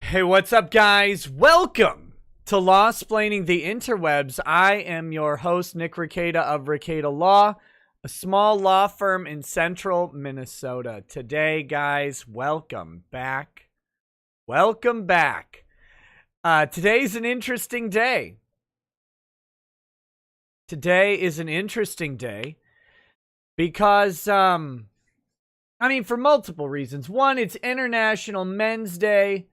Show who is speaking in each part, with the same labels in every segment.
Speaker 1: Hey, what's up, guys? Welcome to Law-Splaining the Interwebs. I am your host, Nick Rekieta of Rekieta Law, a small law firm in central Minnesota. Today, guys, welcome back. Welcome back. Today's an interesting day. Today is an interesting day because, for multiple reasons. One, it's International Men's Day.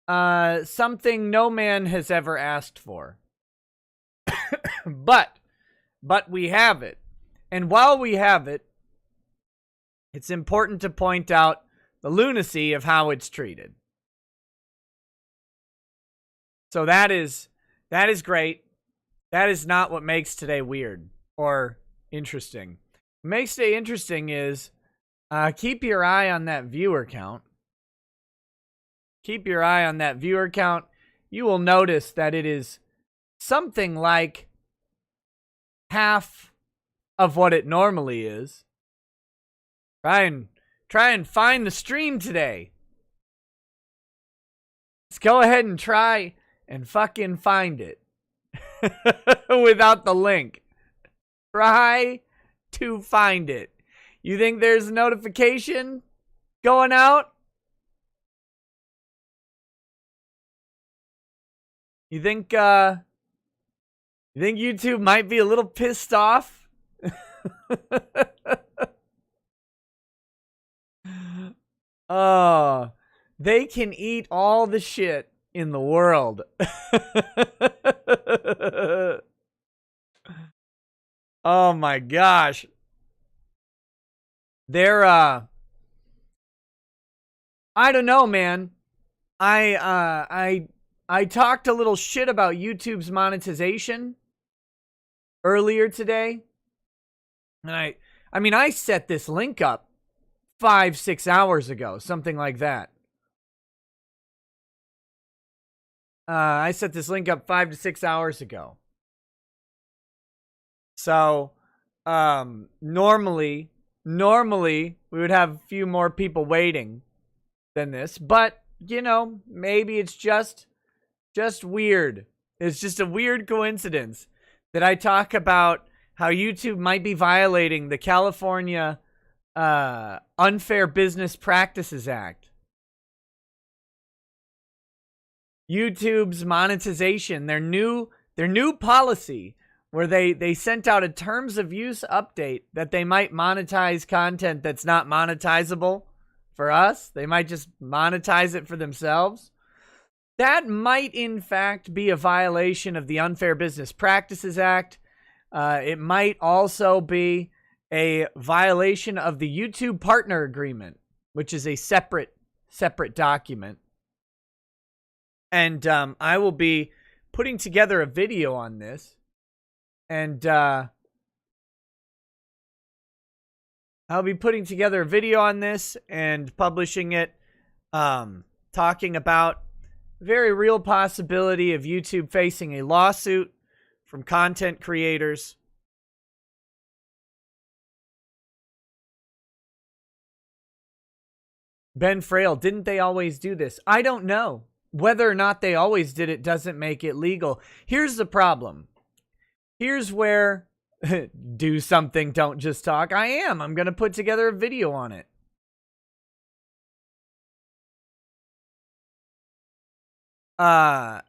Speaker 1: Something no man has ever asked for. but we have it. And while we have it, it's important to point out the lunacy of how it's treated. So that is great. That is not what makes today weird or interesting. What makes today interesting is keep your eye on that viewer count. Keep your eye on that viewer count. You will notice that it is something like half of what it normally is. Try and find the stream today. Let's go ahead and try and fucking find it without the link. Try to find it. You think there's a notification going out? You think YouTube might be a little pissed off? Oh, they can eat all the shit in the world. Oh my gosh. They're I don't know, man. I talked a little shit about YouTube's monetization earlier today. And I set this link up 5-6 hours ago, something like that. I set this link up 5 to 6 hours ago. So, normally we would have a few more people waiting than this, but you know, maybe it's just weird. It's just a weird coincidence that I talk about how YouTube might be violating the California Unfair Business Practices Act. YouTube's monetization, their new policy where they sent out a terms of use update that they might monetize content that's not monetizable for us. They might just monetize it for themselves. That might, in fact, be a violation of the Unfair Business Practices Act. It might also be a violation of the YouTube Partner Agreement, which is a separate document. And I will be putting together a video on this. And I'll be putting together a video on this and publishing it, talking about very real possibility of YouTube facing a lawsuit from content creators. Ben Frail, didn't they always do this? I don't know. Whether or not they always did it doesn't make it legal. Here's the problem. Here's where do something, don't just talk. I'm going to put together a video on it. But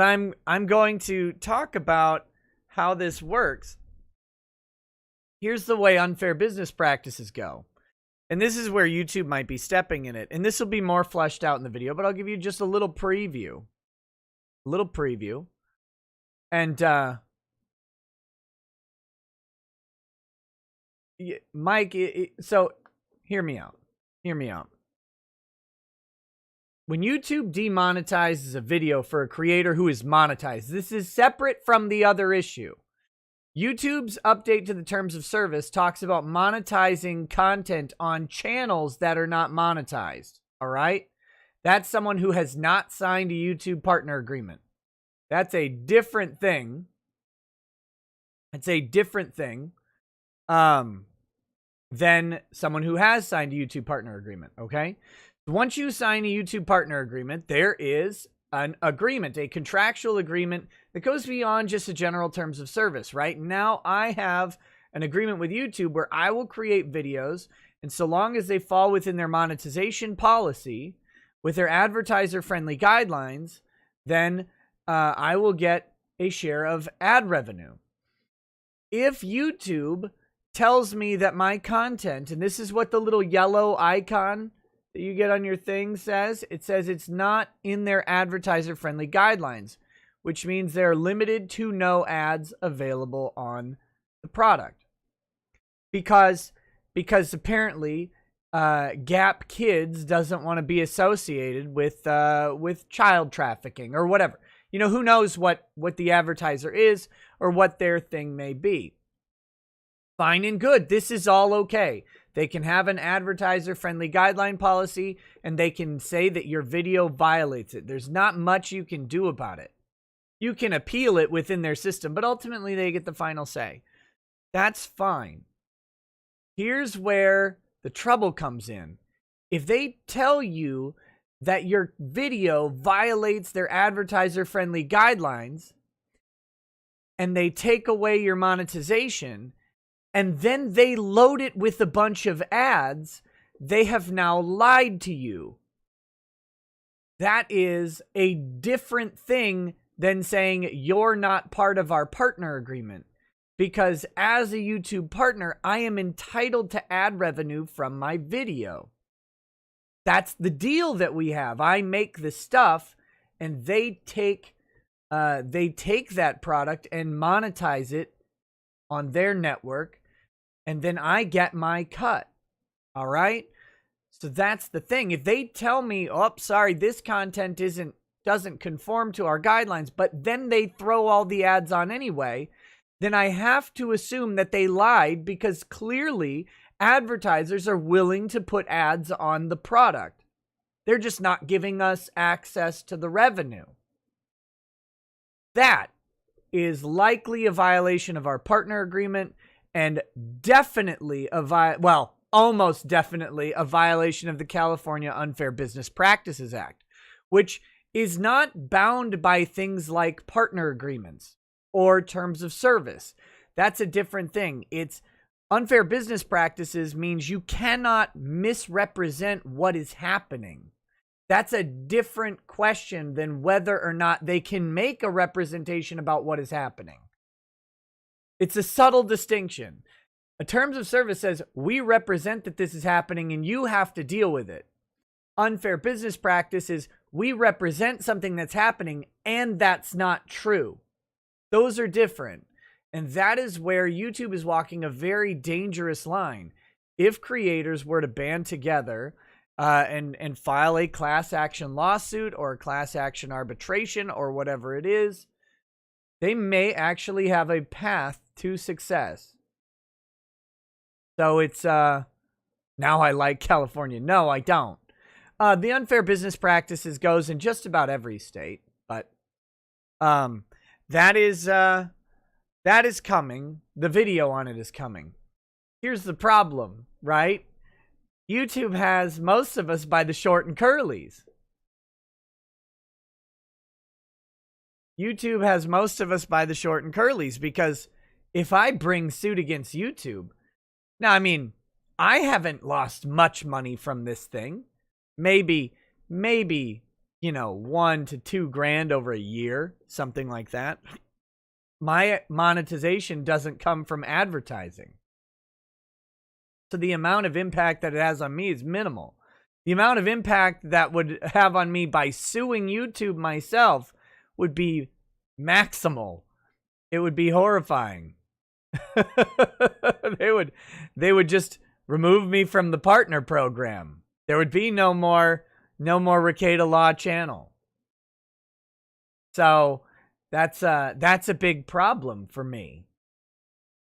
Speaker 1: I'm going to talk about how this works. Here's the way unfair business practices go. And this is where YouTube might be stepping in it. And this will be more fleshed out in the video, but I'll give you just a little preview. And Mike, so hear me out. When YouTube demonetizes a video for a creator who is monetized, this is separate from the other issue. YouTube's update to the terms of service talks about monetizing content on channels that are not monetized. All right? That's someone who has not signed a YouTube partner agreement. That's a different thing. Than someone who has signed a YouTube partner agreement. Okay? Once you sign a YouTube partner agreement, there is an agreement, a contractual agreement that goes beyond just the general terms of service, right? Now I have an agreement with YouTube where I will create videos, and so long as they fall within their monetization policy, with their advertiser-friendly guidelines, then I will get a share of ad revenue. If YouTube tells me that my content, and this is what the little yellow icon that you get on your thing says, it says it's not in their advertiser-friendly guidelines, which means they're limited to no ads available on the product. Because apparently Gap Kids doesn't want to be associated with child trafficking or whatever. You know, who knows what the advertiser is or what their thing may be. Fine and good. This is all okay. They can have an advertiser-friendly guideline policy, and they can say that your video violates it. There's not much you can do about it. You can appeal it within their system, but ultimately they get the final say. That's fine. Here's where the trouble comes in. If they tell you that your video violates their advertiser-friendly guidelines, and they take away your monetization, and then they load it with a bunch of ads, they have now lied to you. That is a different thing than saying you're not part of our partner agreement. Because as a YouTube partner, I am entitled to ad revenue from my video. That's the deal that we have. I make the stuff, and they take that product and monetize it on their network, and then I get my cut. All right? So that's the thing. If they tell me, oh, sorry, this content doesn't conform to our guidelines, but then they throw all the ads on anyway, then I have to assume that they lied, because clearly advertisers are willing to put ads on the product. They're just not giving us access to the revenue. That is likely a violation of our partner agreement, and definitely almost definitely a violation of the California Unfair Business Practices Act, which is not bound by things like partner agreements or terms of service. That's a different thing. It's unfair business practices means you cannot misrepresent what is happening. That's a different question than whether or not they can make a representation about what is happening. It's a subtle distinction. A terms of service says, we represent that this is happening and you have to deal with it. Unfair business practice is, we represent something that's happening and that's not true. Those are different. And that is where YouTube is walking a very dangerous line. If creators were to band together and file a class action lawsuit or a class action arbitration or whatever it is, they may actually have a path to success. So it's, now I like California. No, I don't. The unfair business practices goes in just about every state, but that is coming. The video on it is coming. Here's the problem, right? YouTube has most of us by the short and curlies. YouTube has most of us by the short and curlies, because if I bring suit against YouTube, now, I mean, I haven't lost much money from this thing. Maybe, you know, $1 to $2 grand over a year, something like that. My monetization doesn't come from advertising. So the amount of impact that it has on me is minimal. The amount of impact that would have on me by suing YouTube myself would be maximal. It would be horrifying. They would just remove me from the partner program. There would be no more Ricada Law channel. So that's a big problem for me,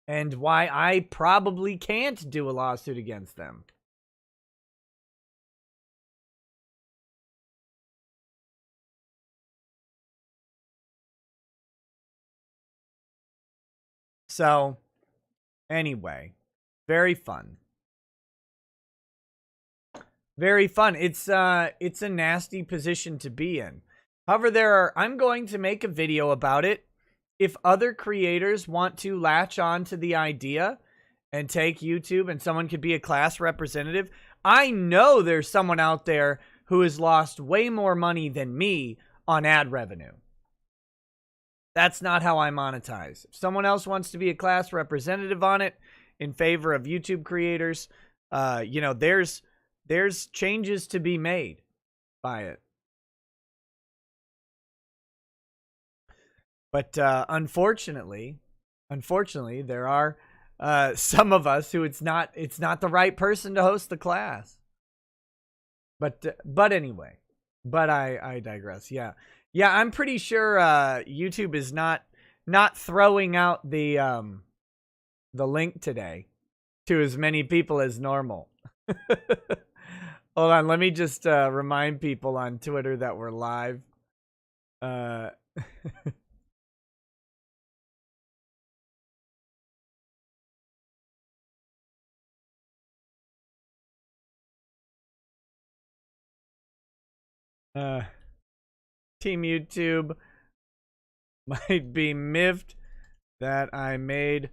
Speaker 1: and why I probably can't do a lawsuit against them. So anyway, very fun. Very fun. It's a nasty position to be in. However, I'm going to make a video about it. If other creators want to latch on to the idea and take YouTube and someone could be a class representative, I know there's someone out there who has lost way more money than me on ad revenue. That's not how I monetize. If someone else wants to be a class representative on it in favor of YouTube creators, you know, there's changes to be made by it. But unfortunately, there are some of us who it's not the right person to host the class. But anyway, I digress. Yeah, I'm pretty sure YouTube is not throwing out the link today to as many people as normal. Hold on, let me just remind people on Twitter that we're live. Team YouTube might be miffed that I made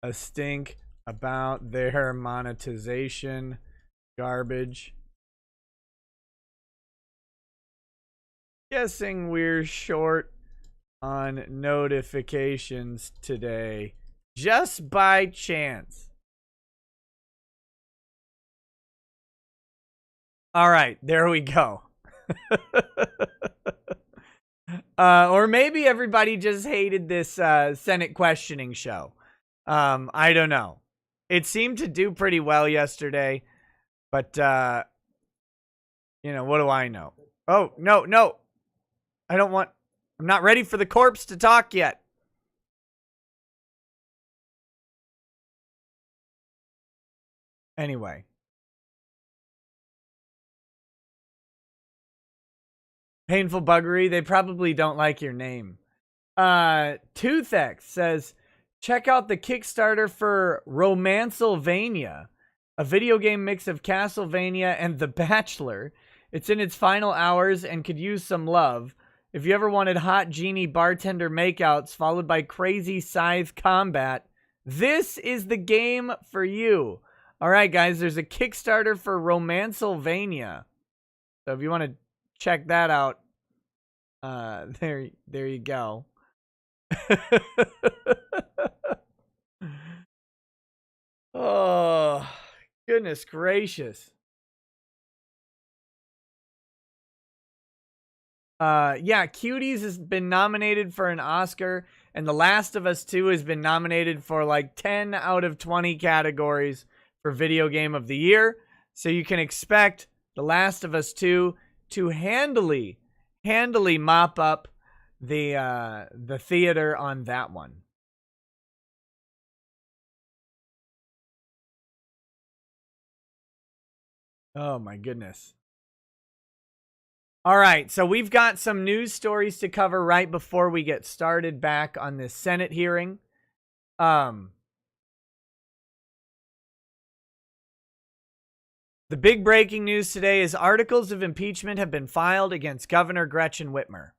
Speaker 1: a stink about their monetization garbage. Guessing we're short on notifications today. Just by chance. All right, there we go. Or maybe everybody just hated this Senate questioning show. I don't know. It seemed to do pretty well yesterday, but you know, what do I know? Oh, no. I'm not ready for the corpse to talk yet. Anyway. Painful Buggery, they probably don't like your name. Toothex says, check out the Kickstarter for Romancylvania, a video game mix of Castlevania and The Bachelor. It's in its final hours and could use some love. If you ever wanted hot genie bartender makeouts followed by crazy scythe combat, this is the game for you. All right, guys, there's a Kickstarter for Romancylvania. So if you want to check that out, there you go. Oh, goodness gracious. Yeah, Cuties has been nominated for an Oscar, and The Last of Us 2 has been nominated for like 10 out of 20 categories for Video Game of the Year. So you can expect The Last of Us 2 to handily mop up the theater on that one. Oh my goodness. All right, so we've got some news stories to cover right before we get started back on this Senate hearing. The big breaking news today is articles of impeachment have been filed against Governor Gretchen Whitmer.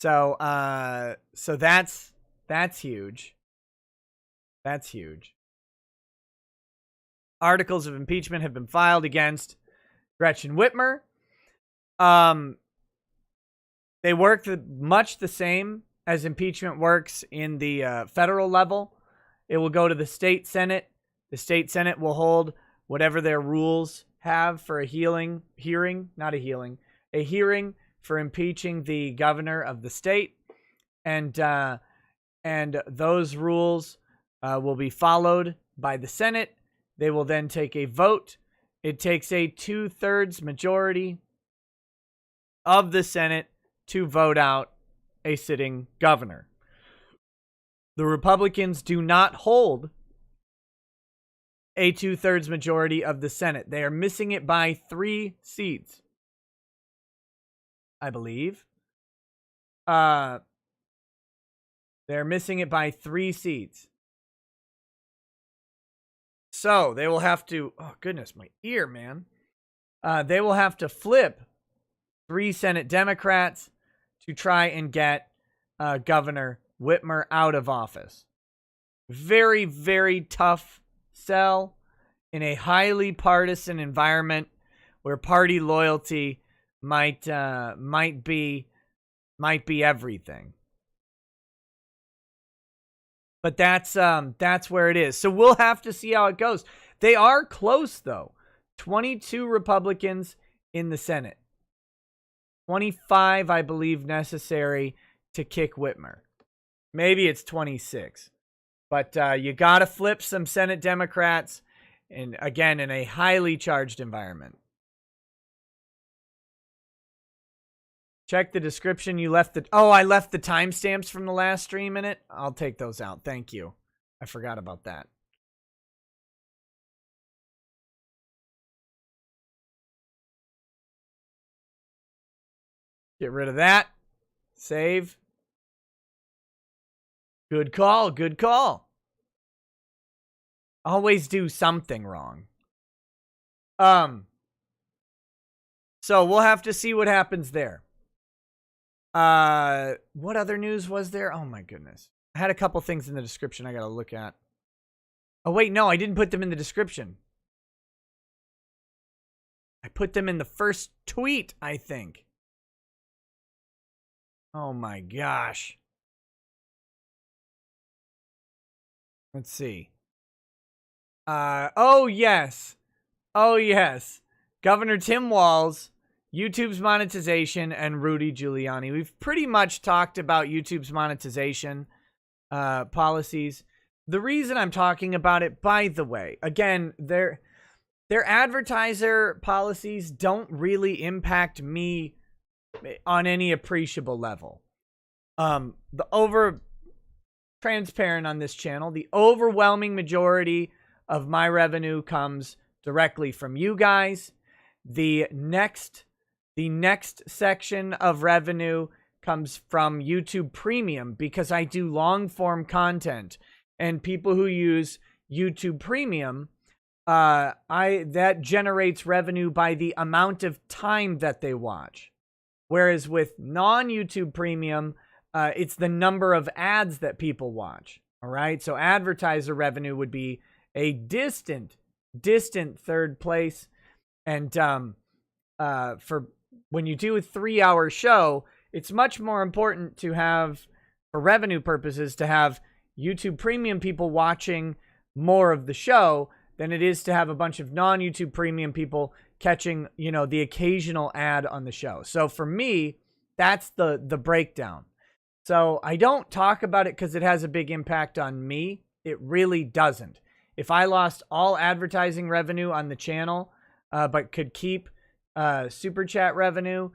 Speaker 1: So that's huge. That's huge. Articles of impeachment have been filed against Gretchen Whitmer. They work much the same as impeachment works in the federal level. It will go to the state Senate. The state Senate will hold whatever their rules have for a hearing for impeaching the governor of the state. And those rules will be followed by the Senate. They will then take a vote. It takes a 2/3 majority of the Senate to vote out a sitting governor. The Republicans do not hold a 2/3 majority of the Senate. They are missing it by 3 seats, I believe. They're missing it by 3 seats. So they will have to, oh goodness, my ear, man. They will have to flip 3 Senate Democrats to try and get Governor Whitmer out of office. Very, very tough sell in a highly partisan environment where party loyalty might be everything. But that's where it is. So we'll have to see how it goes. They are close though. 22 Republicans in the Senate. 25, I believe, necessary to kick Whitmer. Maybe it's 26. But you got to flip some Senate Democrats, and again, in a highly charged environment. Check the description. You left the... Oh, I left the timestamps from the last stream in it. I'll take those out. Thank you. I forgot about that. Get rid of that. Save. Good call. Good call. Always do something wrong. So we'll have to see what happens there. What other news was there? Oh my goodness. I had a couple things in the description I gotta look at. Oh wait, no, I didn't put them in the description. I put them in the first tweet, I think. Oh my gosh. Let's see. Oh yes. Oh yes. Governor Tim Walz, YouTube's monetization, and Rudy Giuliani. We've pretty much talked about YouTube's monetization policies. The reason I'm talking about it, by the way, again, their advertiser policies don't really impact me on any appreciable level. Transparent on this channel, the overwhelming majority of my revenue comes directly from you guys. The next section of revenue comes from YouTube Premium, because I do long form content, and people who use YouTube Premium, that generates revenue by the amount of time that they watch. Whereas with non-YouTube Premium, it's the number of ads that people watch. All right. So advertiser revenue would be a distant third place. And for when you do a 3-hour show, it's much more important to have, for revenue purposes, to have YouTube Premium people watching more of the show than it is to have a bunch of non-YouTube Premium people catching, you know, the occasional ad on the show. So for me, that's the breakdown. So I don't talk about it because it has a big impact on me. It really doesn't. If I lost all advertising revenue on the channel, but could keep super chat revenue,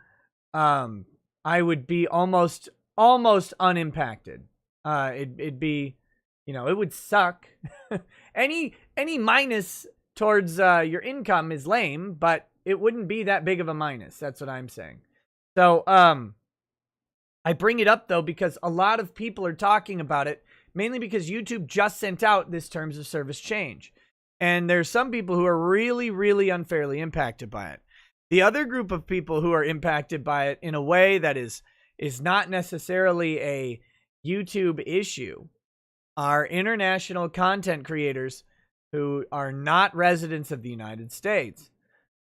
Speaker 1: I would be almost unimpacted. It'd be, you know, it would suck. any minus towards your income is lame, but it wouldn't be that big of a minus. That's what I'm saying. So I bring it up though because a lot of people are talking about it, mainly because YouTube just sent out this terms of service change. And there's some people who are really, really unfairly impacted by it. The other group of people who are impacted by it in a way that is not necessarily a YouTube issue are international content creators who are not residents of the United States.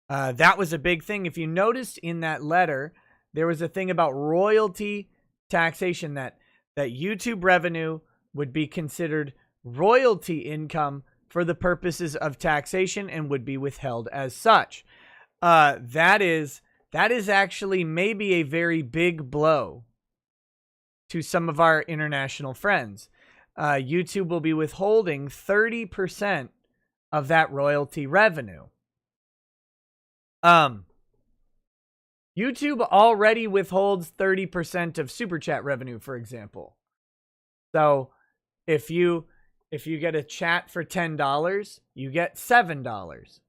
Speaker 1: That was a big thing. If you noticed in that letter, there was a thing about royalty taxation, that YouTube revenue would be considered royalty income for the purposes of taxation and would be withheld as such. That is actually maybe a very big blow to some of our international friends. YouTube will be withholding 30% of that royalty revenue. YouTube already withholds 30% of super chat revenue, for example. So if you get a chat for $10, you get $7.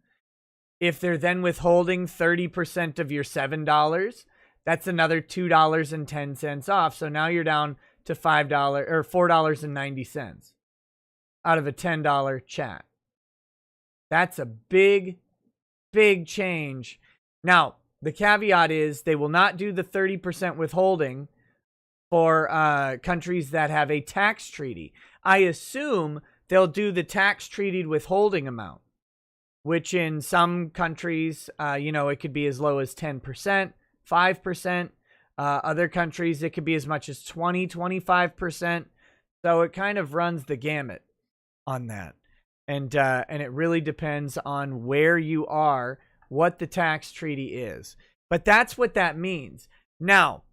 Speaker 1: If they're then withholding 30% of your $7, that's another $2.10 off. So now you're down to $5 or $4.90 out of a $10 chat. That's a big, big change. Now, the caveat is they will not do the 30% withholding for countries that have a tax treaty. I assume they'll do the tax treaty withholding amount, which in some countries, it could be as low as 10%, 5%. Other countries, it could be as much as 20, 25%. So it kind of runs the gamut on that. And it really depends on where you are, what the tax treaty is. But that's what that means. Now,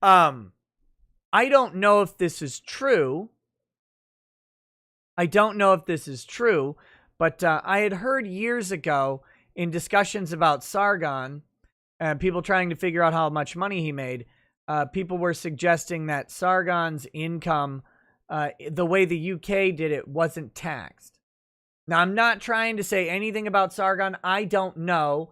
Speaker 1: I don't know if this is true. But I had heard years ago in discussions about Sargon and people trying to figure out how much money he made, people were suggesting that Sargon's income, the way the UK did it, wasn't taxed. Now, I'm not trying to say anything about Sargon. I don't know.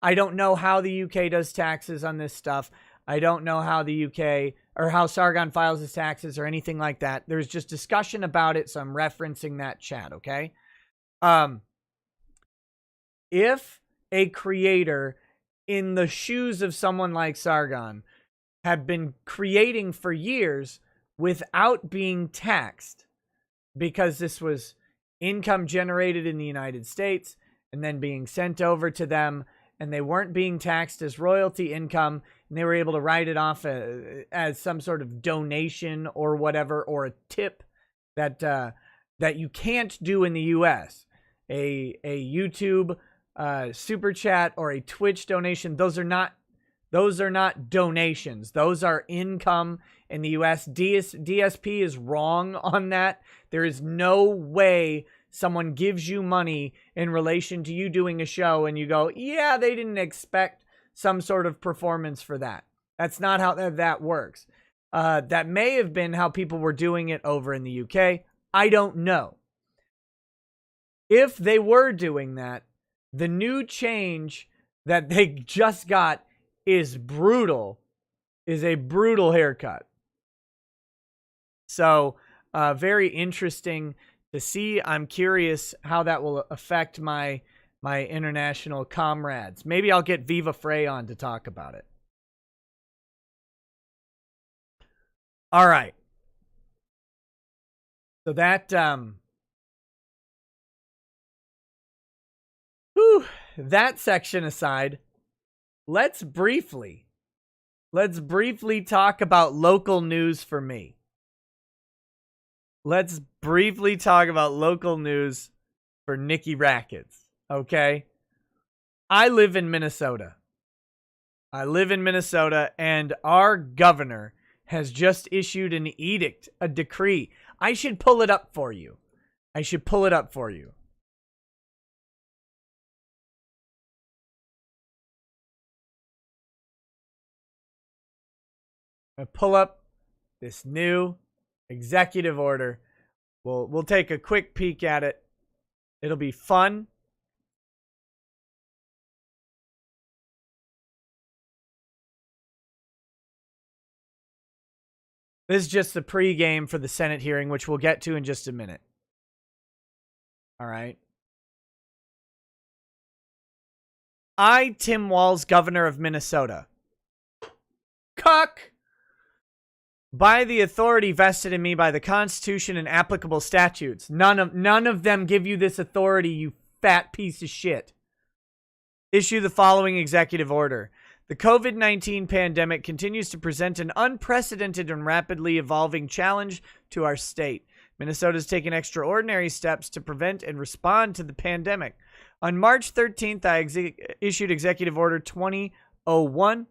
Speaker 1: I don't know how the UK does taxes on this stuff. I don't know how the UK or how Sargon files his taxes or anything like that. There's just discussion about it, so I'm referencing that chat, okay? If a creator in the shoes of someone like Sargon had been creating for years without being taxed, because this was income generated in the United States and then being sent over to them, and they weren't being taxed as royalty income, and they were able to write it off as some sort of donation or whatever, or a tip that you can't do in the US. A YouTube super chat or a Twitch donation, those are not donations. Those are income in the US. DSP is wrong on that. There is no way someone gives you money in relation to you doing a show and you go, yeah, they didn't expect some sort of performance for that. That's not how that works. That may have been how people were doing it over in the UK. I don't know. If they were doing that, the new change that they just got is brutal, is a brutal haircut. So, very interesting to see. I'm curious how that will affect my international comrades. Maybe I'll get Viva Frey on to talk about it. All right. So that that section aside, let's briefly talk about local news for me. Let's briefly talk about local news for Nikki Rackets, okay? I live in Minnesota, and our governor has just issued an edict, a decree. I should pull it up for you. I pull up this new executive order. We'll take a quick peek at it. It'll be fun. This is just the pregame for the Senate hearing, which we'll get to in just a minute. All right. I, Tim Walz, governor of Minnesota. Cuck! By the authority vested in me by the Constitution and applicable statutes. None of them give you this authority, you fat piece of shit. Issue the following executive order. The COVID-19 pandemic continues to present an unprecedented and rapidly evolving challenge to our state. Minnesota has taken extraordinary steps to prevent and respond to the pandemic. On March 13th, I issued Executive Order 2001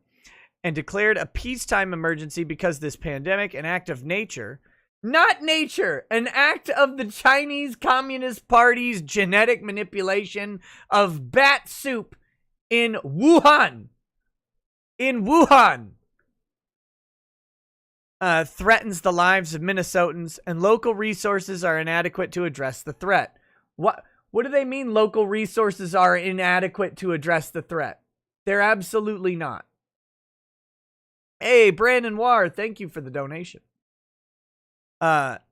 Speaker 1: and declared a peacetime emergency because this pandemic, an act of nature, not nature, an act of the Chinese Communist Party's genetic manipulation of bat soup in Wuhan, threatens the lives of Minnesotans, and local resources are inadequate to address the threat. What do they mean local resources are inadequate to address the threat? They're absolutely not. Hey, Brandon War, thank you for the donation.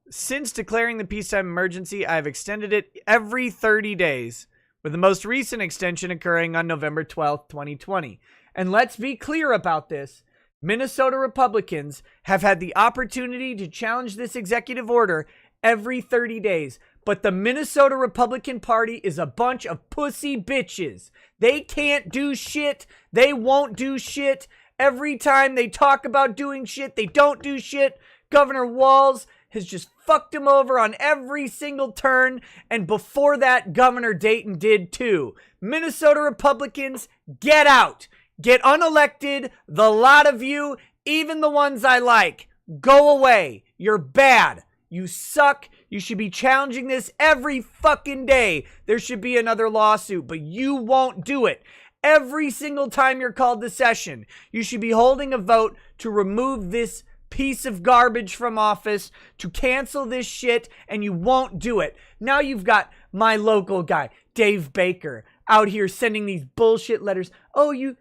Speaker 1: Since declaring the peacetime emergency, I've extended it every 30 days with the most recent extension occurring on November 12th, 2020. And let's be clear about this. Minnesota Republicans have had the opportunity to challenge this executive order every 30 days. But the Minnesota Republican Party is a bunch of pussy bitches. They can't do shit. They won't do shit. Every time they talk about doing shit, they don't do shit. Governor Walz has just fucked him over on every single turn. And before that, Governor Dayton did too. Minnesota Republicans, get out. Get unelected. The lot of you, even the ones I like, go away. You're bad. You suck. You should be challenging this every fucking day. There should be another lawsuit, but you won't do it. Every single time you're called to session, you should be holding a vote to remove this piece of garbage from office, to cancel this shit, and you won't do it. Now you've got my local guy, Dave Baker, out here sending these bullshit letters. Oh, you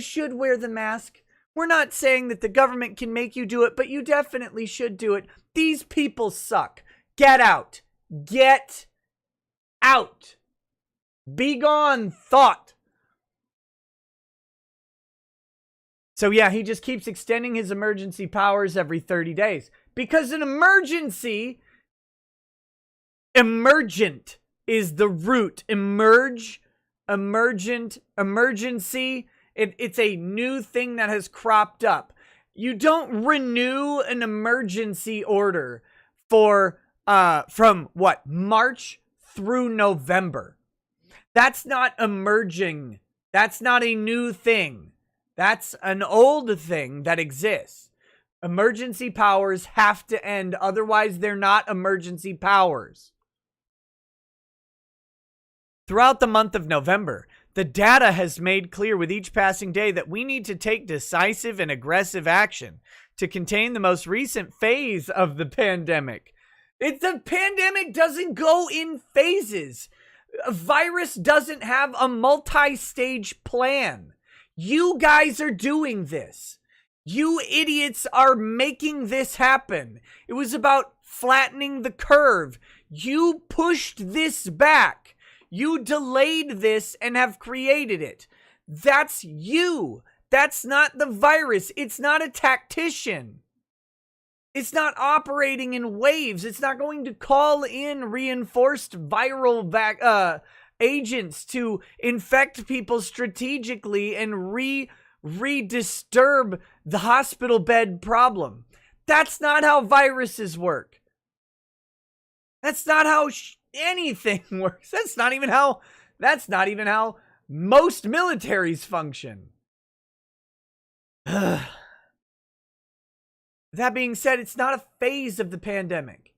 Speaker 1: should wear the mask. We're not saying that the government can make you do it, but you definitely should do it. These people suck. Get out. Get out. Be gone, thought. So yeah, he just keeps extending his emergency powers every 30 days. Because an emergency, emergent is the root. Emerge, emergent, emergency. It's a new thing that has cropped up. You don't renew an emergency order for from what, March through November. That's not emerging. That's not a new thing. That's an old thing that exists. Emergency powers have to end, otherwise they're not emergency powers. Throughout the month of November, the data has made clear with each passing day that we need to take decisive and aggressive action to contain the most recent phase of the pandemic. The pandemic doesn't go in phases. A virus doesn't have a multi-stage plan. You guys are doing this. You idiots are making this happen. It was about flattening the curve. You pushed this back. You delayed this and have created it. That's you. That's not the virus. It's not a tactician. It's not operating in waves. It's not going to call in reinforced viral agents to infect people strategically and re-disturb the hospital bed problem. That's not how viruses work. That's not how anything works. That's not even how most militaries function. That being said, it's not a phase of the pandemic.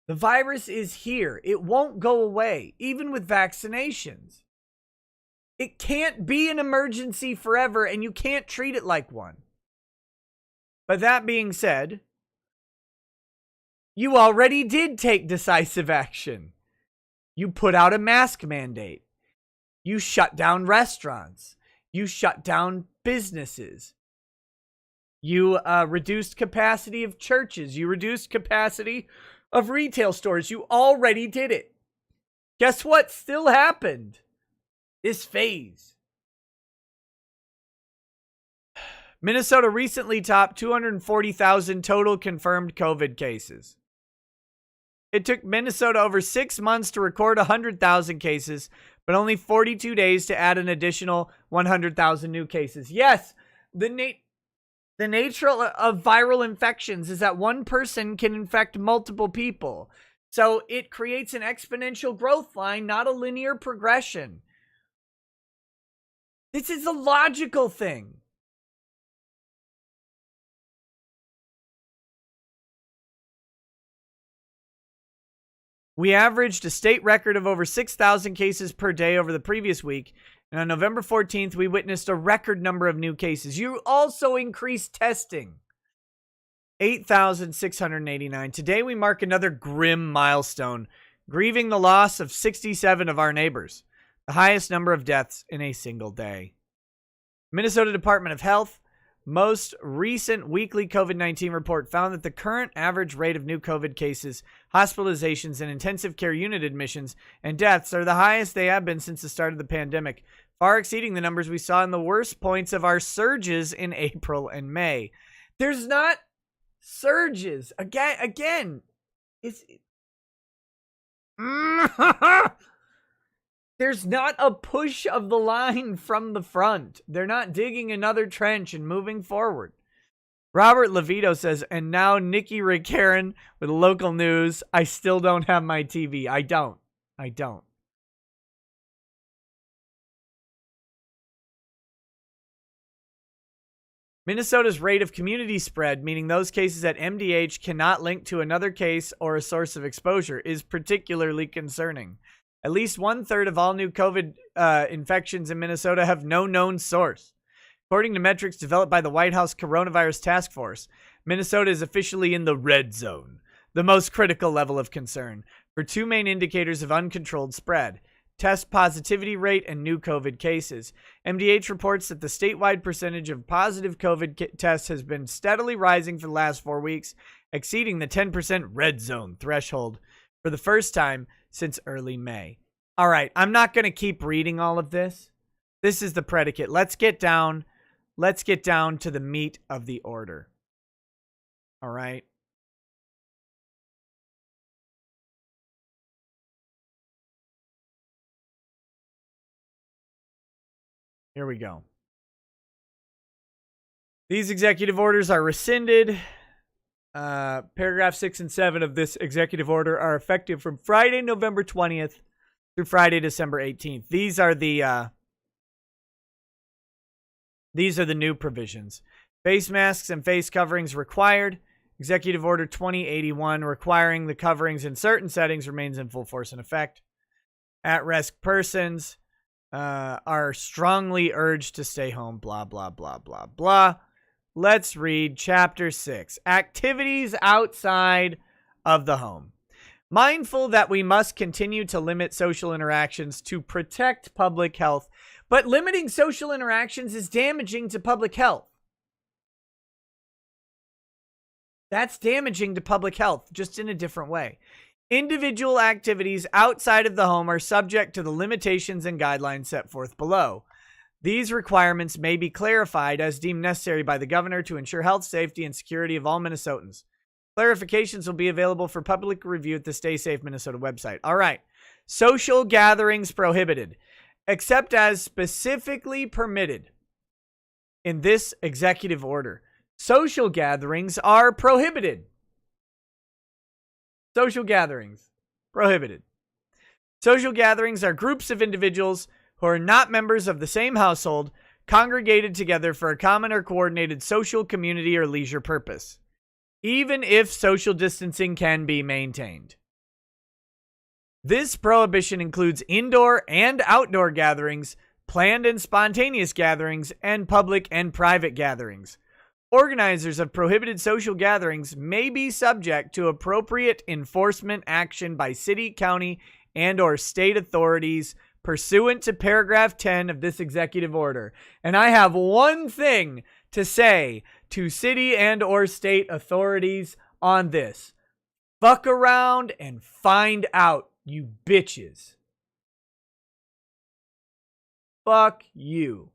Speaker 1: The virus is here. It won't go away, even with vaccinations. It can't be an emergency forever, and you can't treat it like one. But that being said, you already did take decisive action. You put out a mask mandate. You shut down restaurants. You shut down businesses. You reduced capacity of churches. You reduced capacity of retail stores. You already did it. Guess what still happened? This phase. Minnesota recently topped 240,000 total confirmed COVID cases. It took Minnesota over 6 months to record 100,000 cases, but only 42 days to add an additional 100,000 new cases. Yes, the nature of viral infections is that one person can infect multiple people. So it creates an exponential growth line, not a linear progression. This is a logical thing. We averaged a state record of over 6,000 cases per day over the previous week. And on November 14th, we witnessed a record number of new cases. You also increased testing. 8,689. Today, we mark another grim milestone, grieving the loss of 67 of our neighbors, the highest number of deaths in a single day. Minnesota Department of Health, most recent weekly COVID-19 report found that the current average rate of new COVID cases, hospitalizations, and intensive care unit admissions and deaths are the highest they have been since the start of the pandemic, far exceeding the numbers we saw in the worst points of our surges in April and May. There's not surges. Again, it's... There's not a push of the line from the front. They're not digging another trench and moving forward. Robert Levito says, and now Nikki Rickaren with local news. I still don't have my TV. I don't. Minnesota's rate of community spread, meaning those cases at MDH cannot link to another case or a source of exposure, is particularly concerning. At least 1/3 of all new COVID infections in Minnesota have no known source. According to metrics developed by the White House Coronavirus Task Force, Minnesota is officially in the red zone, the most critical level of concern, for two main indicators of uncontrolled spread: test positivity rate and new COVID cases. MDH reports that the statewide percentage of positive COVID tests has been steadily rising for the last 4 weeks, exceeding the 10% red zone threshold for the first time since early May. All right, I'm not going to keep reading all of this. This is the predicate. Let's get down to the meat of the order. All right. Here we go. These executive orders are rescinded. Paragraph 6 and 7 of this executive order are effective from Friday, November 20th through Friday, December 18th. These are the new provisions. Face masks and face coverings required. Executive Order 2081 requiring the coverings in certain settings remains in full force and effect. At-risk persons are strongly urged to stay home, blah, blah, blah, blah, blah. Let's read Chapter 6, Activities Outside of the Home. Mindful that we must continue to limit social interactions to protect public health, but limiting social interactions is damaging to public health. That's damaging to public health, just in a different way. Individual activities outside of the home are subject to the limitations and guidelines set forth below. These requirements may be clarified as deemed necessary by the governor to ensure health, safety, and security of all Minnesotans. Clarifications will be available for public review at the Stay Safe Minnesota website. All right. Social gatherings prohibited, except as specifically permitted in this executive order. Social gatherings are prohibited. Social gatherings prohibited. Social gatherings are groups of individuals who are not members of the same household, congregated together for a common or coordinated social, community, or leisure purpose, even if social distancing can be maintained. This prohibition includes indoor and outdoor gatherings, planned and spontaneous gatherings, and public and private gatherings. Organizers of prohibited social gatherings may be subject to appropriate enforcement action by city, county, and or state authorities pursuant to paragraph 10 of this executive order. And I have one thing to say to city and or state authorities on this. Fuck around and find out, you bitches. Fuck you.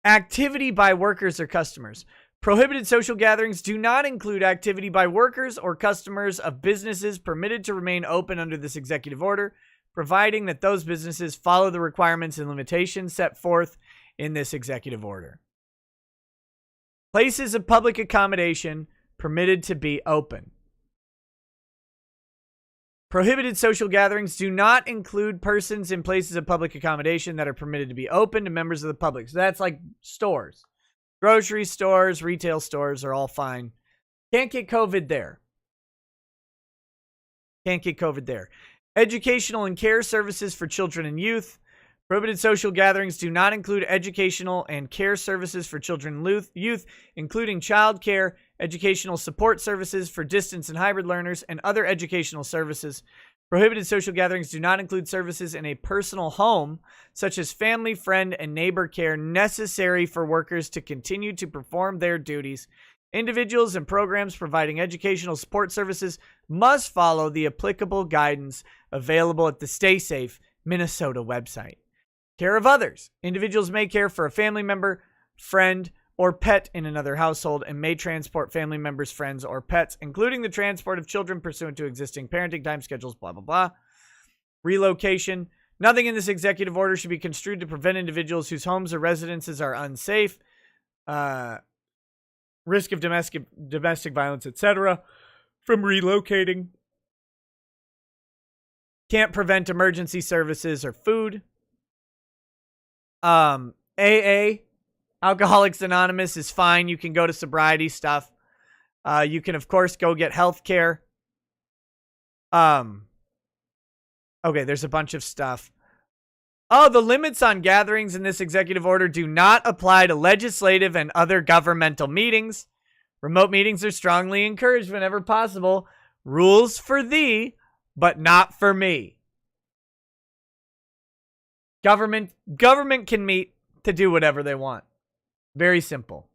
Speaker 1: Activity by workers or customers. Prohibited social gatherings do not include activity by workers or customers of businesses permitted to remain open under this executive order, providing that those businesses follow the requirements and limitations set forth in this executive order. Places of public accommodation permitted to be open. Prohibited social gatherings do not include persons in places of public accommodation that are permitted to be open to members of the public. So that's like stores. Grocery stores, retail stores are all fine. Can't get COVID there. Can't get COVID there. Educational and care services for children and youth. Prohibited social gatherings do not include educational and care services for children and youth, including child care, educational support services for distance and hybrid learners, and other educational services. Prohibited social gatherings do not include services in a personal home, such as family, friend, and neighbor care necessary for workers to continue to perform their duties. Individuals and programs providing educational support services must follow the applicable guidance available at the Stay Safe Minnesota website. Care of others. Individuals may care for a family member, friend, or pet in another household and may transport family members, friends, or pets, including the transport of children pursuant to existing parenting time schedules, blah, blah, blah. Relocation. Nothing in this executive order should be construed to prevent individuals whose homes or residences are unsafe, risk of domestic violence, etc., from relocating. Can't prevent emergency services or food. AA, Alcoholics Anonymous, is fine. You can go to sobriety stuff. You can, of course, go get health care. Okay, there's a bunch of stuff. Oh, the limits on gatherings in this executive order do not apply to legislative and other governmental meetings. Remote meetings are strongly encouraged whenever possible. Rules for thee, but not for me. Government can meet to do whatever they want. Very simple.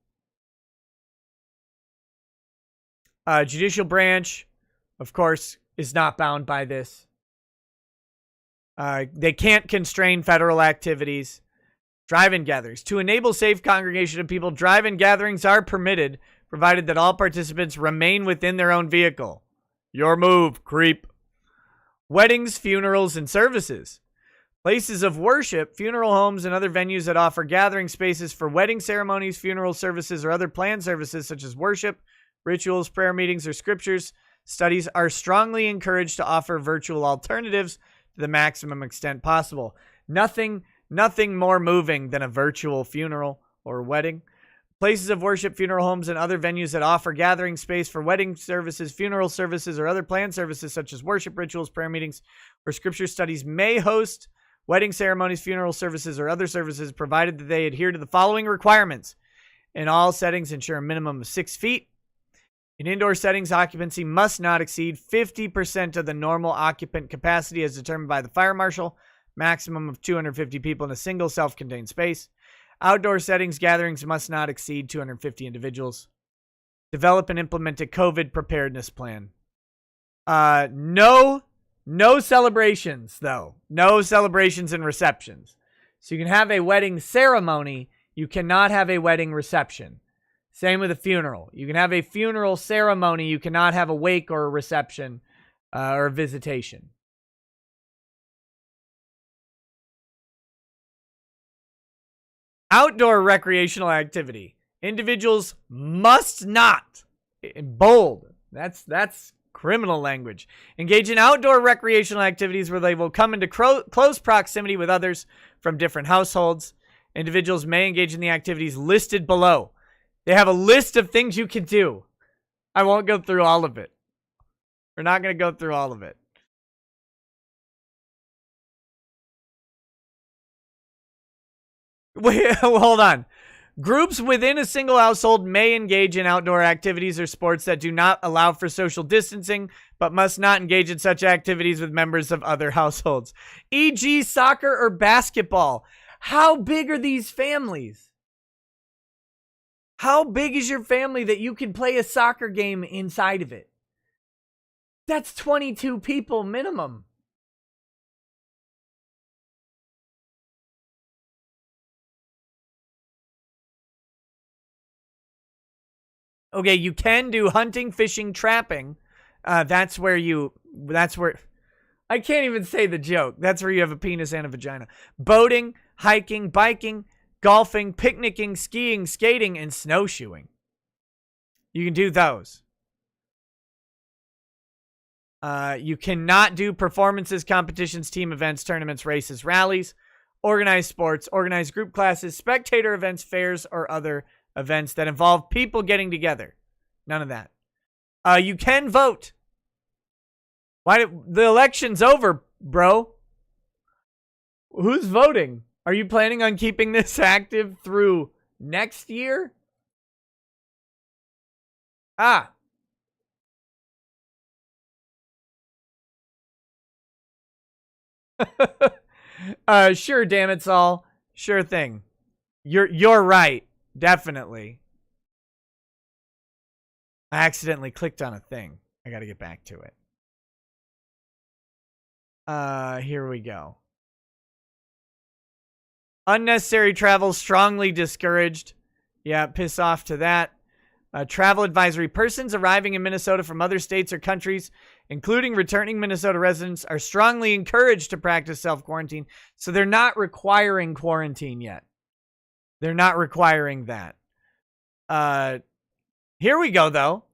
Speaker 1: Judicial branch, of course, is not bound by this. They can't constrain federal activities. Drive-in gatherings. To enable safe congregation of people, drive-in gatherings are permitted, provided that all participants remain within their own vehicle. Your move, creep. Weddings, funerals, and services. Places of worship, funeral homes, and other venues that offer gathering spaces for wedding ceremonies, funeral services, or other planned services such as worship, rituals, prayer meetings, or scriptures studies are strongly encouraged to offer virtual alternatives to the maximum extent possible. Nothing more moving than a virtual funeral or wedding. Places of worship, funeral homes, and other venues that offer gathering space for wedding services, funeral services, or other planned services such as worship, rituals, prayer meetings, or scripture studies may host wedding ceremonies, funeral services, or other services, provided that they adhere to the following requirements. In all settings, ensure a minimum of 6 feet. In indoor settings, occupancy must not exceed 50% of the normal occupant capacity as determined by the fire marshal. Maximum of 250 people in a single self-contained space. Outdoor settings, gatherings must not exceed 250 individuals. Develop and implement a COVID preparedness plan. No celebrations, though. No celebrations and receptions. So you can have a wedding ceremony. You cannot have a wedding reception. Same with a funeral. You can have a funeral ceremony. You cannot have a wake or a reception or a visitation. Outdoor recreational activity. Individuals must not, in bold, that's criminal language, engage in outdoor recreational activities where they will come into close proximity with others from different households. Individuals may engage in the activities listed below. They have a list of things you can do. I won't go through all of it. We're not going to go through all of it. Wait, hold on. Groups within a single household may engage in outdoor activities or sports that do not allow for social distancing, but must not engage in such activities with members of other households, e.g. soccer or basketball. How big are these families? How big is your family that you can play a soccer game inside of it? That's 22 people minimum. Okay, you can do hunting, fishing, trapping. That's where I can't even say the joke. That's where you have a penis and a vagina. Boating, hiking, biking, golfing, picnicking, skiing, skating, and snowshoeing. You can do those. You cannot do performances, competitions, team events, tournaments, races, rallies, organized sports, organized group classes, spectator events, fairs, or other events that involve people getting together. None of that. You can vote. The election's over, bro? Who's voting? Are you planning on keeping this active through next year? Sure, damn it's all. Sure thing. You're right. Definitely. I accidentally clicked on a thing. I got to get back to it. Here we go. Unnecessary travel strongly discouraged. Yeah, piss off to that. Travel advisory. Persons arriving in Minnesota from other states or countries, including returning Minnesota residents, are strongly encouraged to practice self-quarantine. So they're not requiring quarantine yet. They're not requiring that. Here we go, though.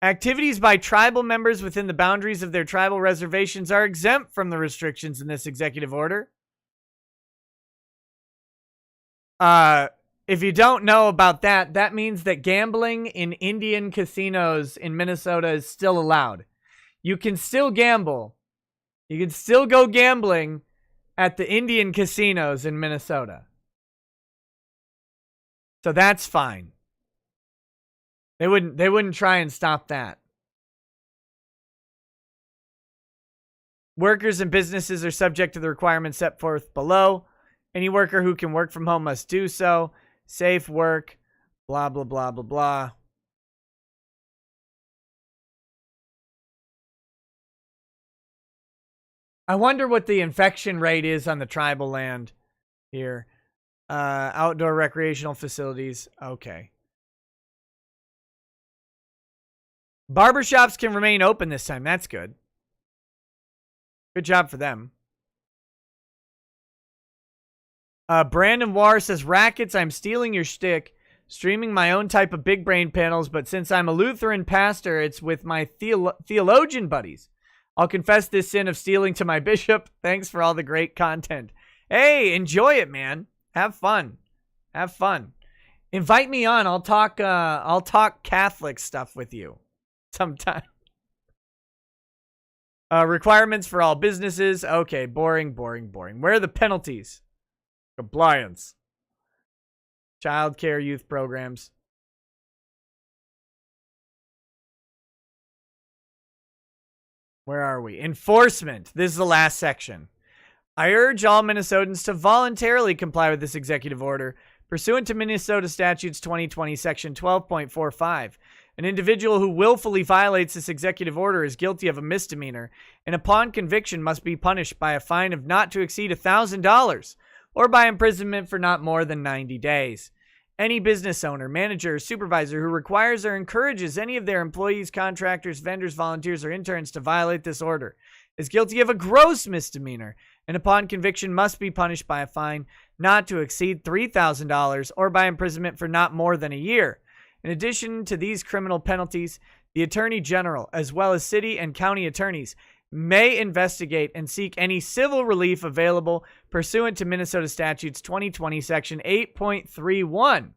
Speaker 1: Activities by tribal members within the boundaries of their tribal reservations are exempt from the restrictions in this executive order. If you don't know about that, that means that gambling in Indian casinos in Minnesota is still allowed. You can still gamble. You can still go gambling at the Indian casinos in Minnesota. So that's fine. They wouldn't try and stop that. Workers and businesses are subject to the requirements set forth below. Any worker who can work from home must do so. Safe work, blah, blah, blah, blah, blah. I wonder what the infection rate is on the tribal land here. Outdoor recreational facilities. Okay. Barbershops can remain open this time. That's good. Good job for them. Brandon War says, Rackets, I'm stealing your shtick, streaming my own type of big brain panels, but since I'm a Lutheran pastor, it's with my theologian buddies. I'll confess this sin of stealing to my bishop. Thanks for all the great content. Hey, enjoy it, man. Have fun. Have fun. Invite me on. I'll talk Catholic stuff with you sometime. Requirements for all businesses. Okay, boring, boring, boring. Where are the penalties? Compliance. Childcare, youth programs. Where are we? Enforcement. This is the last section. I urge all Minnesotans to voluntarily comply with this executive order. Pursuant to Minnesota Statutes 2020, Section 12.45, an individual who willfully violates this executive order is guilty of a misdemeanor, and upon conviction must be punished by a fine of not to exceed $1,000 or by imprisonment for not more than 90 days. Any business owner, manager, or supervisor who requires or encourages any of their employees, contractors, vendors, volunteers, or interns to violate this order is guilty of a gross misdemeanor, and upon conviction must be punished by a fine not to exceed $3,000 or by imprisonment for not more than a year. In addition to these criminal penalties, the Attorney General, as well as city and county attorneys, may investigate and seek any civil relief available pursuant to Minnesota Statutes 2020, Section 8.31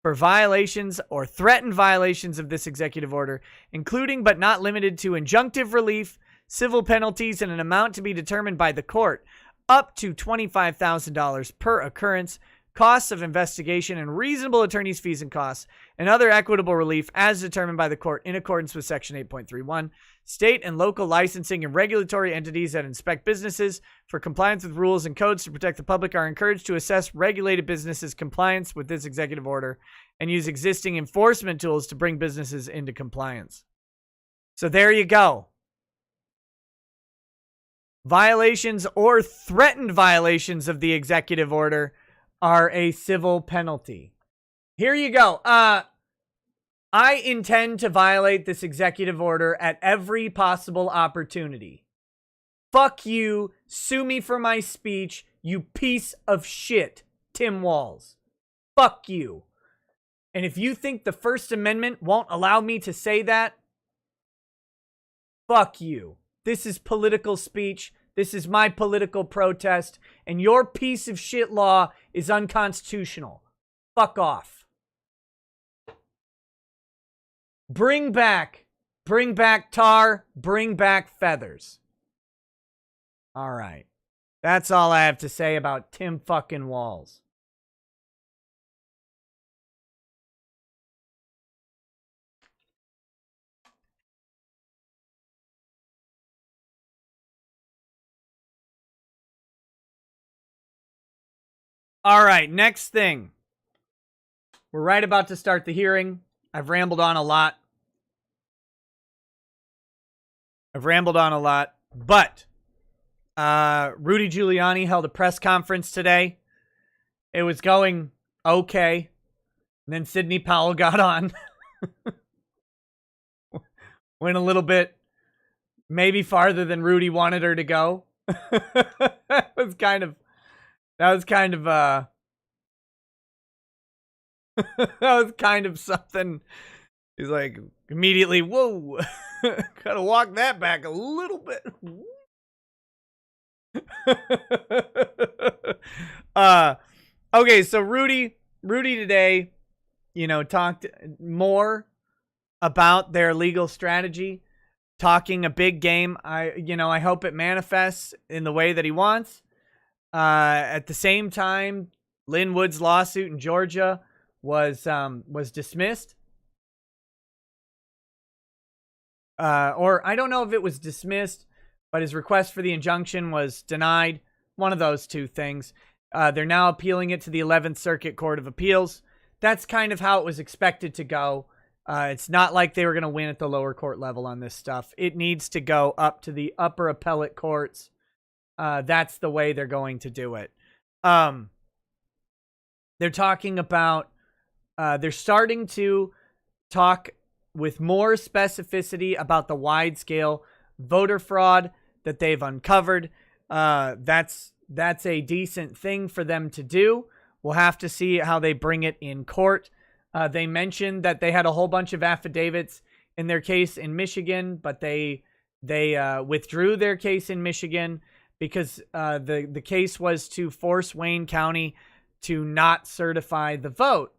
Speaker 1: for violations or threatened violations of this executive order, including but not limited to injunctive relief, civil penalties in an amount to be determined by the court, up to $25,000 per occurrence, costs of investigation and reasonable attorney's fees and costs, and other equitable relief as determined by the court in accordance with Section 8.31. State and local licensing and regulatory entities that inspect businesses for compliance with rules and codes to protect the public are encouraged to assess regulated businesses' compliance with this executive order and use existing enforcement tools to bring businesses into compliance. So there you go. Violations or threatened violations of the executive order are a civil penalty. Here you go. I intend to violate this executive order at every possible opportunity. Fuck you. Sue me for my speech, you piece of shit, Tim Walz. Fuck you. And if you think the First Amendment won't allow me to say that, fuck you. This is political speech. This is my political protest. And your piece of shit law is unconstitutional. Fuck off. Bring back tar, bring back feathers. All right. That's all I have to say about Tim fucking Walz. All right, next thing. We're right about to start the hearing. I've rambled on a lot. But Rudy Giuliani held a press conference today. It was going okay. And then Sidney Powell got on. Went a little bit, maybe farther than Rudy wanted her to go. That was kind of that was kind of something. He's like, immediately, whoa, gotta walk that back a little bit. Okay, so Rudy today, talked more about their legal strategy, talking a big game. I hope it manifests in the way that he wants. At the same time, Lynn Wood's lawsuit in Georgia was dismissed. Or I don't know if it was dismissed, but his request for the injunction was denied. One of those two things. They're now appealing it to the 11th Circuit Court of Appeals. That's kind of how it was expected to go. It's not like they were going to win at the lower court level on this stuff. It needs to go up to the upper appellate courts. That's the way they're going to do it. They're talking about, they're starting to talk with more specificity about the wide-scale voter fraud that they've uncovered. That's a decent thing for them to do. We'll have to see how they bring it in court. They mentioned that they had a whole bunch of affidavits in their case in Michigan, but they withdrew their case in Michigan because the case was to force Wayne County to not certify the vote.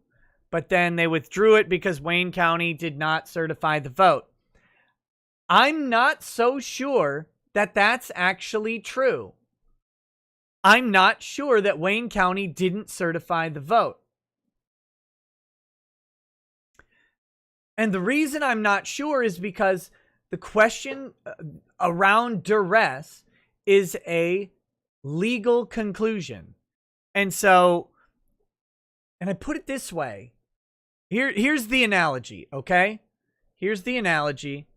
Speaker 1: But then they withdrew it because Wayne County did not certify the vote. I'm not so sure that that's actually true. I'm not sure that Wayne County didn't certify the vote. And the reason I'm not sure is because the question around duress is a legal conclusion. And so, and I put it this way. Here's the analogy, okay? Here's the analogy.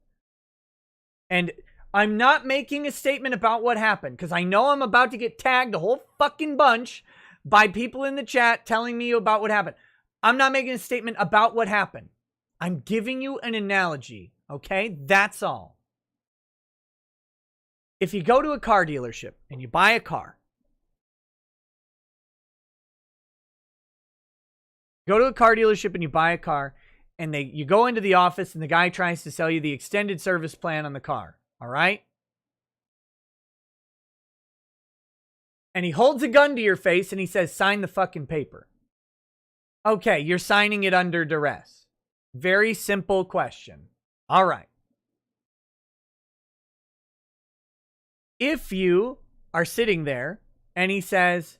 Speaker 1: And I'm not making a statement about what happened because I know I'm about to get tagged a whole fucking bunch by people in the chat telling me about what happened. I'm not making a statement about what happened. I'm giving you an analogy, okay? That's all. If you go to a car dealership and you buy a car, and you go into the office and the guy tries to sell you the extended service plan on the car, all right? And he holds a gun to your face and he says, sign the fucking paper. Okay, you're signing it under duress. Very simple question. All right. If you are sitting there and he says,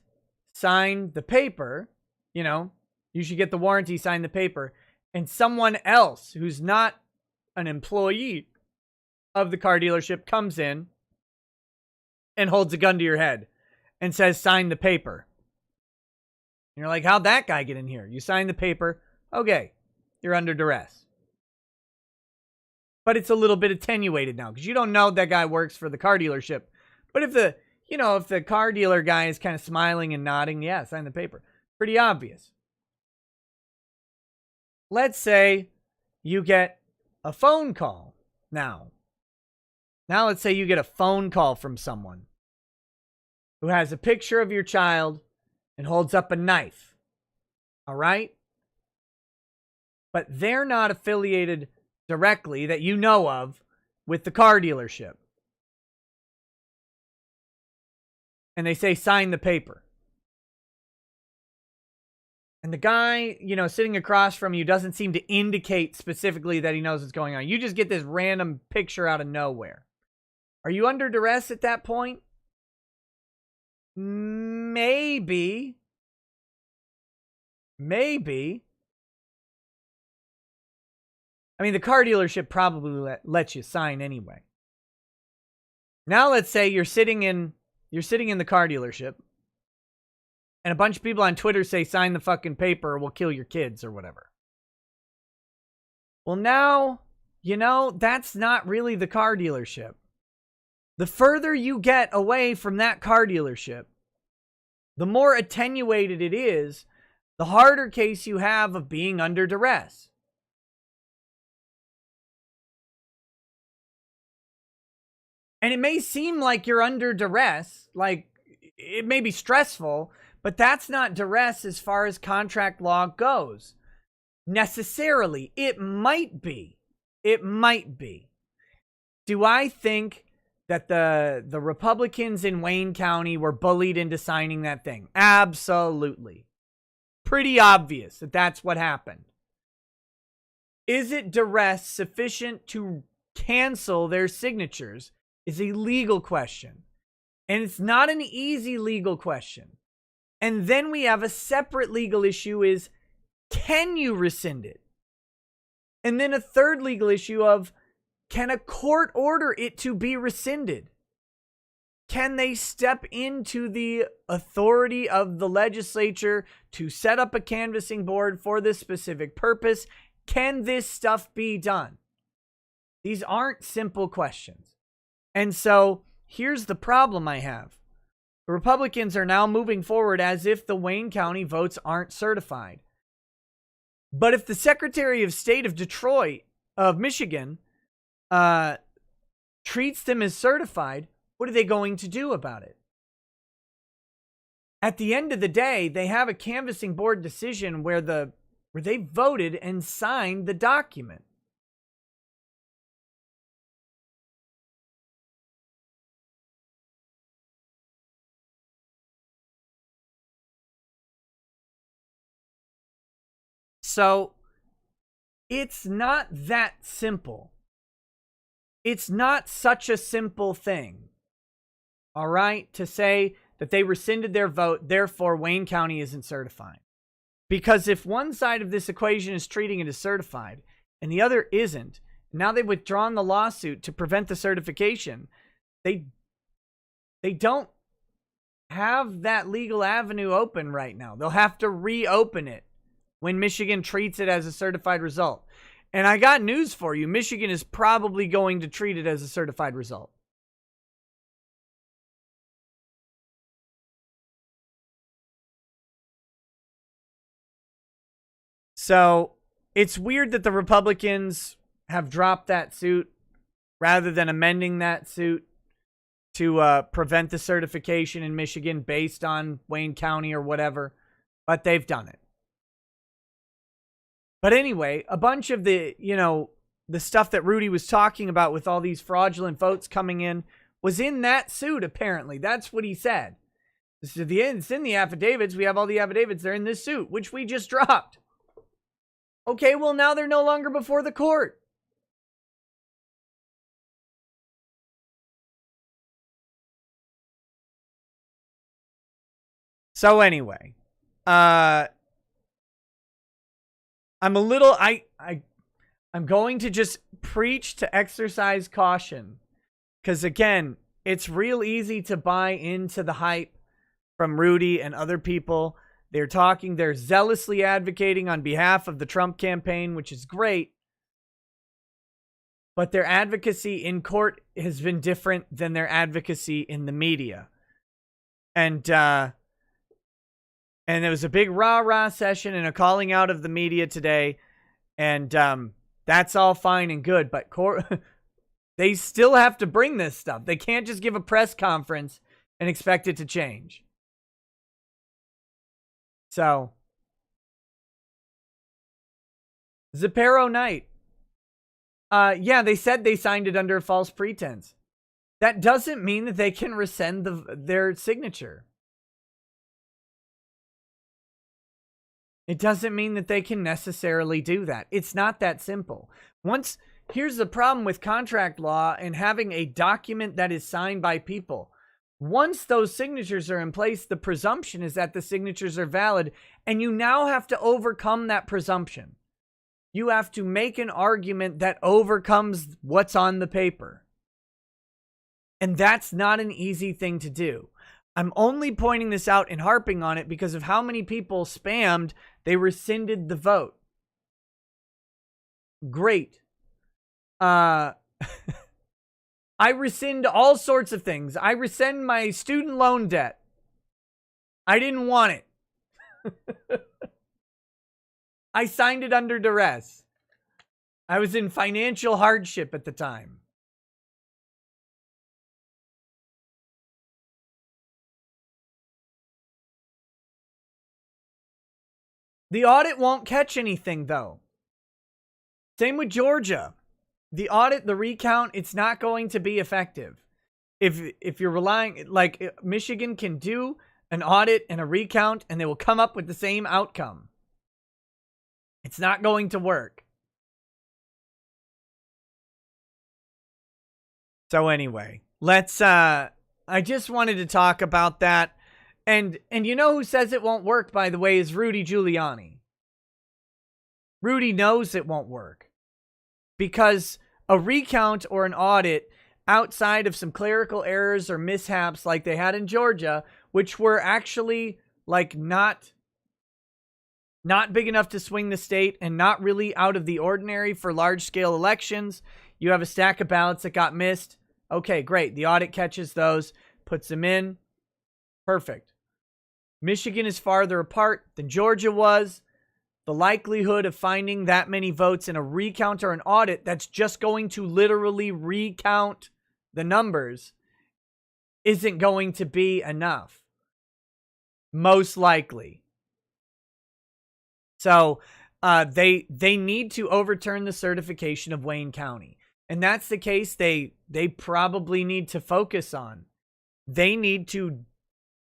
Speaker 1: sign the paper, you should get the warranty, sign the paper, and someone else who's not an employee of the car dealership comes in and holds a gun to your head and says, sign the paper. And you're like, how'd that guy get in here? You sign the paper. Okay, you're under duress. But it's a little bit attenuated now because you don't know that guy works for the car dealership. But if the car dealer guy is kind of smiling and nodding, yeah, sign the paper. Pretty obvious. Let's say you get a phone call now. Now let's say you get a phone call from someone who has a picture of your child and holds up a knife. All right? But they're not affiliated directly that you know of with the car dealership. And they say, sign the paper. And the guy, sitting across from you doesn't seem to indicate specifically that he knows what's going on. You just get this random picture out of nowhere. Are you under duress at that point? Maybe. Maybe. I mean, the car dealership probably lets you sign anyway. Now let's say you're sitting in the car dealership And a bunch of people on Twitter say, sign the fucking paper or we'll kill your kids or whatever. Well, now, that's not really the car dealership. The further you get away from that car dealership, the more attenuated it is, the harder case you have of being under duress. And it may seem like you're under duress, like it may be stressful, but that's not duress as far as contract law goes. Necessarily. It might be. It might be. Do I think that the Republicans in Wayne County were bullied into signing that thing? Absolutely. Pretty obvious that that's what happened. Is it duress sufficient to cancel their signatures is a legal question. And it's not an easy legal question. And then we have a separate legal issue is, can you rescind it? And then a third legal issue of, can a court order it to be rescinded? Can they step into the authority of the legislature to set up a canvassing board for this specific purpose? Can this stuff be done? These aren't simple questions. And so here's the problem I have. The Republicans are now moving forward as if the Wayne County votes aren't certified. But if the Secretary of State of Michigan, treats them as certified, what are they going to do about it? At the end of the day, they have a canvassing board decision where they voted and signed the document. So, it's not that simple. It's not such a simple thing, all right, to say that they rescinded their vote, therefore Wayne County isn't certified. Because if one side of this equation is treating it as certified and the other isn't, now they've withdrawn the lawsuit to prevent the certification, they don't have that legal avenue open right now. They'll have to reopen it when Michigan treats it as a certified result. And I got news for you. Michigan is probably going to treat it as a certified result. So it's weird that the Republicans have dropped that suit rather than amending that suit to prevent the certification in Michigan based on Wayne County or whatever. But they've done it. But anyway, a bunch of the stuff that Rudy was talking about with all these fraudulent votes coming in was in that suit, apparently. That's what he said. It's in the affidavits. We have all the affidavits. They're in this suit, which we just dropped. Okay, well, now they're no longer before the court. So anyway, I'm going to just preach to exercise caution. Because again, it's real easy to buy into the hype from Rudy and other people. They're zealously advocating on behalf of the Trump campaign, which is great. But their advocacy in court has been different than their advocacy in the media. And there was a big rah-rah session and a calling out of the media today. And that's all fine and good. But they still have to bring this stuff. They can't just give a press conference and expect it to change. So, Zapero Knight. Yeah, they said they signed it under a false pretense. That doesn't mean that they can rescind their signature. It doesn't mean that they can necessarily do that. It's not that simple. Here's the problem with contract law and having a document that is signed by people. Once those signatures are in place, the presumption is that the signatures are valid, and you now have to overcome that presumption. You have to make an argument that overcomes what's on the paper. And that's not an easy thing to do. I'm only pointing this out and harping on it because of how many people spammed. They rescinded the vote. Great. I rescind all sorts of things. I rescind my student loan debt. I didn't want it. I signed it under duress. I was in financial hardship at the time. The audit won't catch anything, though. Same with Georgia. The audit, the recount, it's not going to be effective. If you're relying, like, Michigan can do an audit and a recount, and they will come up with the same outcome. It's not going to work. So anyway, let's, I just wanted to talk about that. And you know who says it won't work, by the way, is Rudy Giuliani. Rudy knows it won't work. Because a recount or an audit outside of some clerical errors or mishaps like they had in Georgia, which were actually like not big enough to swing the state and not really out of the ordinary for large-scale elections. You have a stack of ballots that got missed. Okay, great. The audit catches those, puts them in. Perfect. Michigan is farther apart than Georgia was. The likelihood of finding that many votes in a recount or an audit that's just going to literally recount the numbers isn't going to be enough. Most likely. So they need to overturn the certification of Wayne County. And that's the case they probably need to focus on. They need to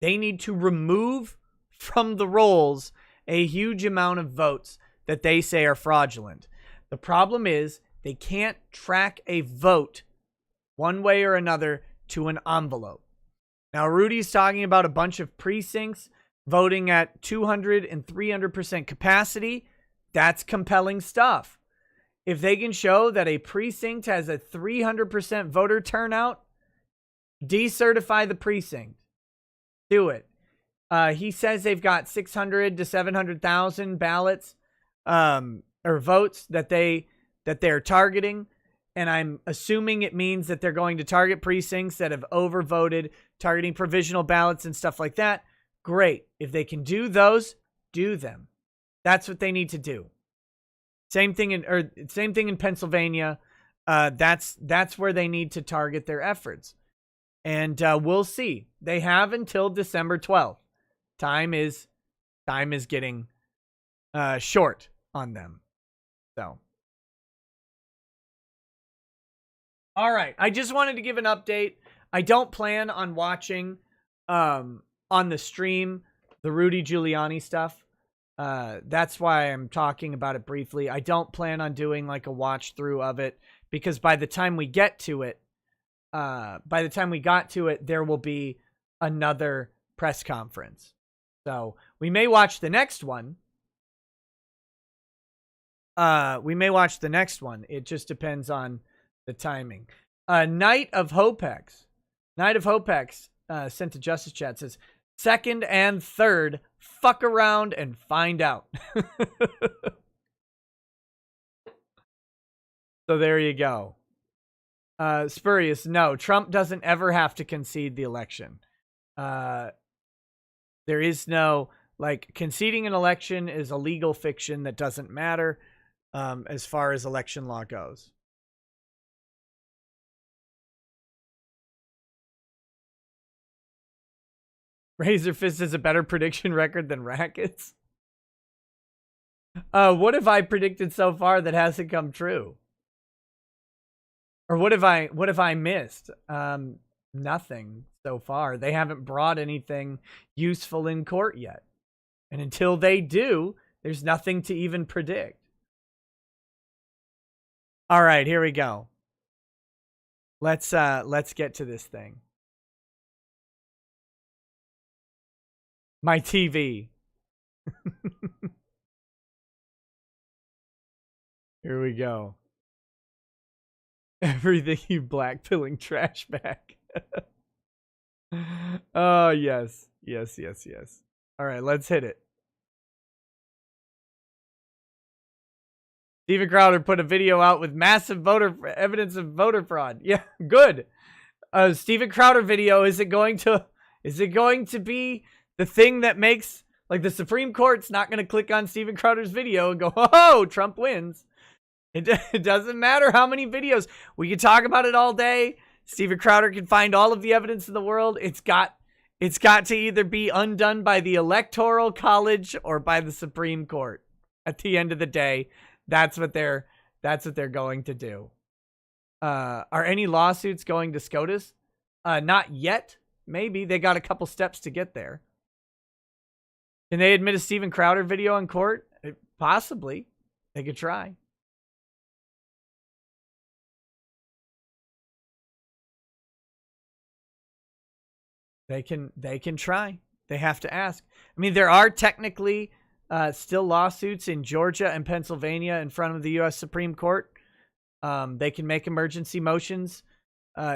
Speaker 1: remove from the rolls a huge amount of votes that they say are fraudulent. The problem is they can't track a vote one way or another to an envelope. Now, Rudy's talking about a bunch of precincts voting at 200 and 300% capacity. That's compelling stuff. If they can show that a precinct has a 300% voter turnout, decertify the precinct. Do it. He says they've got 600 to 700,000 ballots or votes that they're targeting, and I'm assuming it means that they're going to target precincts that have overvoted, targeting provisional ballots and stuff like that. Great. If they can do those, do them. That's what they need to do. Same thing in Pennsylvania. That's where they need to target their efforts. And we'll see. They have until December 12th. Time is getting short on them. So, all right. I just wanted to give an update. I don't plan on watching on the stream the Rudy Giuliani stuff. That's why I'm talking about it briefly. I don't plan on doing like a watch through of it because by the time we got to it, there will be another press conference. So we may watch the next one. It just depends on the timing. Night of Hopex sent to Justice Chat says, second and third, fuck around and find out. So there you go. Spurious, no, Trump doesn't ever have to concede the election. There is no, like, conceding an election is a legal fiction that doesn't matter as far as election law goes. Razor Fist has a better prediction record than Rackets. What have I predicted so far that hasn't come true? Or what have I missed? Nothing so far. They haven't brought anything useful in court yet. And until they do, there's nothing to even predict. All right, here we go. Let's get to this thing. My TV. Here we go. Everything you blackpilling trash bag. Oh, yes. Yes, yes, yes. All right, let's hit it. Steven Crowder put a video out with massive evidence of voter fraud. Yeah, good. Steven Crowder video, is it going to be the thing that makes, like, the Supreme Court's not going to click on Steven Crowder's video and go, oh, Trump wins. It doesn't matter how many videos. We can talk about it all day. Steven Crowder can find all of the evidence in the world. It's got to either be undone by the Electoral College or by the Supreme Court. At the end of the day, that's what they're going to do. Are any lawsuits going to SCOTUS? Not yet. Maybe. They got a couple steps to get there. Can they admit a Steven Crowder video in court? Possibly. They could try. They can try. They have to ask. I mean, there are technically still lawsuits in Georgia and Pennsylvania in front of the U.S. Supreme Court. They can make emergency motions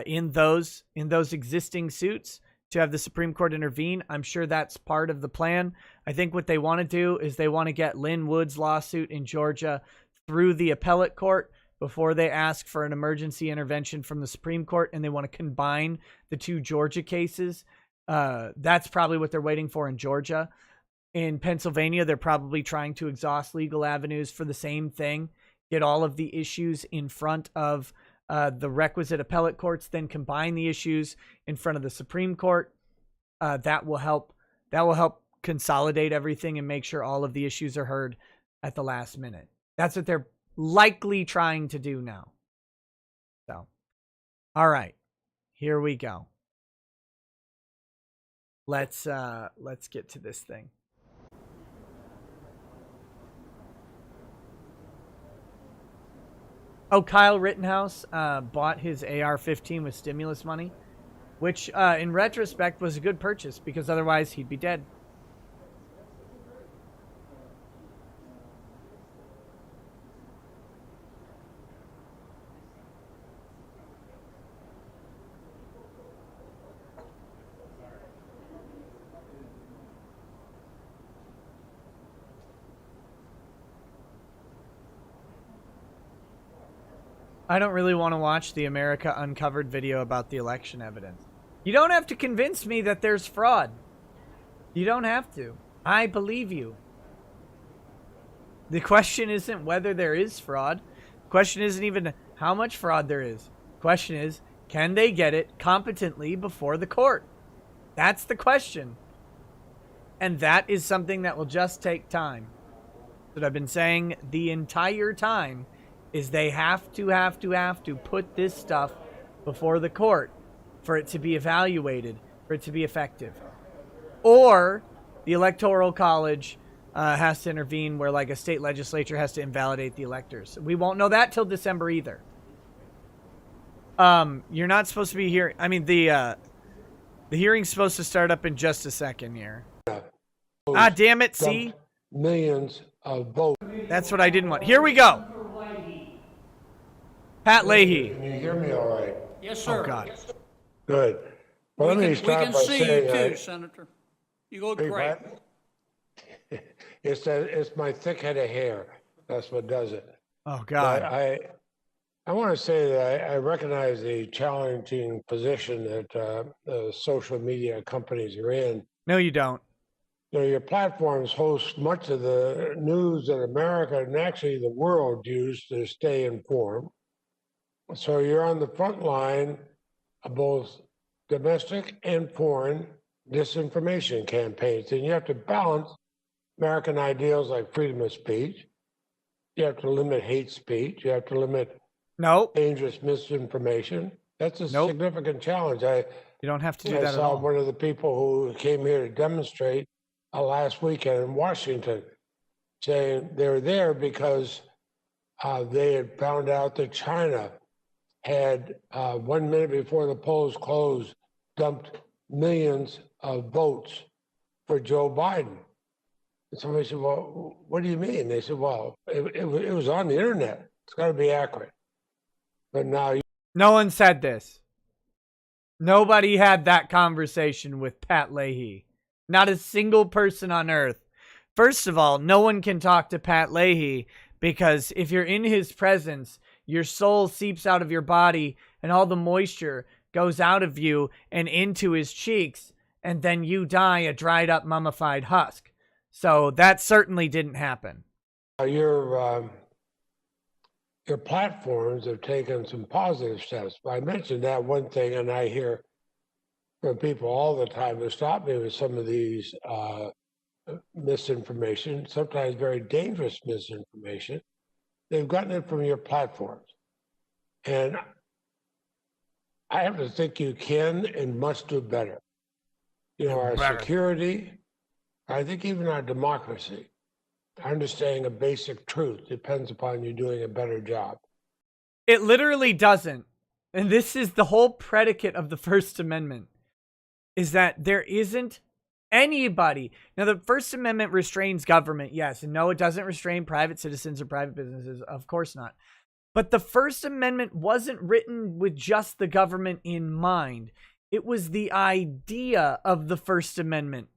Speaker 1: in those existing suits to have the Supreme Court intervene. I'm sure that's part of the plan. I think what they want to do is they want to get Lynn Wood's lawsuit in Georgia through the appellate court before they ask for an emergency intervention from the Supreme Court, and they want to combine the two Georgia cases. That's probably what they're waiting for in Georgia. In Pennsylvania, they're probably trying to exhaust legal avenues for the same thing, get all of the issues in front of the requisite appellate courts, then combine the issues in front of the Supreme Court. That will help consolidate everything and make sure all of the issues are heard at the last minute. That's what they're likely trying to do now. So, all right, here we go. Let's get to this thing. Oh, Kyle Rittenhouse bought his AR-15 with stimulus money, which in retrospect was a good purchase because otherwise he'd be dead. I don't really want to watch the America Uncovered video about the election evidence. You don't have to convince me that there's fraud. You don't have to. I believe you. The question isn't whether there is fraud. The question isn't even how much fraud there is. The question is, can they get it competently before the court? That's the question. And that is something that will just take time. That I've been saying the entire time is they have to put this stuff before the court for it to be evaluated, for it to be effective. Or the Electoral College has to intervene where, like, a state legislature has to invalidate the electors. We won't know that till December either. You're not supposed to be here. I mean, the hearing's supposed to start up in just a second here. Ah, damn it, see?
Speaker 2: Millions of votes.
Speaker 1: That's what I didn't want. Here we go. Pat Leahy.
Speaker 2: Can you hear me all right?
Speaker 3: Yes, sir.
Speaker 1: Oh, God.
Speaker 2: Good. Well, let me start
Speaker 3: we
Speaker 2: by
Speaker 3: can see
Speaker 2: saying
Speaker 3: you too, Senator. You look
Speaker 2: Hey,
Speaker 3: great.
Speaker 2: Pat, it's my thick head of hair. That's what does it.
Speaker 1: Oh, God.
Speaker 2: I want to say that I recognize the challenging position that the social media companies are in.
Speaker 1: No, you don't.
Speaker 2: You know, your platforms host much of the news that America and actually the world use to stay informed. So you're on the front line of both domestic and foreign disinformation campaigns, and you have to balance American ideals like freedom of speech. You have to limit hate speech. You have to limit dangerous misinformation. That's a significant challenge.
Speaker 1: You don't have to do that at all.
Speaker 2: I saw one of the people who came here to demonstrate last weekend in Washington saying they were there because they had found out that China had 1 minute before the polls closed, dumped millions of votes for Joe Biden. And somebody said, well, what do you mean? They said, well, it was on the internet. It's got to be accurate. But now...
Speaker 1: No one said this. Nobody had that conversation with Pat Leahy. Not a single person on earth. First of all, no one can talk to Pat Leahy because if you're in his presence, your soul seeps out of your body and all the moisture goes out of you and into his cheeks, and then you die a dried up mummified husk. So that certainly didn't happen.
Speaker 2: Your platforms have taken some positive steps. I mentioned that one thing, and I hear from people all the time to stop me with some of these misinformation, sometimes very dangerous misinformation. They've gotten it from your platforms. And I have to think you can and must do better. You know, our security, I think even our democracy, understanding a basic truth depends upon you doing a better job.
Speaker 1: It literally doesn't. And this is the whole predicate of the First Amendment, is that there isn't anybody. Now, the First Amendment restrains government, yes. And no, it doesn't restrain private citizens or private businesses. Of course not. But the First Amendment wasn't written with just the government in mind. It was the idea of the First Amendment.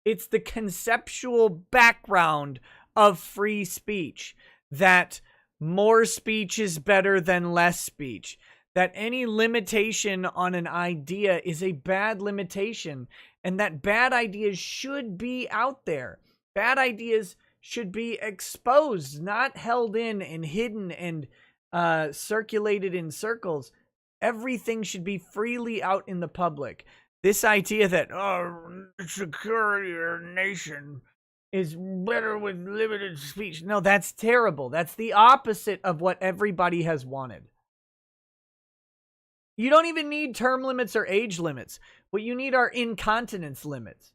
Speaker 1: It's the conceptual background of free speech, that more speech is better than less speech, that any limitation on an idea is a bad limitation, and that bad ideas should be out there. Bad ideas should be exposed, not held in and hidden and circulated in circles. Everything should be freely out in the public. This idea that security of a nation is better with limited speech. No, that's terrible. That's the opposite of what everybody has wanted. You don't even need term limits or age limits. What you need are incontinence limits.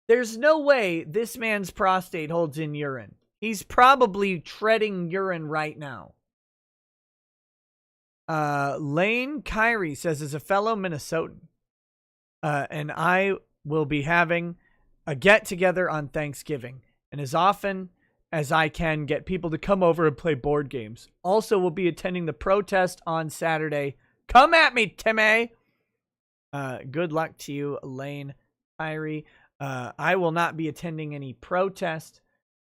Speaker 1: There's no way this man's prostate holds in urine. He's probably treading urine right now. Lane Kyrie says, as a fellow Minnesotan, and I will be having a get-together on Thanksgiving, and as often as I can get people to come over and play board games. Also, will be attending the protest on Saturday. Come at me, Timmy! Good luck to you, Lane Kyrie. I will not be attending any protest,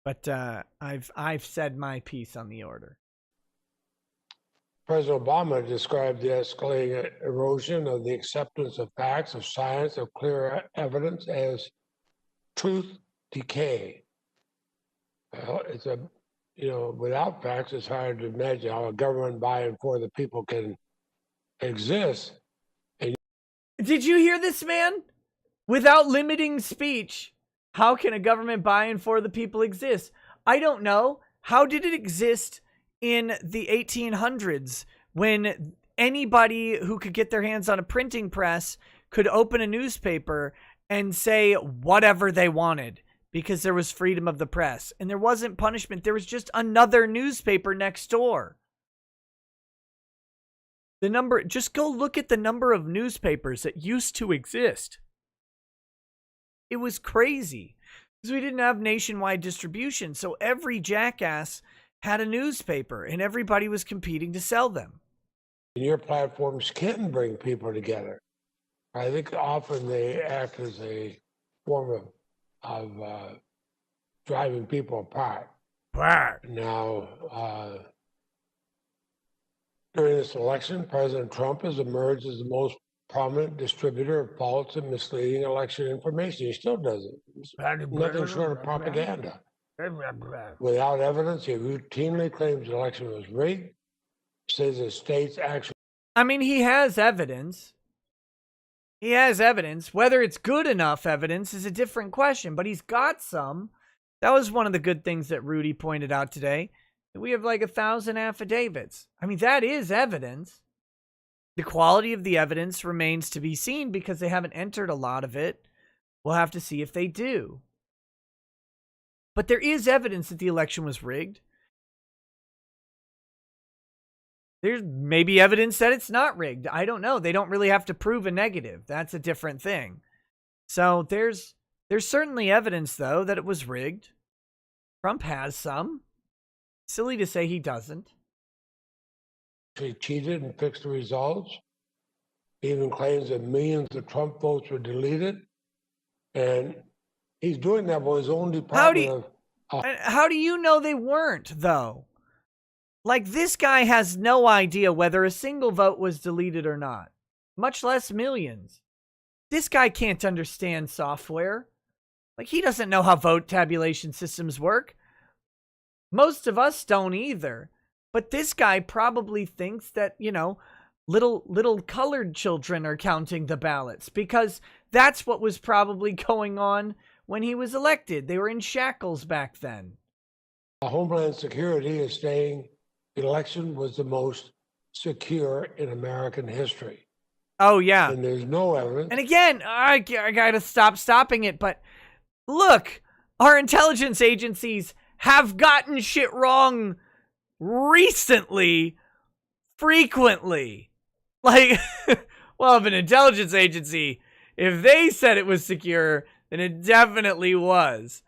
Speaker 1: but I've said my piece on the order.
Speaker 2: President Obama described the escalating erosion of the acceptance of facts, of science, of clear evidence as truth decay. It's without facts, it's hard to imagine how a government by and for the people can exist.
Speaker 1: Did you hear this, man? Without limiting speech, how can a government by and for the people exist? I don't know. How did it exist in the 1800s when anybody who could get their hands on a printing press could open a newspaper and say whatever they wanted because there was freedom of the press and there wasn't punishment? There was just another newspaper next door. Just go look at the number of newspapers that used to exist. It was crazy because we didn't have nationwide distribution. So every jackass had a newspaper and everybody was competing to sell them.
Speaker 2: Your platforms can bring people together. I think often they act as a form of driving people apart. Now, during this election, President Trump has emerged as the most prominent distributor of false and misleading election information. He still does it. Nothing short of propaganda. Without evidence, he routinely claims the election was rigged, says the states actually...
Speaker 1: I mean, he has evidence. He has evidence. Whether it's good enough evidence is a different question, but he's got some. That was one of the good things that Rudy pointed out today. We have like 1,000 affidavits. I mean, that is evidence. The quality of the evidence remains to be seen because they haven't entered a lot of it. We'll have to see if they do. But there is evidence that the election was rigged. There's maybe evidence that it's not rigged. I don't know. They don't really have to prove a negative. That's a different thing. So there's certainly evidence, though, that it was rigged. Trump has some. Silly to say he doesn't.
Speaker 2: He cheated and fixed the results. He even claims that millions of Trump votes were deleted. And he's doing that with his own department
Speaker 1: How do you know they weren't, though? Like, this guy has no idea whether a single vote was deleted or not, much less millions. This guy can't understand software. Like, he doesn't know how vote tabulation systems work. Most of us don't either. But this guy probably thinks that, you know, little colored children are counting the ballots, because that's what was probably going on when he was elected. They were in shackles back then.
Speaker 2: Homeland Security is saying the election was the most secure in American history.
Speaker 1: Oh, yeah.
Speaker 2: And there's no evidence.
Speaker 1: And again, I got to stop stopping it. But look, our intelligence agencies have gotten shit wrong recently, frequently. Like, well, if an intelligence agency, if they said it was secure, then it definitely was.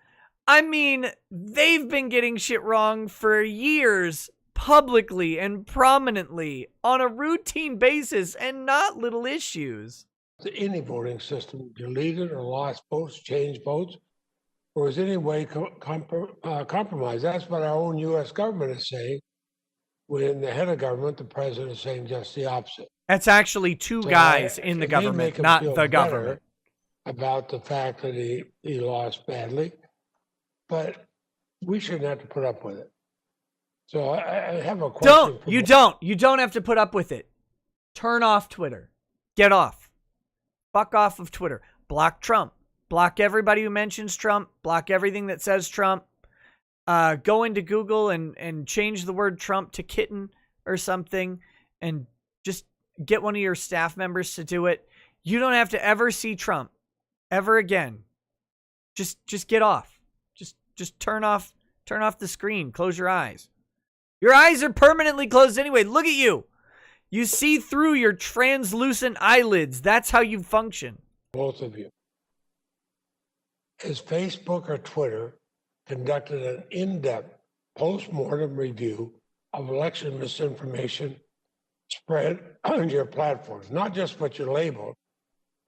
Speaker 1: I mean, they've been getting shit wrong for years, publicly and prominently, on a routine basis, and not little issues.
Speaker 2: Any voting system deleted or lost votes, changed votes, or was any way compromised. That's what our own U.S. government is saying, when the head of government, the president, is saying just the opposite.
Speaker 1: That's actually two guys in the government, not the government.
Speaker 2: About the fact that he lost badly, but we shouldn't have to put up with it. So I have a question.
Speaker 1: You don't have to put up with it. Turn off Twitter. Get off. Fuck off of Twitter. Block Trump. Block everybody who mentions Trump. Block everything that says Trump. Go into Google and change the word Trump to kitten or something, and just get one of your staff members to do it. You don't have to ever see Trump ever again. Just get off. Just turn off the screen. Close your eyes. Your eyes are permanently closed anyway. Look at you. You see through your translucent eyelids. That's how you function.
Speaker 2: Both of you. Has Facebook or Twitter conducted an in-depth post-mortem review of election misinformation spread on your platforms? Not just what you labeled,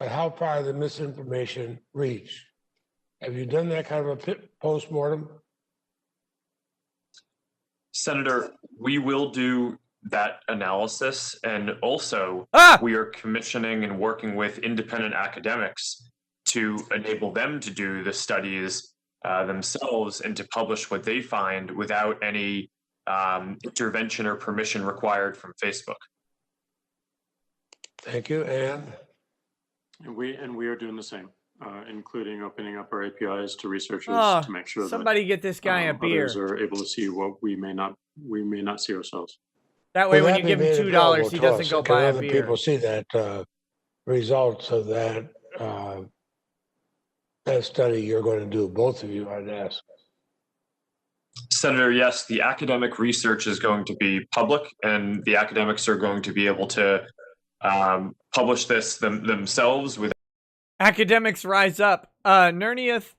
Speaker 2: but how far the misinformation reached. Have you done that kind of a post-mortem?
Speaker 4: Senator, we will do that analysis, and also we are commissioning and working with independent academics to enable them to do the studies themselves and to publish what they find without any intervention or permission required from Facebook.
Speaker 2: Thank you, and
Speaker 5: we are doing the same, including opening up our APIs to researchers to make sure
Speaker 1: somebody get this guy a beer.
Speaker 5: Others are able to see what we may not see ourselves.
Speaker 1: That way, when you give him $2, he doesn't go buy a beer.
Speaker 2: People see that results of that that study you're going to do. Both of you, I'd ask.
Speaker 4: Senator, yes, the academic research is going to be public, and the academics are going to be able to publish this themselves. With
Speaker 1: academics rise up. Nernieth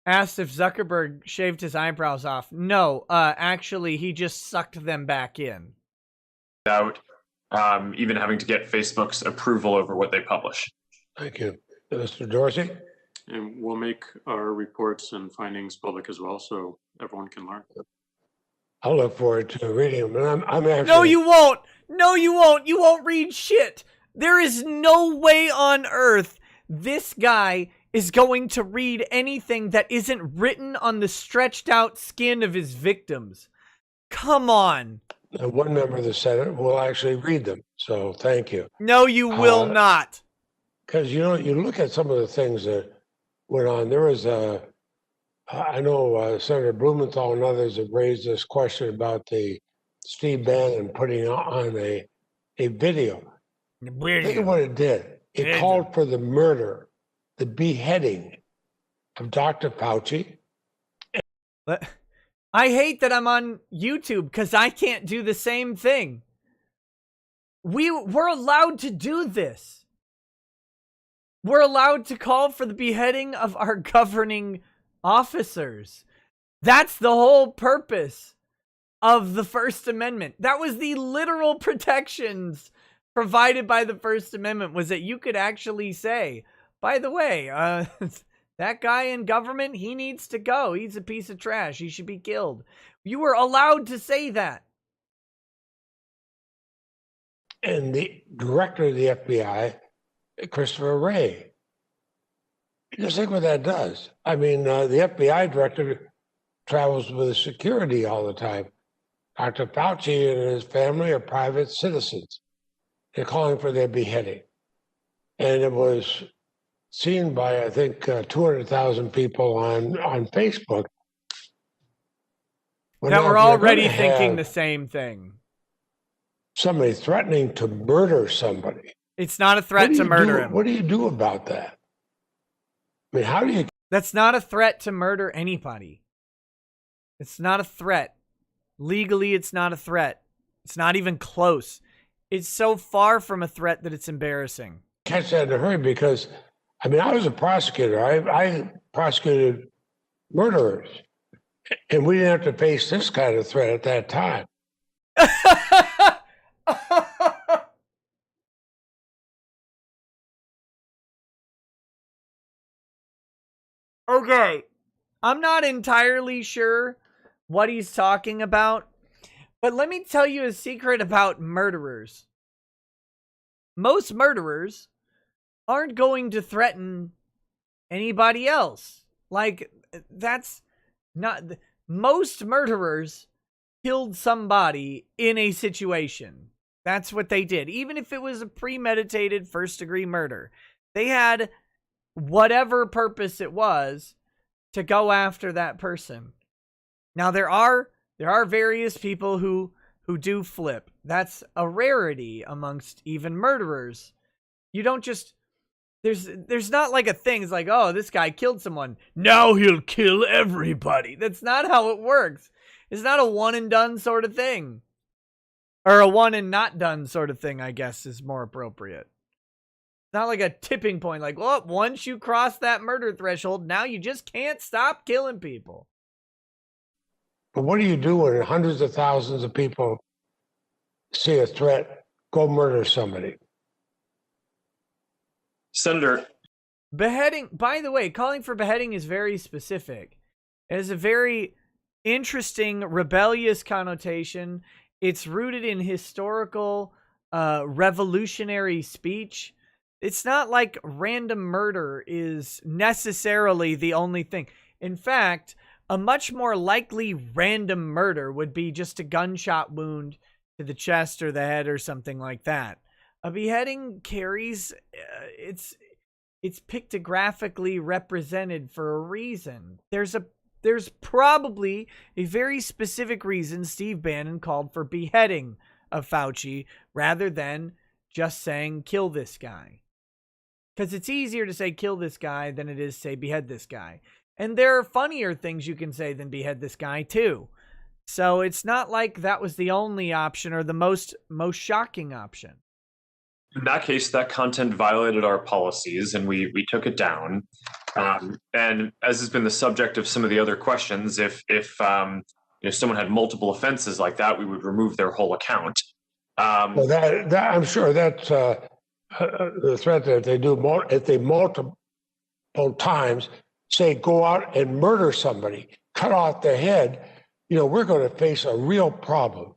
Speaker 1: asked if Zuckerberg shaved his eyebrows off. No, actually, he just sucked them back in.
Speaker 4: Without even having to get Facebook's approval over what they publish.
Speaker 2: Thank you. Mr. Dorsey?
Speaker 5: And we'll make our reports and findings public as well, so everyone can learn.
Speaker 2: I'll look forward to reading them. And I'm actually...
Speaker 1: No, you won't. No, you won't. You won't read shit. There is no way on earth this guy is going to read anything that isn't written on the stretched out skin of his victims. Come on.
Speaker 2: One member of the Senate will actually read them. So thank you.
Speaker 1: No, you will not.
Speaker 2: Because, you know, you look at some of the things that went on. There was I know Senator Blumenthal and others have raised this question about the Steve Bannon putting on a video. Think of what it did. It called for the murder, the beheading of Dr. Fauci.
Speaker 1: I hate that I'm on YouTube because I can't do the same thing. We're allowed to do this. We're allowed to call for the beheading of our governing officers. That's the whole purpose of the First Amendment. That was the literal protections provided by the First Amendment was that you could actually say, by the way, that guy in government, he needs to go. He's a piece of trash. He should be killed. You were allowed to say that.
Speaker 2: And the director of the FBI, Christopher Wray, just think what that does. I mean, the FBI director travels with security all the time. Dr. Fauci and his family are private citizens. They're calling for their beheading. And it was seen by, I think, 200,000 people on Facebook. Well,
Speaker 1: that
Speaker 2: now,
Speaker 1: were
Speaker 2: if you're
Speaker 1: already
Speaker 2: gonna
Speaker 1: thinking
Speaker 2: have
Speaker 1: the same thing.
Speaker 2: somebody threatening to murder somebody.
Speaker 1: It's not a threat to murder him.
Speaker 2: What do you do about that? I mean, how do you...
Speaker 1: That's not a threat to murder anybody. It's not a threat. Legally, it's not a threat. It's not even close. It's so far from a threat that it's embarrassing.
Speaker 2: Catch that in a hurry because, I mean, I was a prosecutor. I prosecuted murderers. And we didn't have to face this kind of threat at that time.
Speaker 1: Okay. I'm not entirely sure what he's talking about, but let me tell you a secret about murderers. Most murderers aren't going to threaten anybody else. Like, that's not... Most murderers killed somebody in a situation. That's what they did. Even if it was a premeditated first-degree murder. They had whatever purpose it was to go after that person. Now, there are various people who do flip. That's a rarity amongst even murderers. You don't just... There's not like a thing. It's like, oh, this guy killed someone. Now he'll kill everybody. That's not how it works. It's not a one and done sort of thing. Or a one and not done sort of thing, I guess, is more appropriate. It's not like a tipping point. Like, well, once you cross that murder threshold, now you just can't stop killing people.
Speaker 2: But what do you do when hundreds of thousands of people see a threat, go murder somebody?
Speaker 4: Senator.
Speaker 1: Beheading, by the way, calling for beheading is very specific. It has a very interesting rebellious connotation. It's rooted in historical revolutionary speech. It's not like random murder is necessarily the only thing. In fact, a much more likely random murder would be just a gunshot wound to the chest or the head or something like that. A beheading carries, it's pictographically represented for a reason. There's probably a very specific reason Steve Bannon called for beheading of Fauci rather than just saying kill this guy. Because it's easier to say kill this guy than it is to say behead this guy. And there are funnier things you can say than behead this guy too. So it's not like that was the only option or the most shocking option.
Speaker 4: In that case, that content violated our policies and we took it down. And as has been the subject of some of the other questions, if someone had multiple offenses like that, we would remove their whole account.
Speaker 2: Well, that I'm sure that's the threat that if they multiple times say go out and murder somebody, cut off their head, we're going to face a real problem.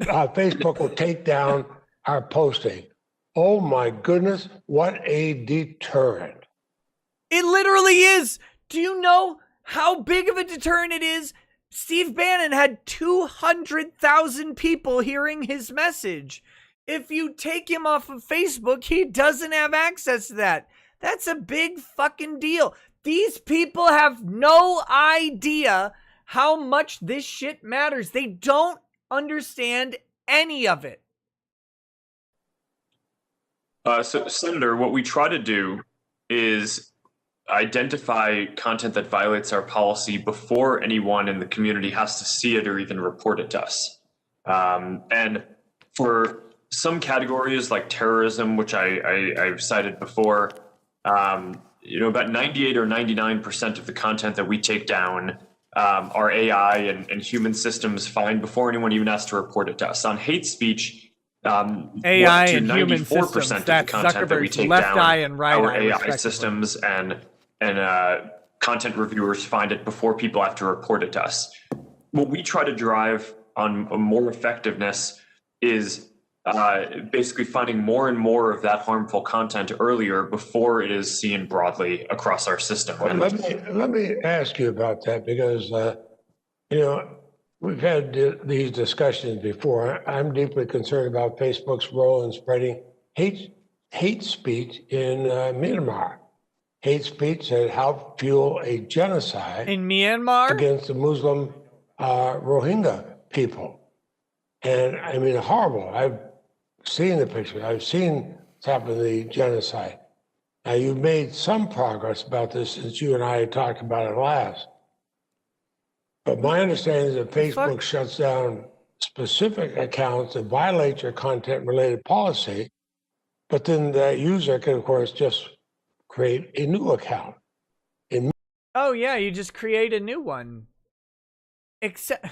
Speaker 2: Facebook will take down our posting. Oh my goodness, what a deterrent.
Speaker 1: It literally is. Do you know how big of a deterrent it is? Steve Bannon had 200,000 people hearing his message. If you take him off of Facebook, he doesn't have access to that. That's a big fucking deal. These people have no idea how much this shit matters. They don't understand any of it.
Speaker 4: So, Senator, what we try to do is identify content that violates our policy before anyone in the community has to see it or even report it to us. And for some categories like terrorism, which I've cited before, about 98 or 99% of the content that we take down our AI and human systems find before anyone even has to report it to us. On hate speech,
Speaker 1: AI
Speaker 4: to
Speaker 1: and human
Speaker 4: 94%
Speaker 1: systems.
Speaker 4: of the
Speaker 1: That's
Speaker 4: content that we
Speaker 1: Zuckerberg's
Speaker 4: take
Speaker 1: left
Speaker 4: down,
Speaker 1: eye and right
Speaker 4: our
Speaker 1: eye,
Speaker 4: AI
Speaker 1: respectively.
Speaker 4: systems and content reviewers find it before people have to report it to us. What we try to drive on more effectiveness is basically finding more and more of that harmful content earlier before it is seen broadly across our system.
Speaker 2: Well, let me ask you about that because we've had these discussions before. I'm deeply concerned about Facebook's role in spreading hate speech in Myanmar. Hate speech that helped fuel a genocide
Speaker 1: in Myanmar
Speaker 2: against the Muslim Rohingya people. And I mean, horrible. I've seen the pictures. I've seen what's happened to the genocide. Now, you've made some progress about this since you and I had talked about it last. But my understanding is that Facebook shuts down specific accounts that violate your content-related policy, but then that user can, of course, just create a new account.
Speaker 1: Oh yeah, you just create a new one. Except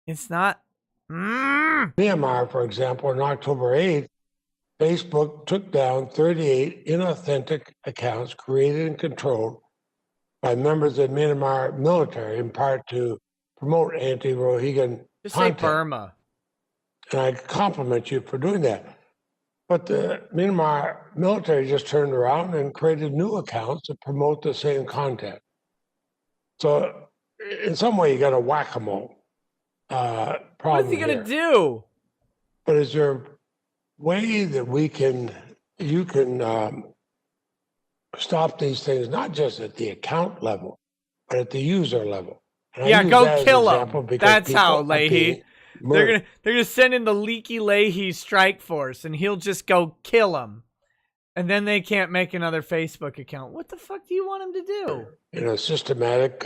Speaker 1: it's not.
Speaker 2: Myanmar, for example, on October 8th, Facebook took down 38 inauthentic accounts created and controlled by members of Myanmar military, in part to promote anti-Rohingya
Speaker 1: Just say
Speaker 2: content.
Speaker 1: Burma.
Speaker 2: And I compliment you for doing that. But the Myanmar military just turned around and created new accounts that promote the same content. So in some way, you got a whack-a-mole problem.
Speaker 1: What is he gonna do?
Speaker 2: But is there a way that you can stop these things, not just at the account level, but at the user level? And
Speaker 1: Yeah, go kill him. That's how, Leahy. They're gonna send in the leaky Leahy strike force, and he'll just go kill him, and then they can't make another Facebook account. What the fuck do you want him to do?
Speaker 2: In a systematic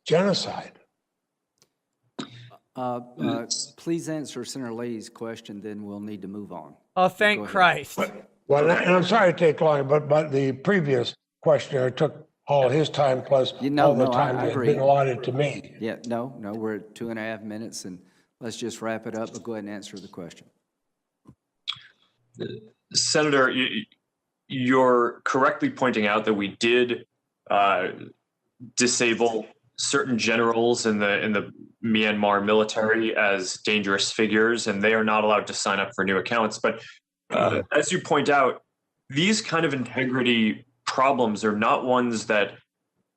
Speaker 2: genocide.
Speaker 6: Please answer Senator Leahy's question, then we'll need to move on.
Speaker 1: Oh, thank Christ.
Speaker 2: Well, and I'm sorry to take long, but the previous questioner took all his time plus all the time that had been allotted to me.
Speaker 6: Yeah, no, we're at 2.5 minutes, and let's just wrap it up, but go ahead and answer the question.
Speaker 4: Senator, you're correctly pointing out that we did disable certain generals in the Myanmar military as dangerous figures, and they are not allowed to sign up for new accounts. But as you point out, these kind of integrity problems are not ones that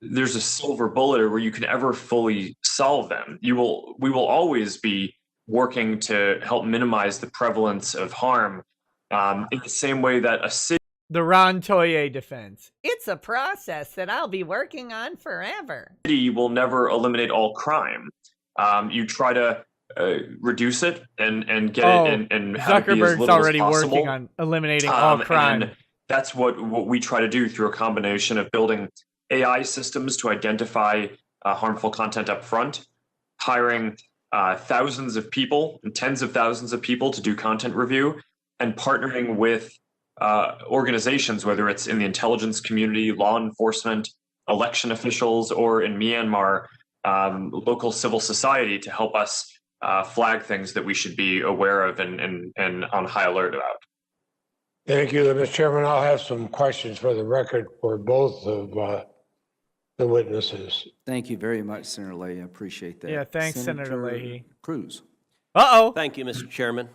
Speaker 4: there's a silver bullet or where you can ever fully solve them. We will always be working to help minimize the prevalence of harm in the same way that a city.
Speaker 1: The Ron Toye defense. It's a process that I'll be working on forever.
Speaker 4: Will never eliminate all crime. You try to reduce it and get it and have it be as
Speaker 1: Zuckerberg's
Speaker 4: little
Speaker 1: already
Speaker 4: as possible.
Speaker 1: working on eliminating all crime.
Speaker 4: And that's what we try to do through a combination of building AI systems to identify harmful content up front, hiring thousands of people and tens of thousands of people to do content review, and partnering with organizations, whether it's in the intelligence community, law enforcement, election officials, or in Myanmar, local civil society to help us flag things that we should be aware of and on high alert about.
Speaker 2: Thank you, Mr. Chairman. I'll have some questions for the record for both of the witnesses.
Speaker 6: Thank you very much, Senator Leahy. I appreciate that.
Speaker 1: Yeah, thanks, Senator Leahy.
Speaker 6: Cruz.
Speaker 1: Uh-oh.
Speaker 3: Thank you, Mr. Chairman.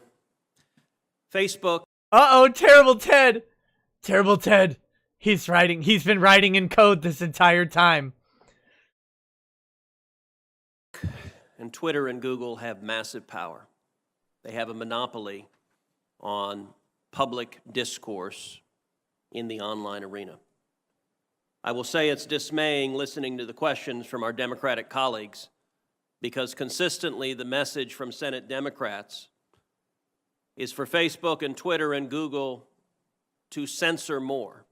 Speaker 3: Facebook.
Speaker 1: Uh-oh, terrible Ted. Terrible Ted. He's been writing in code this entire time.
Speaker 3: And Twitter and Google have massive power. They have a monopoly on public discourse in the online arena. I will say it's dismaying listening to the questions from our Democratic colleagues, because consistently the message from Senate Democrats is for Facebook and Twitter and Google to censor more,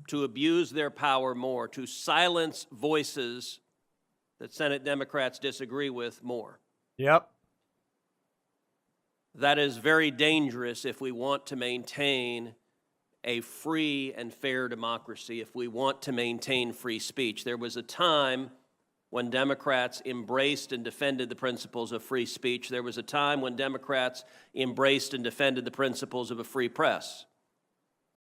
Speaker 3: to abuse their power more, to silence voices that Senate Democrats disagree with more.
Speaker 1: Yep.
Speaker 3: That is very dangerous if we want to maintain a free and fair democracy, if we want to maintain free speech. There was a time when Democrats embraced and defended the principles of free speech. There was a time when Democrats embraced and defended the principles of a free press.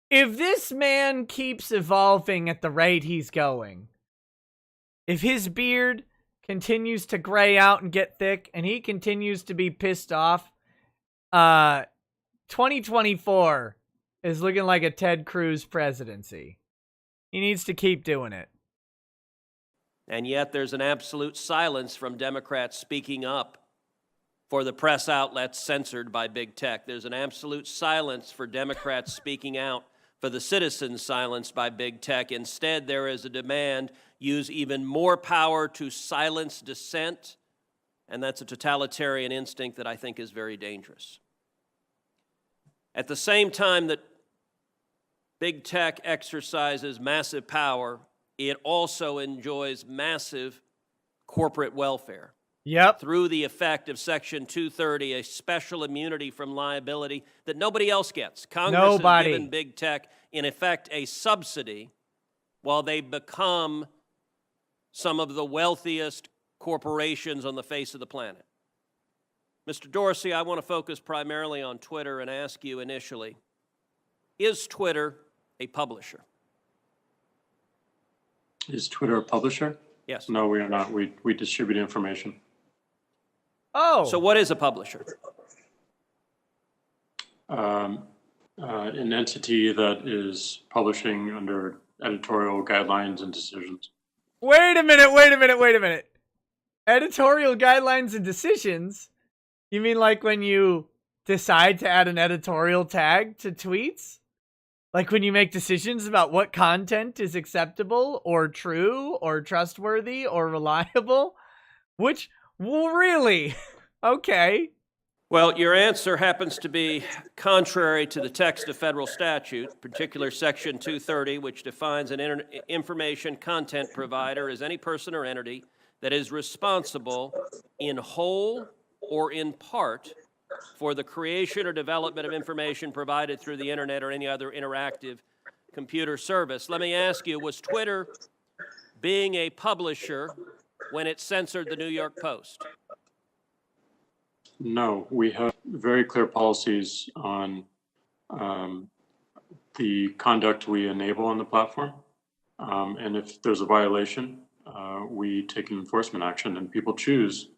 Speaker 1: If this man keeps evolving at the rate he's going, if his beard continues to gray out and get thick, and he continues to be pissed off, 2024 is looking like a Ted Cruz presidency. He needs to keep doing it.
Speaker 3: And yet there's an absolute silence from Democrats speaking up for the press outlets censored by big tech. There's an absolute silence for Democrats speaking out for the citizens silenced by big tech. Instead, there is a demand, use even more power to silence dissent, and that's a totalitarian instinct that I think is very dangerous. At the same time that big tech exercises massive power, it also enjoys massive corporate welfare.
Speaker 1: Yep.
Speaker 3: Through the effect of Section 230, a special immunity from liability that nobody else gets. Congress has given big tech, in effect, a subsidy while they become some of the wealthiest corporations on the face of the planet. Mr. Dorsey, I want to focus primarily on Twitter and ask you initially, is Twitter a publisher?
Speaker 5: Is Twitter a publisher?
Speaker 3: Yes.
Speaker 5: No, we are not. We distribute information.
Speaker 1: Oh.
Speaker 3: So what is a publisher?
Speaker 5: An entity that is publishing under editorial guidelines and decisions.
Speaker 1: Wait a minute. Editorial guidelines and decisions? You mean like when you decide to add an editorial tag to tweets? Like when you make decisions about what content is acceptable or true or trustworthy or reliable? Which, well, really? Okay.
Speaker 3: Well, your answer happens to be contrary to the text of federal statute, particular Section 230, which defines an information content provider as any person or entity that is responsible in whole or in part for the creation or development of information provided through the internet or any other interactive computer service. Let me ask you, was Twitter being a publisher when it censored the New York Post?
Speaker 5: No, we have very clear policies on the conduct we enable on the platform. And if there's a violation, we take an enforcement action, and people choose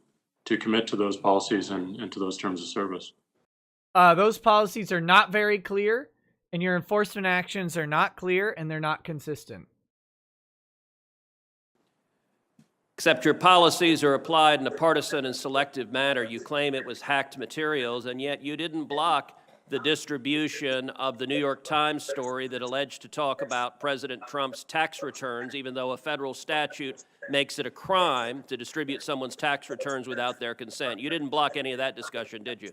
Speaker 5: to commit to those policies and to those terms of service.
Speaker 1: Those policies are not very clear, and your enforcement actions are not clear, and they're not consistent.
Speaker 3: Except your policies are applied in a partisan and selective manner. You claim it was hacked materials, and yet you didn't block the distribution of the New York Times story that alleged to talk about President Trump's tax returns, even though a federal statute makes it a crime to distribute someone's tax returns without their consent. You didn't block any of that discussion, did you?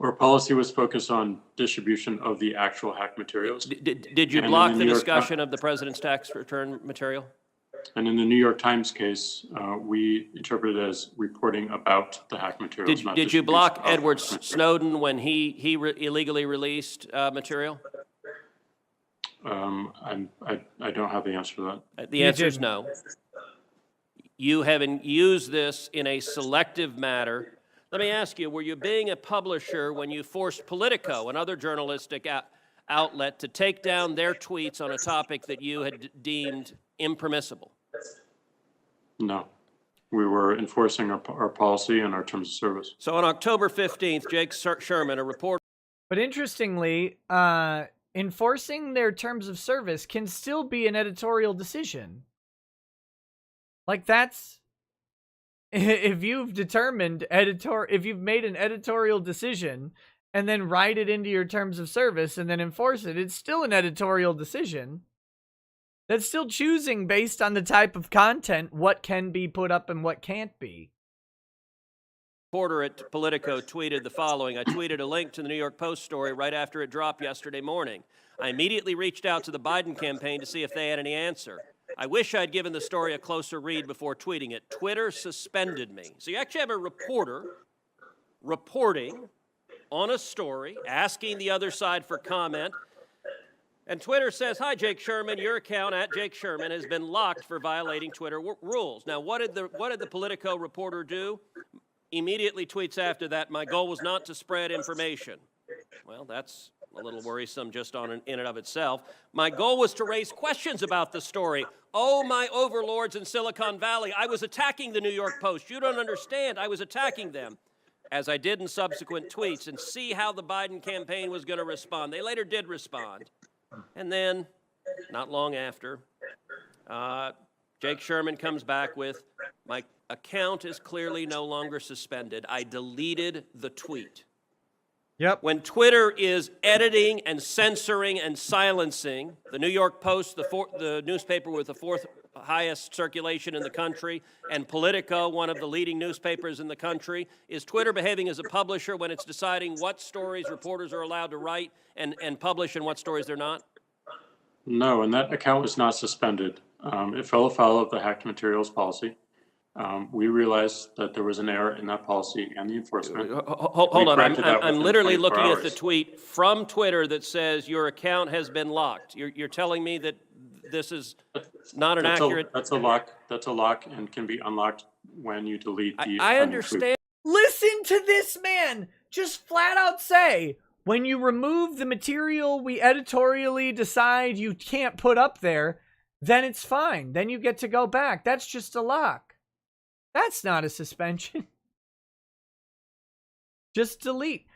Speaker 5: Our policy was focused on distribution of the actual hacked materials.
Speaker 3: Did you block the discussion of the president's tax return material?
Speaker 5: And in the New York Times case, we interpreted it as reporting about the hacked materials.
Speaker 3: Did you block Edward Snowden when he illegally released material?
Speaker 5: I don't have the answer to that.
Speaker 3: The answer is no. You haven't used this in a selective manner. Let me ask you, were you being a publisher when you forced Politico, another journalistic outlet, to take down their tweets on a topic that you had deemed impermissible?
Speaker 5: No. We were enforcing our policy and our terms of service.
Speaker 3: So on October 15th, Jake Sherman, a reporter...
Speaker 1: But interestingly, enforcing their terms of service can still be an editorial decision. Like that's... If you've determined if you've made an editorial decision and then write it into your terms of service and then enforce it, it's still an editorial decision. That's still choosing based on the type of content what can be put up and what can't be.
Speaker 3: Reporter at Politico tweeted the following. I tweeted a link to the New York Post story right after it dropped yesterday morning. I immediately reached out to the Biden campaign to see if they had any answer. I wish I'd given the story a closer read before tweeting it. Twitter suspended me. So you actually have a reporter reporting on a story, asking the other side for comment. And Twitter says, hi, Jake Sherman, your account at Jake Sherman has been locked for violating Twitter rules. Now, what did the Politico reporter do? Immediately tweets after that, my goal was not to spread information. Well, that's a little worrisome just in and of itself. My goal was to raise questions about the story. Oh, my overlords in Silicon Valley, I was attacking the New York Post. You don't understand, I was attacking them, as I did in subsequent tweets, and see how the Biden campaign was going to respond. They later did respond. And then, not long after, Jake Sherman comes back with, my account is clearly no longer suspended. I deleted the tweet.
Speaker 1: Yep.
Speaker 3: When Twitter is editing and censoring and silencing, the New York Post, the newspaper with the fourth highest circulation in the country, and Politico, one of the leading newspapers in the country, is Twitter behaving as a publisher when it's deciding what stories reporters are allowed to write and publish and what stories they're not?
Speaker 5: No, and that account was not suspended. It fell afoul of the hacked materials policy. We realized that there was an error in that policy and the enforcement.
Speaker 3: Hold on, I'm literally
Speaker 5: 24
Speaker 3: looking at the
Speaker 5: hours.
Speaker 3: tweet from Twitter that says your account has been locked. You're telling me that this is not an accurate...
Speaker 5: That's a lock and can be unlocked when you delete the...
Speaker 3: I understand.
Speaker 1: Listen to this man just flat out say, when you remove the material we editorially decide you can't put up there, then it's fine. Then you get to go back. That's just a lock. That's not a suspension. Just delete.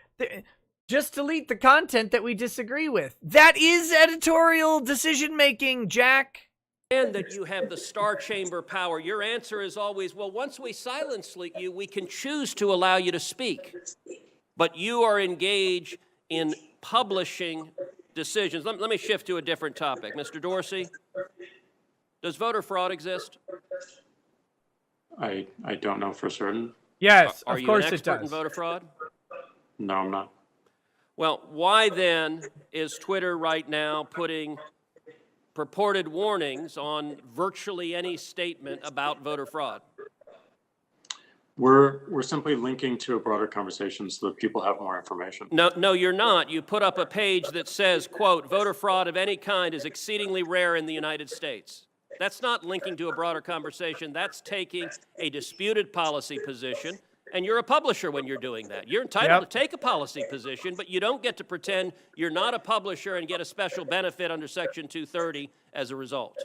Speaker 1: Just delete the content that we disagree with. That is editorial decision-making, Jack.
Speaker 3: And that you have the star chamber power. Your answer is always, well, once we silence you, we can choose to allow you to speak. But you are engaged in publishing decisions. Let me shift to a different topic. Mr. Dorsey, does voter fraud exist?
Speaker 5: I don't know for certain.
Speaker 1: Yes,
Speaker 3: Are
Speaker 1: of
Speaker 3: you
Speaker 1: course
Speaker 3: an
Speaker 1: it
Speaker 3: expert in
Speaker 1: does.
Speaker 3: voter fraud?
Speaker 5: No, I'm not.
Speaker 3: Well, why then is Twitter right now putting purported warnings on virtually any statement about voter fraud?
Speaker 5: We're simply linking to a broader conversation so that people have more information.
Speaker 3: No, you're not. You put up a page that says, quote, voter fraud of any kind is exceedingly rare in the United States. That's not linking to a broader conversation. That's taking a disputed policy position, and you're a publisher when you're doing that. You're entitled to take a policy position, but you don't get to pretend you're not a publisher and get a special benefit under Section 230 as a result.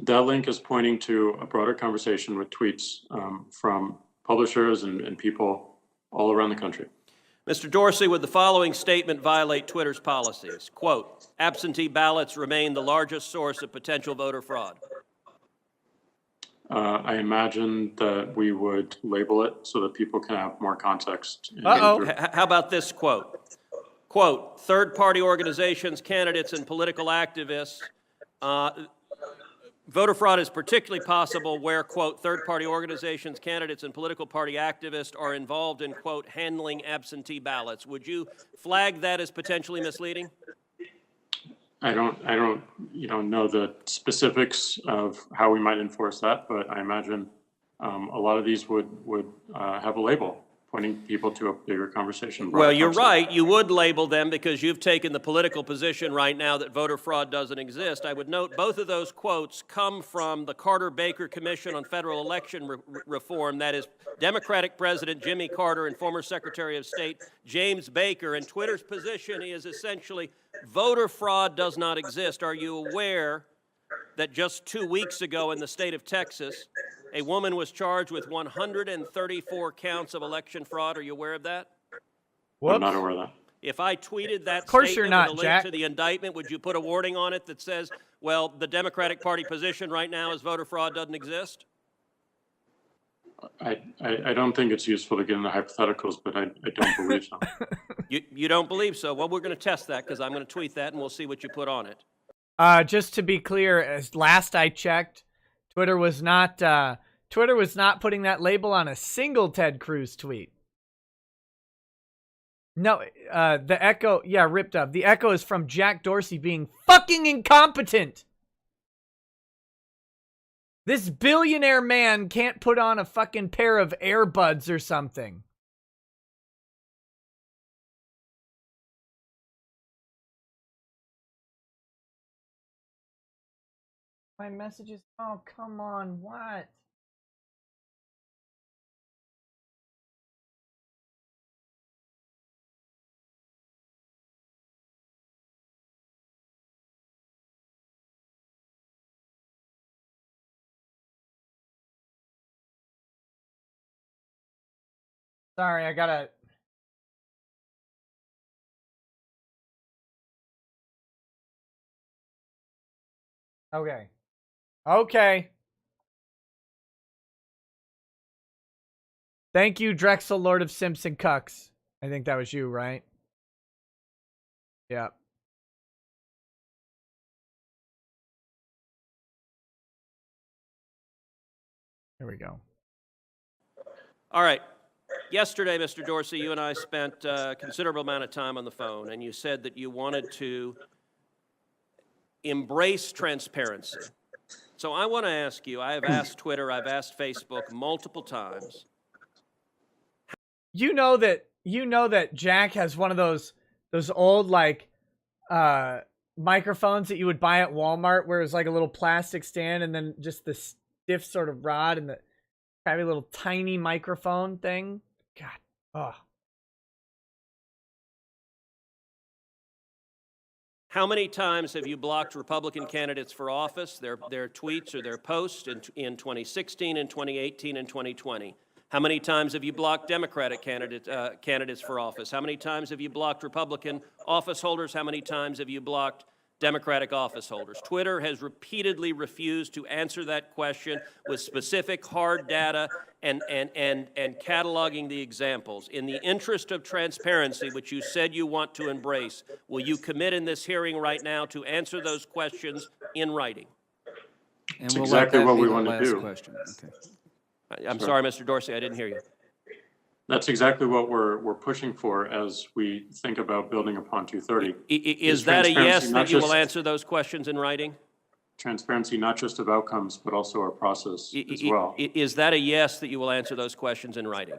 Speaker 5: That link is pointing to a broader conversation with tweets from publishers and people all around the country.
Speaker 3: Mr. Dorsey, would the following statement violate Twitter's policies? Quote, absentee ballots remain the largest source of potential voter fraud.
Speaker 5: I imagine that we would label it so that people can have more context.
Speaker 3: How about this quote? Quote, third-party organizations, candidates, and political activists, voter fraud is particularly possible where, quote, third-party organizations, candidates, and political party activists are involved in, quote, handling absentee ballots. Would you flag that as potentially misleading?
Speaker 5: I don't know the specifics of how we might enforce that, but I imagine a lot of these would have a label pointing people to a bigger conversation.
Speaker 3: Well, you're right. You would label them because you've taken the political position right now that voter fraud doesn't exist. I would note both of those quotes come from the Carter-Baker Commission on Federal Election Reform. That is Democratic President Jimmy Carter and former Secretary of State James Baker. And Twitter's position is essentially voter fraud does not exist. Are you aware that just 2 weeks ago in the state of Texas, a woman was charged with 134 counts of election fraud? Are you aware of that?
Speaker 5: I'm not aware of that.
Speaker 3: If I tweeted that
Speaker 1: course
Speaker 3: statement
Speaker 1: you're not,
Speaker 3: with a link
Speaker 1: Jack.
Speaker 3: to the indictment, would you put a warning on it that says, well, the Democratic Party position right now is voter fraud doesn't exist?
Speaker 5: I don't think it's useful to get into hypotheticals, but I don't believe so.
Speaker 3: You don't believe so? Well, we're going to test that because I'm going to tweet that and we'll see what you put on it.
Speaker 1: Just to be clear, as last I checked, Twitter was not putting that label on a single Ted Cruz tweet. No, the echo, yeah, ripped up. The echo is from Jack Dorsey being fucking incompetent. This billionaire man can't put on a fucking pair of earbuds or something. My messages. Oh, come on. What? Sorry, I gotta. Okay. Okay. Thank you, Drexel, Lord of Simpson Cucks. I think that was you, right? Yeah. Here we go.
Speaker 3: All right. Yesterday, Mr. Dorsey, you and I spent a considerable amount of time on the phone, and you said that you wanted to embrace transparency. So I want to ask you, I have asked Twitter, I've asked Facebook multiple times.
Speaker 1: You know that Jack has one of those old like microphones that you would buy at Walmart where it's like a little plastic stand and then just the stiff sort of rod and the heavy little tiny microphone thing. God. Oh.
Speaker 3: How many times have you blocked Republican candidates for office, their tweets or their posts in 2016 and 2018 and 2020? How many times have you blocked Democratic candidates for office? How many times have you blocked Republican office holders? How many times have you blocked Democratic office holders? Twitter has repeatedly refused to answer that question with specific hard data and cataloging the examples. In the interest of transparency, which you said you want to embrace, will you commit in this hearing right now to answer those questions in writing?
Speaker 5: And it's exactly what we want to do.
Speaker 6: Question. Okay.
Speaker 3: I'm sorry, Mr. Dorsey, I didn't hear you.
Speaker 5: That's exactly what we're pushing for as we think about building upon 230.
Speaker 3: Is that a yes that you will answer those questions in writing?
Speaker 5: Transparency, not just of outcomes, but also our process as well.
Speaker 3: Is that a yes that you will answer those questions in writing?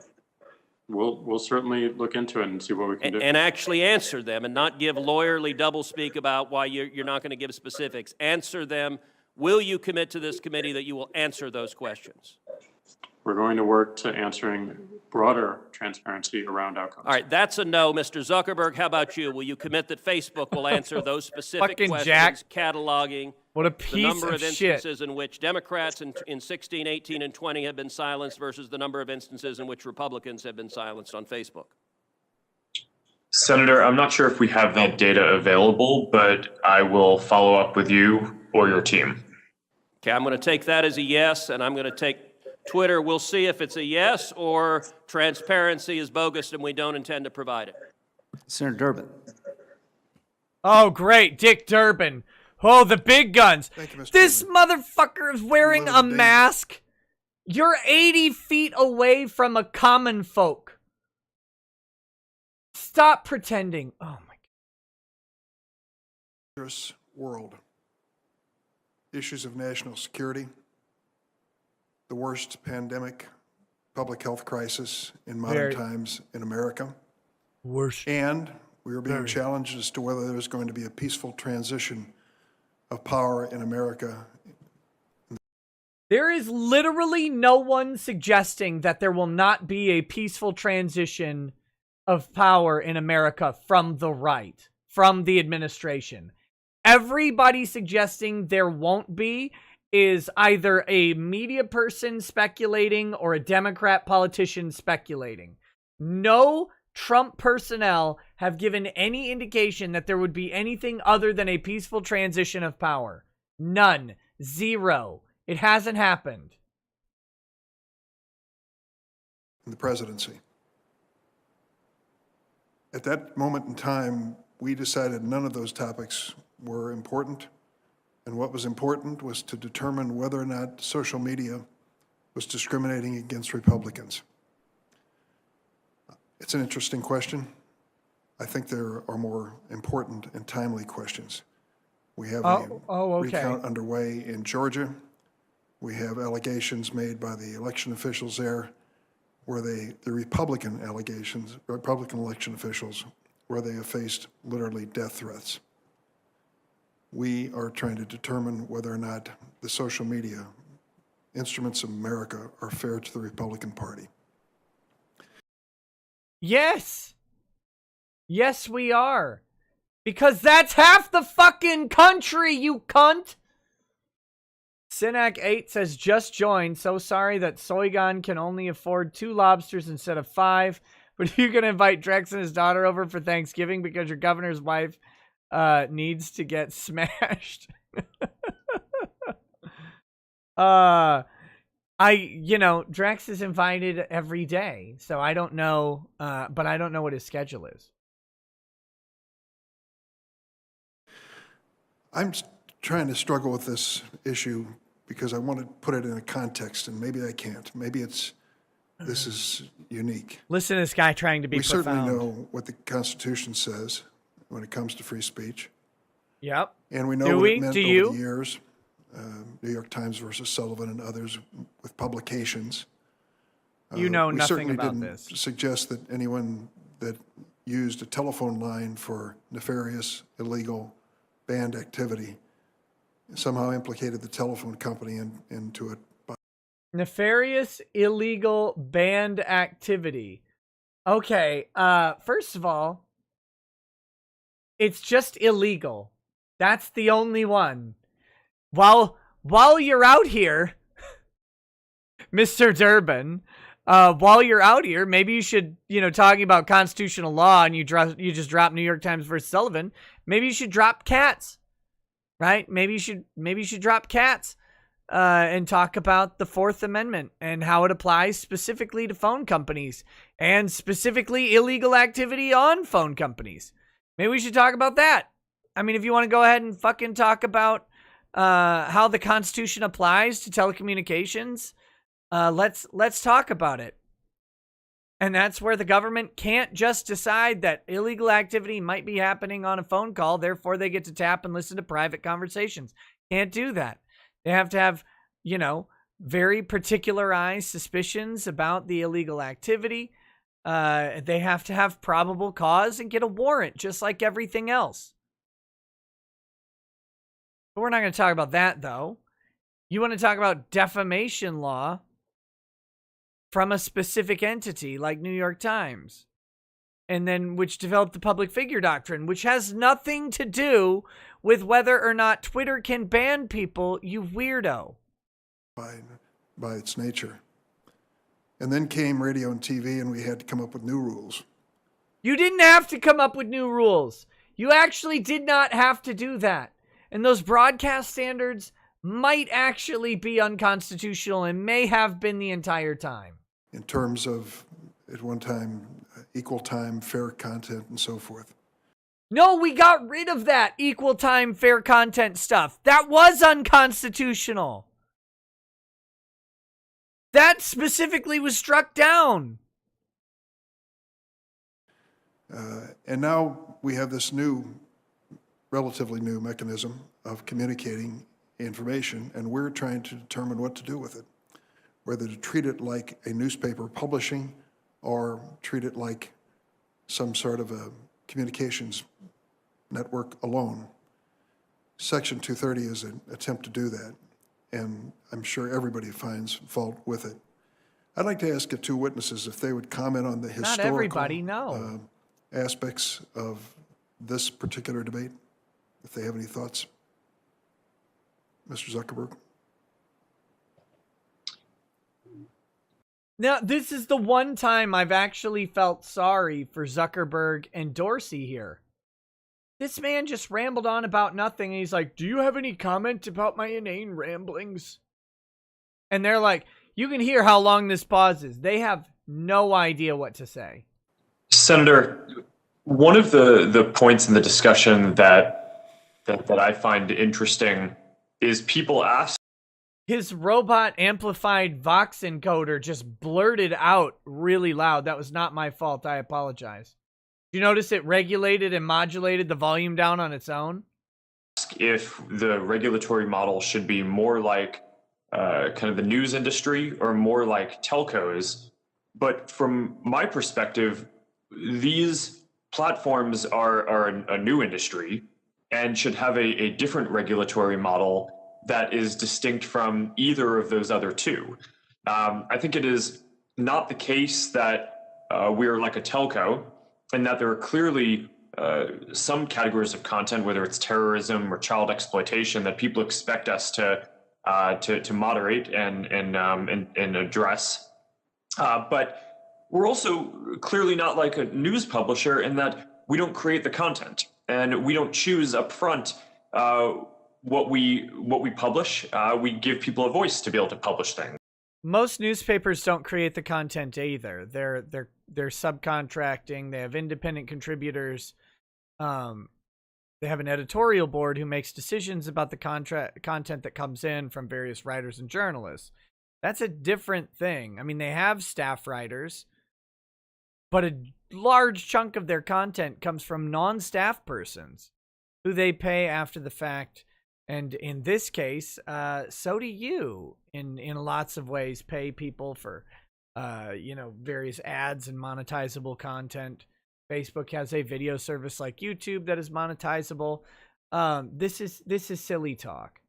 Speaker 5: We'll certainly look into it and see what we can do.
Speaker 3: And actually answer them and not give lawyerly doublespeak about why you're not going to give specifics. Answer them. Will you commit to this committee that you will answer those questions?
Speaker 5: We're going to work to answering broader transparency around outcomes.
Speaker 3: All right, that's a no. Mr. Zuckerberg, how about you? Will you commit that Facebook will answer those specific
Speaker 1: Fucking
Speaker 3: questions,
Speaker 1: Jack.
Speaker 3: cataloging
Speaker 1: What a
Speaker 3: the
Speaker 1: piece
Speaker 3: number
Speaker 1: of
Speaker 3: of
Speaker 1: shit.
Speaker 3: instances in which Democrats in 16, 18, and 20 have been silenced versus the number of instances in which Republicans have been silenced on Facebook?
Speaker 4: Senator, I'm not sure if we have that data available, but I will follow up with you or your team.
Speaker 3: Okay, I'm going to take that as a yes, and I'm going to take Twitter. We'll see if it's a yes or transparency is bogus and we don't intend to provide it.
Speaker 6: Senator Durbin.
Speaker 1: Oh, great. Dick Durbin. Oh, the big guns.
Speaker 7: Thank you, Mr.
Speaker 1: This
Speaker 7: President.
Speaker 1: motherfucker is wearing a
Speaker 7: Little Dave.
Speaker 1: mask. You're 80 feet away from a common folk. Stop pretending. Oh, my
Speaker 7: Dangerous world. Issues of national security, the worst pandemic, public health crisis in modern times in America.
Speaker 1: Worst.
Speaker 7: And we are being challenged as to whether there's going to be a peaceful transition of power in America.
Speaker 1: There is literally no one suggesting that there will not be a peaceful transition of power in America from the right, from the administration. Everybody suggesting there won't be is either a media person speculating or a Democrat politician speculating. No Trump personnel have given any indication that there would be anything other than a peaceful transition of power. None. Zero. It hasn't happened.
Speaker 7: In the presidency. At that moment in time, we decided none of those topics were important. And what was important was to determine whether or not social media was discriminating against Republicans. It's an interesting question. I think there are more important and timely questions. We have a recount underway in Georgia. We have allegations made by the election officials there, where the Republican election officials, where they have faced literally death threats. We are trying to determine whether or not the social media instruments of America are fair to the Republican Party.
Speaker 1: Yes. Yes, we are. Because that's half the fucking country, you cunt. Synac8 says, just joined. So sorry that Soygon can only afford 2 lobsters instead of 5. But you're going to invite Drex and his daughter over for Thanksgiving because your governor's wife needs to get smashed. Drex is invited every day. So I don't know, but I don't know what his schedule is.
Speaker 7: I'm trying to struggle with this issue because I want to put it in a context, and maybe I can't. Maybe this is unique.
Speaker 1: Listen to this guy trying to be
Speaker 7: We
Speaker 1: profound.
Speaker 7: certainly know what the Constitution says when it comes to free speech.
Speaker 1: Yep.
Speaker 7: And we know what it meant over the years. New York Times versus Sullivan and others with publications.
Speaker 1: You know
Speaker 7: we
Speaker 1: nothing
Speaker 7: certainly
Speaker 1: about
Speaker 7: didn't
Speaker 1: this.
Speaker 7: suggest that anyone that used a telephone line for nefarious, illegal, banned activity somehow implicated the telephone company into it.
Speaker 1: Nefarious, illegal, banned activity. Okay, first of all, it's just illegal. That's the only one. While you're out here, Mr. Durbin, while you're out here, maybe you should, talking about constitutional law, and you just drop New York Times versus Sullivan. Maybe you should drop cats, right? Maybe you should drop cats, and talk about the Fourth Amendment and how it applies specifically to phone companies and specifically illegal activity on phone companies. Maybe we should talk about that. I mean, if you want to go ahead and fucking talk about how the Constitution applies to telecommunications, let's talk about it. And that's where the government can't just decide that illegal activity might be happening on a phone call, therefore they get to tap and listen to private conversations. Can't do that. They have to have, very particularized suspicions about the illegal activity. They have to have probable cause and get a warrant, just like everything else. But we're not going to talk about that, though. You want to talk about defamation law from a specific entity like New York Times, and then which developed the public figure doctrine, which has nothing to do with whether or not Twitter can ban people, you weirdo.
Speaker 7: By its nature. And then came radio and TV, and we had to come up with new rules.
Speaker 1: You didn't have to come up with new rules. You actually did not have to do that. And those broadcast standards might actually be unconstitutional and may have been the entire time.
Speaker 7: In terms of, at one time, equal time, fair content, and so forth.
Speaker 1: No, we got rid of that equal time, fair content stuff. That was unconstitutional. That specifically was struck down.
Speaker 7: And now we have this relatively new mechanism of communicating information, and we're trying to determine what to do with it. Whether to treat it like a newspaper publishing or treat it like some sort of a communications network alone. Section 230 is an attempt to do that, and I'm sure everybody finds fault with it. I'd like to ask the two witnesses if they would comment on the historical
Speaker 1: Not everybody, no.
Speaker 7: Aspects of this particular debate, if they have any thoughts. Mr. Zuckerberg.
Speaker 1: Now, this is the one time I've actually felt sorry for Zuckerberg and Dorsey here. This man just rambled on about nothing, and he's like, do you have any comment about my inane ramblings? And they're like, you can hear how long this pause is. They have no idea what to say.
Speaker 4: Senator, one of the points in the discussion that I find interesting is people ask.
Speaker 1: His robot amplified Vox encoder just blurted out really loud. That was not my fault. I apologize. Did you notice it regulated and modulated the volume down on its own?
Speaker 4: If the regulatory model should be more like kind of the news industry or more like telcos. But from my perspective, these platforms are a new industry, and should have a different regulatory model that is distinct from either of those other two. I think it is not the case that we're like a telco, and that there are clearly some categories of content, whether it's terrorism or child exploitation, that people expect us to moderate and address. But we're also clearly not like a news publisher in that we don't create the content and we don't choose up front what we publish. We give people a voice to be able to publish things.
Speaker 1: Most newspapers don't create the content either. They're subcontracting. They have independent contributors. They have an editorial board who makes decisions about the content that comes in from various writers and journalists. That's a different thing. I mean, they have staff writers, but a large chunk of their content comes from non-staff persons who they pay after the fact. And in this case, so do you in lots of ways pay people for, various ads and monetizable content. Facebook has a video service like YouTube that is monetizable. This is silly talk.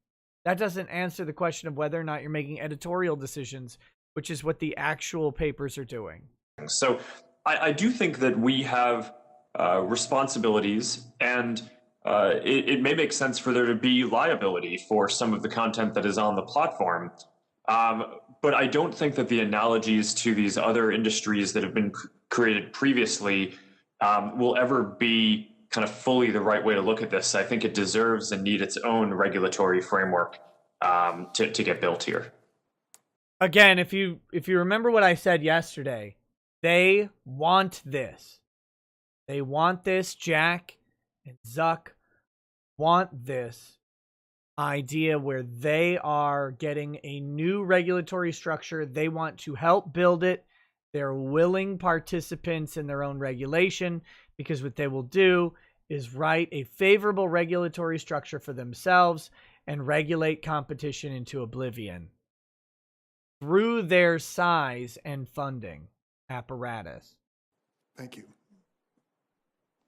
Speaker 1: That doesn't answer the question of whether or not you're making editorial decisions, which is what the actual papers are doing.
Speaker 4: So I do think that we have responsibilities, and it may make sense for there to be liability for some of the content that is on the platform. But I don't think that the analogies to these other industries that have been created previously will ever be kind of fully the right way to look at this. I think it deserves and needs its own regulatory framework to get built here.
Speaker 1: Again, if you remember what I said yesterday, they want this. They want this. Jack and Zuck want this idea where they are getting a new regulatory structure. They want to help build it. They're willing participants in their own regulation, because what they will do is write a favorable regulatory structure for themselves and regulate competition into oblivion through their size and funding apparatus.
Speaker 7: Thank you.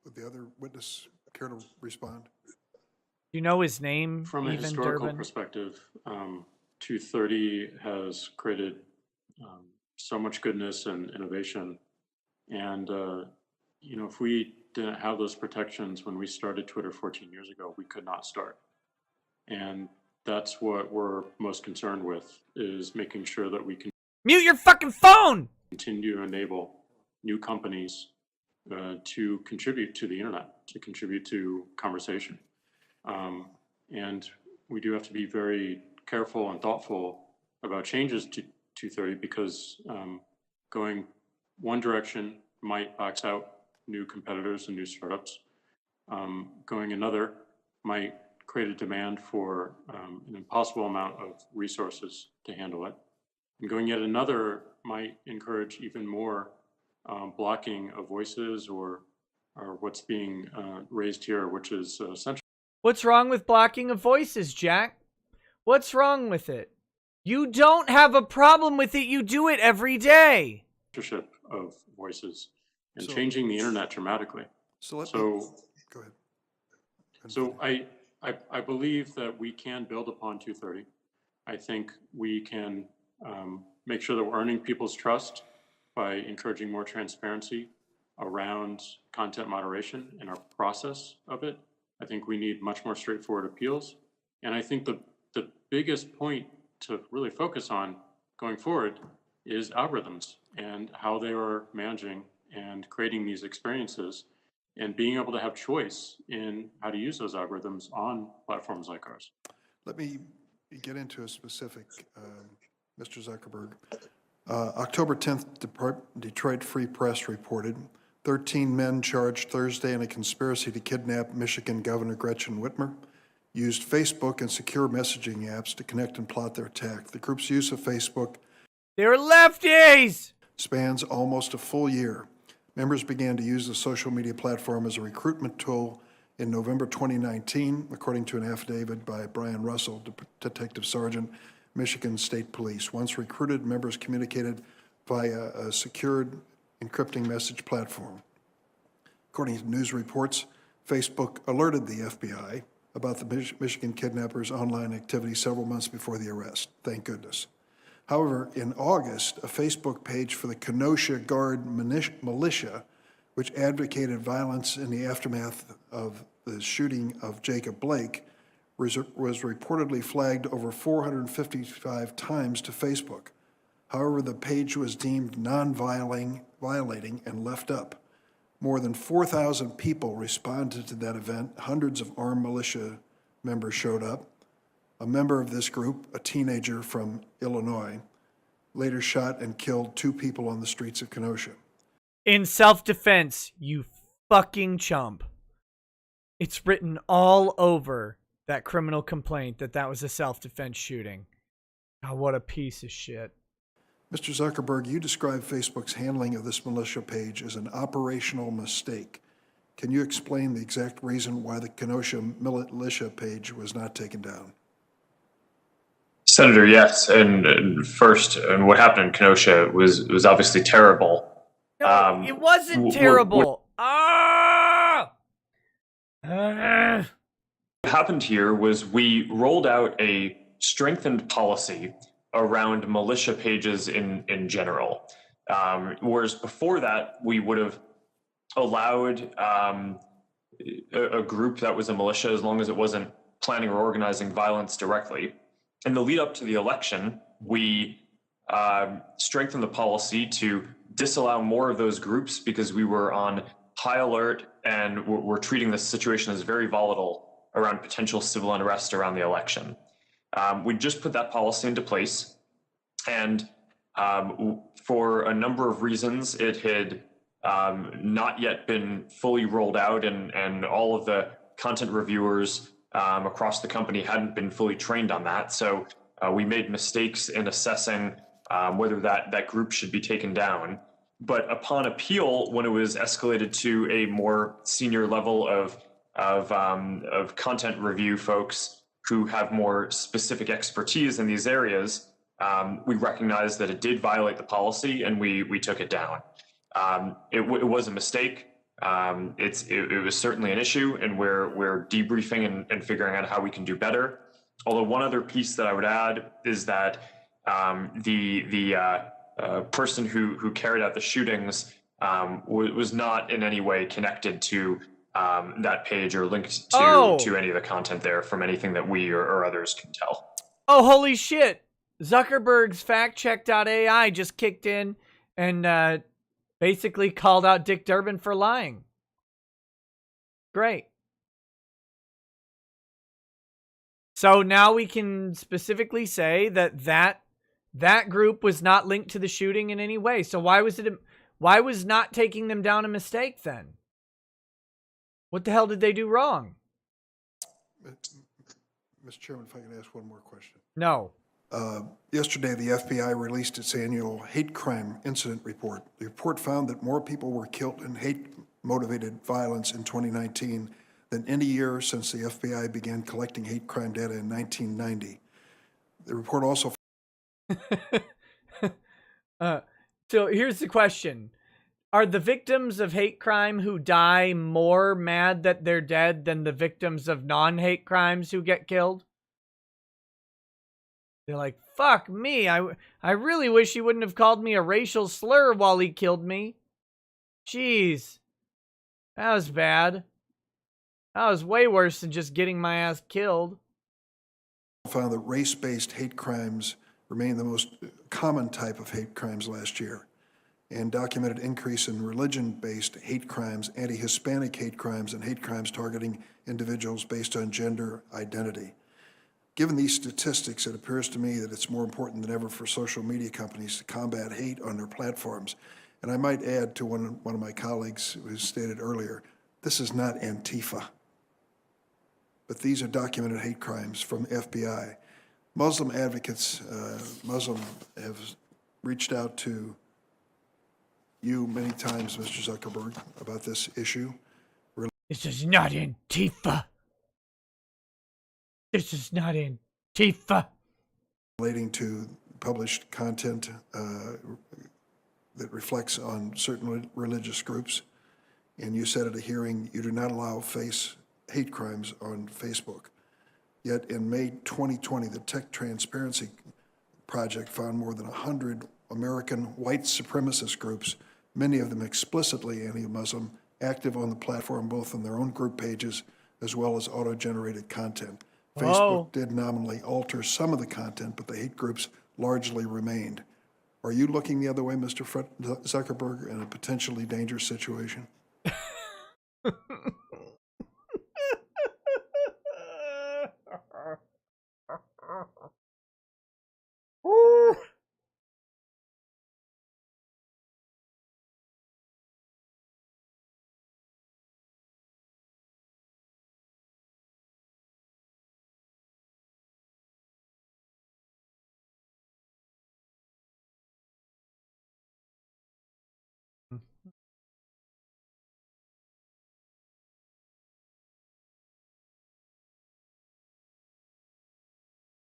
Speaker 7: Would the other witness care to respond?
Speaker 1: Do you know his name?
Speaker 5: From a
Speaker 1: even,
Speaker 5: historical
Speaker 1: Durbin?
Speaker 5: perspective, 230 has created so much goodness and innovation. And, if we didn't have those protections when we started Twitter 14 years ago, we could not start. And that's what we're most concerned with, is making sure that we can
Speaker 1: mute your fucking phone,
Speaker 5: continue to enable new companies to contribute to the internet, to contribute to conversation. And we do have to be very careful and thoughtful about changes to 230, because going one direction might box out new competitors and new startups. Going another might create a demand for an impossible amount of resources to handle it. And going yet another might encourage even more blocking of voices, or what's being raised here, which is censorship.
Speaker 1: What's wrong with blocking of voices, Jack? What's wrong with it? You don't have a problem with it. You do it every day.
Speaker 5: Censorship of voices and changing the internet dramatically.
Speaker 7: Go ahead.
Speaker 5: So I believe that we can build upon 230. I think we can make sure that we're earning people's trust by encouraging more transparency around content moderation and our process of it. I think we need much more straightforward appeals. And I think the biggest point to really focus on going forward is algorithms and how they are managing and creating these experiences, and being able to have choice in how to use those algorithms on platforms like ours.
Speaker 7: Let me get into a specific, Mr. Zuckerberg. October 10th, Detroit Free Press reported 13 men charged Thursday in a conspiracy to kidnap Michigan Governor Gretchen Whitmer used Facebook and secure messaging apps to connect and plot their attack. The group's use of Facebook,
Speaker 1: they're lefties,
Speaker 7: spans almost a full year. Members began to use the social media platform as a recruitment tool in November 2019, according to an affidavit by Brian Russell, Detective Sergeant, Michigan State Police. Once recruited, members communicated via a secured encrypting message platform. According to news reports, Facebook alerted the FBI about the Michigan kidnappers' online activity several months before the arrest. Thank goodness. However, in August, a Facebook page for the Kenosha Guard Militia, which advocated violence in the aftermath of the shooting of Jacob Blake, was reportedly flagged over 455 times to Facebook. However, the page was deemed non-violating and left up. More than 4,000 people responded to that event. Hundreds of armed militia members showed up. A member of this group, a teenager from Illinois, later shot and killed 2 people on the streets of Kenosha.
Speaker 1: In self-defense, you fucking chump. It's written all over that criminal complaint that was a self-defense shooting. Oh, what a piece of shit.
Speaker 7: Mr. Zuckerberg, you described Facebook's handling of this militia page as an operational mistake. Can you explain the exact reason why the Kenosha militia page was not taken down?
Speaker 4: Senator, yes. And first, and what happened in Kenosha was obviously terrible.
Speaker 1: No, it wasn't terrible.
Speaker 4: What happened here was we rolled out a strengthened policy around militia pages in general. Whereas before that, we would have allowed a group that was a militia as long as it wasn't planning or organizing violence directly. In the lead up to the election, we strengthened the policy to disallow more of those groups because we were on high alert and we're treating this situation as very volatile around potential civil unrest around the election. We just put that policy into place, and for a number of reasons, it had not yet been fully rolled out, and all of the content reviewers across the company hadn't been fully trained on that. So we made mistakes in assessing whether that group should be taken down. But upon appeal, when it was escalated to a more senior level of content review folks who have more specific expertise in these areas, we recognized that it did violate the policy, and we took it down. It was a mistake. It was certainly an issue, and we're debriefing and figuring out how we can do better. Although one other piece that I would add is that the person who carried out the shootings was not in any way connected to that page or linked to any of the content there from anything that we or others can tell.
Speaker 1: Oh, holy shit. Zuckerberg's factcheck.ai just kicked in and basically called out Dick Durbin for lying. Great. So now we can specifically say that group was not linked to the shooting in any way. So why was not taking them down a mistake then? What the hell did they do wrong?
Speaker 7: Mr. Chairman, if I can ask one more question.
Speaker 1: No.
Speaker 7: Yesterday, the FBI released its annual hate crime incident report. The report found that more people were killed in hate-motivated violence in 2019 than any year since the FBI began collecting hate crime data in 1990. The report also...
Speaker 1: So here's the question. Are the victims of hate crime who die more mad that they're dead than the victims of non-hate crimes who get killed? They're like, fuck me. I really wish he wouldn't have called me a racial slur while he killed me. Jeez. That was bad. That was way worse than just getting my ass killed.
Speaker 7: Found that race-based hate crimes remain the most common type of hate crimes last year, and documented increase in religion-based hate crimes, anti-Hispanic hate crimes, and hate crimes targeting individuals based on gender identity. Given these statistics, it appears to me that it's more important than ever for social media companies to combat hate on their platforms. And I might add to one of my colleagues who stated earlier, this is not Antifa, but these are documented hate crimes from FBI. Muslim advocates, Muslim have reached out to you many times, Mr. Zuckerberg, about this issue.
Speaker 1: This is not Antifa. This is not Antifa.
Speaker 7: Relating to published content that reflects on certain religious groups. and you said at a hearing you do not allow hate crimes on Facebook. Yet in May 2020, the Tech Transparency Project found more than 100 American white supremacist groups, many of them explicitly anti-Muslim, active on the platform both on their own group pages as well as auto-generated content. Facebook did nominally alter some of the content, but the hate groups largely remained. Are you looking the other way, Mr. Zuckerberg, in a potentially dangerous situation?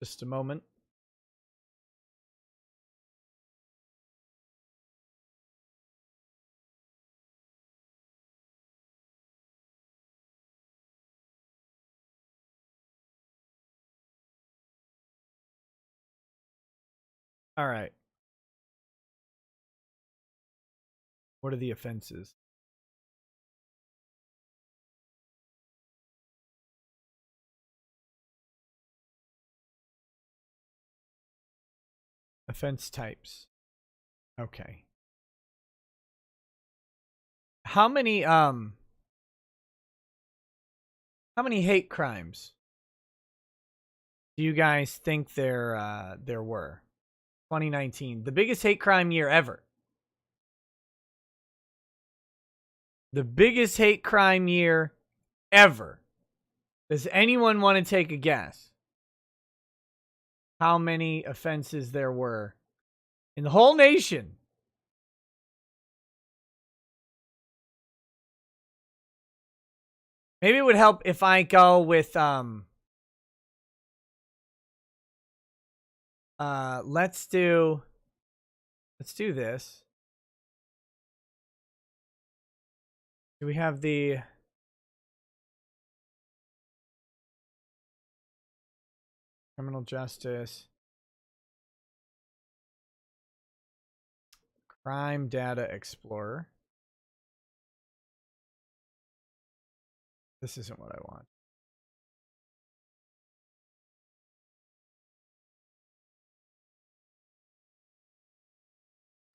Speaker 1: Just a moment. All right. What are the offenses? Offense types. Okay. How many hate crimes do you guys think there were? 2019, the biggest hate crime year ever. The biggest hate crime year ever. Does anyone want to take a guess how many offenses there were in the whole nation? Maybe it would help if I go with let's do this. Do we have the criminal justice crime data explorer? This isn't what I want.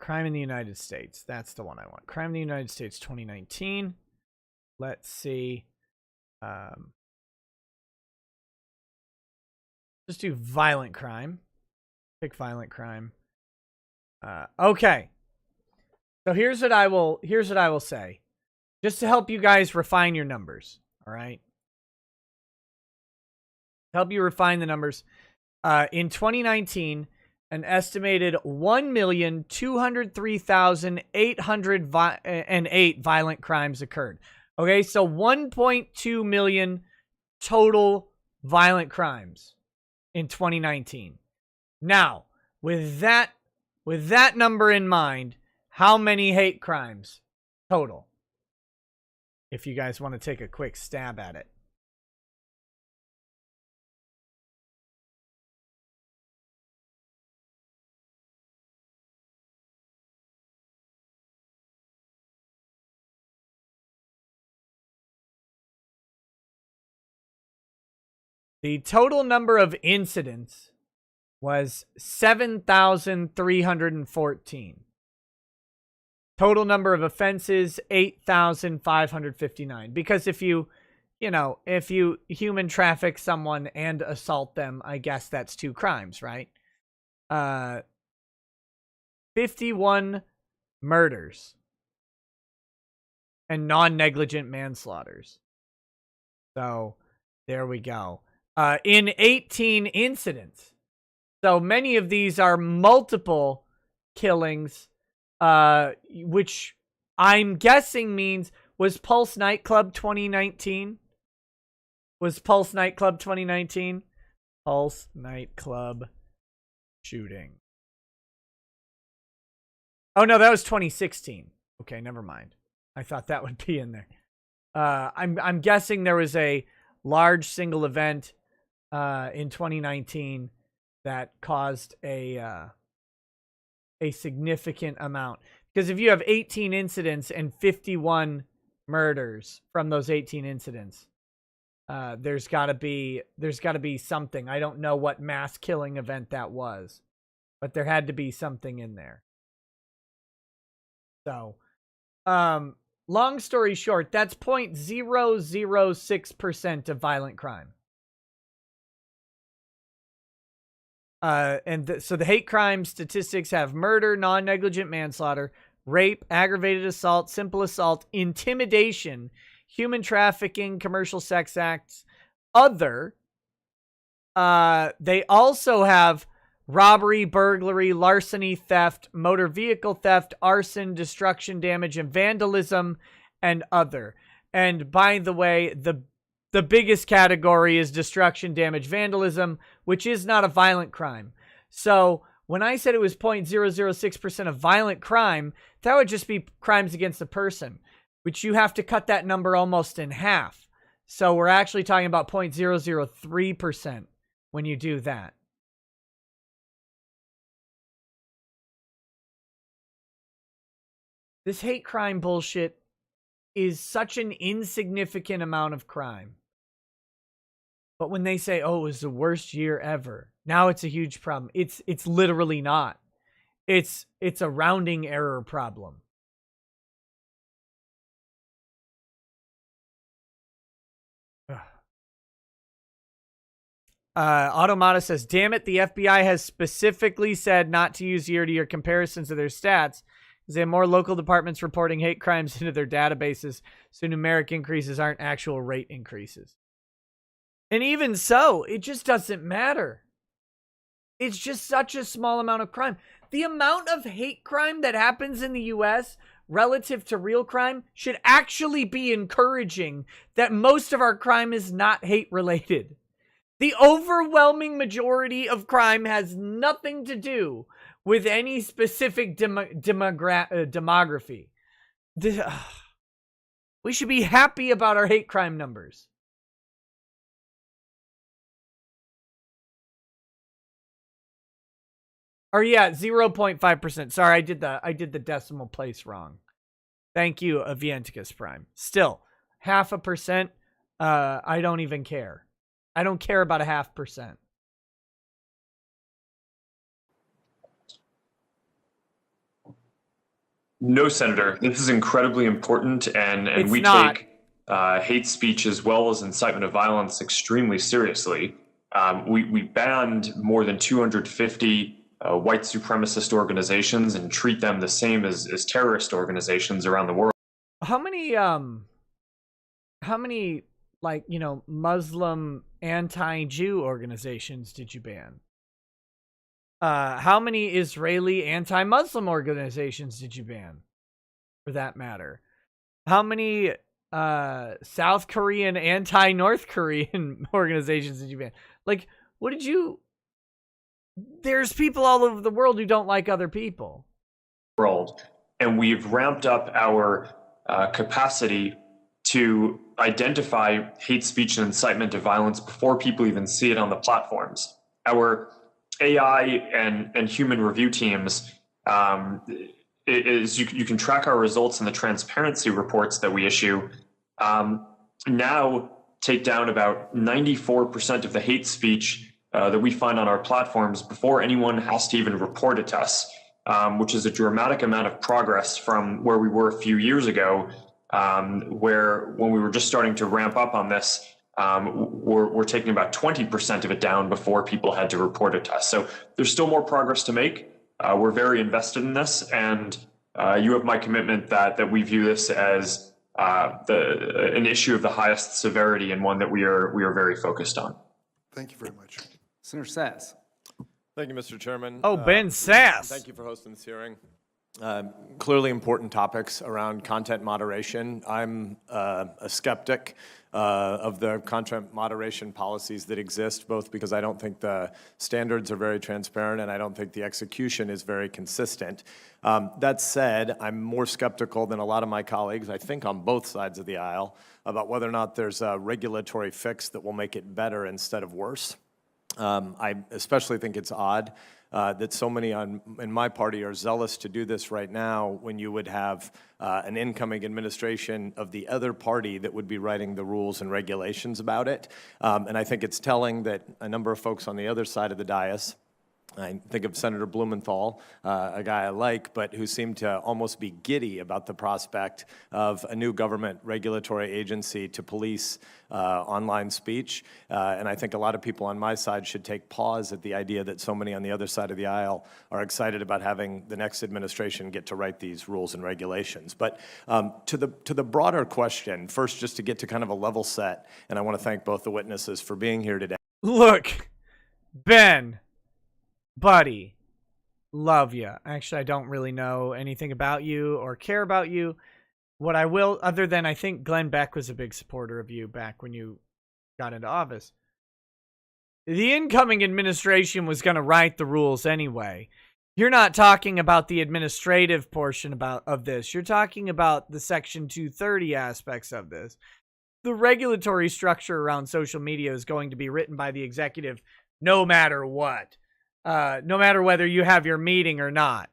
Speaker 1: Crime in the United States. That's the one I want. Crime in the United States 2019. Let's see. Just do violent crime. Pick violent crime. Okay. So here's what I will say. Just to help you guys refine your numbers. All right. Help you refine the numbers. In 2019, an estimated 1,203,808 violent crimes occurred. Okay, so 1.2 million total violent crimes in 2019. Now, with that number in mind, how many hate crimes total? If you guys want to take a quick stab at it. The total number of incidents was 7,314. Total number of offenses, 8,559. Because if you human traffic someone and assault them, I guess that's 2 crimes, right? 51 murders and non-negligent manslaughters. So there we go. In 18 incidents. So many of these are multiple killings, which I'm guessing means, was Pulse Nightclub 2019? Was Pulse Nightclub 2019? Pulse Nightclub shooting. Oh, no, that was 2016. Okay, never mind. I thought that would be in there. I'm guessing there was a large single event in 2019 that caused a significant amount. Because if you have 18 incidents and 51 murders from those 18 incidents, there's got to be something. I don't know what mass killing event that was, but there had to be something in there. So, long story short, that's 0.006% of violent crime. So the hate crime statistics have murder, non-negligent manslaughter, rape, aggravated assault, simple assault, intimidation, human trafficking, commercial sex acts, other. They also have robbery, burglary, larceny, theft, motor vehicle theft, arson, destruction, damage, and vandalism, and other. And by the way, the biggest category is destruction, damage, vandalism, which is not a violent crime. So when I said it was 0.006% of violent crime, that would just be crimes against a person, which you have to cut that number almost in half. So we're actually talking about 0.003% when you do that. This hate crime bullshit is such an insignificant amount of crime. But when they say, oh, it was the worst year ever, now it's a huge problem. It's literally not. It's a rounding error problem. Automata says, damn it, the FBI has specifically said not to use year-to-year comparisons of their stats because they have more local departments reporting hate crimes into their databases, so numeric increases aren't actual rate increases. And even so, it just doesn't matter. It's just such a small amount of crime. The amount of hate crime that happens in the U.S. relative to real crime should actually be encouraging that most of our crime is not hate-related. The overwhelming majority of crime has nothing to do with any specific demography. We should be happy about our hate crime numbers. Or yeah, 0.5%. Sorry, I did the decimal place wrong. Thank you, Avienticus Prime. Still, 0.5%. I don't even care. I don't care about 0.5%.
Speaker 4: No, Senator. This is incredibly important, and we take hate speech as well as incitement of violence extremely seriously. We banned more than 250 white supremacist organizations and treat them the same as terrorist organizations around the world.
Speaker 1: How many like, you know, Muslim anti-Jew organizations did you ban? How many Israeli anti-Muslim organizations did you ban, for that matter? How many South Korean anti-North Korean organizations did you ban? Like, what did you... There's people all over the world who don't like other people.
Speaker 4: And we've ramped up our capacity to identify hate speech and incitement to violence before people even see it on the platforms. Our AI and human review teams, you can track our results in the transparency reports that we issue, now take down about 94% of the hate speech that we find on our platforms before anyone has to even report it to us, which is a dramatic amount of progress from where we were a few years ago, where when we were just starting to ramp up on this, we're taking about 20% of it down before people had to report it to us. So there's still more progress to make. We're very invested in this, and you have my commitment that we view this as an issue of the highest severity and one that we are very focused on.
Speaker 7: Thank you very much.
Speaker 6: Senator Sass.
Speaker 8: Thank you, Mr. Chairman.
Speaker 1: Oh, Ben Sass.
Speaker 8: Thank you for hosting this hearing. Clearly important topics around content moderation. I'm a skeptic of the content moderation policies that exist, both because I don't think the standards are very transparent and I don't think the execution is very consistent. That said, I'm more skeptical than a lot of my colleagues, I think on both sides of the aisle, about whether or not there's a regulatory fix that will make it better instead of worse. I especially think it's odd that so many in my party are zealous to do this right now when you would have an incoming administration of the other party that would be writing the rules and regulations about it. And I think it's telling that a number of folks on the other side of the dais, I think of Senator Blumenthal, a guy I like, but who seemed to almost be giddy about the prospect of a new government regulatory agency to police online speech. And I think a lot of people on my side should take pause at the idea that so many on the other side of the aisle are excited about having the next administration get to write these rules and regulations. But to the broader question, first, just to get to kind of a level set, and I want to thank both the witnesses for being here today.
Speaker 1: Look, Ben. Buddy, love you. Actually, I don't really know anything about you or care about you. What I will, other than I think Glenn Beck was a big supporter of you back when you got into office. The incoming administration was going to write the rules anyway. You're not talking about the administrative portion of this. You're talking about the Section 230 aspects of this. The regulatory structure around social media is going to be written by the executive no matter what. No matter whether you have your meeting or not.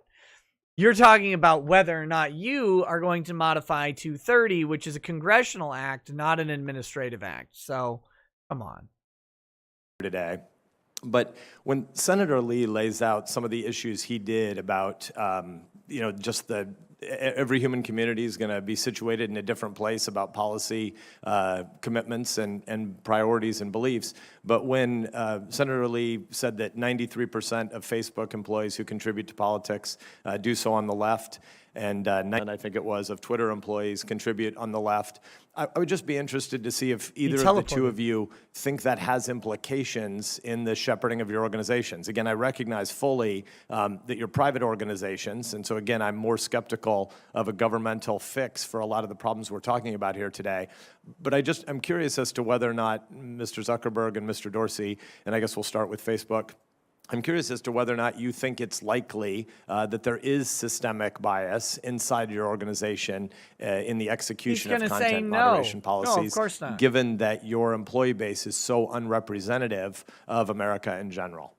Speaker 1: You're talking about whether or not you are going to modify 230, which is a congressional act, not an administrative act. So, come on.
Speaker 8: Today. But when Senator Lee lays out some of the issues he did about, just every human community is going to be situated in a different place about policy commitments and priorities and beliefs. But when Senator Lee said that 93% of Facebook employees who contribute to politics do so on the left, and I think it was, of Twitter employees contribute on the left. I would just be interested to see if either of the two of you think that has implications in the shepherding of your organizations. Again, I recognize fully that you're private organizations, and so again, I'm more skeptical of a governmental fix for a lot of the problems we're talking about here today. But I'm curious as to whether or not Mr. Zuckerberg and Mr. Dorsey, and I guess we'll start with Facebook, I'm curious as to whether or not you think it's likely that there is systemic bias inside your organization in the execution of content moderation policies,
Speaker 1: no, of course not.
Speaker 8: Given that your employee base is so unrepresentative of America in general.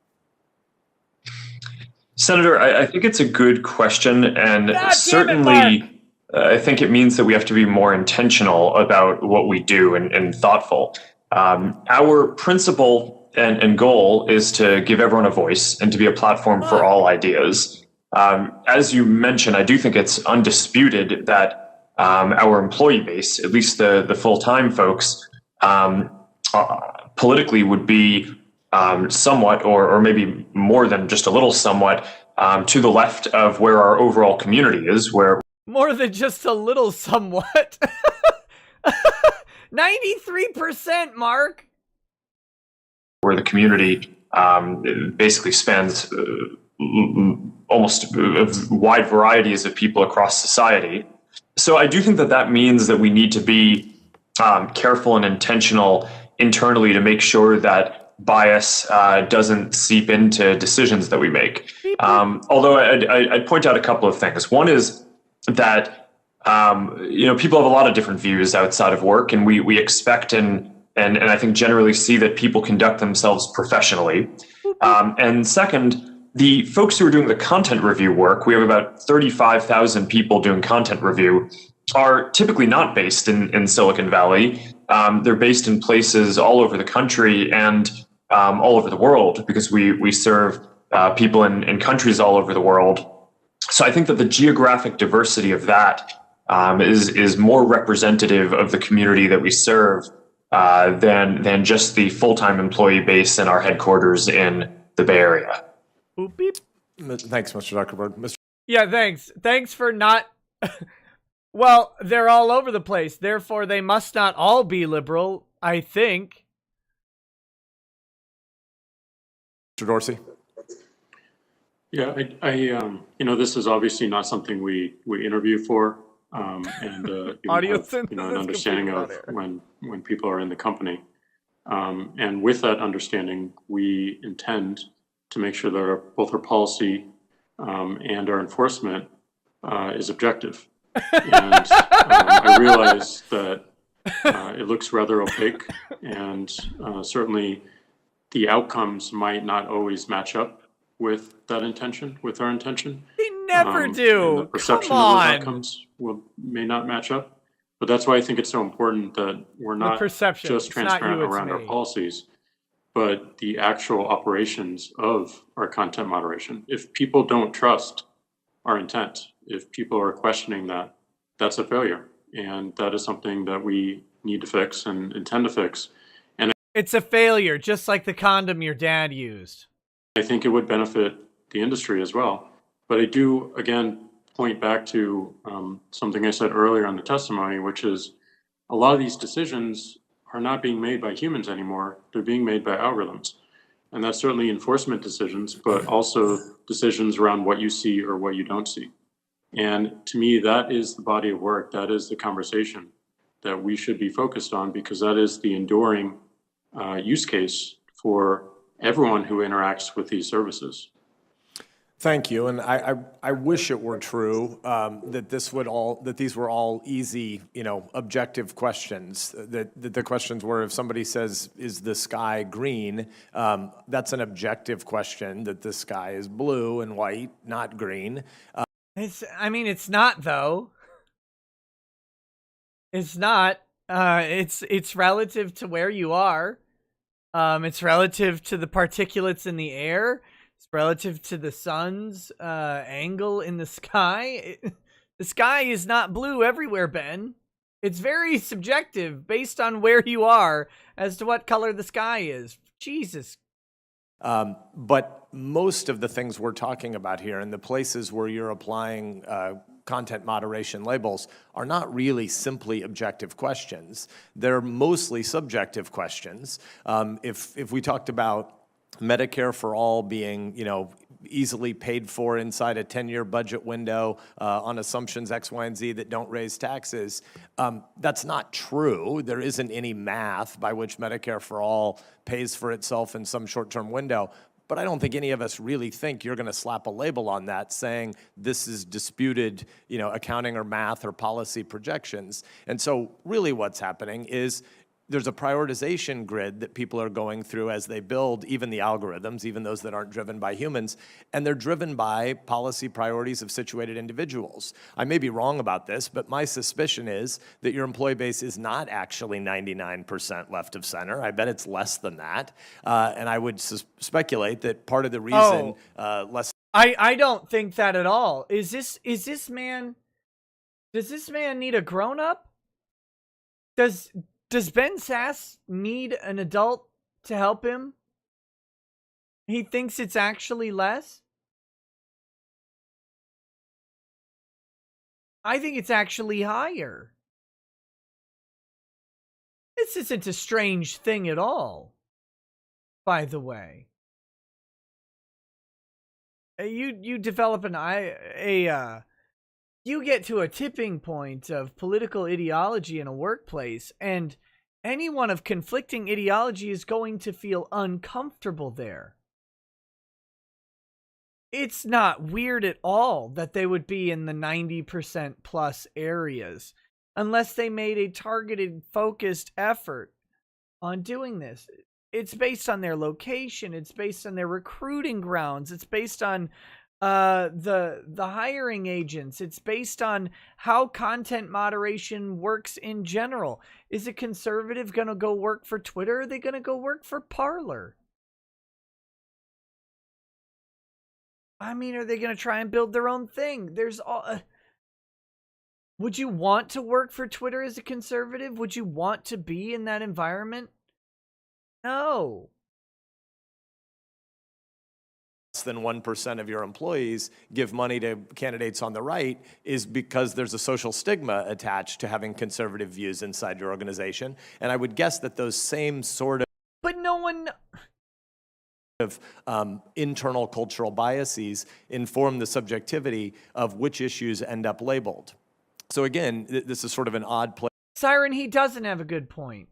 Speaker 4: Senator, I think it's a good question, and certainly I think it means that we have to be more intentional about what we do and thoughtful. Our principle and goal is to give everyone a voice and to be a platform for all ideas. As you mentioned, I do think it's undisputed that our employee base, at least the full-time folks, politically would be somewhat, or maybe more than just a little somewhat, to the left of where our overall community is, where
Speaker 1: more than just a little somewhat. 93%, Mark.
Speaker 4: Where the community basically spans almost wide varieties of people across society. So I do think that means that we need to be careful and intentional internally to make sure that bias doesn't seep into decisions that we make. Although I'd point out a couple of things. One is that people have a lot of different views outside of work, and we expect and I think generally see that people conduct themselves professionally. And second, the folks who are doing the content review work, we have about 35,000 people doing content review, are typically not based in Silicon Valley. They're based in places all over the country and all over the world, because we serve people in countries all over the world. So I think that the geographic diversity of that is more representative of the community that we serve than just the full-time employee base in our headquarters in the Bay Area.
Speaker 1: Boop, beep.
Speaker 8: Thanks, Mr. Zuckerberg.
Speaker 1: Yeah, thanks. Thanks for not... Well, they're all over the place. Therefore, they must not all be liberal, I think.
Speaker 8: Mr. Dorsey?
Speaker 5: Yeah, this is obviously not something we interview for, and you
Speaker 1: Audio
Speaker 5: have,
Speaker 1: synthesis
Speaker 5: an understanding
Speaker 1: computer
Speaker 5: of
Speaker 1: on air.
Speaker 5: when people are in the company. And with that understanding, we intend to make sure that both our policy and our enforcement is objective. And I realize that it looks rather opaque, and certainly the outcomes might not always match up with that intention, with our intention.
Speaker 1: They never
Speaker 5: And
Speaker 1: do.
Speaker 5: the perception
Speaker 1: Come
Speaker 5: of those
Speaker 1: on.
Speaker 5: outcomes may not match up. But that's why I think it's so important that we're not
Speaker 1: perception.
Speaker 5: just
Speaker 1: It's not
Speaker 5: transparent
Speaker 1: you, it's
Speaker 5: around our
Speaker 1: me.
Speaker 5: policies, but the actual operations of our content moderation. If people don't trust our intent, if people are questioning that, that's a failure. And that is something that we need to fix and intend to fix. And
Speaker 1: It's a failure, just like the condom your dad used.
Speaker 5: I think it would benefit the industry as well. But I do, again, point back to something I said earlier on the testimony, which is a lot of these decisions are not being made by humans anymore. They're being made by algorithms. And that's certainly enforcement decisions, but also decisions around what you see or what you don't see. And to me, that is the body of work. That is the conversation that we should be focused on, because that is the enduring use case for everyone who interacts with these services.
Speaker 8: Thank you, and I wish it were true that these were all easy, objective questions. That the questions were, if somebody says, "Is the sky green?" That's an objective question. That the sky is blue and white, not green.
Speaker 1: It's not though. It's not. It's relative to where you are. It's relative to the particulates in the air. Relative to the sun's angle in the sky. The sky is not blue everywhere, Ben. It's very subjective based on where you are as to what color the sky is. Jesus.
Speaker 8: But most of the things we're talking about here and the places where you're applying content moderation labels are not really simply objective questions. They're mostly subjective questions. If we talked about Medicare for all being, easily paid for inside a 10-year budget window on assumptions X, Y, and Z that don't raise taxes, that's not true. There isn't any math by which Medicare for all pays for itself in some short-term window. But I don't think any of us really think you're going to slap a label on that saying this is disputed, accounting or math or policy projections. And so really what's happening is there's a prioritization grid that people are going through as they build even the algorithms, even those that aren't driven by humans, and they're driven by policy priorities of situated individuals. I may be wrong about this, but my suspicion is that your employee base is not actually 99% left of center. I bet it's less than that. And I would speculate that part of the reason
Speaker 1: I don't think that at all. Does this man need a grown-up? Does Ben Sass need an adult to help him? He thinks it's actually less? I think it's actually higher. This isn't a strange thing at all, by the way. You develop you get to a tipping point of political ideology in a workplace, and anyone of conflicting ideology is going to feel uncomfortable there. It's not weird at all that they would be in the 90% plus areas unless they made a targeted, focused effort on doing this. It's based on their location. It's based on their recruiting grounds. It's based on the hiring agents. It's based on how content moderation works in general. Is a conservative going to go work for Twitter? Or are they going to go work for Parler? Are they going to try and build their own thing? There's all. Would you want to work for Twitter as a conservative? Would you want to be in that environment? No.
Speaker 8: Less than 1% of your employees give money to candidates on the right is because there's a social stigma attached to having conservative views inside your organization. And I would guess that those same sort of...
Speaker 1: But no one...
Speaker 8: of internal cultural biases inform the subjectivity of which issues end up labeled. So again, this is sort of an odd
Speaker 1: Siren, he doesn't have a good point.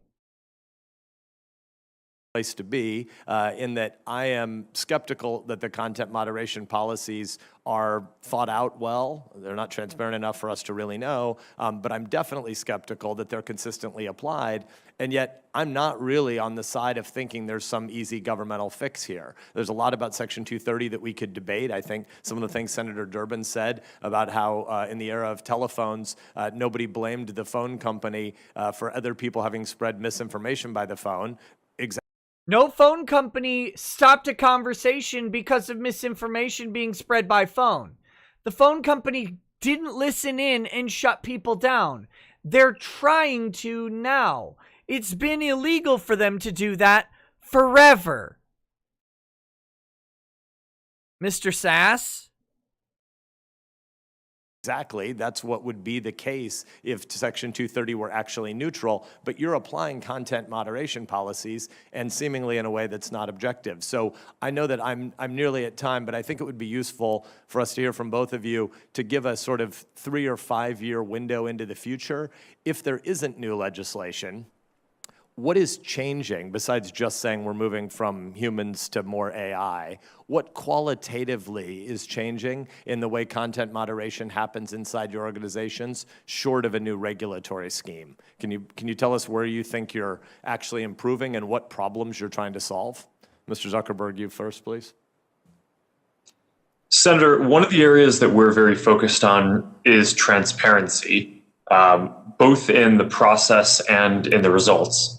Speaker 8: Place to be, in that I am skeptical that the content moderation policies are thought out well. They're not transparent enough for us to really know, but I'm definitely skeptical that they're consistently applied, and yet I'm not really on the side of thinking there's some easy governmental fix here. There's a lot about Section 230 that we could debate. I think some of the things Senator Durbin said about how in the era of telephones, nobody blamed the phone company for other people having spread misinformation by the phone.
Speaker 1: No phone company stopped a conversation because of misinformation being spread by phone. The phone company didn't listen in and shut people down. They're trying to now. It's been illegal for them to do that forever. Mr. Sass?
Speaker 8: Exactly, that's what would be the case if Section 230 were actually neutral, but you're applying content moderation policies and seemingly in a way that's not objective. So I know that I'm nearly at time, but I think it would be useful for us to hear from both of you to give a sort of 3 or 5 year window into the future. If there isn't new legislation, what is changing besides just saying we're moving from humans to more AI? What qualitatively is changing in the way content moderation happens inside your organizations, short of a new regulatory scheme? Can you tell us where you think you're actually improving and what problems you're trying to solve? Mr. Zuckerberg, you first, please.
Speaker 4: Senator, one of the areas that we're very focused on is transparency, both in the process and in the results.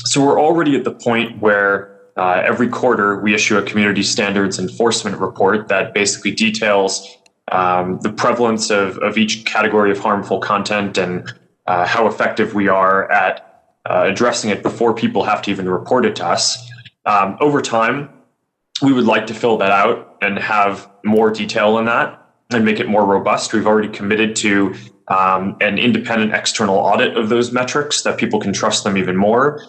Speaker 4: So we're already at the point where every quarter we issue a community standards enforcement report that basically details the prevalence of each category of harmful content and how effective we are at addressing it before people have to even report it to us. Over time, we would like to fill that out and have more detail in that and make it more robust. We've already committed to an independent external audit of those metrics that people can trust them even more.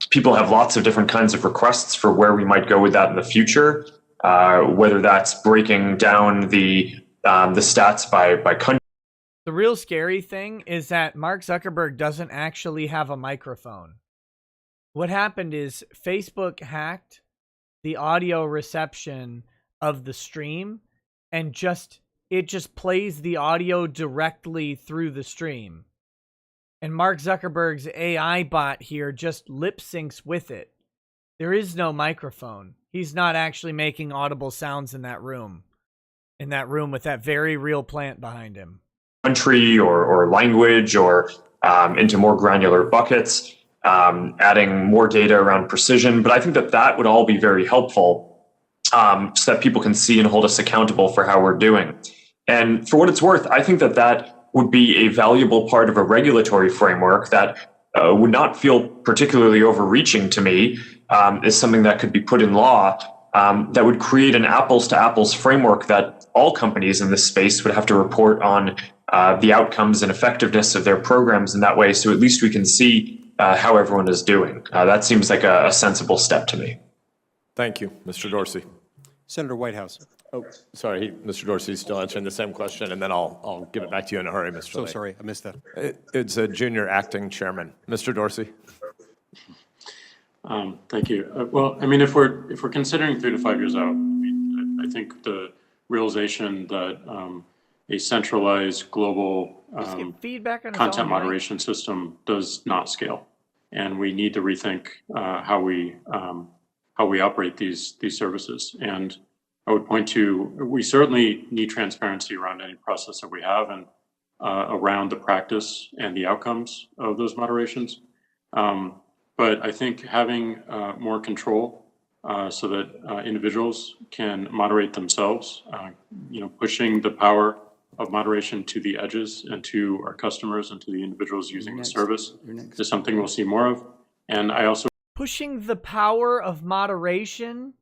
Speaker 4: People have lots of different kinds of requests for where we might go with that in the future, whether that's breaking down the stats by country.
Speaker 1: The real scary thing is that Mark Zuckerberg doesn't actually have a microphone. What happened is Facebook hacked the audio reception of the stream and it just plays the audio directly through the stream. And Mark Zuckerberg's AI bot here just lip syncs with it. There is no microphone. He's not actually making audible sounds in that room with that very real plant behind him.
Speaker 4: Country or language or into more granular buckets, adding more data around precision. But I think that would all be very helpful so that people can see and hold us accountable for how we're doing. And for what it's worth, I think that would be a valuable part of a regulatory framework that would not feel particularly overreaching to me, is something that could be put in law that would create an apples to apples framework that all companies in this space would have to report on the outcomes and effectiveness of their programs in that way. So at least we can see how everyone is doing. That seems like a sensible step to me.
Speaker 8: Thank you. Mr. Dorsey.
Speaker 9: Senator Whitehouse.
Speaker 8: Oh, sorry, Mr. Dorsey's still answering the same question, and then I'll give it back to you in a hurry, Mr.
Speaker 9: So
Speaker 8: Lake.
Speaker 9: sorry, I missed that.
Speaker 8: It's a junior acting chairman. Mr. Dorsey.
Speaker 5: Thank you. Well, I mean, if we're considering 3 to 5 years out, I think the realization that a centralized global content moderation system does not scale, and we need to rethink how we operate these services. And I would point to, we certainly need transparency around any process that we have and around the practice and the outcomes of those moderations. But I think having more control so that individuals can moderate themselves, pushing the power of moderation to the edges and to our customers and to the individuals using the service is something we'll see more of. And I also
Speaker 1: pushing the power of moderation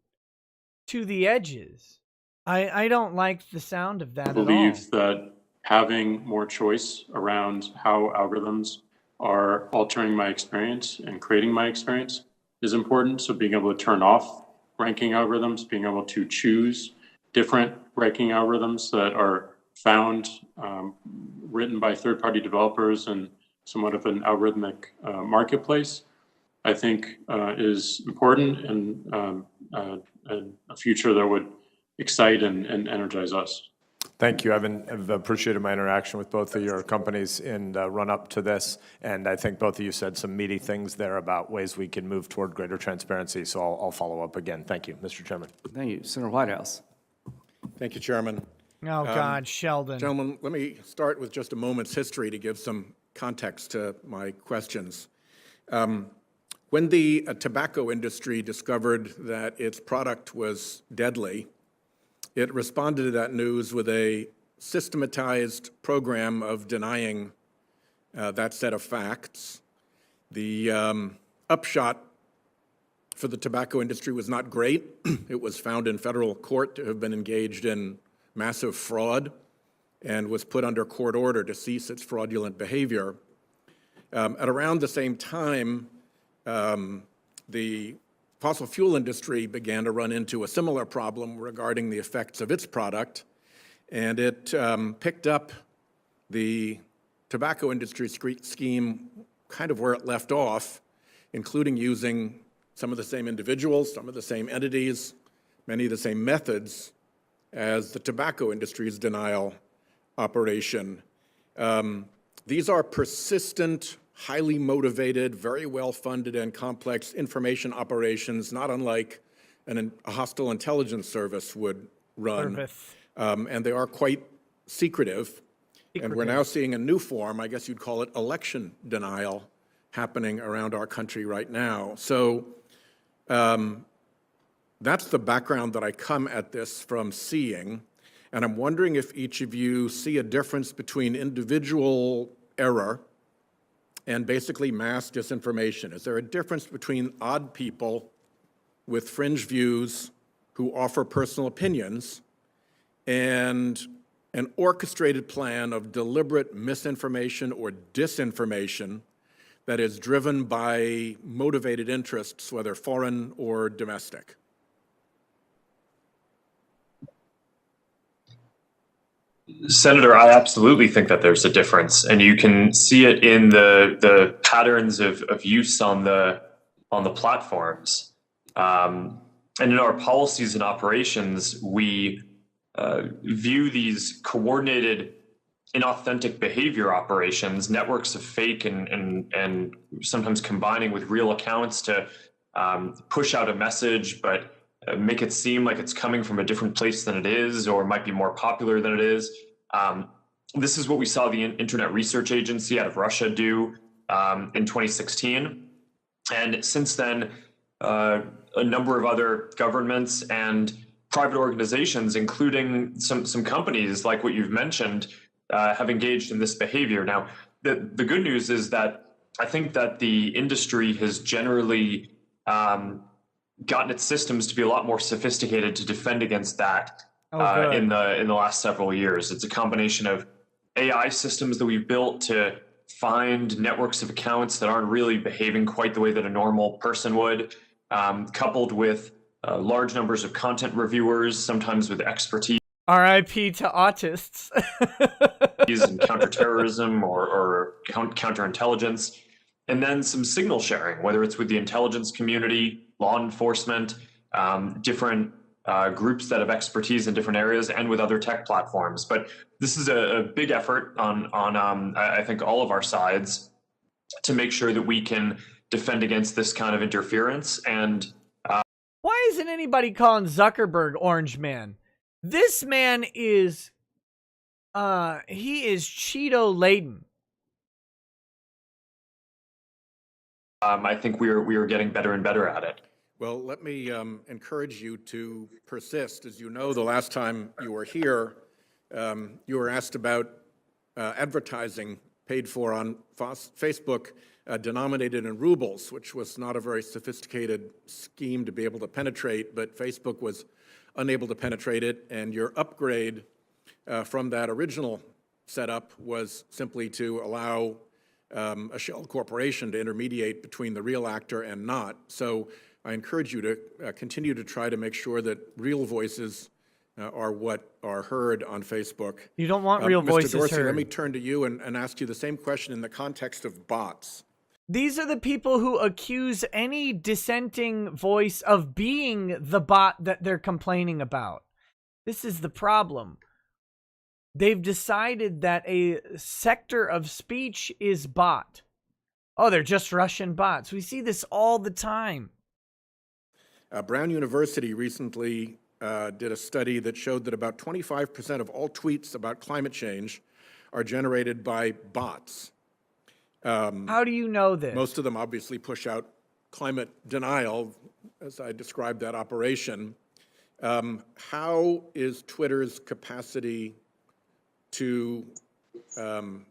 Speaker 1: to the edges. I don't like the sound of that at all.
Speaker 5: Believe that having more choice around how algorithms are altering my experience and creating my experience is important. So being able to turn off ranking algorithms, being able to choose different ranking algorithms that are found, written by third-party developers in somewhat of an algorithmic marketplace, I think is important and a future that would excite and energize us.
Speaker 8: Thank you. I've appreciated my interaction with both of your companies in the run-up to this, and I think both of you said some meaty things there about ways we can move toward greater transparency, so I'll follow up again. Thank you, Mr. Chairman.
Speaker 6: Thank you. Senator Whitehouse.
Speaker 9: Thank you, Chairman.
Speaker 1: Oh, God, Sheldon.
Speaker 9: Gentlemen, let me start with just a moment's history to give some context to my questions. When the tobacco industry discovered that its product was deadly, it responded to that news with a systematized program of denying that set of facts. The upshot for the tobacco industry was not great. It was found in federal court to have been engaged in massive fraud and was put under court order to cease its fraudulent behavior. At around the same time, the fossil fuel industry began to run into a similar problem regarding the effects of its product, and it picked up the tobacco industry scheme kind of where it left off, including using some of the same individuals, some of the same entities, many of the same methods as the tobacco industry's denial operation. These are persistent, highly motivated, very well-funded and complex information operations, not unlike a hostile intelligence service would run. And they are quite secretive. And we're now seeing a new form, I guess you'd call it election denial, happening around our country right now. So that's the background that I come at this from seeing. And I'm wondering if each of you see a difference between individual error and basically mass disinformation. Is there a difference between odd people with fringe views who offer personal opinions and an orchestrated plan of deliberate misinformation or disinformation that is driven by motivated interests, whether foreign or domestic?
Speaker 4: Senator, I absolutely think that there's a difference, and you can see it in the patterns of use on the platforms. And in our policies and operations, we view these coordinated, inauthentic behavior operations, networks of fake and sometimes combining with real accounts to push out a message, but make it seem like it's coming from a different place than it is, or might be more popular than it is. This is what we saw the Internet Research Agency out of Russia do in 2016. And since then, a number of other governments and private organizations, including some companies like what you've mentioned, have engaged in this behavior. Now, the good news is that I think that the industry has generally gotten its systems to be a lot more sophisticated to defend against that in the last several years. It's a combination of AI systems that we've built to find networks of accounts that aren't really behaving quite the way that a normal person would, coupled with large numbers of content reviewers, sometimes with expertise.
Speaker 1: RIP to autists.
Speaker 4: In counterterrorism or counterintelligence, and then some signal sharing, whether it's with the intelligence community, law enforcement, different groups that have expertise in different areas, and with other tech platforms. But this is a big effort on I think all of our sides to make sure that we can defend against this kind of interference. And
Speaker 1: why isn't anybody calling Zuckerberg Orange Man? This man is he is Cheeto laden.
Speaker 4: I think we are getting better and better at it.
Speaker 9: Well, let me encourage you to persist. As you know, the last time you were here, you were asked about advertising paid for on Facebook denominated in rubles, which was not a very sophisticated scheme to be able to penetrate, but Facebook was unable to penetrate it, and your upgrade from that original setup was simply to allow a shell corporation to intermediate between the real actor and not. So I encourage you to continue to try to make sure that real voices are what are heard on Facebook.
Speaker 1: You don't want real voices
Speaker 9: Mr. Dorsey,
Speaker 1: heard.
Speaker 9: let me turn to you and ask you the same question in the context of bots.
Speaker 1: These are the people who accuse any dissenting voice of being the bot that they're complaining about. This is the problem. They've decided that a sector of speech is bot. Oh, they're just Russian bots. We see this all the time.
Speaker 9: Brown University recently did a study that showed that about 25% of all tweets about climate change are generated by bots.
Speaker 1: How do you know this?
Speaker 9: Most of them obviously push out climate denial, as I described that operation. How is Twitter's capacity to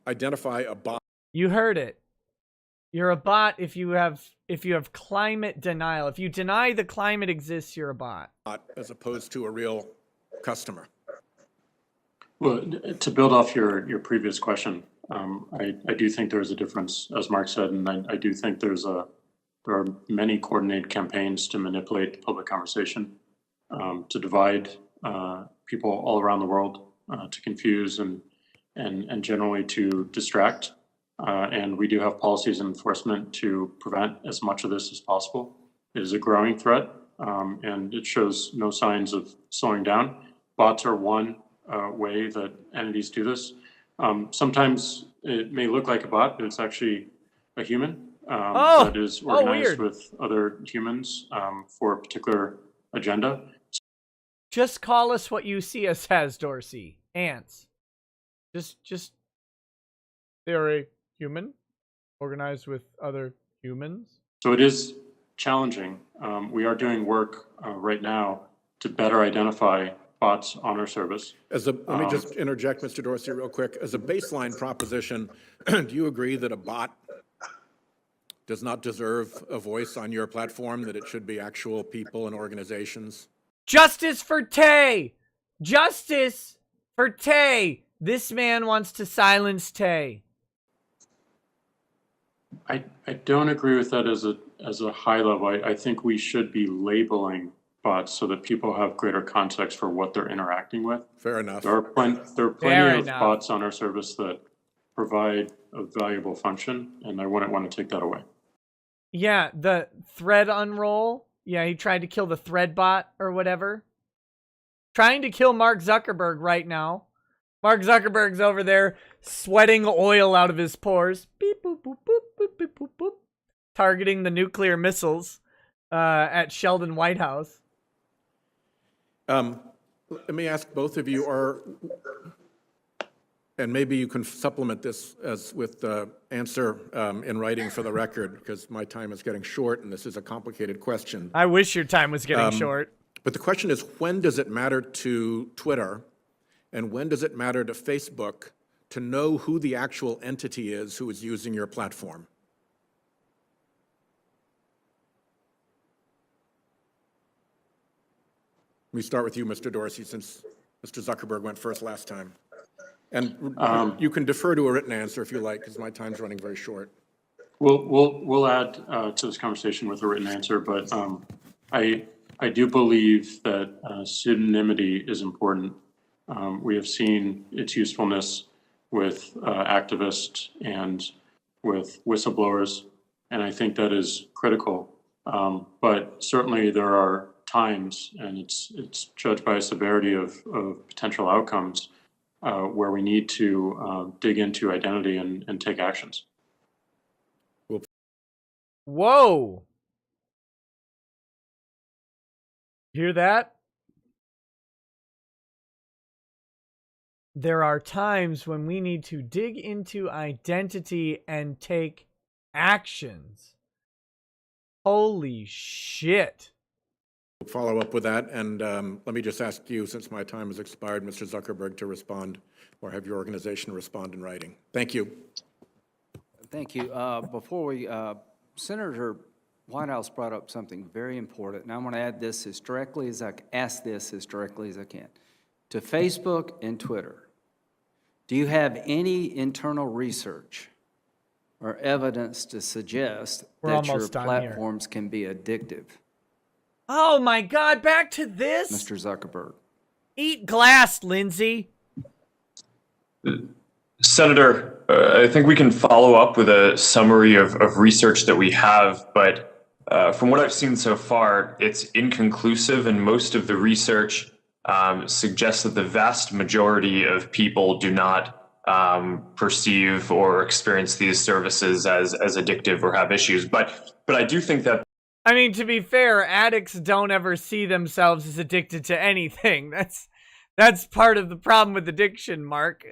Speaker 9: identify a bot?
Speaker 1: You heard it. You're a bot if you have climate denial. If you deny the climate exists, you're a bot.
Speaker 9: As opposed to a real customer.
Speaker 5: Well, to build off your previous question, I do think there's a difference, as Mark said, and I do think there are many coordinated campaigns to manipulate the public conversation, to divide people all around the world, to confuse and generally to distract. And we do have policies and enforcement to prevent as much of this as possible. It is a growing threat, and it shows no signs of slowing down. Bots are one way that entities do this. Sometimes it may look like a bot, but it's actually a human that is organized with other humans for a particular agenda.
Speaker 1: Just call us what you see us as, Dorsey. Ants. Just they're a human organized with other humans.
Speaker 5: So it is challenging. We are doing work right now to better identify bots on our service.
Speaker 9: Let me just interject, Mr. Dorsey, real quick. As a baseline proposition, do you agree that a bot does not deserve a voice on your platform, that it should be actual people and organizations?
Speaker 1: Justice for Tay! Justice for Tay! This man wants to silence Tay.
Speaker 5: I don't agree with that as a high level. I think we should be labeling bots so that people have greater context for what they're interacting with.
Speaker 9: Fair enough.
Speaker 5: There are plenty of bots on our service that provide a valuable function, and I wouldn't want to take that away.
Speaker 1: Yeah, the thread unroll. Yeah, he tried to kill the thread bot or whatever. Trying to kill Mark Zuckerberg right now. Mark Zuckerberg's over there sweating oil out of his pores. Beep, boop, boop, boop, boop, boop, boop, boop. Targeting the nuclear missiles at Sheldon White House.
Speaker 9: Let me ask both of you, and maybe you can supplement this with the answer in writing for the record, because my time is getting short and this is a complicated question.
Speaker 1: I wish your time was getting short.
Speaker 9: But the question is, when does it matter to Twitter and when does it matter to Facebook to know who the actual entity is who is using your platform? Let me start with you, Mr. Dorsey, since Mr. Zuckerberg went first last time. And you can defer to a written answer if you like, because my time's running very short.
Speaker 5: We'll add to this conversation with a written answer, but I do believe that pseudonymity is important. We have seen its usefulness with activists and with whistleblowers, and I think that is critical. But certainly there are times, and it's judged by a severity of potential outcomes, where we need to dig into identity and take actions.
Speaker 1: Whoa! Hear that? There are times when we need to dig into identity and take actions. Holy shit.
Speaker 9: Follow up with that, and let me just ask you, since my time has expired, Mr. Zuckerberg, to respond or have your organization respond in writing. Thank you.
Speaker 6: Thank you. Before we, Senator Whitehouse brought up something very important, and I want to add this as directly as I can, ask this as directly as I can. To Facebook and Twitter, do you have any internal research or evidence to suggest that your platforms can be addictive?
Speaker 1: Oh my God, back to this?
Speaker 6: Mr. Zuckerberg.
Speaker 1: Eat glass, Lindsay.
Speaker 4: Senator, I think we can follow up with a summary of research that we have, but from what I've seen so far, it's inconclusive, and most of the research suggests that the vast majority of people do not perceive or experience these services as addictive or have issues. But I do think that,
Speaker 1: I mean, to be fair, addicts don't ever see themselves as addicted to anything. That's part of the problem with addiction, Mark.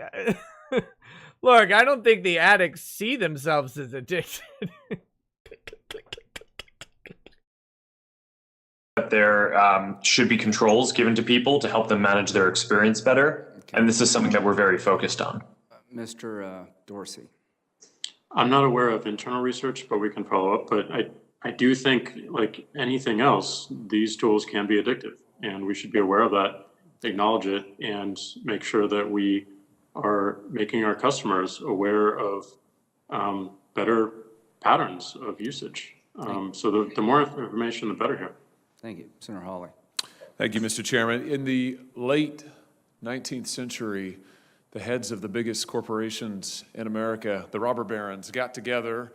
Speaker 1: Look, I don't think the addicts see themselves as addicted.
Speaker 4: that there should be controls given to people to help them manage their experience better. Okay. And this is something that we're very focused on.
Speaker 6: Mr. Dorsey.
Speaker 5: I'm not aware of internal research, but we can follow up. But I do think, like anything else, these tools can be addictive, and we should be aware of that, acknowledge it, and make sure that we are making our customers aware of better patterns of usage. So the more information, the better here.
Speaker 6: Thank you. Senator Hawley.
Speaker 10: Thank you, Mr. Chairman. In the late 19th century, the heads of the biggest corporations in America, the robber barons, got together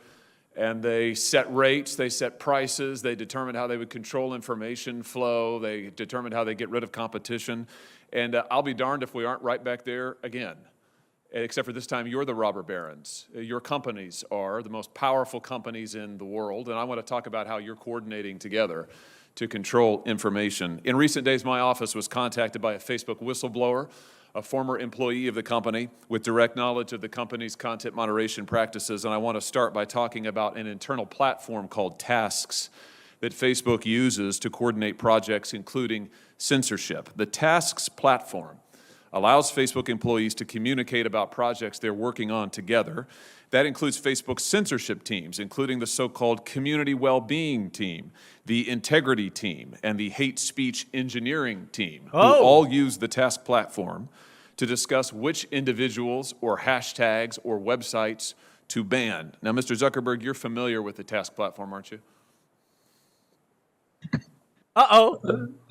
Speaker 10: and they set rates, they set prices, they determined how they would control information flow, they determined how they get rid of competition. And I'll be darned if we aren't right back there again. Except for this time, you're the robber barons. Your companies are the most powerful companies in the world, and I want to talk about how you're coordinating together to control information. In recent days, my office was contacted by a Facebook whistleblower, a former employee of the company with direct knowledge of the company's content moderation practices, and I want to start by talking about an internal platform called Tasks that Facebook uses to coordinate projects, including censorship. The Tasks platform allows Facebook employees to communicate about projects they're working on together. That includes Facebook's censorship teams, including the so-called community well-being team, the integrity team, and the hate speech engineering team, who all use the Task platform to discuss which individuals or hashtags or websites to ban. Now, Mr. Zuckerberg, you're familiar with the Task platform, aren't you?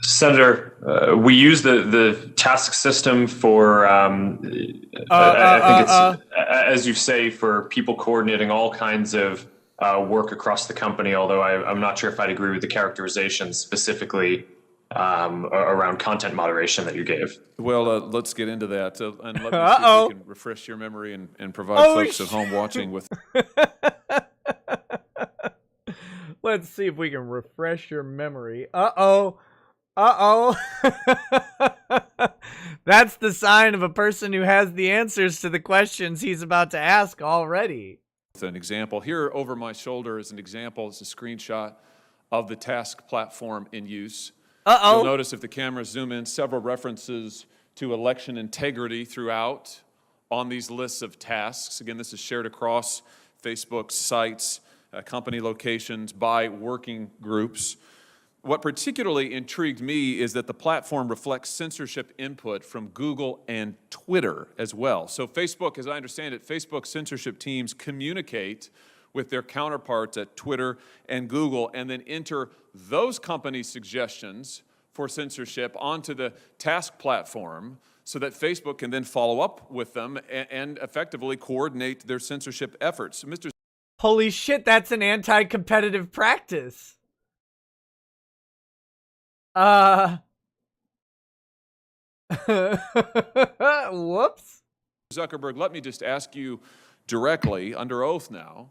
Speaker 4: Senator, we use the task system for, I think it's, as you say, for people coordinating all kinds of work across the company, although I'm not sure if I'd agree with the characterization specifically around content moderation that you gave.
Speaker 10: Well, let's get into that. And let me see if we can refresh your memory and provide folks at home watching with...
Speaker 1: Let's see if we can refresh your memory. That's the sign of a person who has the answers to the questions he's about to ask already.
Speaker 10: An example here over my shoulder is an example. It's a screenshot of the Task platform in use. You'll notice if the cameras zoom in, several references to election integrity throughout on these lists of tasks. Again, this is shared across Facebook's sites, company locations, by working groups. What particularly intrigued me is that the platform reflects censorship input from Google and Twitter as well. So Facebook, as I understand it, Facebook censorship teams communicate with their counterparts at Twitter and Google and then enter those companies' suggestions for censorship onto the Task platform so that Facebook can then follow up with them and effectively coordinate their censorship efforts. Mr.
Speaker 1: Holy shit, that's an anti-competitive practice. Whoops.
Speaker 10: Zuckerberg, let me just ask you directly, under oath now,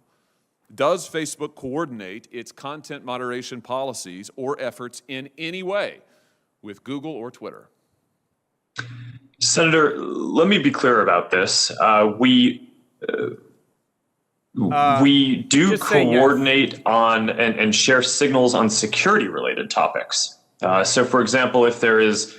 Speaker 10: does Facebook coordinate its content moderation policies or efforts in any way with Google or Twitter?
Speaker 4: Senator, let me be clear about this. We do coordinate yes on and share signals on security-related topics. So, for example, if there is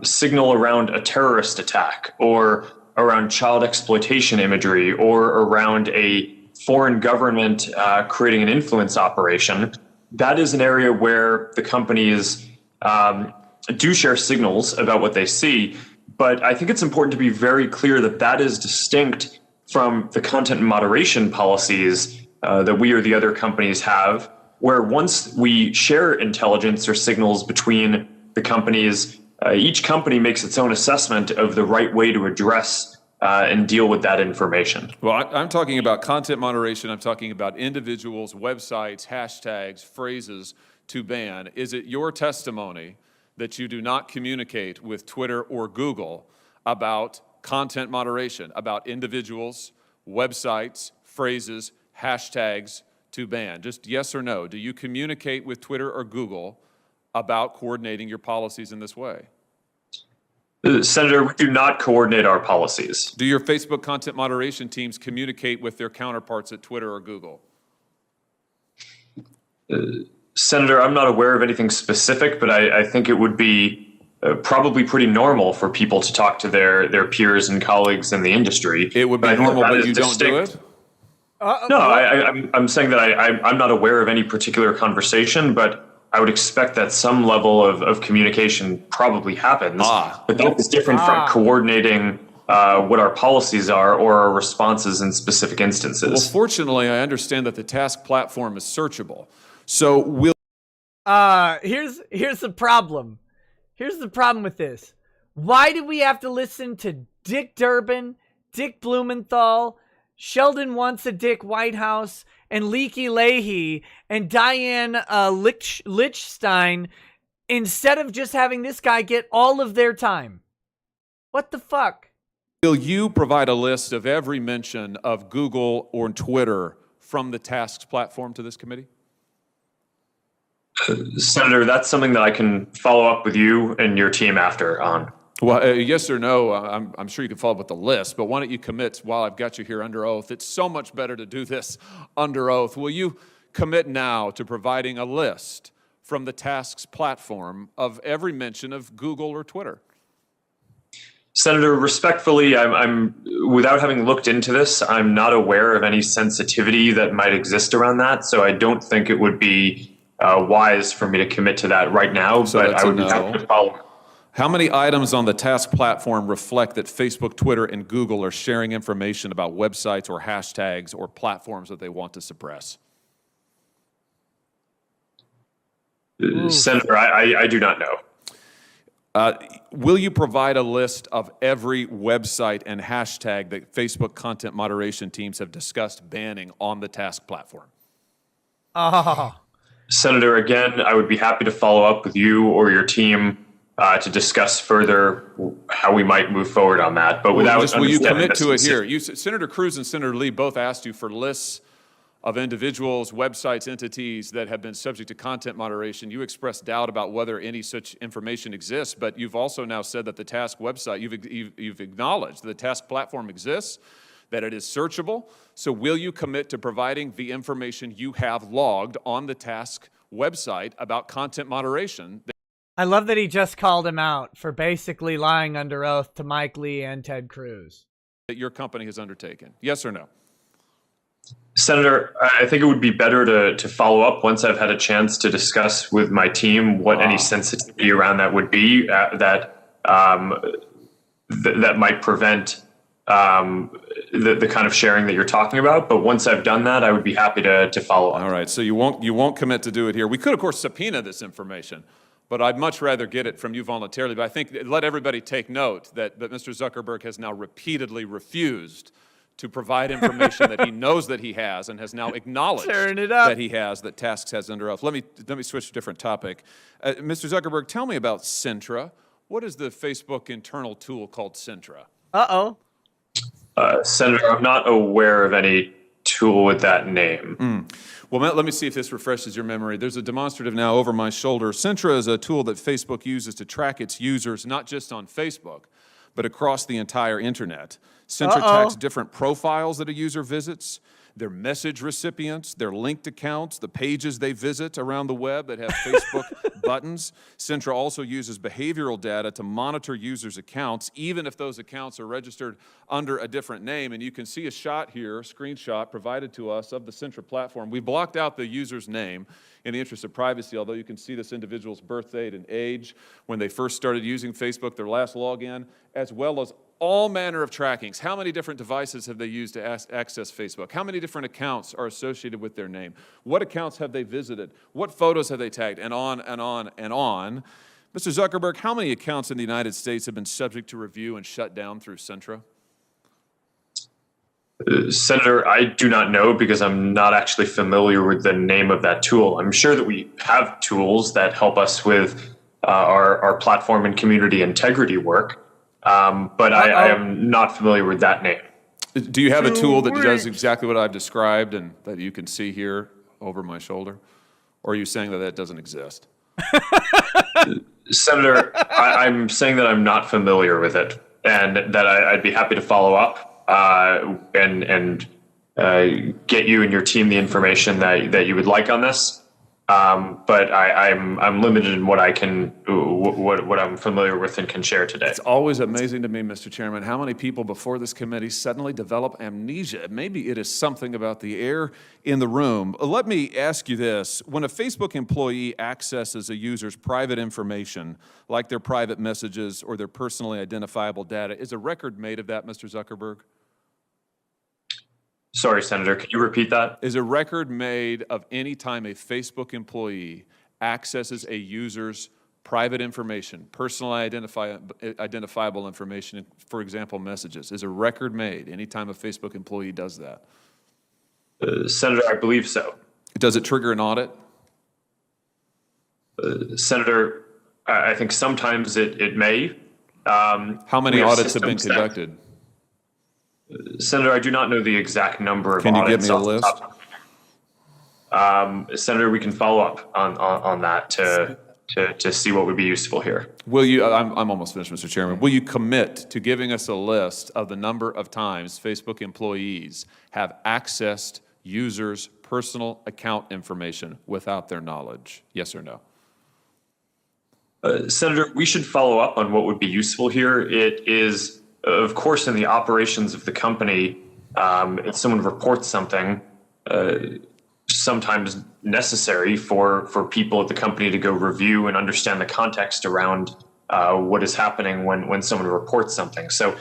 Speaker 4: signal around a terrorist attack or around child exploitation imagery or around a foreign government creating an influence operation, that is an area where the companies do share signals about what they see. But I think it's important to be very clear that that is distinct from the content moderation policies that we or the other companies have. where once we share intelligence or signals between the companies, each company makes its own assessment of the right way to address and deal with that information.
Speaker 10: Well, I'm talking about content moderation. I'm talking about individuals, websites, hashtags, phrases to ban. Is it your testimony that you do not communicate with Twitter or Google about content moderation, about individuals, websites, phrases, hashtags to ban? Just yes or no. Do you communicate with Twitter or Google about coordinating your policies in this way?
Speaker 4: Senator, we do not coordinate our policies.
Speaker 10: Do your Facebook content moderation teams communicate with their counterparts at Twitter or Google?
Speaker 4: Senator, I'm not aware of anything specific, but I think it would be probably pretty normal for people to talk to their peers and colleagues in the industry.
Speaker 10: It would be normal, but you don't do it?
Speaker 4: No, I'm saying that I'm not aware of any particular conversation, but I would expect that some level of communication probably happens. But that is different from coordinating what our policies are or our responses in specific instances.
Speaker 10: Well, fortunately, I understand that the task platform is searchable. So we'll...
Speaker 1: Here's the problem. Here's the problem with this. Why do we have to listen to Dick Durbin, Dick Blumenthal, Sheldon Wants a Dick Whitehouse, and Leaky Leahy, and Diane Lichstein, instead of just having this guy get all of their time? What the fuck?
Speaker 10: Will you provide a list of every mention of Google or Twitter from the tasks platform to this committee?
Speaker 4: Senator, that's something that I can follow up with you and your team after on.
Speaker 10: Well, yes or no, I'm sure you can follow up with the list, but why don't you commit while I've got you here under oath? It's so much better to do this under oath. Will you commit now to providing a list from the tasks platform of every mention of Google or Twitter?
Speaker 4: Senator, respectfully, I'm without having looked into this, I'm not aware of any sensitivity that might exist around that, so I don't think it would be wise for me to commit to that right now, so but I would be happy to follow.
Speaker 10: How many items on the task platform reflect that Facebook, Twitter, and Google are sharing information about websites or hashtags or platforms that they want to suppress?
Speaker 4: Senator, I do not know.
Speaker 10: Will you provide a list of every website and hashtag that Facebook content moderation teams have discussed banning on the task platform?
Speaker 4: Senator, again, I would be happy to follow up with you or your team to discuss further how we might move forward on that. But without
Speaker 10: will you commit to it here? Senator Cruz and Senator Lee both asked you for lists of individuals, websites, entities that have been subject to content moderation. You expressed doubt about whether any such information exists, but you've also now said that the task website, you've acknowledged that the task platform exists, that it is searchable. So will you commit to providing the information you have logged on the task website about content moderation?
Speaker 1: I love that he just called him out for basically lying under oath to Mike Lee and Ted Cruz.
Speaker 10: That your company has undertaken. Yes or no?
Speaker 4: Senator, I think it would be better to follow up once I've had a chance to discuss with my team what any sensitivity around that would be that might prevent the kind of sharing that you're talking about. But once I've done that, I would be happy to follow up.
Speaker 10: All right, so you won't commit to do it here. We could, of course, subpoena this information, but I'd much rather get it from you voluntarily. But I think let everybody take note that Mr. Zuckerberg has now repeatedly refused to provide information that he knows that he has and has now acknowledged that he has, that Tasks has under oath. Let me switch to a different topic. Mr. Zuckerberg, tell me about Centra. What is the Facebook internal tool called Centra?
Speaker 4: Senator, I'm not aware of any tool with that name.
Speaker 10: Well, let me see if this refreshes your memory. There's a demonstrative now over my shoulder. Centra is a tool that Facebook uses to track its users, not just on Facebook, but across the entire internet. Centra tracks different profiles that a user visits, their message recipients, their linked accounts, the pages they visit around the web that have Facebook buttons. Centra also uses behavioral data to monitor users' accounts, even if those accounts are registered under a different name. And you can see a shot here, a screenshot provided to us of the Centra platform. We blocked out the user's name in the interest of privacy, although you can see this individual's birth date and age, when they first started using Facebook, their last login, as well as all manner of trackings. How many different devices have they used to access Facebook? How many different accounts are associated with their name? What accounts have they visited? What photos have they tagged? And on and on and on. Mr. Zuckerberg, how many accounts in the United States have been subject to review and shut down through Centra?
Speaker 4: Senator, I do not know because I'm not actually familiar with the name of that tool. I'm sure that we have tools that help us with our platform and community integrity work, but I am not familiar with that name.
Speaker 10: Do you have a tool that does exactly what I've described and that you can see here over my shoulder? Or are you saying that that doesn't exist?
Speaker 4: Senator, I'm saying that I'm not familiar with it and that I'd be happy to follow up and get you and your team the information that you would like on this. But I'm limited in what I can, what I'm familiar with and can share today.
Speaker 10: It's always amazing to me, Mr. Chairman, how many people before this committee suddenly develop amnesia. Maybe it is something about the air in the room. Let me ask you this. When a Facebook employee accesses a user's private information, like their private messages or their personally identifiable data, is a record made of that, Mr. Zuckerberg?
Speaker 4: Sorry, Senator, can you repeat that?
Speaker 10: Is a record made of any time a Facebook employee accesses a user's private information, personally identifiable information, for example, messages? Is a record made any time a Facebook employee does that?
Speaker 4: Senator, I believe so.
Speaker 10: Does it trigger an audit?
Speaker 4: Senator, I think sometimes it may.
Speaker 10: How many audits have been conducted?
Speaker 4: Senator, I do not know the exact number of
Speaker 10: Can you
Speaker 4: audits.
Speaker 10: give me a list?
Speaker 4: Senator, we can follow up on that to see what would be useful here.
Speaker 10: Will you, I'm almost finished, Mr. Chairman. Will you commit to giving us a list of the number of times Facebook employees have accessed users' personal account information without their knowledge? Yes or no?
Speaker 4: Senator, we should follow up on what would be useful here. It is, of course, in the operations of the company, if someone reports something, sometimes necessary for people at the company to go review and understand the context around what is happening when someone reports something. So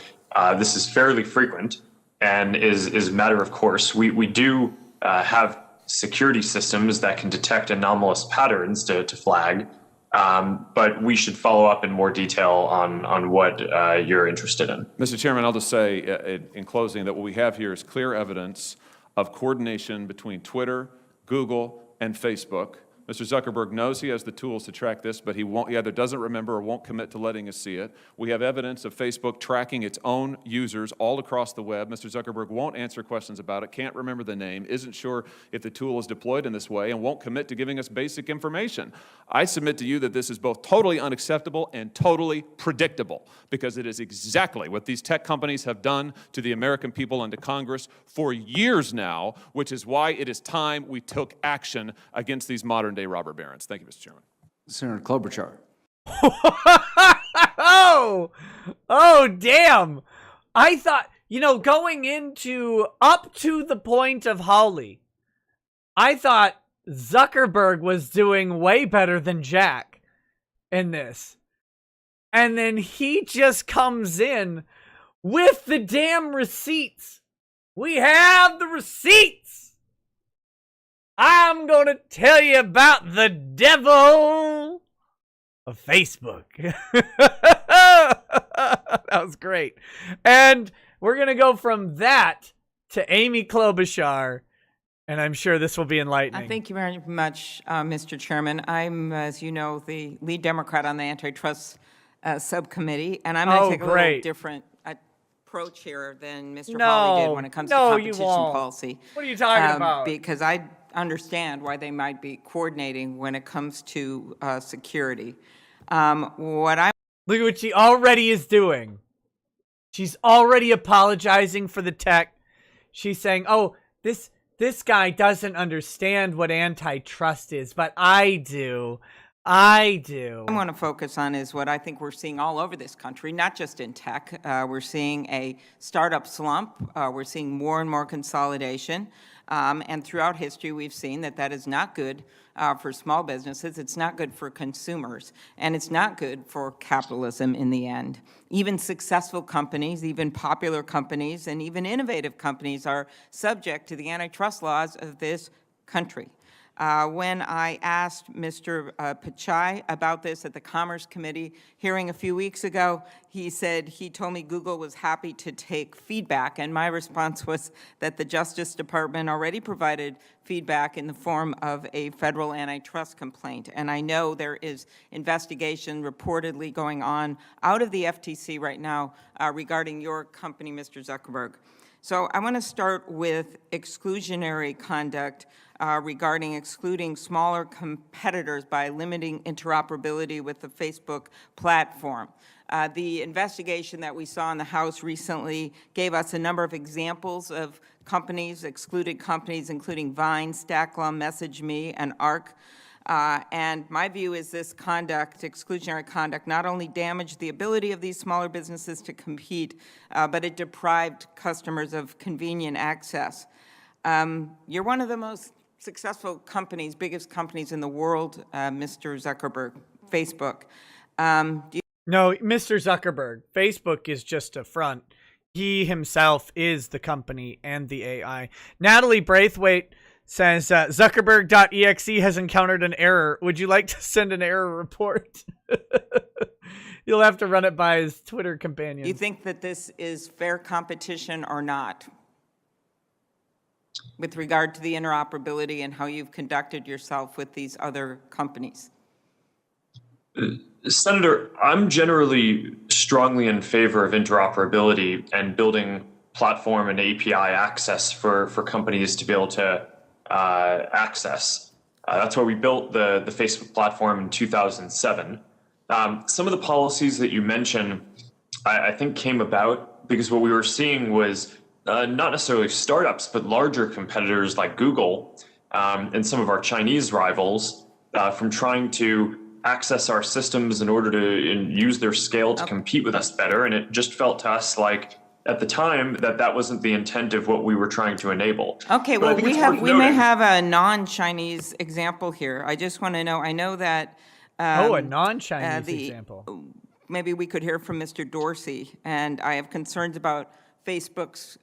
Speaker 4: this is fairly frequent and is a matter of course. We do have security systems that can detect anomalous patterns to flag. But we should follow up in more detail on what you're interested in.
Speaker 10: Mr. Chairman, I'll just say in closing that what we have here is clear evidence of coordination between Twitter, Google, and Facebook. Mr. Zuckerberg knows he has the tools to track this, but he either doesn't remember or won't commit to letting us see it. We have evidence of Facebook tracking its own users all across the web. Mr. Zuckerberg won't answer questions about it, can't remember the name, isn't sure if the tool is deployed in this way, and won't commit to giving us basic information. I submit to you that this is both totally unacceptable and totally predictable, because it is exactly what these tech companies have done to the American people and to Congress for years now, which is why it is time we took action against these modern-day robber barons. Thank you, Mr. Chairman.
Speaker 6: Senator Klobuchar.
Speaker 1: Oh, damn. I thought, going up to the point of Hawley, I thought Zuckerberg was doing way better than Jack in this. And then he just comes in with the damn receipts. We have the receipts. I'm going to tell you about the devil of Facebook. That was great. And we're going to go from that to Amy Klobuchar, and I'm sure this will be enlightening.
Speaker 11: Thank you very much, Mr. Chairman. I'm, as you know, the lead Democrat on the Antitrust Subcommittee, and I'm going to take a little different approach here than Mr. Hawley did when it comes to competition policy.
Speaker 1: What are you talking about?
Speaker 11: Because I understand why they might be coordinating when it comes to security. Look at
Speaker 1: what she already is doing. She's already apologizing for the tech. She's saying, oh, this guy doesn't understand what antitrust is, but I do. I do.
Speaker 11: I want to focus on is what I think we're seeing all over this country, not just in tech. We're seeing a startup slump. We're seeing more and more consolidation. And throughout history, we've seen that that is not good for small businesses. It's not good for consumers. And it's not good for capitalism in the end. Even successful companies, even popular companies, and even innovative companies are subject to the antitrust laws of this country. When I asked Mr. Pichai about this at the Commerce Committee hearing a few weeks ago, he said he told me Google was happy to take feedback, and my response was that the Justice Department already provided feedback in the form of a federal antitrust complaint. And I know there is investigation reportedly going on out of the FTC right now regarding your company, Mr. Zuckerberg. So I want to start with exclusionary conduct regarding excluding smaller competitors by limiting interoperability with the Facebook platform. The investigation that we saw in the House recently gave us a number of examples of companies, excluded companies, including Vine, Stacklum, MessageMe, and Arc. And my view is this conduct, exclusionary conduct, not only damaged the ability of these smaller businesses to compete, but it deprived customers of convenient access. You're one of the most successful companies, biggest companies in the world, Mr. Zuckerberg, Facebook.
Speaker 1: No, Mr. Zuckerberg, Facebook is just a front. He himself is the company and the AI. Natalie Braithwaite says, Zuckerberg.exe has encountered an error. Would you like to send an error report? You'll have to run it by his Twitter companion.
Speaker 11: Do you think that this is fair competition or not with regard to the interoperability and how you've conducted yourself with these other companies?
Speaker 4: Senator, I'm generally strongly in favor of interoperability and building platform and API access for companies to be able to access. That's why we built the Facebook platform in 2007. Some of the policies that you mentioned, I think came about because what we were seeing was not necessarily startups, but larger competitors like Google and some of our Chinese rivals from trying to access our systems in order to use their scale to compete with us better. And it just felt to us like at the time that wasn't the intent of what we were trying to enable.
Speaker 11: Okay, well, we may have a non-Chinese example here. I just want to know, I know that
Speaker 1: a non-Chinese example.
Speaker 11: Maybe we could hear from Mr. Dorsey, and I have concerns about Facebook's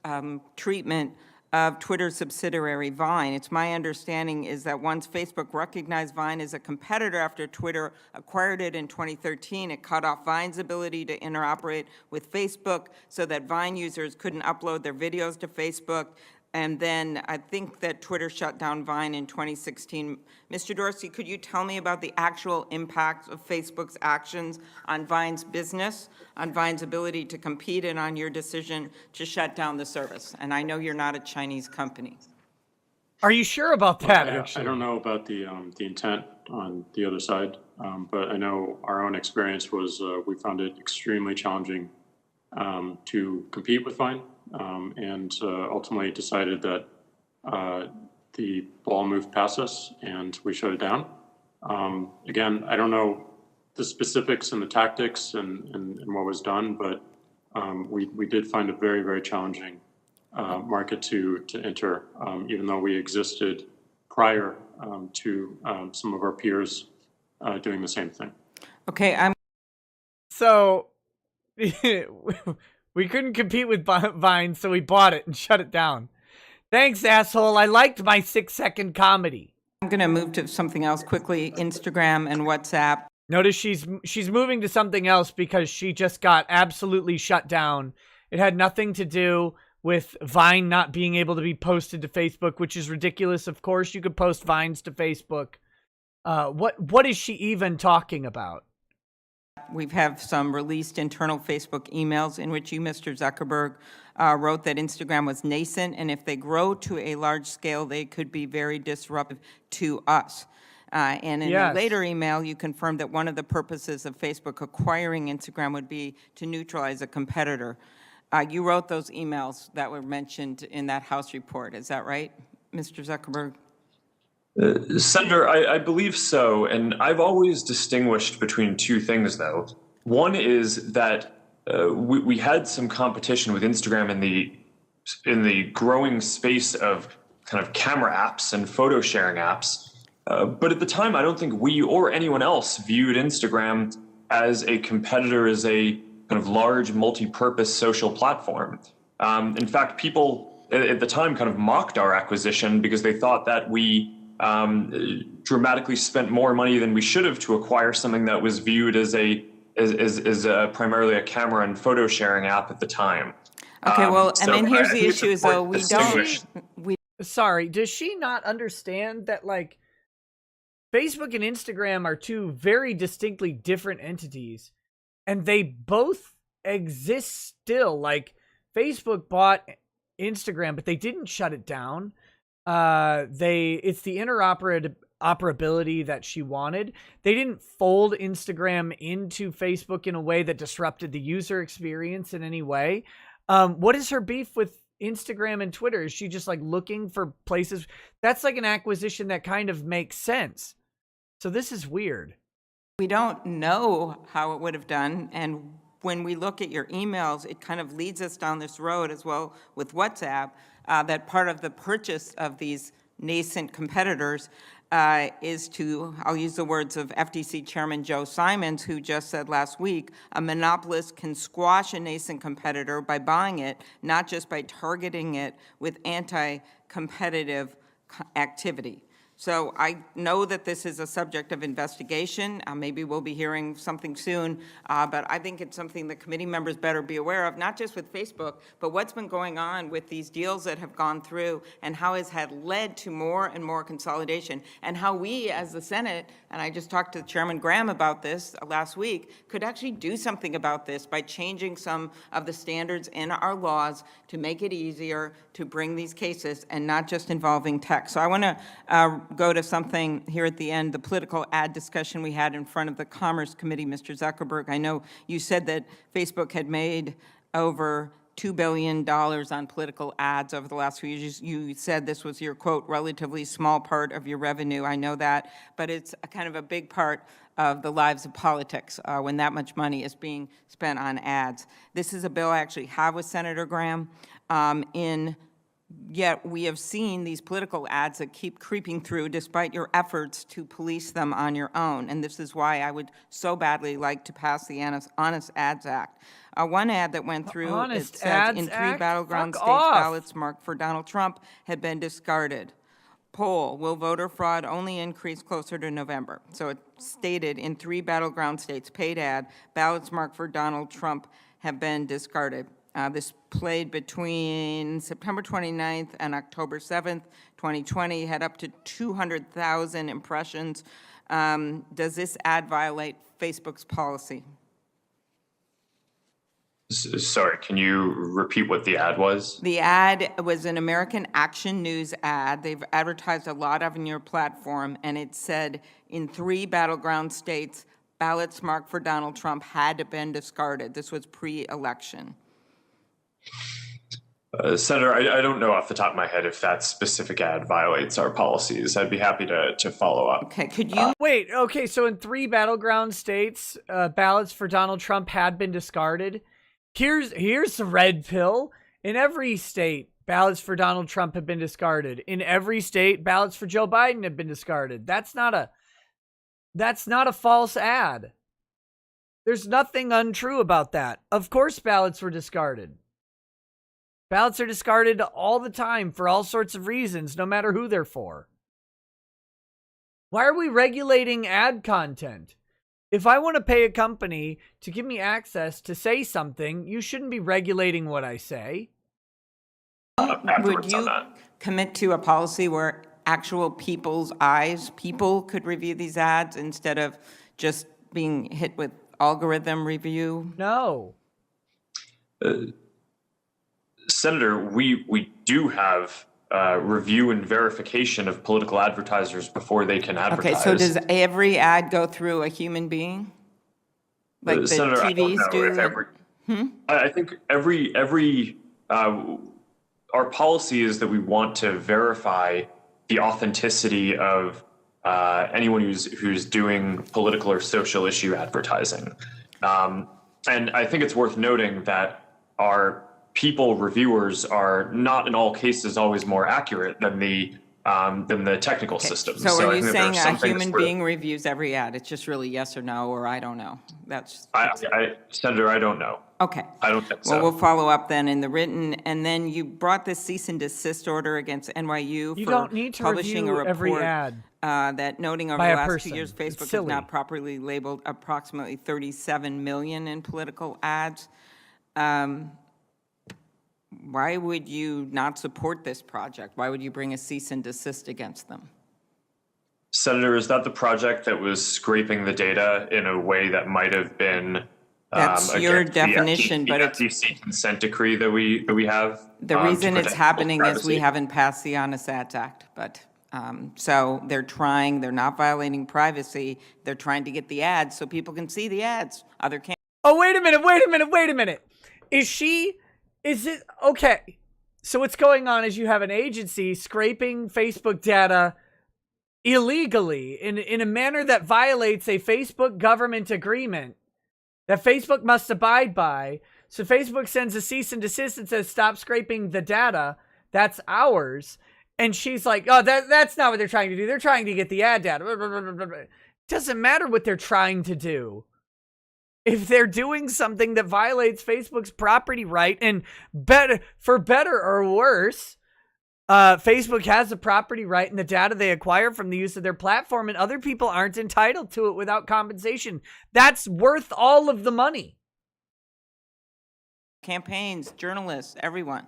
Speaker 11: treatment of Twitter's subsidiary Vine. It's my understanding is that once Facebook recognized Vine as a competitor after Twitter acquired it in 2013, it cut off Vine's ability to interoperate with Facebook so that Vine users couldn't upload their videos to Facebook. And then I think that Twitter shut down Vine in 2016. Mr. Dorsey, could you tell me about the actual impact of Facebook's actions on Vine's business, on Vine's ability to compete, and on your decision to shut down the service? And I know you're not a Chinese company.
Speaker 1: Are you sure about that,
Speaker 5: I don't know about the intent on the other side, but I know our own experience was we found it extremely challenging to compete with Vine. And ultimately decided that the ball moved past us and we shut it down. Again, I don't know the specifics and the tactics and what was done, but we did find a very, very challenging market to enter, even though we existed prior to some of our peers doing the same thing.
Speaker 11: Okay,
Speaker 1: So we couldn't compete with Vine, so we bought it and shut it down. Thanks, asshole. I liked my 6-second comedy.
Speaker 11: I'm going to move to something else quickly, Instagram and WhatsApp.
Speaker 1: Notice she's moving to something else because she just got absolutely shut down. It had nothing to do with Vine not being able to be posted to Facebook, which is ridiculous. Of course, you could post Vines to Facebook. What is she even talking about?
Speaker 11: We have some released internal Facebook emails in which you, Mr. Zuckerberg, wrote that Instagram was nascent, and if they grow to a large scale, they could be very disruptive to us. And in a later email, you confirmed that one of the purposes of Facebook acquiring Instagram would be to neutralize a competitor. You wrote those emails that were mentioned in that House report. Is that right, Mr. Zuckerberg?
Speaker 4: Senator, I believe so. And I've always distinguished between two things, though. One is that we had some competition with Instagram in the growing space of kind of camera apps and photo sharing apps. But at the time, I don't think we or anyone else viewed Instagram as a competitor, as a kind of large multi-purpose social platform. In fact, people at the time kind of mocked our acquisition because they thought that we dramatically spent more money than we should have to acquire something that was viewed as primarily a camera and photo sharing app at the time.
Speaker 11: Okay, well,
Speaker 4: So
Speaker 11: and then here's
Speaker 4: I
Speaker 11: the
Speaker 4: think it's
Speaker 11: issue is though,
Speaker 4: important
Speaker 11: we
Speaker 4: to distinguish.
Speaker 11: don't,
Speaker 1: Sorry, does she not understand that, like, Facebook and Instagram are two very distinctly different entities, and they both exist still? Like, Facebook bought Instagram, but they didn't shut it down. It's the interoperability that she wanted. They didn't fold Instagram into Facebook in a way that disrupted the user experience in any way. What is her beef with Instagram and Twitter? Is she just like looking for places? That's like an acquisition that kind of makes sense. So this is weird.
Speaker 11: we don't know how it would have done, and when we look at your emails, it kind of leads us down this road as well with WhatsApp, that part of the purchase of these nascent competitors is to, I'll use the words of FTC Chairman Joe Simons, who just said last week, a monopolist can squash a nascent competitor by buying it, not just by targeting it with anti-competitive activity. So I know that this is a subject of investigation. Maybe we'll be hearing something soon, but I think it's something that committee members better be aware of, not just with Facebook, but what's been going on with these deals that have gone through and how it's had led to more and more consolidation, and how we as the Senate, and I just talked to Chairman Graham about this last week, could actually do something about this by changing some of the standards in our laws to make it easier to bring these cases and not just involving tech. So I want to go to something here at the end, the political ad discussion we had in front of the Commerce Committee, Mr. Zuckerberg. I know you said that Facebook had made over $2 billion on political ads over the last few years. You said this was your, quote, relatively small part of your revenue. I know that, but it's a kind of a big part of the lives of politics when that much money is being spent on ads. This is a bill I actually have with Senator Graham. Yet we have seen these political ads that keep creeping through despite your efforts to police them on your own. And this is why I would so badly like to pass the Honest Ads Act. One ad that went through, it says in 3 battleground states, ballots marked for Donald Trump had been discarded. Poll, will voter fraud only increase closer to November? So it stated in 3 battleground states, paid ad, ballots marked for Donald Trump have been discarded. This played between September 29th and October 7th, 2020, had up to 200,000 impressions. Does this ad violate Facebook's policy?
Speaker 4: Sorry, can you repeat what the ad was?
Speaker 11: The ad was an American Action News ad. They've advertised a lot on your platform, and it said in 3 battleground states, ballots marked for Donald Trump had been discarded. This was pre-election.
Speaker 4: Senator, I don't know off the top of my head if that specific ad violates our policies. I'd be happy to follow up.
Speaker 11: Okay, could you?
Speaker 1: Wait, okay, so in 3 battleground states, ballots for Donald Trump had been discarded. Here's the red pill. In every state, ballots for Donald Trump have been discarded. In every state, ballots for Joe Biden have been discarded. That's not a false ad. There's nothing untrue about that. Of course ballots were discarded. Ballots are discarded all the time for all sorts of reasons, no matter who they're for. Why are we regulating ad content? If I want to pay a company to give me access to say something, you shouldn't be regulating what I say.
Speaker 11: Would you commit to a policy where actual people's eyes, people could review these ads instead of just being hit with algorithm review?
Speaker 1: No.
Speaker 4: Senator, we do have review and verification of political advertisers before they can advertise.
Speaker 11: Okay, so does every ad go through a human being? Like the
Speaker 4: Senator,
Speaker 11: TVs do?
Speaker 4: I think every our policy is that we want to verify the authenticity of anyone who's doing political or social issue advertising. And I think it's worth noting that our people reviewers are not in all cases always more accurate than the technical systems.
Speaker 11: So are
Speaker 4: I
Speaker 11: you
Speaker 4: think that there are
Speaker 11: saying
Speaker 4: some
Speaker 11: a
Speaker 4: things
Speaker 11: human
Speaker 4: where-
Speaker 11: being reviews every ad? It's just really yes or no, or I don't know?
Speaker 4: Senator, I don't know.
Speaker 11: Okay.
Speaker 4: I don't think so.
Speaker 11: Well, we'll follow up then in the written, and then you brought this cease and desist order against NYU
Speaker 1: You
Speaker 11: for
Speaker 1: don't need to
Speaker 11: publishing a
Speaker 1: review every
Speaker 11: report
Speaker 1: ad
Speaker 11: that noting over
Speaker 1: by
Speaker 11: the
Speaker 1: a
Speaker 11: last
Speaker 1: person.
Speaker 11: 2 years,
Speaker 1: It's
Speaker 11: Facebook has
Speaker 1: silly.
Speaker 11: not properly labeled approximately 37 million in political ads. Why would you not support this project? Why would you bring a cease and desist against them?
Speaker 4: Senator, is that the project that was scraping the data in a way that might have been
Speaker 11: That's your
Speaker 4: against the
Speaker 11: definition, but it's
Speaker 4: FTC consent decree that we have?
Speaker 11: the
Speaker 4: to
Speaker 11: reason it's
Speaker 4: protect
Speaker 11: happening is we
Speaker 4: privacy?
Speaker 11: haven't passed the Honest Ads Act, but so they're not violating privacy. They're trying to get the ads so people can see the ads. Other can't.
Speaker 1: Oh, wait a minute. Is it, okay. So what's going on is you have an agency scraping Facebook data illegally in a manner that violates a Facebook government agreement that Facebook must abide by. So Facebook sends a cease and desist and says, stop scraping the data. That's ours. And she's like, oh, that's not what they're trying to do. They're trying to get the ad data. It doesn't matter what they're trying to do. If they're doing something that violates Facebook's property right, and for better or worse, Facebook has a property right in the data they acquire from the use of their platform, and other people aren't entitled to it without compensation. That's worth all of the money.
Speaker 11: Campaigns, journalists, everyone.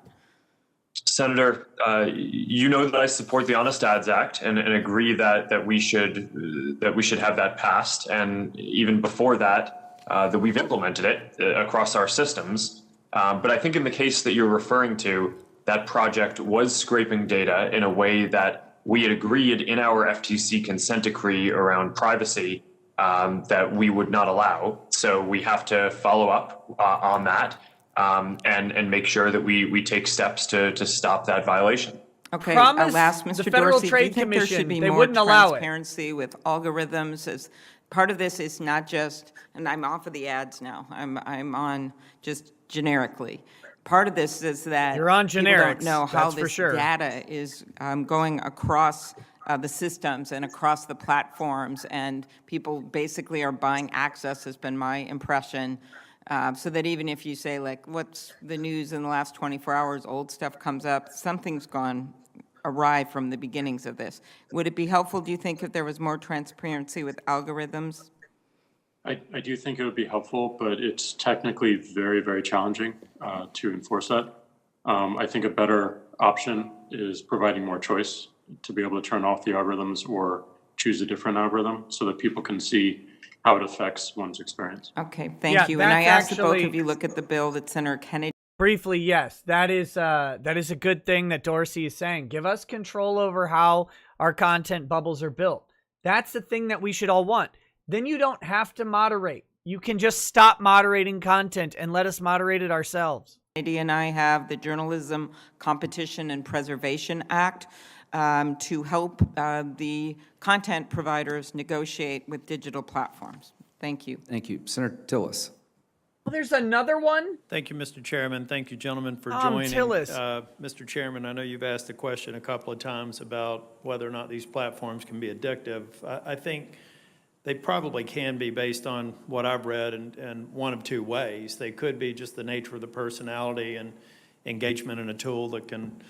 Speaker 4: Senator, you know that I support the Honest Ads Act and agree that we should have that passed, and even before that, that we've implemented it across our systems. But I think in the case that you're referring to, that project was scraping data in a way that we had agreed in our FTC consent decree around privacy that we would not allow. So we have to follow up on that and make sure that we take steps to stop that violation.
Speaker 11: Okay,
Speaker 1: Promise
Speaker 11: last, Mr.
Speaker 1: the Federal
Speaker 11: Dorsey,
Speaker 1: Trade
Speaker 11: do you think there
Speaker 1: Commission
Speaker 11: should be
Speaker 1: they
Speaker 11: more
Speaker 1: wouldn't allow it.
Speaker 11: transparency with algorithms? As part of this is not just, and I'm off of the ads now. I'm on just generically. Part of this is that
Speaker 1: You're on
Speaker 11: people
Speaker 1: generics,
Speaker 11: don't know how
Speaker 1: that's for
Speaker 11: this
Speaker 1: sure.
Speaker 11: data is going across the systems and across the platforms, and people basically are buying access, has been my impression. So that even if you say, like, what's the news in the last 24 hours, old stuff comes up, something's gone awry from the beginnings of this. Would it be helpful, do you think, if there was more transparency with algorithms?
Speaker 5: I do think it would be helpful, but it's technically very, very challenging to enforce that. I think a better option is providing more choice to be able to turn off the algorithms or choose a different algorithm so that people can see how it affects one's experience.
Speaker 11: Okay,
Speaker 1: Yeah,
Speaker 11: thank you. And I
Speaker 1: that's
Speaker 11: ask that both
Speaker 1: actually-
Speaker 11: of you look at the bill that Senator Kennedy.
Speaker 1: Briefly, yes, that is a good thing that Dorsey is saying. Give us control over how our content bubbles are built. That's the thing that we should all want. Then you don't have to moderate. You can just stop moderating content and let us moderate it ourselves.
Speaker 11: Kennedy and I have the Journalism Competition and Preservation Act to help the content providers negotiate with digital platforms. Thank you.
Speaker 6: Thank you. Senator Tillis.
Speaker 1: Well, there's another one.
Speaker 12: Thank you, Mr. Chairman. Thank you, gentlemen, for joining.
Speaker 1: Tillis.
Speaker 12: Mr. Chairman, I know you've asked the question a couple of times about whether or not these platforms can be addictive. I think they probably can be based on what I've read in one of two ways. They could be just the nature of the personality and engagement in a tool that can...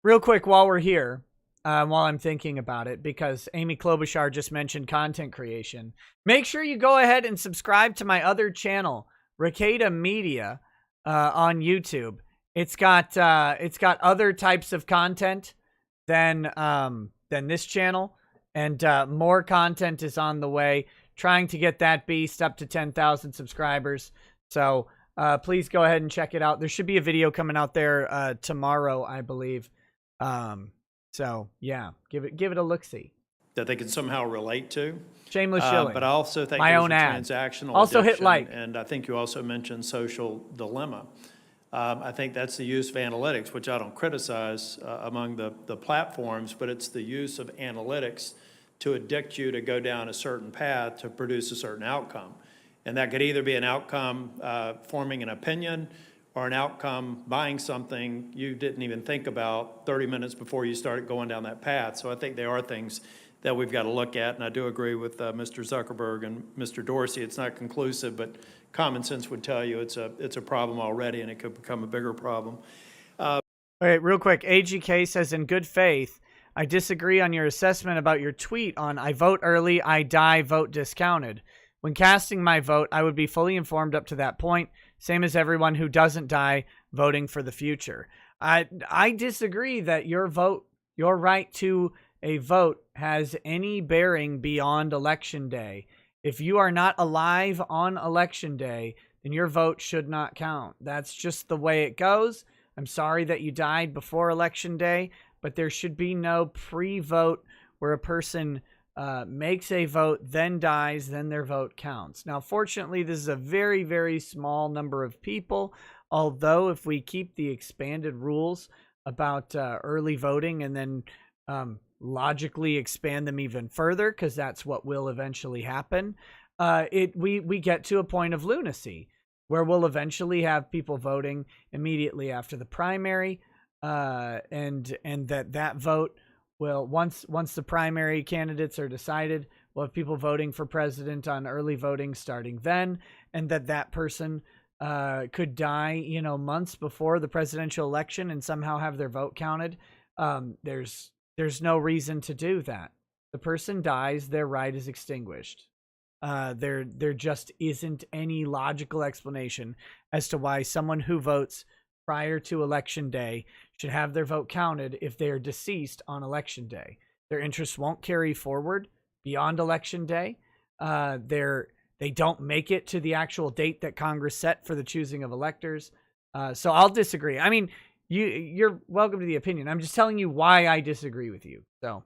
Speaker 1: Real quick, while we're here, while I'm thinking about it, because Amy Klobuchar just mentioned content creation, make sure you go ahead and subscribe to my other channel, Ricada Media, on YouTube. It's got other types of content than this channel, and more content is on the way. Trying to get that beast up to 10,000 subscribers. So please go ahead and check it out. There should be a video coming out there tomorrow, I believe. So yeah, give it a look-see.
Speaker 12: that they can somehow relate to.
Speaker 1: Shameless shilling.
Speaker 12: But I also think
Speaker 1: My
Speaker 12: there's
Speaker 1: own
Speaker 12: a
Speaker 1: ad.
Speaker 12: transactional
Speaker 1: Also hit
Speaker 12: addiction,
Speaker 1: like.
Speaker 12: and I think you also mentioned social dilemma. I think that's the use of analytics, which I don't criticize among the platforms, but it's the use of analytics to addict you to go down a certain path to produce a certain outcome. And that could either be an outcome forming an opinion or an outcome buying something you didn't even think about 30 minutes before you started going down that path. So I think there are things that we've got to look at, and I do agree with Mr. Zuckerberg and Mr. Dorsey. It's not conclusive, but common sense would tell you it's a problem already, and it could become a bigger problem.
Speaker 1: All right, real quick. AGK says, in good faith, I disagree on your assessment about your tweet on I vote early, I die, vote discounted. When casting my vote, I would be fully informed up to that point, same as everyone who doesn't die voting for the future. I disagree that your vote, your right to a vote, has any bearing beyond Election Day. If you are not alive on Election Day, then your vote should not count. That's just the way it goes. I'm sorry that you died before Election Day, but there should be no pre-vote where a person makes a vote, then dies, then their vote counts. Now, fortunately, this is a very, very small number of people, although if we keep the expanded rules about early voting and then logically expand them even further, because that's what will eventually happen, we get to a point of lunacy where we'll eventually have people voting immediately after the primary, and that vote will, once the primary candidates are decided, we'll have people voting for president on early voting starting then, and that person could die, months before the presidential election and somehow have their vote counted. There's no reason to do that. The person dies, their right is extinguished. There just isn't any logical explanation as to why someone who votes prior to Election Day should have their vote counted if they are deceased on Election Day. Their interests won't carry forward beyond Election Day. They don't make it to the actual date that Congress set for the choosing of electors. So I'll disagree. I mean, you're welcome to the opinion. I'm just telling you why I disagree with you. So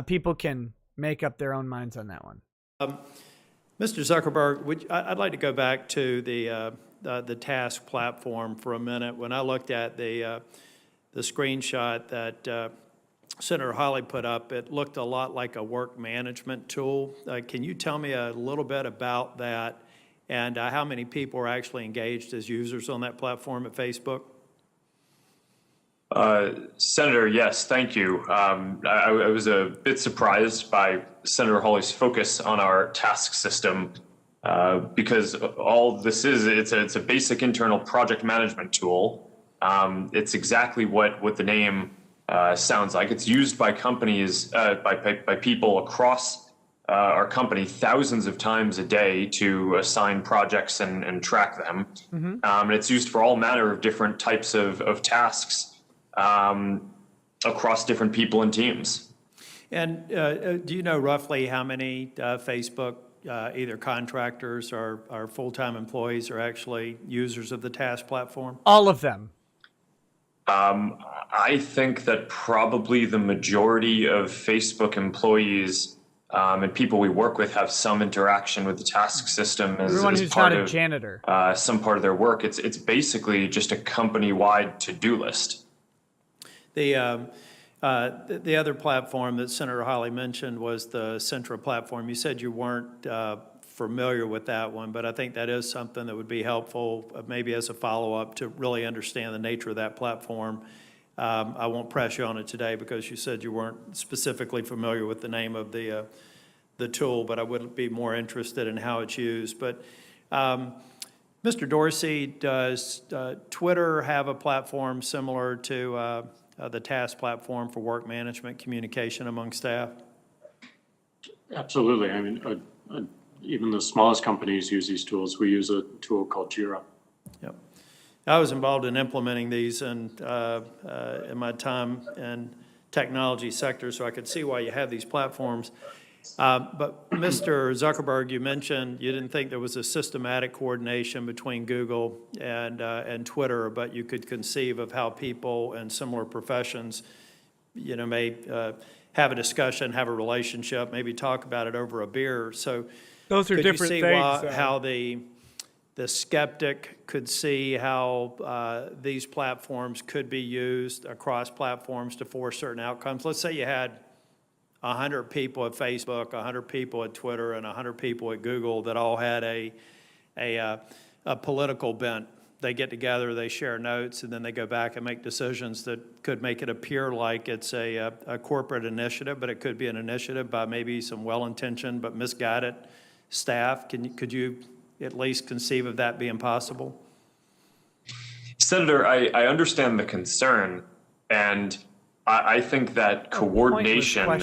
Speaker 1: people can make up their own minds on that one.
Speaker 12: Mr. Zuckerberg, I'd like to go back to the task platform for a minute. When I looked at the screenshot that Senator Hawley put up, it looked a lot like a work management tool. Can you tell me a little bit about that and how many people are actually engaged as users on that platform at Facebook?
Speaker 4: Senator, yes, thank you. I was a bit surprised by Senator Hawley's focus on our task system because all this is, it's a basic internal project management tool. It's exactly what the name sounds like. It's used by companies, by people across our company thousands of times a day to assign projects and track them. Mm-hmm. And it's used for all manner of different types of tasks across different people and teams.
Speaker 12: And do you know roughly how many Facebook either contractors or full-time employees are actually users of the task platform?
Speaker 1: All of them.
Speaker 4: I think that probably the majority of Facebook employees and people we work with have some interaction with the task system as
Speaker 1: who's
Speaker 4: part
Speaker 1: not a
Speaker 4: of
Speaker 1: janitor.
Speaker 4: Some part of their work. It's basically just a company-wide to-do list.
Speaker 12: The other platform that Senator Hawley mentioned was the Centra platform. You said you weren't familiar with that one, but I think that is something that would be helpful, maybe as a follow-up to really understand the nature of that platform. I won't press you on it today because you said you weren't specifically familiar with the name of the tool, but I would be more interested in how it's used. But Mr. Dorsey, does Twitter have a platform similar to the task platform for work management communication among staff?
Speaker 5: Absolutely. I mean, even the smallest companies use these tools. We use a tool called Jira.
Speaker 12: Yep. I was involved in implementing these in my time in technology sector, so I could see why you have these platforms. But Mr. Zuckerberg, you mentioned you didn't think there was a systematic coordination between Google and Twitter, but you could conceive of how people in similar professions, may have a discussion, have a relationship, maybe talk about it over a beer. So
Speaker 1: those are different things.
Speaker 12: How the The skeptic could see how these platforms could be used across platforms to force certain outcomes. Let's say you had 100 people at Facebook, 100 people at Twitter, and 100 people at Google that all had a political bent. They get together, they share notes, and then they go back and make decisions that could make it appear like it's a corporate initiative, but it could be an initiative by maybe some well-intentioned but misguided staff. Could you at least conceive of that being possible?
Speaker 4: Senator, I understand the concern, and I think that coordination,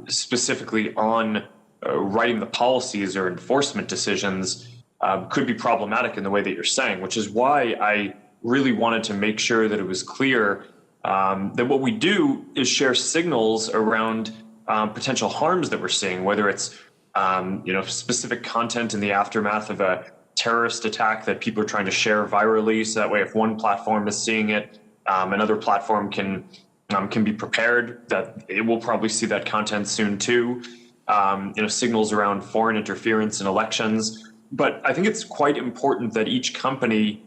Speaker 4: specifically on writing the policies or enforcement decisions, could be problematic in the way that you're saying, which is why I really wanted to make sure that it was clear that what we do is share signals around potential harms that we're seeing, whether it's specific content in the aftermath of a terrorist attack that people are trying to share virally. So that way, if one platform is seeing it, another platform can be prepared that it will probably see that content soon too. Signals around foreign interference in elections. But I think it's quite important that each company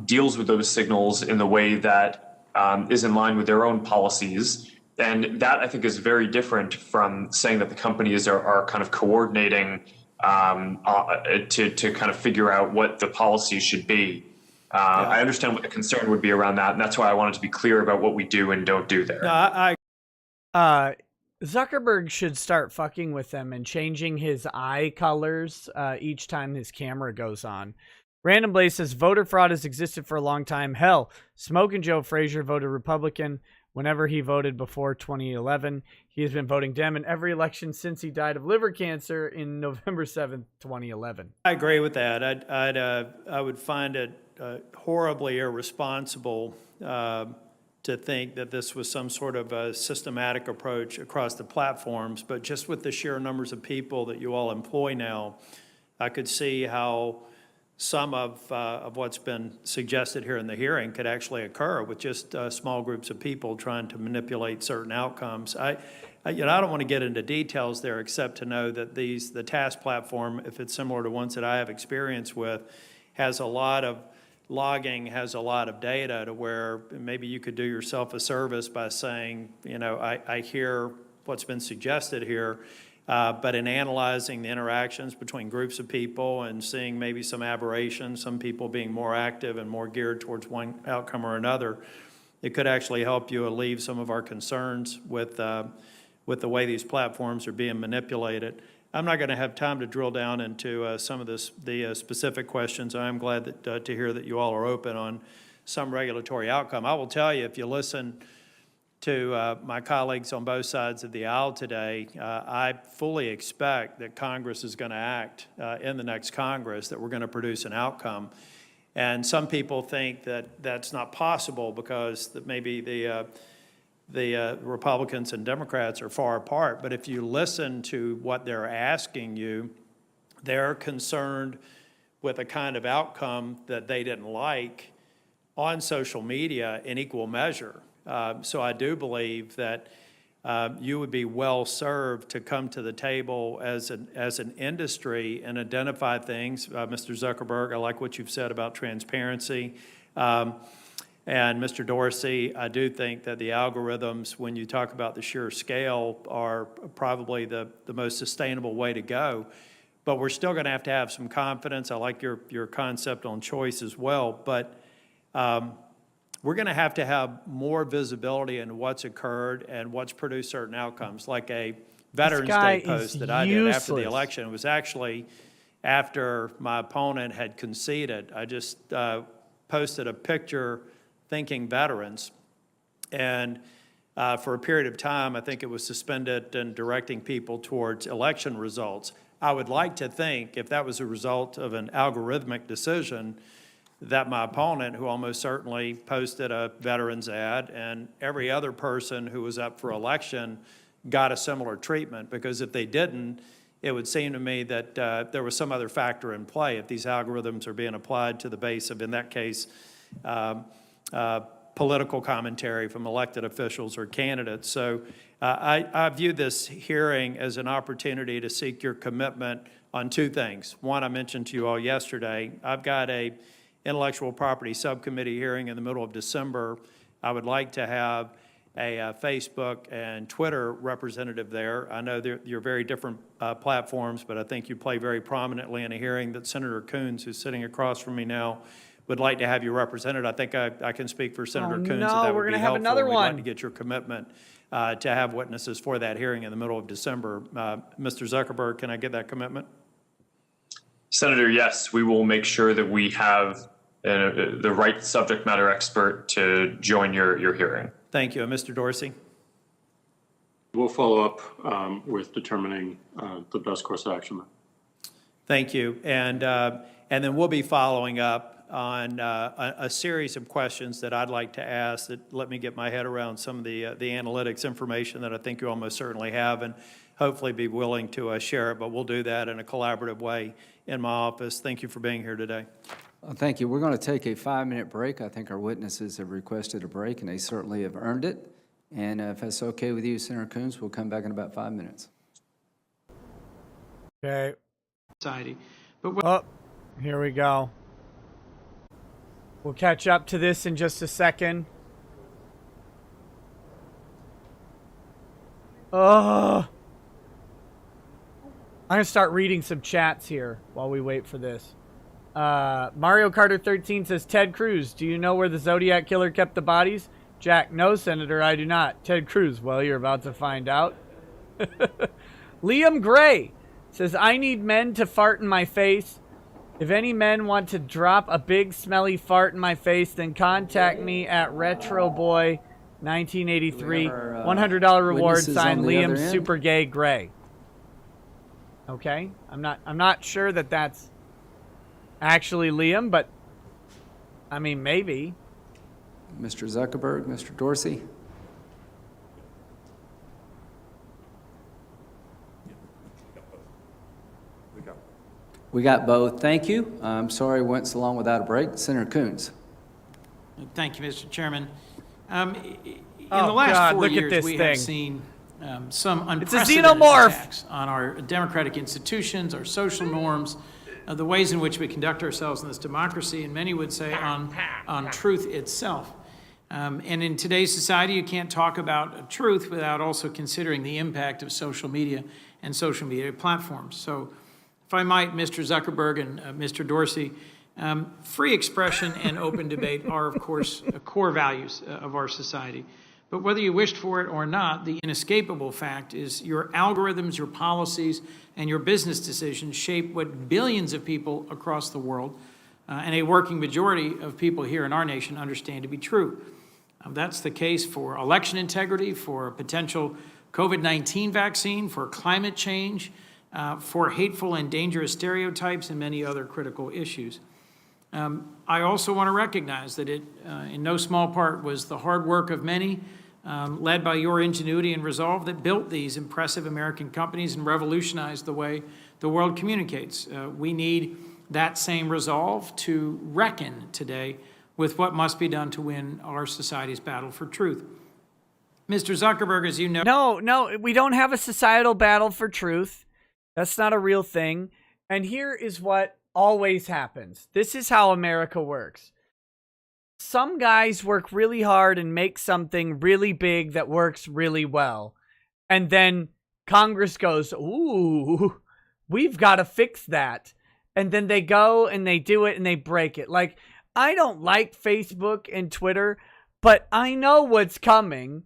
Speaker 4: deals with those signals in the way that is in line with their own policies. And that, I think, is very different from saying that the companies are kind of coordinating to kind of figure out what the policy should be. I understand what the concern would be around that, and that's why I wanted to be clear about what we do and don't do there.
Speaker 1: No, Zuckerberg should start fucking with them and changing his eye colors each time his camera goes on. Random Blaze says, voter fraud has existed for a long time. Hell, Smokin' Joe Frazier voted Republican whenever he voted before 2011. He has been voting Dem in every election since he died of liver cancer in November 7th, 2011.
Speaker 12: I agree with that. I would find it horribly irresponsible to think that this was some sort of a systematic approach across the platforms, but just with the sheer numbers of people that you all employ now, I could see how some of what's been suggested here in the hearing could actually occur with just small groups of people trying to manipulate certain outcomes. I don't want to get into details there, except to know that the TASK platform, if it's similar to ones that I have experience with, has a lot of logging, has a lot of data to where maybe you could do yourself a service by saying, I hear what's been suggested here, but in analyzing the interactions between groups of people and seeing maybe some aberrations, some people being more active and more geared towards one outcome or another, it could actually help you alleviate some of our concerns with the way these platforms are being manipulated. I'm not going to have time to drill down into some of the specific questions. I'm glad that, to hear that you all are open on some regulatory outcome. I will tell you, if you listen to my colleagues on both sides of the aisle today, I fully expect that Congress is going to act in the next Congress, that we're going to produce an outcome. And some people think that that's not possible because that maybe the Republicans and Democrats are far apart. But if you listen to what they're asking you, they're concerned with a kind of outcome that they didn't like on social media in equal measure. So I do believe that you would be well served to come to the table as an industry and identify things. Mr. Zuckerberg, I like what you've said about transparency. And Mr. Dorsey, I do think that the algorithms, when you talk about the sheer scale, are probably the most sustainable way to go. But we're still going to have some confidence. I like your concept on choice as well. But we're going to have more visibility into what's occurred and what's produced certain outcomes, like a Veterans Day post that I did after the election. It was actually after my opponent had conceded. I just posted a picture thanking veterans. And for a period of time, I think it was suspended and directing people towards election results. I would like to think, if that was a result of an algorithmic decision, that my opponent, who almost certainly posted a veterans ad, and every other person who was up for election got a similar treatment, because if they didn't, it would seem to me that there was some other factor in play if these algorithms are being applied to the base of, in that case, political commentary from elected officials or candidates. So I view this hearing as an opportunity to seek your commitment on two things. One, I mentioned to you all yesterday, I've got a intellectual property subcommittee hearing in the middle of December. I would like to have a Facebook and Twitter representative there. I know you're very different platforms, but I think you play very prominently in a hearing that Senator Coons, who's sitting across from me now, would like to have you represented. I think I can speak for Senator Coons that that would be helpful.
Speaker 1: Another
Speaker 12: We'd
Speaker 1: one.
Speaker 12: like to get your commitment to have witnesses for that hearing in the middle of December. Mr. Zuckerberg, can I get that commitment?
Speaker 4: Senator, yes, we will make sure that we have the right subject matter expert to join your hearing.
Speaker 12: Thank you. And Mr. Dorsey?
Speaker 5: We'll follow up with determining the best course of action.
Speaker 12: Thank you. And then we'll be following up on a series of questions that I'd like to ask that let me get my head around some of the analytics information that I think you almost certainly have, and hopefully be willing to share it. But we'll do that in a collaborative way in my office. Thank you for being here today.
Speaker 6: Thank you. We're going to take a 5-minute break. I think our witnesses have requested a break, and they certainly have earned it. And if that's okay with you, Senator Coons, we'll come back in about 5 minutes.
Speaker 1: Okay.
Speaker 12: Society.
Speaker 1: But here we go. We'll catch up to this in just a second. I'm going to start reading some chats here while we wait for this. Mario Carter 13 says, Ted Cruz, do you know where the Zodiac Killer kept the bodies? Jack, no, Senator, I do not. Ted Cruz, well, you're about to find out. Liam Gray says, I need men to fart in my face. If any men want to drop a big smelly fart in my face, then contact me at RetroBoy1983. $100 reward, signed Liam Super Gay Gray. Okay, I'm not sure that that's actually Liam, but I mean, maybe.
Speaker 6: Mr. Zuckerberg, Mr. Dorsey. We got both. Thank you. I'm sorry we went so long without a break. Senator Coons.
Speaker 13: Thank you, Mr. Chairman. In the last 4 years, we have seen some unprecedented attacks on our democratic institutions, our social norms, the ways in which we conduct ourselves in this democracy, and many would say on truth itself. And in today's society, you can't talk about truth without also considering the impact of social media and social media platforms. So if I might, Mr. Zuckerberg and Mr. Dorsey, free expression and open debate are, of course, core values of our society. But whether you wished for it or not, the inescapable fact is your algorithms, your policies, and your business decisions shape what billions of people across the world and a working majority of people here in our nation understand to be true. That's the case for election integrity, for a potential COVID-19 vaccine, for climate change, for hateful and dangerous stereotypes, and many other critical issues. I also want to recognize that it, in no small part, was the hard work of many, led by your ingenuity and resolve, that built these impressive American companies and revolutionized the way the world communicates. We need that same resolve to reckon today with what must be done to win our society's battle for truth. Mr. Zuckerberg, as you know...
Speaker 1: No, we don't have a societal battle for truth. That's not a real thing. And here is what always happens. This is how America works. Some guys work really hard and make something really big that works really well. And then Congress goes, ooh, we've got to fix that. And then they go and they do it and they break it. Like, I don't like Facebook and Twitter, but I know what's coming.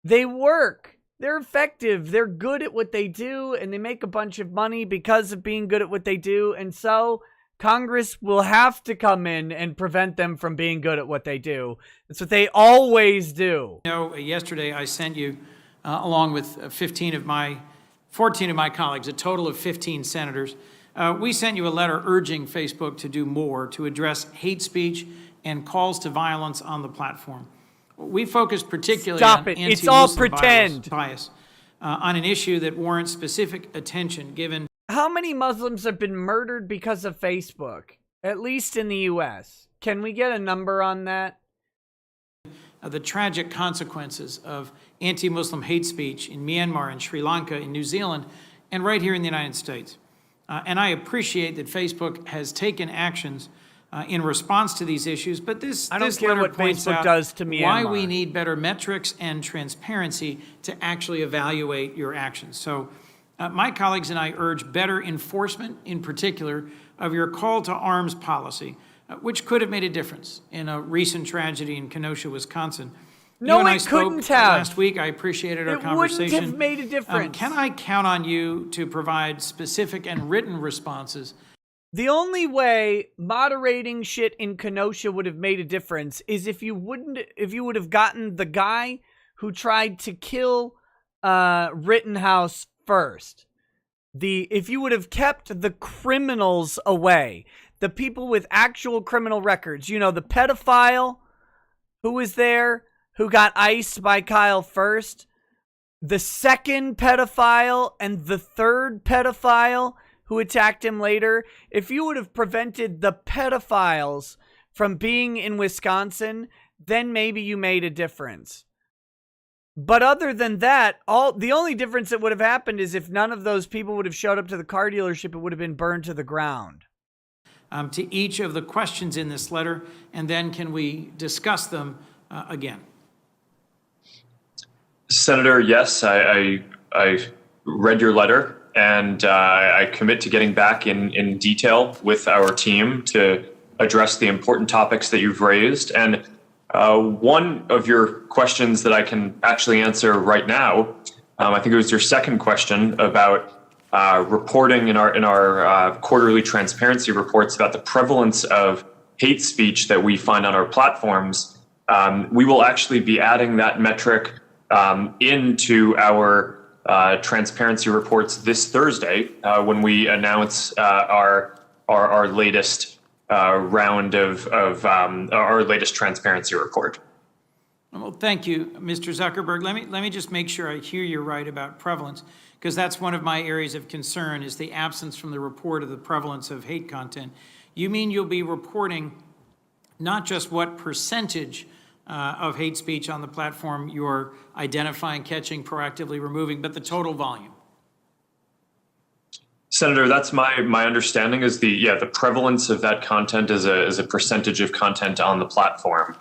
Speaker 1: They work. They're effective. They're good at what they do, and they make a bunch of money because of being good at what they do. And so Congress will have to come in and prevent them from being good at what they do. That's what they always do.
Speaker 13: You know, yesterday I sent you, along with 14 of my colleagues, a total of 15 senators, we sent you a letter urging Facebook to do more to address hate speech and calls to violence on the platform. We focus particularly on anti-Muslim bias on an issue that warrants specific attention given.
Speaker 1: How many Muslims have been murdered because of Facebook? At least in the U.S. Can we get a number on that?
Speaker 13: the tragic consequences of anti-Muslim hate speech in Myanmar and Sri Lanka, in New Zealand, and right here in the United States. And I appreciate that Facebook has taken actions in response to these issues, but this letter points out why we need better metrics and transparency to actually evaluate your actions. So my colleagues and I urge better enforcement, in particular, of your call to arms policy, which could have made a difference in a recent tragedy in Kenosha, Wisconsin.
Speaker 1: No,
Speaker 13: you and I
Speaker 1: it
Speaker 13: spoke
Speaker 1: couldn't have.
Speaker 13: last week. I appreciated our conversation.
Speaker 1: It wouldn't have made a difference.
Speaker 13: Can I count on you to provide specific and written responses?
Speaker 1: The only way moderating shit in Kenosha would have made a difference is if you would have gotten the guy who tried to kill Rittenhouse first. If you would have kept the criminals away, the people with actual criminal records, you know, the pedophile who was there, who got iced by Kyle first, the second pedophile and the third pedophile who attacked him later. If you would have prevented the pedophiles from being in Wisconsin, then maybe you made a difference. But other than that, the only difference that would have happened is if none of those people would have showed up to the car dealership, it would have been burned to the ground.
Speaker 13: To each of the questions in this letter, and then can we discuss them again?
Speaker 4: Senator, yes, I read your letter, and I commit to getting back in detail with our team to address the important topics that you've raised. And one of your questions that I can actually answer right now, I think it was your second question about reporting in our quarterly transparency reports about the prevalence of hate speech that we find on our platforms. We will actually be adding that metric into our transparency reports this Thursday when we announce our latest round of our latest transparency report.
Speaker 13: Well, thank you, Mr. Zuckerberg. Let me just make sure I hear you right about prevalence, because that's one of my areas of concern is the absence from the report of the prevalence of hate content. You mean you'll be reporting not just what percentage of hate speech on the platform you're identifying, catching, proactively removing, but the total volume?
Speaker 4: Senator, that's my understanding is the prevalence of that content is a percentage of content on the platform.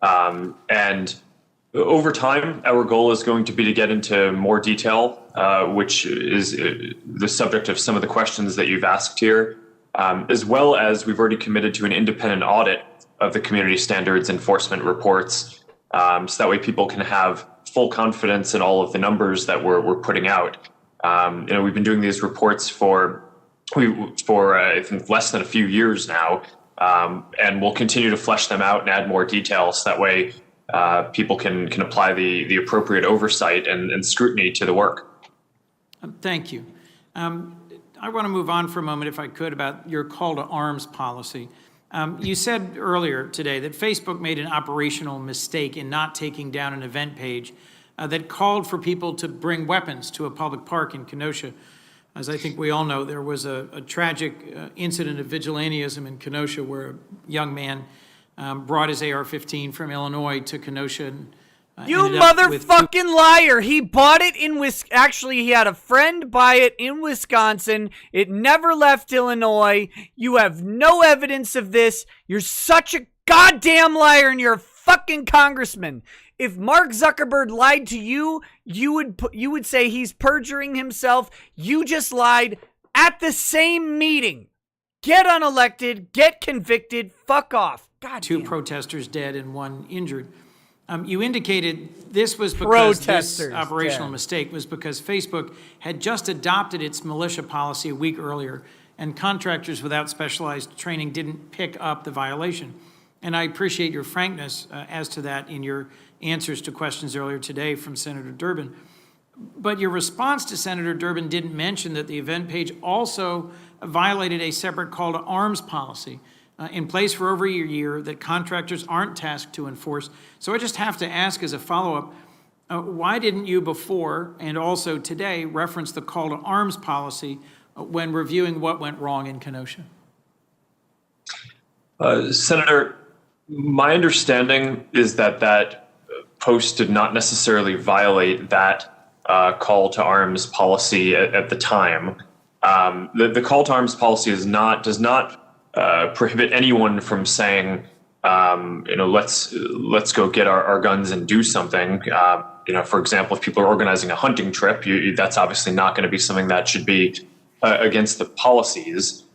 Speaker 4: And over time, our goal is going to be to get into more detail, which is the subject of some of the questions that you've asked here, as well as we've already committed to an independent audit of the community standards enforcement reports, so that way people can have full confidence in all of the numbers that we're putting out. We've been doing these reports for I think less than a few years now, and we'll continue to flesh them out and add more details. That way, people can apply the appropriate oversight and scrutiny to the work.
Speaker 13: Thank you. I want to move on for a moment, if I could, about your call to arms policy. You said earlier today that Facebook made an operational mistake in not taking down an event page that called for people to bring weapons to a public park in Kenosha. As I think we all know, there was a tragic incident of vigilantism in Kenosha where a young man brought his AR-15 from Illinois to Kenosha. And,
Speaker 1: you motherfucking liar! He bought it in Wisconsin. Actually, he had a friend buy it in Wisconsin. It never left Illinois. You have no evidence of this. You're such a goddamn liar, and you're a fucking congressman. If Mark Zuckerberg lied to you, you would say he's perjuring himself. You just lied at the same meeting. Get unelected, get convicted, fuck off. God
Speaker 13: Two
Speaker 1: damn.
Speaker 13: Protesters dead and one injured. You indicated this was because this operational mistake was because Facebook had just adopted its militia policy a week earlier, and contractors without specialized training didn't pick up the violation. And I appreciate your frankness as to that in your answers to questions earlier today from Senator Durbin. But your response to Senator Durbin didn't mention that the event page also violated a separate call to arms policy in place for over a year that contractors aren't tasked to enforce. So I just have to ask as a follow-up, why didn't you before and also today reference the call to arms policy when reviewing what went wrong in Kenosha?
Speaker 4: Senator, my understanding is that post did not necessarily violate that call to arms policy at the time. The call to arms policy does not prohibit anyone from saying, let's go get our guns and do something. For example, if people are organizing a hunting trip, that's obviously not going to be something that should be against the policies.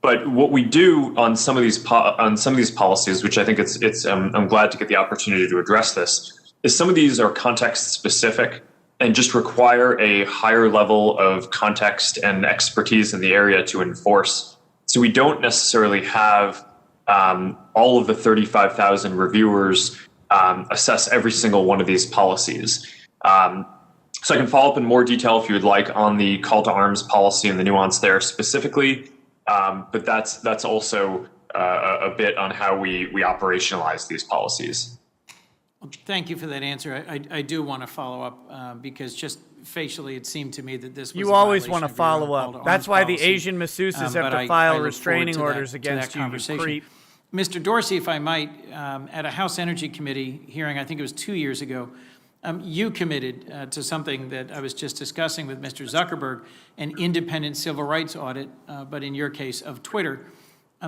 Speaker 4: But what we do on some of these policies, which I think I'm glad to get the opportunity to address this, is some of these are context specific and just require a higher level of context and expertise in the area to enforce. So we don't necessarily have all of the 35,000 reviewers assess every single one of these policies. So I can follow up in more detail if you would like on the call to arms policy and the nuance there specifically. But that's also a bit on how we operationalize these policies.
Speaker 13: Well, thank you for that answer. I do want to follow up because just facially it seemed to me that this was
Speaker 1: you always want to follow up. That's why the Asian masseuses have to file restraining orders against you, you creep.
Speaker 13: Mr. Dorsey, if I might, at a House Energy Committee hearing, I think it was 2 years ago, you committed to something that I was just discussing with Mr. Zuckerberg, an independent civil rights audit, but in your case of Twitter.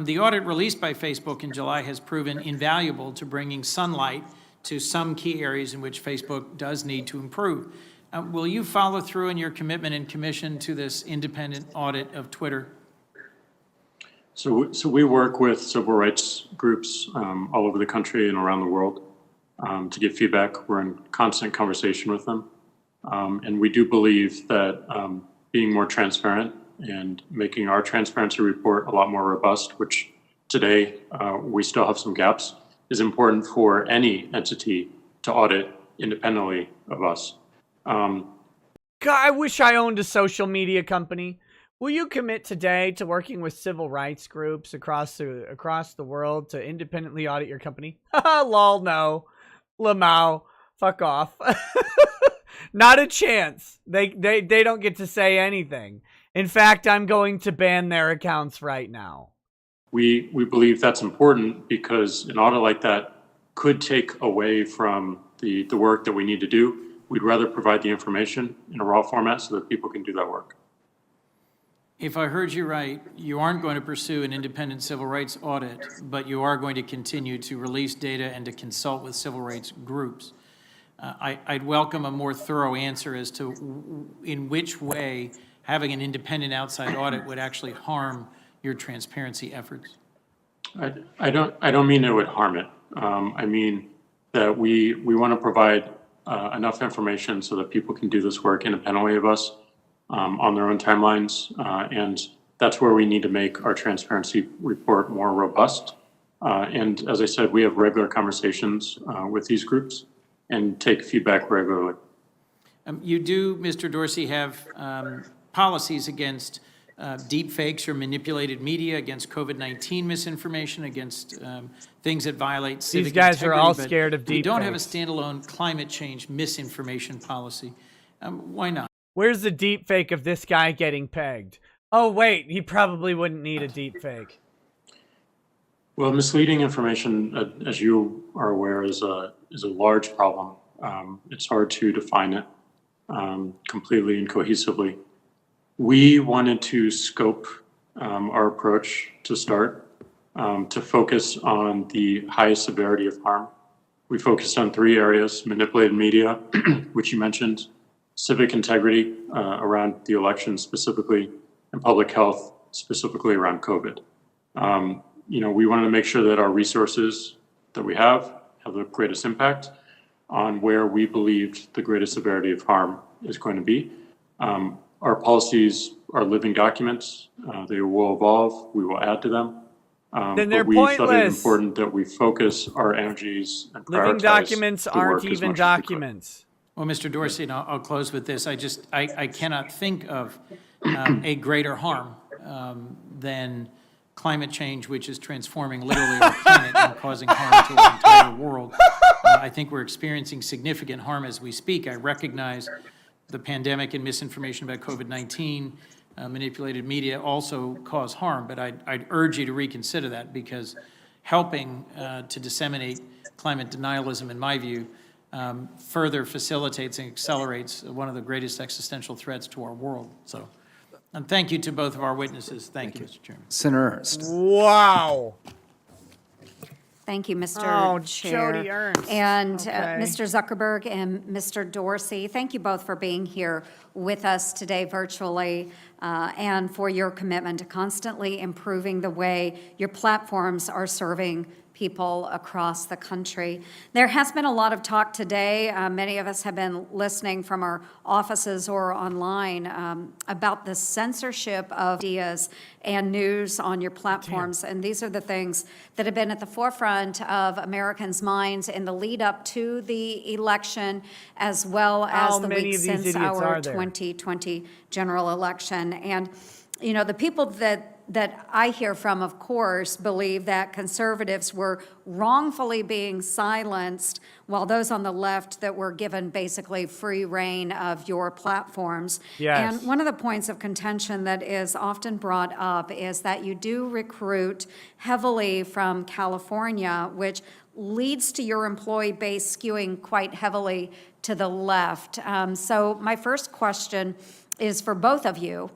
Speaker 13: The audit released by Facebook in July has proven invaluable to bringing sunlight to some key areas in which Facebook does need to improve. Will you follow through in your commitment and commission to this independent audit of Twitter?
Speaker 5: So we work with civil rights groups all over the country and around the world to get feedback. We're in constant conversation with them. And we do believe that being more transparent and making our transparency report a lot more robust, which today we still have some gaps, is important for any entity to audit independently of us.
Speaker 1: God, I wish I owned a social media company. Will you commit today to working with civil rights groups across the world to independently audit your company? Lol, no. Lamau, fuck off. Not a chance. They don't get to say anything. In fact, I'm going to ban their accounts right now.
Speaker 5: We believe that's important because an audit like that could take away from the work that we need to do. We'd rather provide the information in a raw format so that people can do that work.
Speaker 13: If I heard you right, you aren't going to pursue an independent civil rights audit, but you are going to continue to release data and to consult with civil rights groups. I'd welcome a more thorough answer as to in which way having an independent outside audit would actually harm your transparency efforts.
Speaker 5: I don't mean it would harm it. I mean that we want to provide enough information so that people can do this work independently of us. On their own timelines, and that's where we need to make our transparency report more robust. And as I said, we have regular conversations with these groups and take feedback regularly.
Speaker 13: You do, Mr. Dorsey, have policies against deep fakes or manipulated media, against COVID-19 misinformation, against things that violate civic integrity.
Speaker 1: These guys are all scared of deep fakes.
Speaker 13: You don't have a standalone climate change misinformation policy. Why not?
Speaker 1: Where's the deep fake of this guy getting pegged? Oh, wait, he probably wouldn't need a deep fake.
Speaker 5: Well, misleading information, as you are aware, is a large problem. It's hard to define it completely and cohesively. We wanted to scope our approach to start, to focus on the highest severity of harm. We focused on 3 areas: manipulated media, which you mentioned, civic integrity around the election specifically, and public health specifically around COVID. We wanted to make sure that our resources that we have the greatest impact on where we believed the greatest severity of harm is going to be. Our policies are living documents. They will evolve. We will add to them.
Speaker 1: Then they're
Speaker 5: but we
Speaker 1: pointless.
Speaker 5: thought it important that we focus our energies and prioritize
Speaker 1: living documents
Speaker 5: the
Speaker 1: aren't
Speaker 5: work as
Speaker 1: even
Speaker 5: much as we could.
Speaker 1: documents.
Speaker 13: Well, Mr. Dorsey, and I'll close with this. I cannot think of a greater harm than climate change, which is transforming literally our planet and causing harm to our entire world. I think we're experiencing significant harm as we speak. I recognize the pandemic and misinformation about COVID-19, manipulated media also cause harm, but I'd urge you to reconsider that, because helping to disseminate climate denialism, in my view, further facilitates and accelerates one of the greatest existential threats to our world. So, and thank you to both of our witnesses. Thank you, Mr. Chairman.
Speaker 6: Senator Ernst.
Speaker 1: Wow.
Speaker 14: Thank you, Mr. Chair.
Speaker 1: Jody Ernst.
Speaker 14: And
Speaker 1: Okay.
Speaker 14: Mr. Zuckerberg and Mr. Dorsey, thank you both for being here with us today virtually and for your commitment to constantly improving the way your platforms are serving people across the country. There has been a lot of talk today. Many of us have been listening from our offices or online about the censorship of ideas and news on your platforms. And these are the things that have been at the forefront of Americans' minds in the lead up to the election, as well as the week since our 2020 general election. And, you know, the people that I hear from, of course, believe that conservatives were wrongfully being silenced, while those on the left that were given basically free reign of your platforms.
Speaker 1: Yes.
Speaker 14: And one of the points of contention that is often brought up is that you do recruit heavily from California, which leads to your employee base skewing quite heavily to the left. So my first question is for both of you.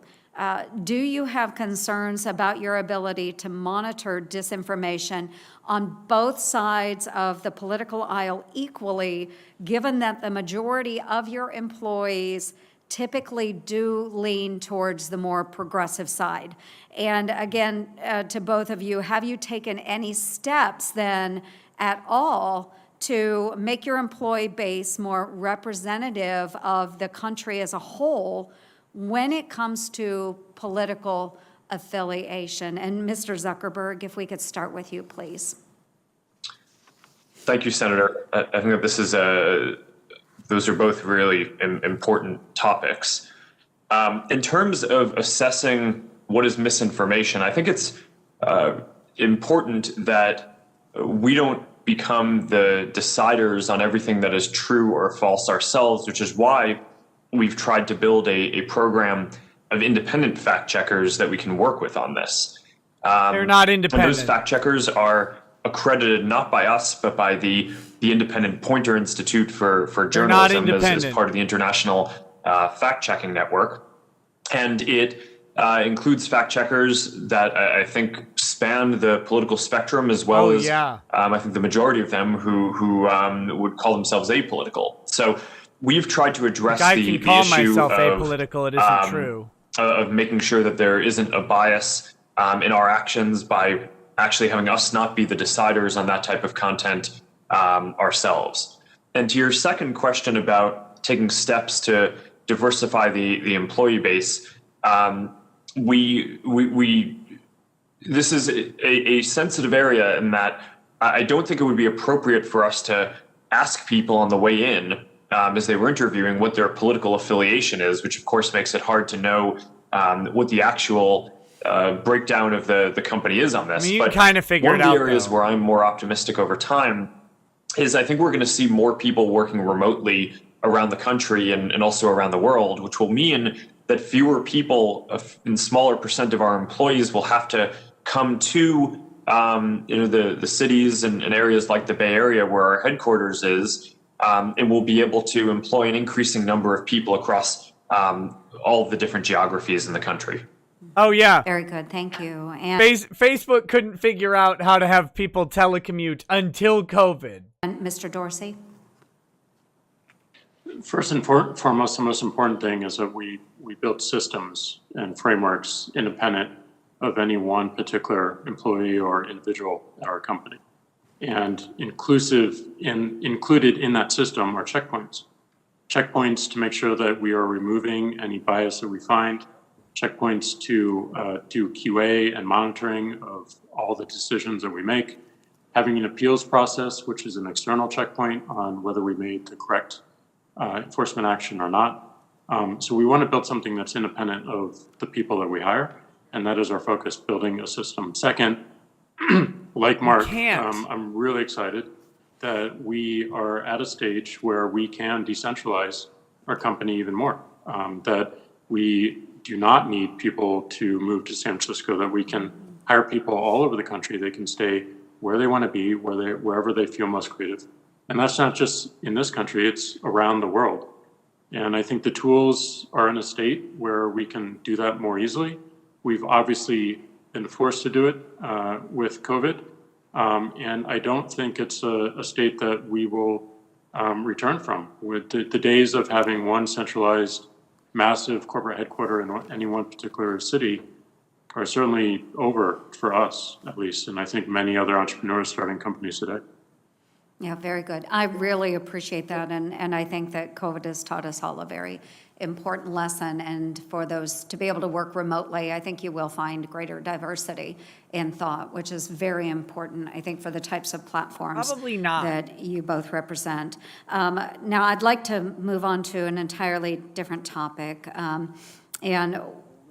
Speaker 14: Do you have concerns about your ability to monitor disinformation on both sides of the political aisle equally, given that the majority of your employees typically do lean towards the more progressive side? And again, to both of you, have you taken any steps then at all to make your employee base more representative of the country as a whole when it comes to political affiliation? And Mr. Zuckerberg, if we could start with you, please.
Speaker 4: Thank you, Senator. I think that this is those are both really important topics. In terms of assessing what is misinformation, I think it's important that we don't become the deciders on everything that is true or false ourselves, which is why we've tried to build a program of independent fact checkers that we can work with on this.
Speaker 1: They're not independent.
Speaker 4: And those fact checkers are accredited not by us, but by the Independent Pointer Institute for Journalism as part of the International Fact Checking Network. And it includes fact checkers that I think span the political spectrum, as well as I think the majority of them who would call themselves apolitical. So we've tried to address the issue
Speaker 1: myself
Speaker 4: of
Speaker 1: apolitical. It isn't true.
Speaker 4: Of making sure that there isn't a bias in our actions by actually having us not be the deciders on that type of content ourselves. And to your second question about taking steps to diversify the employee base, this is a sensitive area in that I don't think it would be appropriate for us to ask people on the way in as they were interviewing what their political affiliation is, which of course makes it hard to know what the actual breakdown of the company is on this.
Speaker 1: I mean, you can kind of figure it out.
Speaker 4: One of the areas where I'm more optimistic over time is I think we're going to see more people working remotely around the country and also around the world, which will mean that fewer people in smaller percent of our employees will have to come to the cities and areas like the Bay Area where our headquarters is, and we'll be able to employ an increasing number of people across all of the different geographies in the country.
Speaker 1: Oh, yeah.
Speaker 14: Very good. Thank you. And
Speaker 1: Facebook couldn't figure out how to have people telecommute until COVID.
Speaker 14: And Mr. Dorsey?
Speaker 5: First and foremost, the most important thing is that we built systems and frameworks independent of any one particular employee or individual at our company. And included in that system are checkpoints. Checkpoints to make sure that we are removing any bias that we find, checkpoints to do QA and monitoring of all the decisions that we make, having an appeals process, which is an external checkpoint on whether we made the correct enforcement action or not. So we want to build something that's independent of the people that we hire, and that is our focus, building a system. Second, like Mark, I'm really excited that we are at a stage where we can decentralize our company even more, that we do not need people to move to San Francisco, that we can hire people all over the country. They can stay where they want to be, wherever they feel most creative. And that's not just in this country, it's around the world. And I think the tools are in a state where we can do that more easily. We've obviously been forced to do it with COVID. And I don't think it's a state that we will return from. With the days of having one centralized, massive corporate headquarters in any one particular city are certainly over for us, at least, and I think many other entrepreneurs starting companies today.
Speaker 14: Yeah, very good. I really appreciate that, and I think that COVID has taught us all a very important lesson, and for those to be able to work remotely, I think you will find greater diversity in thought, which is very important, I think, for the types of platforms
Speaker 1: Probably not.
Speaker 14: that you both represent. Now, I'd like to move on to an entirely different topic, and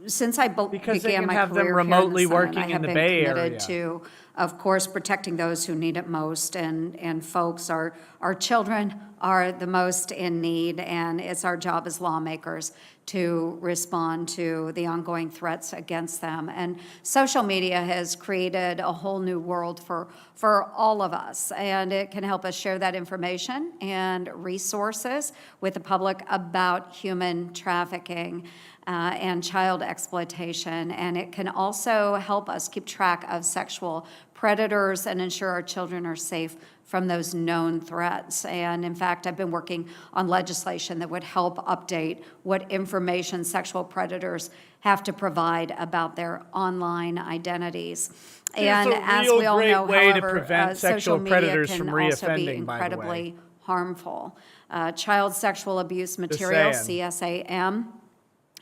Speaker 14: since I
Speaker 1: Because they
Speaker 14: began
Speaker 1: can
Speaker 14: my
Speaker 1: have them
Speaker 14: career
Speaker 1: remotely
Speaker 14: here in the Senate,
Speaker 1: working
Speaker 14: I
Speaker 1: in
Speaker 14: have
Speaker 1: the
Speaker 14: been
Speaker 1: Bay
Speaker 14: committed
Speaker 1: Area.
Speaker 14: to, of course, protecting those who need it most, and folks, our children are the most in need, and it's our job as lawmakers to respond to the ongoing threats against them. And social media has created a whole new world for all of us, and it can help us share that information and resources with the public about human trafficking and child exploitation. And it can also help us keep track of sexual predators and ensure our children are safe from those known threats. And in fact, I've been working on legislation that would help update what information sexual predators have to provide about their online identities. And as we all know, however, social media can also be incredibly harmful. Child sexual abuse material, CSAM,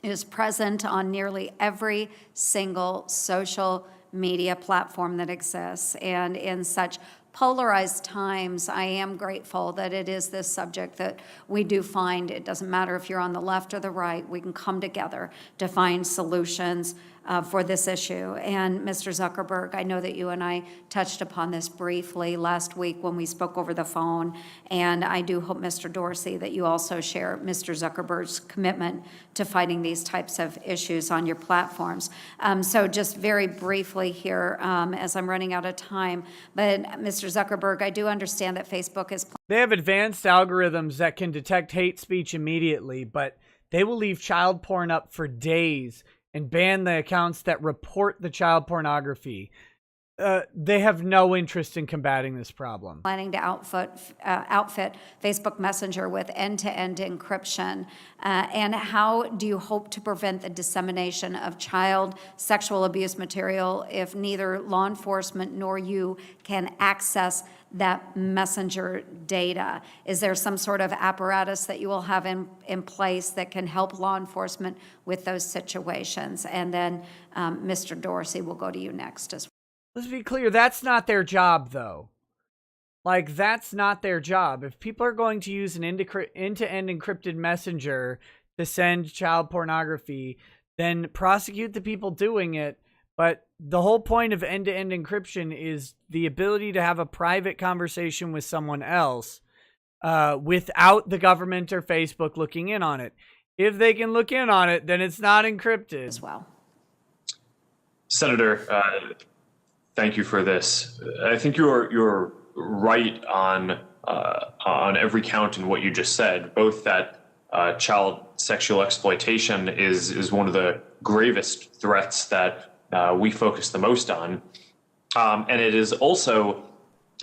Speaker 14: is present on nearly every single social media platform that exists. And in such polarized times, I am grateful that it is this subject that we do find, it doesn't matter if you're on the left or the right, we can come together to find solutions for this issue. And Mr. Zuckerberg, I know that you and I touched upon this briefly last week when we spoke over the phone, and I do hope, Mr. Dorsey, that you also share Mr. Zuckerberg's commitment to fighting these types of issues on your platforms. So just very briefly here, as I'm running out of time, but Mr. Zuckerberg, I do understand that Facebook is...
Speaker 1: They have advanced algorithms that can detect hate speech immediately, but they will leave child porn up for days and ban the accounts that report the child pornography. They have no interest in combating this problem.
Speaker 14: Planning to outfit Facebook Messenger with end-to-end encryption. And how do you hope to prevent the dissemination of child sexual abuse material if neither law enforcement nor you can access that messenger data? Is there some sort of apparatus that you will have in place that can help law enforcement with those situations? And then Mr. Dorsey, will go to you next as well.
Speaker 1: Let's be clear, that's not their job, though. Like, that's not their job. If people are going to use an end-to-end encrypted messenger to send child pornography, then prosecute the people doing it. But the whole point of end-to-end encryption is the ability to have a private conversation with someone else without the government or Facebook looking in on it. If they can look in on it, then it's not encrypted.
Speaker 14: As well.
Speaker 4: Senator, thank you for this. I think you're right on every count in what you just said. Both that child sexual exploitation is one of the gravest threats that we focus the most on, and it is also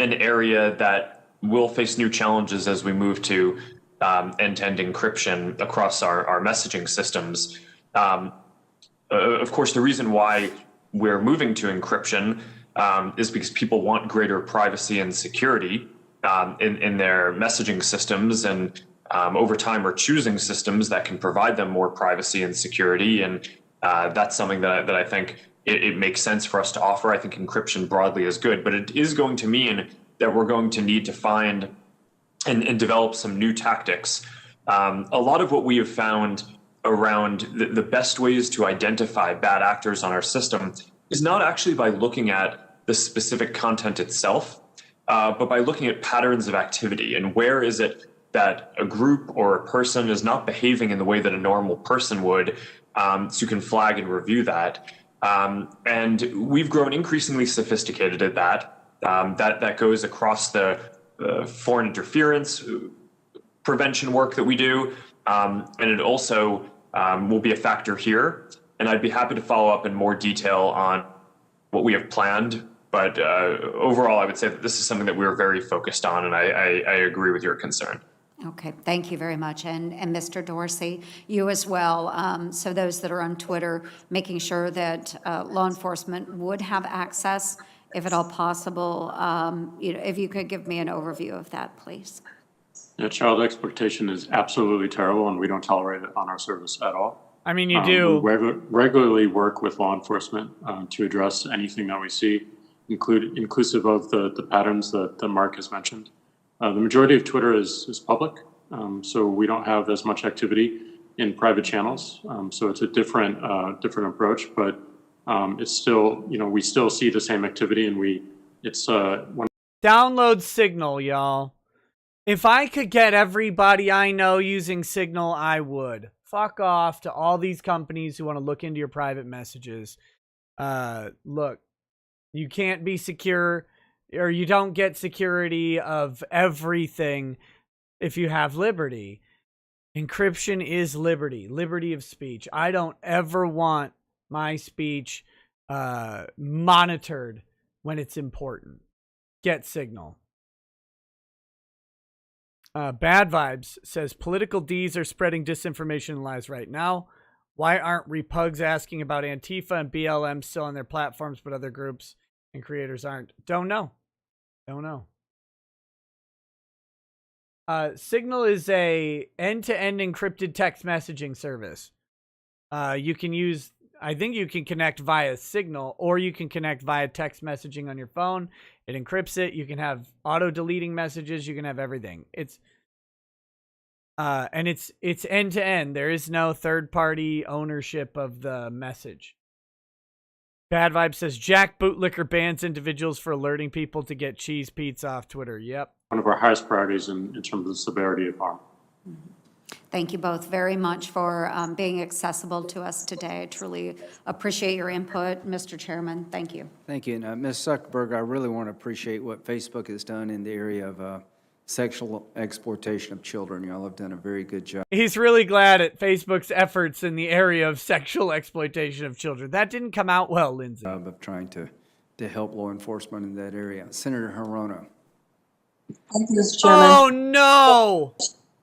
Speaker 4: an area that will face new challenges as we move to end-to-end encryption across our messaging systems. Of course, the reason why we're moving to encryption is because people want greater privacy and security in their messaging systems, and over time are choosing systems that can provide them more privacy and security. And that's something that I think it makes sense for us to offer. I think encryption broadly is good, but it is going to mean that we're going to need to find and develop some new tactics. A lot of what we have found around the best ways to identify bad actors on our system is not actually by looking at the specific content itself, but by looking at patterns of activity and where is it that a group or a person is not behaving in the way that a normal person would, so you can flag and review that. And we've grown increasingly sophisticated at that. that goes across the foreign interference prevention work that we do, and it also will be a factor here. And I'd be happy to follow up in more detail on what we have planned. But overall, I would say that this is something that we're very focused on, and I agree with your concern.
Speaker 14: Okay, thank you very much. And Mr. Dorsey, you as well. So those that are on Twitter, making sure that law enforcement would have access, if at all possible. If you could give me an overview of that, please.
Speaker 5: Yeah, child exploitation is absolutely terrible, and we don't tolerate it on our service at all.
Speaker 1: I mean, you do.
Speaker 5: We regularly work with law enforcement to address anything that we see, inclusive of the patterns that Mark has mentioned. The majority of Twitter is public, so we don't have as much activity in private channels. So it's a different approach, but it's still, we still see the same activity, and
Speaker 1: download Signal, y'all. If I could get everybody I know using Signal, I would. Fuck off to all these companies who want to look into your private messages. Look, you can't be secure, or you don't get security of everything if you have liberty. Encryption is liberty, liberty of speech. I don't ever want my speech monitored when it's important. Get Signal. Bad Vibes says, political Ds are spreading disinformation and lies right now. Why aren't repugs asking about Antifa and BLM still on their platforms, but other groups and creators aren't? Don't know. Signal is a end-to-end encrypted text messaging service. You can use, I think you can connect via Signal, or you can connect via text messaging on your phone. It encrypts it. You can have auto-deleting messages. You can have everything. It's end-to-end. There is no third-party ownership of the message. Bad Vibe says, Jack Bootlicker bans individuals for alerting people to get cheese pizza off Twitter. Yep.
Speaker 5: one of our highest priorities in terms of the severity of harm.
Speaker 14: Thank you both very much for being accessible to us today. I truly appreciate your input, Mr. Chairman. Thank you.
Speaker 6: Thank you. And Ms. Zuckerberg, I really want to appreciate what Facebook has done in the area of sexual exploitation of children. Y'all have done a very good job.
Speaker 1: He's really glad at Facebook's efforts in the area of sexual exploitation of children. That didn't come out well, Lindsay.
Speaker 6: Of trying to help law enforcement in that area. Senator Hirono.
Speaker 15: Thank you, Mr. Chairman.
Speaker 1: Oh, no.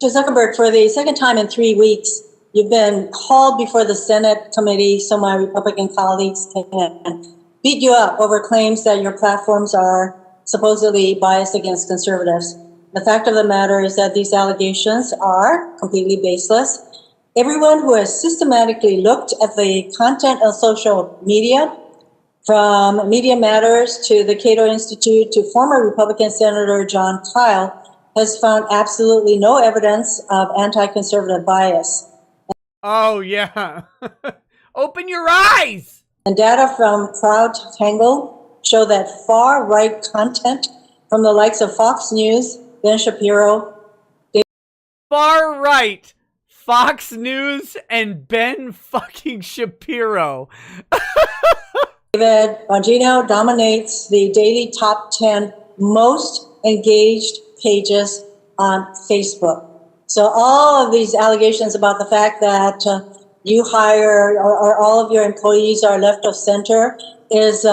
Speaker 15: Mr. Zuckerberg, for the second time in 3 weeks, you've been called before the Senate committee so my Republican colleagues can beat you up over claims that your platforms are supposedly biased against conservatives. The fact of the matter is that these allegations are completely baseless. Everyone who has systematically looked at the content of social media, from Media Matters to the Cato Institute to former Republican Senator John Kyle, has found absolutely no evidence of anti-conservative bias.
Speaker 1: Oh, yeah. Open your eyes!
Speaker 15: And data from CrowdTangle show that far-right content from the likes of Fox News, Ben Shapiro...
Speaker 1: Far-right! Fox News and Ben fucking Shapiro.
Speaker 15: David Bongino dominates the daily top 10 most engaged pages on Facebook. So all of these allegations about the fact that you hire or all of your employees are left of center is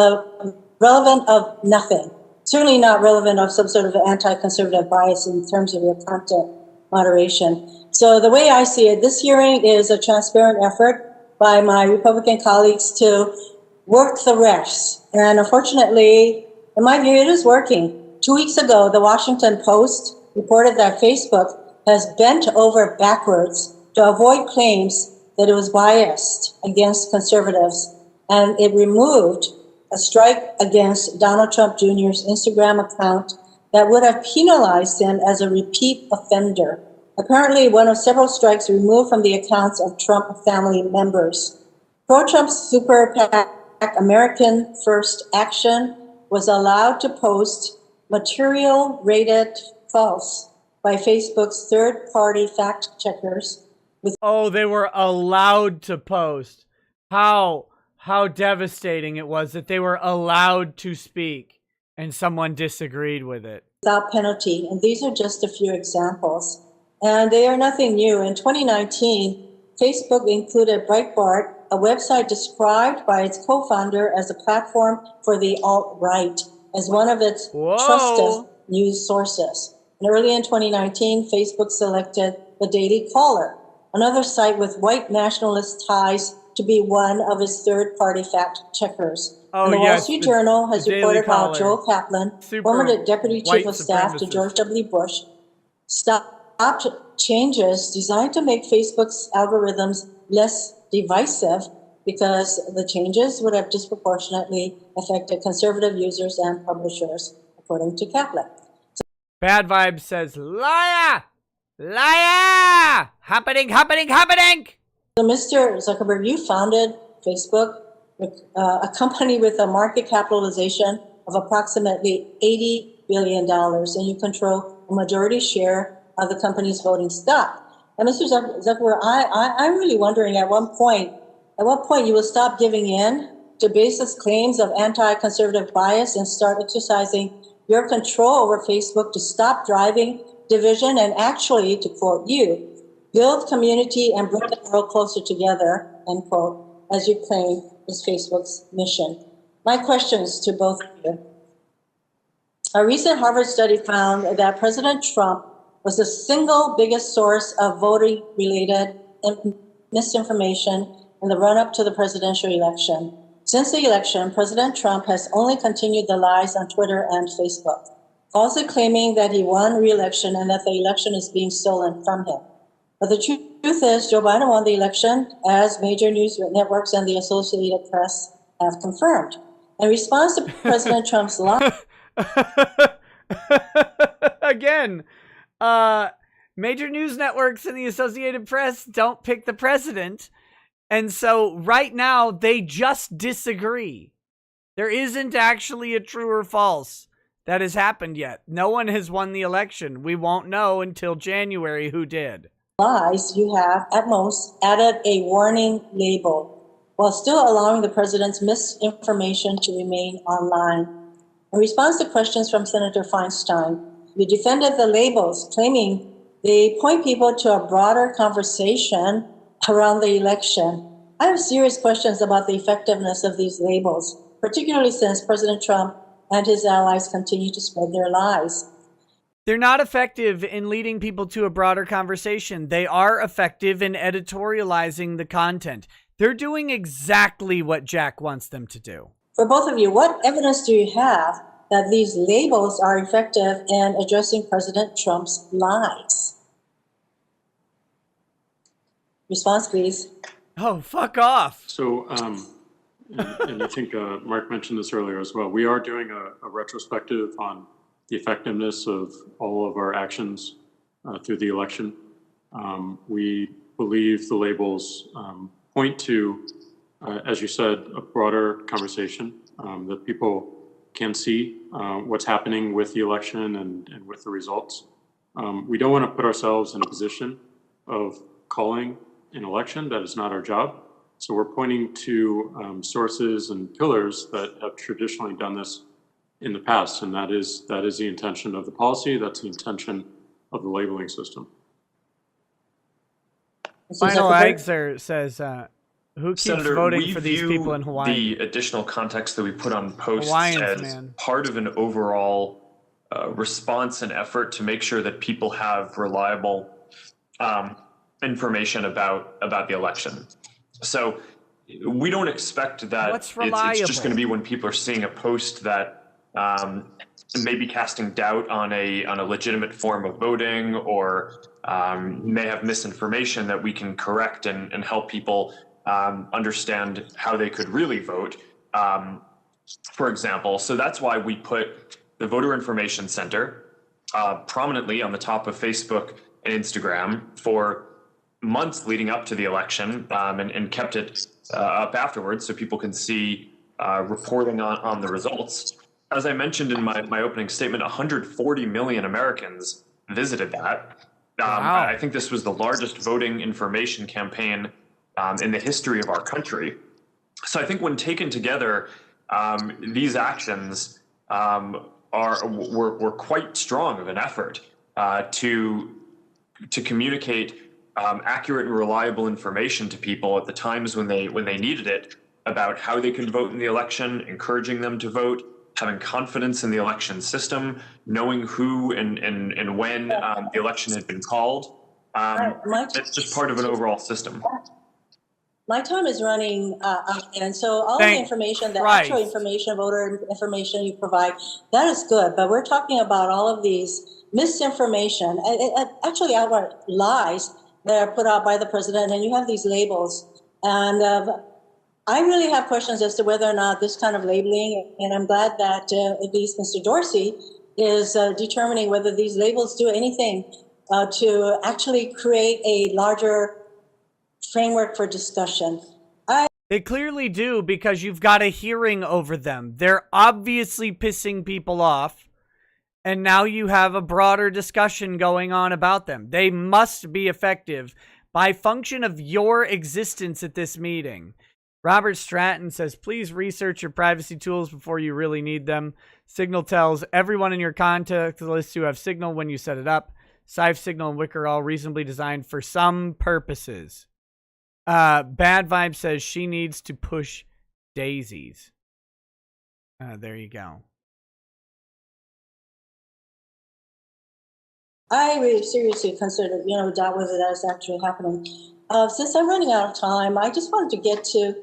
Speaker 15: relevant of nothing. Certainly not relevant of some sort of anti-conservative bias in terms of your content moderation. So the way I see it, this hearing is a transparent effort by my Republican colleagues to work the refs. And unfortunately, in my view, it is working. 2 weeks ago, the Washington Post reported that Facebook has bent over backwards to avoid claims that it was biased against conservatives. And it removed a strike against Donald Trump Jr.'s Instagram account that would have penalized him as a repeat offender. Apparently, one of several strikes removed from the accounts of Trump family members. Pro-Trump super PAC American First Action was allowed to post material rated false by Facebook's third-party fact checkers.
Speaker 1: Oh, they were allowed to post. How devastating it was that they were allowed to speak And someone disagreed with it.
Speaker 15: Without penalty, and these are just a few examples. And they are nothing new. In 2019, Facebook included Breitbart, a website described by its co-founder as a platform for the alt-right, as one of its trusted news sources. And early in 2019, Facebook selected the Daily Caller, another site with white nationalist ties, to be one of its third-party fact-checkers. And the Wall Street Journal has reported how Joel Kaplan, former deputy chief of staff to George W. Bush, stopped changes designed to make Facebook's algorithms less divisive because the changes would have disproportionately affected conservative users and publishers, according to Kaplan.
Speaker 1: Bad Vibe says, liar! Liar! Happening!
Speaker 15: So, Mr. Zuckerberg, you founded Facebook, a company with a market capitalization of approximately $80 billion, and you control a majority share of the company's voting stock. And Mr. Zuckerberg, I'm really wondering at what point you will stop giving in to baseless claims of anti-conservative bias and start exercising your control over Facebook to stop driving division and actually, to quote you, build community and bring the world closer together, end quote, as you claim is Facebook's mission. My questions to both of you. A recent Harvard study found that President Trump was the single biggest source of voting-related misinformation in the run-up to the presidential election. Since the election, President Trump has only continued the lies on Twitter and Facebook, falsely claiming that he won re-election and that the election is being stolen from him. But the truth is, Joe Biden won the election, as major news networks and the Associated Press have confirmed. In response to President Trump's lie,
Speaker 1: again, major news networks and the Associated Press don't pick the president. And so right now they just disagree. There isn't actually a true or false that has happened yet. No one has won the election. We won't know until January who did.
Speaker 15: Lies, you have, at most, added a warning label while still allowing the president's misinformation to remain online. In response to questions from Senator Feinstein, you defended the labels, claiming they point people to a broader conversation around the election. I have serious questions about the effectiveness of these labels, particularly since President Trump and his allies continue to spread their lies.
Speaker 1: They're not effective in leading people to a broader conversation. They are effective in editorializing the content. They're doing exactly what Jack wants them to do.
Speaker 15: For both of you, what evidence do you have that these labels are effective in addressing President Trump's lies? Response, please.
Speaker 1: Oh, fuck off.
Speaker 5: So, and I think Mark mentioned this earlier as well. We are doing a retrospective on the effectiveness of all of our actions through the election. We believe the labels point to, as you said, a broader conversation that people can see what's happening with the election and with the results. We don't want to put ourselves in a position of calling an election. That is not our job. So we're pointing to sources and pillars that have traditionally done this in the past, and that is the intention of the policy. That's the intention of the labeling system.
Speaker 1: Final Exer says, who keeps
Speaker 4: Senator,
Speaker 1: voting for these people in Hawaii?
Speaker 4: The additional context that we put on posts
Speaker 1: Hawaiians,
Speaker 4: as
Speaker 1: man.
Speaker 4: part of an overall response and effort to make sure that people have reliable information about the election. So we don't expect that
Speaker 1: What's reliable?
Speaker 4: It's just going to be when people are seeing a post that may be casting doubt on a legitimate form of voting, or may have misinformation that we can correct and help people understand how they could really vote, for example. So that's why we put the Voter Information Center prominently on the top of Facebook and Instagram for months leading up to the election, and kept it up afterwards so people can see reporting on the results. As I mentioned in my opening statement, 140 million Americans visited that.
Speaker 1: Wow.
Speaker 4: I think this was the largest voting information campaign in the history of our country. So I think when taken together, these actions were quite strong of an effort to communicate accurate and reliable information to people at the times when they needed it about how they can vote in the election, encouraging them to vote, having confidence in the election system, knowing who and when the election had been called. It's just part of an overall system.
Speaker 15: My time is running out, and so all the information, the actual information, voter information you provide, that is good. But we're talking about all of these misinformation, actually outright lies that are put out by the president, and you have these labels. And I really have questions as to whether or not this kind of labeling, and I'm glad that at least Mr. Dorsey is determining whether these labels do anything to actually create a larger framework for discussion.
Speaker 1: They clearly do, because you've got a hearing over them. They're obviously pissing people off, and now you have a broader discussion going on about them. They must be effective by function of your existence at this meeting. Robert Stratton says, please research your privacy tools before you really need them. Signal tells everyone in your contact list to have Signal when you set it up. Sive, Signal, and Wicker are all reasonably designed for some purposes. Bad Vibe says she needs to push daisies. There you go.
Speaker 15: I really seriously consider, doubt whether that is actually happening. Since I'm running out of time, I just wanted to get to,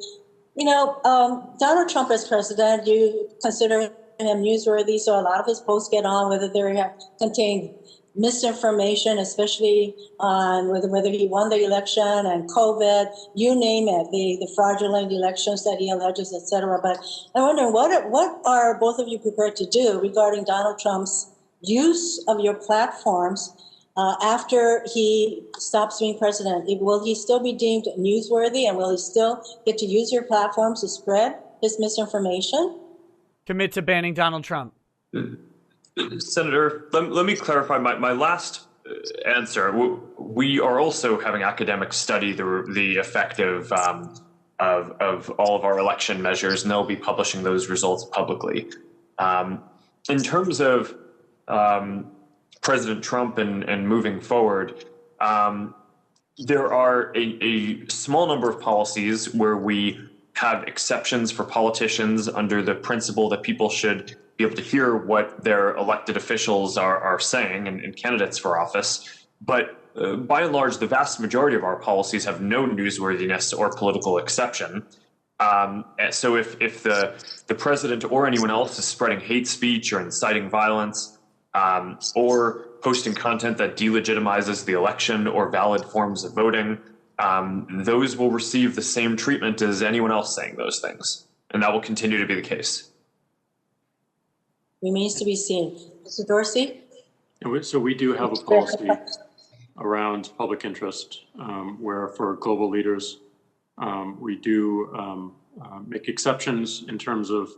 Speaker 15: Donald Trump as president, you consider him newsworthy, so a lot of his posts get on whether they contain misinformation, especially on whether he won the election and COVID, you name it, the fraudulent elections that he alleges, et cetera. But I'm wondering, what are both of you prepared to do regarding Donald Trump's use of your platforms after he stops being president? Will he still be deemed newsworthy, and will he still get to use your platforms to spread his misinformation?
Speaker 1: Commit to banning Donald Trump.
Speaker 4: Senator, let me clarify my last answer. We are also having academics study the effect of all of our election measures, and they'll be publishing those results publicly. In terms of President Trump and moving forward, there are a small number of policies where we have exceptions for politicians under the principle that people should be able to hear what their elected officials are saying and candidates for office. But by and large, the vast majority of our policies have no newsworthiness or political exception. So if the president or anyone else is spreading hate speech or inciting violence, or posting content that delegitimizes the election or valid forms of voting, those will receive the same treatment as anyone else saying those things. And that will continue to be the case.
Speaker 15: Remains to be seen. Mr. Dorsey?
Speaker 5: So we do have a policy around public interest, where for global leaders, we do make exceptions in terms of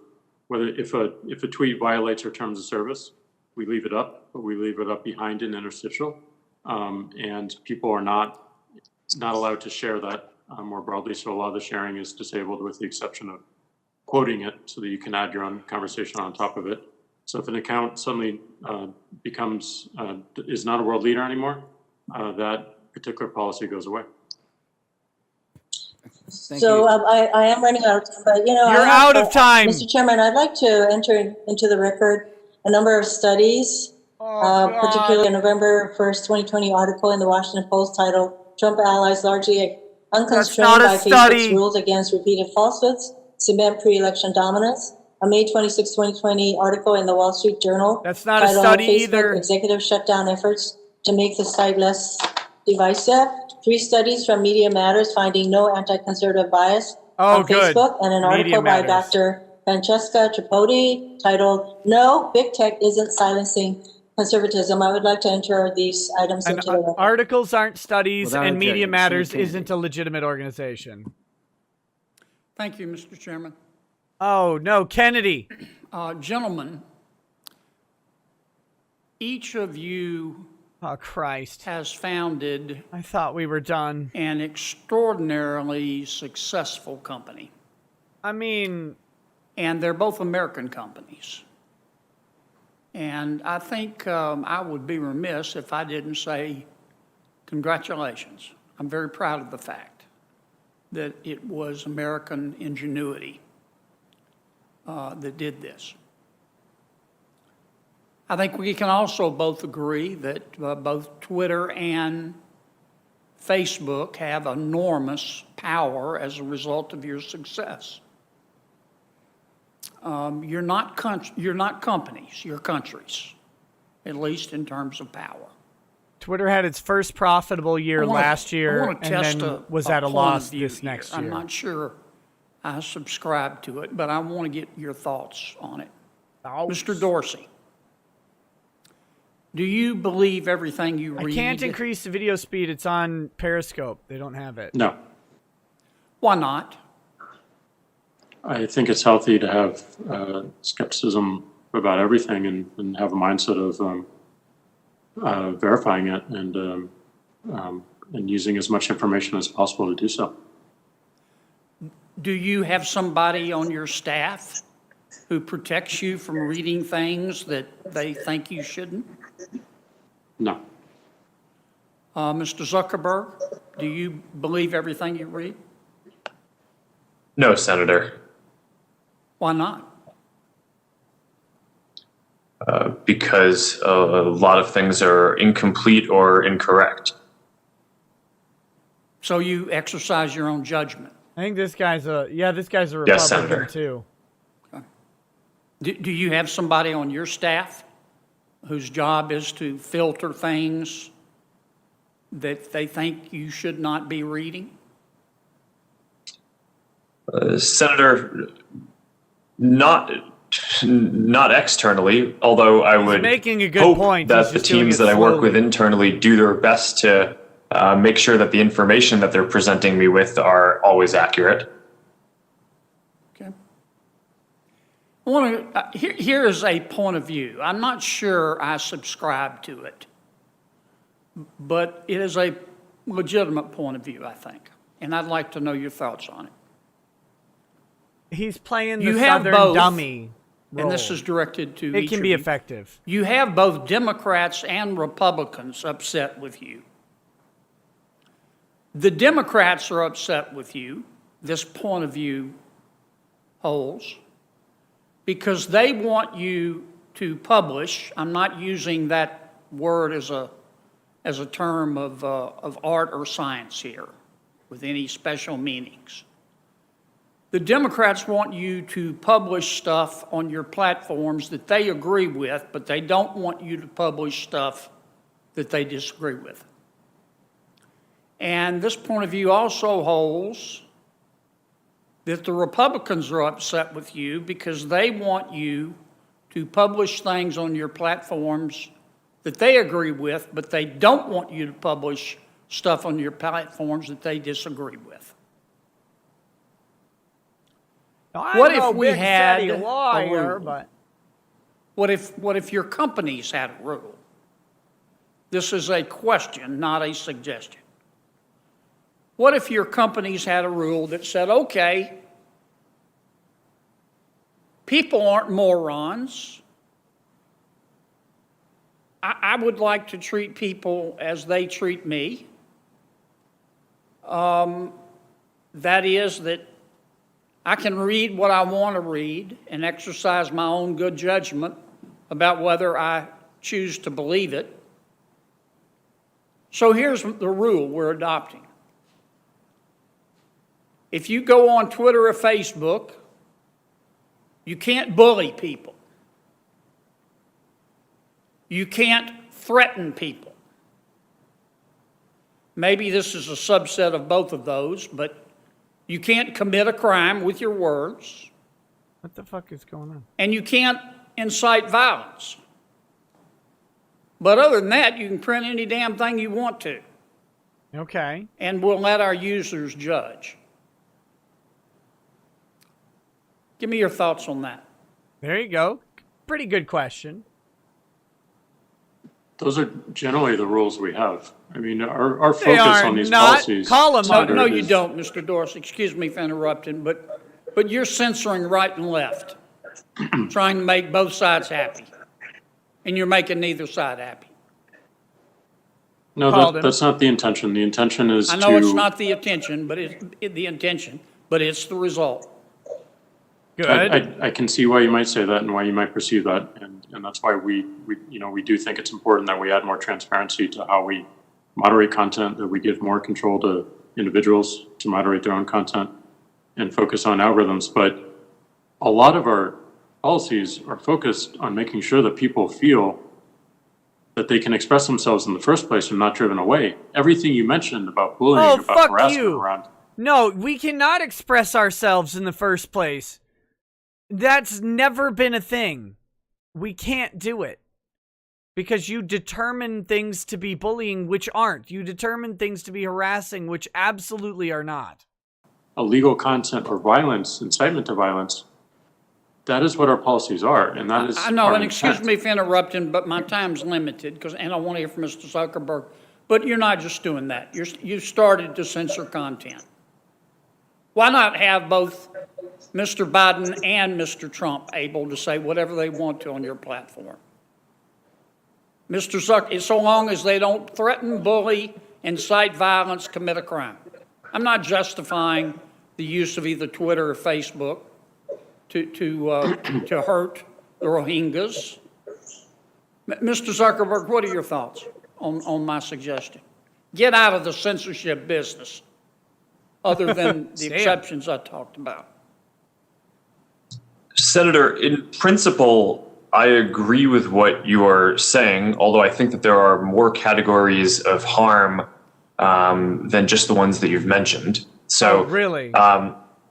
Speaker 5: whether if a tweet violates our terms of service, we leave it up, but we leave it up behind an interstitial, and people are not allowed to share that more broadly. So a lot of the sharing is disabled, with the exception of quoting it so that you can add your own conversation on top of it. So if an account suddenly is not a world leader anymore, that particular policy goes away.
Speaker 15: I am running out of time, but
Speaker 1: you're out of time,
Speaker 15: Mr. Chairman. I'd like to enter into the record a number of studies, particularly a November 1st, 2020 article in the Washington Post titled "Trump Allies Largely Unconstrained by Facebook's Rules Against Repeated Falsehoods Cement Pre-Election Dominance." A May 26, 2020 article in the Wall Street Journal.
Speaker 1: That's not a study
Speaker 15: Facebook
Speaker 1: either.
Speaker 15: Executive shutdown efforts to make the site less divisive. 3 studies from Media Matters finding no anti-conservative bias on Facebook, and an article by Dr. Francesca Tripodi titled "No, Big Tech Isn't Silencing Conservatism." I would like to enter these items into the record.
Speaker 1: Articles aren't studies, and Media Matters isn't a legitimate organization.
Speaker 16: Thank you, Mr. Chairman.
Speaker 1: Oh, no, Kennedy.
Speaker 16: Gentlemen, each of you has founded
Speaker 1: I thought we were done.
Speaker 16: An extraordinarily successful company.
Speaker 1: I mean...
Speaker 16: And they're both American companies. And I think I would be remiss if I didn't say congratulations. I'm very proud of the fact that it was American ingenuity that did this. I think we can also both agree that both Twitter and Facebook have enormous power as a result of your success. You're not companies, you're countries, at least in terms of power.
Speaker 1: Twitter had its first profitable year last year and then was at a loss this next year.
Speaker 16: I'm not sure I subscribe to it, but I want to get your thoughts on it. Mr. Dorsey, do you believe everything you read?
Speaker 1: I can't increase the video speed. It's on Periscope. They don't have it.
Speaker 5: No.
Speaker 16: Why not?
Speaker 5: I think it's healthy to have skepticism about everything and have a mindset of verifying it and using as much information as possible to do so.
Speaker 16: Do you have somebody on your staff who protects you from reading things that they think you shouldn't?
Speaker 5: No.
Speaker 16: Mr. Zuckerberg, do you believe everything you read?
Speaker 4: No, Senator.
Speaker 16: Why not?
Speaker 4: Because a lot of things are incomplete or incorrect.
Speaker 16: So you exercise your own judgment?
Speaker 1: I think this guy's a Republican
Speaker 4: Yes, Senator.
Speaker 1: too.
Speaker 16: Okay. Do you have somebody on your staff whose job is to filter things that they think you should not be reading?
Speaker 4: Senator, not externally, although I would
Speaker 1: making a good
Speaker 4: hope
Speaker 1: point.
Speaker 4: that
Speaker 1: He's
Speaker 4: the
Speaker 1: just doing
Speaker 4: teams
Speaker 1: it
Speaker 4: that I work
Speaker 1: slowly.
Speaker 4: with internally do their best to make sure that the information that they're presenting me with are always accurate.
Speaker 16: Okay. I want to, here is a point of view. I'm not sure I subscribe to it, but it is a legitimate point of view, I think, and I'd like to know your thoughts on it.
Speaker 1: He's playing the
Speaker 16: You have
Speaker 1: Southern
Speaker 16: both,
Speaker 1: dummy role.
Speaker 16: and this is directed to
Speaker 1: It
Speaker 16: each
Speaker 1: can
Speaker 16: of
Speaker 1: be
Speaker 16: you.
Speaker 1: effective.
Speaker 16: You have both Democrats and Republicans upset with you. The Democrats are upset with you, this point of view holds, because they want you to publish. I'm not using that word as a term of art or science here with any special meanings. The Democrats want you to publish stuff on your platforms that they agree with, but they don't want you to publish stuff that they disagree with. And this point of view also holds that the Republicans are upset with you because they want you to publish things on your platforms that they agree with, but they don't want you to publish stuff on your platforms that they disagree with. What if we had a rule? What if your companies had a rule? This is a question, not a suggestion. What if your companies had a rule that said, okay, people aren't morons. I would like to treat people as they treat me. That is that I can read what I want to read and exercise my own good judgment about whether I choose to believe it. So here's the rule we're adopting. If you go on Twitter or Facebook, you can't bully people. You can't threaten people. Maybe this is a subset of both of those, but you can't commit a crime with your words.
Speaker 1: What the fuck is going on?
Speaker 16: And you can't incite violence. But other than that, you can print any damn thing you want to.
Speaker 1: Okay.
Speaker 16: And we'll let our users judge. Give me your thoughts on that.
Speaker 1: There you go. Pretty good question.
Speaker 5: Those are generally the rules we have. I mean, our focus on these policies.
Speaker 16: No, you don't, Mr. Dorsey. Excuse me for interrupting, but you're censoring right and left, trying to make both sides happy. and you're making neither side happy.
Speaker 5: No,
Speaker 1: Called him.
Speaker 5: that's not the intention. The intention is to.
Speaker 16: I know it's not the intention, but it's the result.
Speaker 1: Good.
Speaker 5: I can see why you might say that and why you might perceive that, and that's why we do think it's important that we add more transparency to how we moderate content, that we give more control to individuals to moderate their own content and focus on algorithms. But a lot of our policies are focused on making sure that people feel that they can express themselves in the first place and not driven away. Everything you mentioned about bullying, about harassment around.
Speaker 1: No, we cannot express ourselves in the first place. That's never been a thing. We can't do it. Because you determine things to be bullying, which aren't. You determine things to be harassing, which absolutely are not.
Speaker 5: Illegal content or violence, incitement to violence, that is what our policies are, and that is
Speaker 16: I know,
Speaker 5: our
Speaker 16: and excuse
Speaker 5: intent.
Speaker 16: me for interrupting, but my time's limited, and I want to hear from Mr. Zuckerberg. But you're not just doing that. You started to censor content. Why not have both Mr. Biden and Mr. Trump able to say whatever they want to on your platform? Mr. Zucker, so long as they don't threaten, bully, incite violence, commit a crime. I'm not justifying the use of either Twitter or Facebook to hurt the Rohingyas. Mr. Zuckerberg, what are your thoughts on my suggestion? Get out of the censorship business, other than the exceptions I talked about.
Speaker 4: Senator, in principle, I agree with what you are saying, although I think that there are more categories of harm than just the ones that you've mentioned. So,
Speaker 1: really?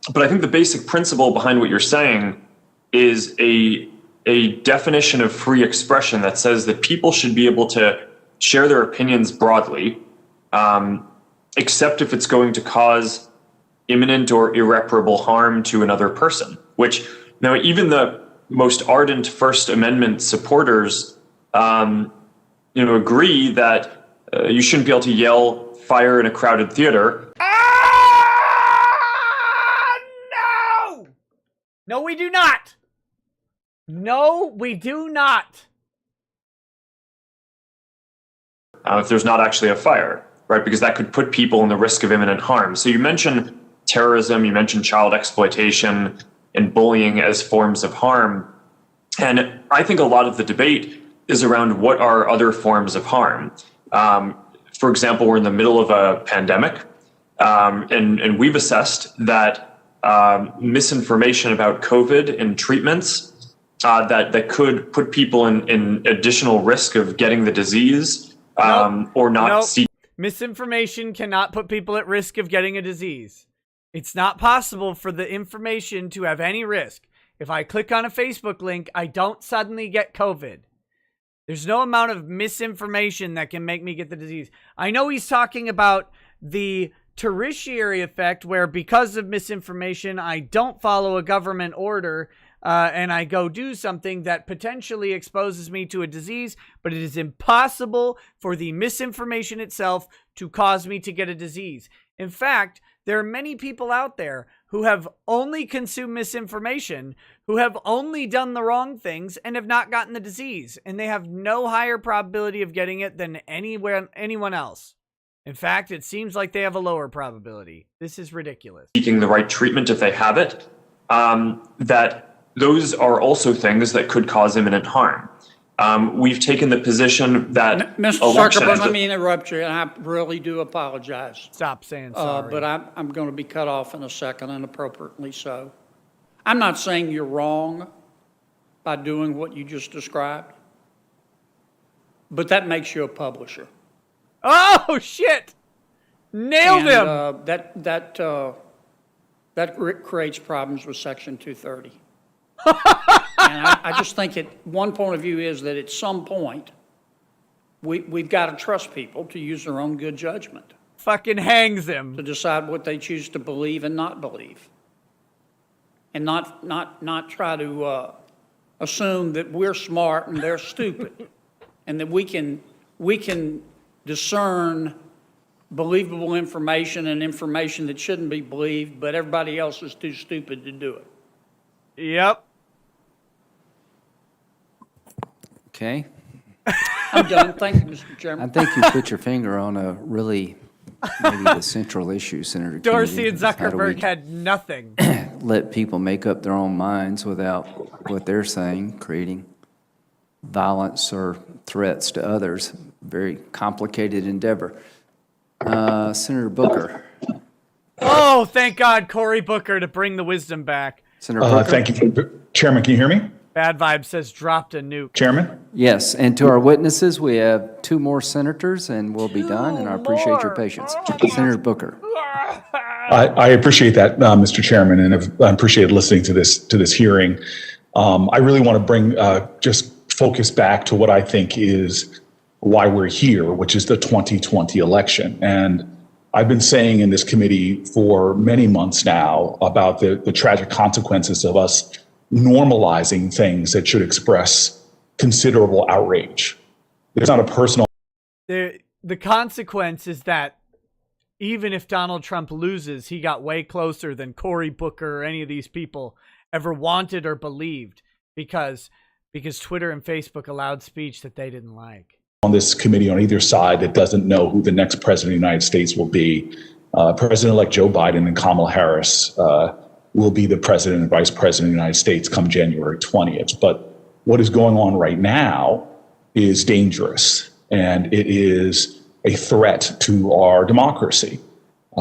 Speaker 4: But I think the basic principle behind what you're saying is a definition of free expression that says that people should be able to share their opinions broadly, except if it's going to cause imminent or irreparable harm to another person, which now even the most ardent First Amendment supporters, agree that you shouldn't be able to yell fire in a crowded theater.
Speaker 1: No! No, we do not. No, we do not.
Speaker 4: If there's not actually a fire, right? Because that could put people in the risk of imminent harm. So you mentioned terrorism, you mentioned child exploitation and bullying as forms of harm. And I think a lot of the debate is around what are other forms of harm. For example, we're in the middle of a pandemic, and we've assessed that misinformation about COVID and treatments that could put people in additional risk of getting the disease or not see.
Speaker 1: Misinformation cannot put people at risk of getting a disease. It's not possible for the information to have any risk. If I click on a Facebook link, I don't suddenly get COVID. There's no amount of misinformation that can make me get the disease. I know he's talking about the tertiary effect where because of misinformation, I don't follow a government order and I go do something that potentially exposes me to a disease, but it is impossible for the misinformation itself to cause me to get a disease. In fact, there are many people out there who have only consumed misinformation, who have only done the wrong things and have not gotten the disease, and they have no higher probability of getting it than anyone else. In fact, it seems like they have a lower probability. This is ridiculous.
Speaker 4: Seeking the right treatment if they have it, that those are also things that could cause imminent harm. We've taken the position that
Speaker 16: Mr. Zuckerberg, let me interrupt you, and I really do apologize.
Speaker 1: Stop saying sorry.
Speaker 16: But I'm going to be cut off in a second, and appropriately so. I'm not saying you're wrong by doing what you just described, but that makes you a publisher.
Speaker 1: Oh, shit! Nailed him!
Speaker 16: That creates problems with Section 230. And I just think one point of view is that at some point, we've got to trust people to use their own good judgment.
Speaker 1: Fucking hangs him.
Speaker 16: To decide what they choose to believe and not believe. And not try to assume that we're smart and they're stupid. And that we can discern believable information and information that shouldn't be believed, but everybody else is too stupid to do it.
Speaker 1: Yep.
Speaker 6: Okay.
Speaker 16: I'm done. Thank you, Mr. Chairman.
Speaker 6: I think you put your finger on a really, maybe the central issue, Senator
Speaker 1: Dorsey
Speaker 6: Kennedy,
Speaker 1: and
Speaker 6: is how do we
Speaker 1: Zuckerberg had nothing.
Speaker 6: let people make up their own minds without what they're saying, creating violence or threats to others. Very complicated endeavor. Senator Booker.
Speaker 1: Oh, thank God, Cory Booker to bring the wisdom back.
Speaker 6: Senator Booker.
Speaker 17: Thank you. Chairman, can you hear me?
Speaker 1: Bad Vibe says dropped a nuke.
Speaker 17: Chairman?
Speaker 6: Yes, and to our witnesses, we have 2 more senators, and we'll be done, and I appreciate your patience. Senator Booker.
Speaker 17: I appreciate that, Mr. Chairman, and I appreciate listening to this hearing. I really want to bring just focus back to what I think is why we're here, which is the 2020 election. And I've been saying in this committee for many months now about the tragic consequences of us normalizing things that should express considerable outrage. There's not a personal.
Speaker 1: The consequence is that even if Donald Trump loses, he got way closer than Cory Booker or any of these people ever wanted or believed because Twitter and Facebook allowed speech that they didn't like.
Speaker 17: On this committee on either side that doesn't know who the next president of the United States will be. President-elect Joe Biden and Kamala Harris will be the president and vice president of the United States come January 20th. But what is going on right now is dangerous, and it is a threat to our democracy.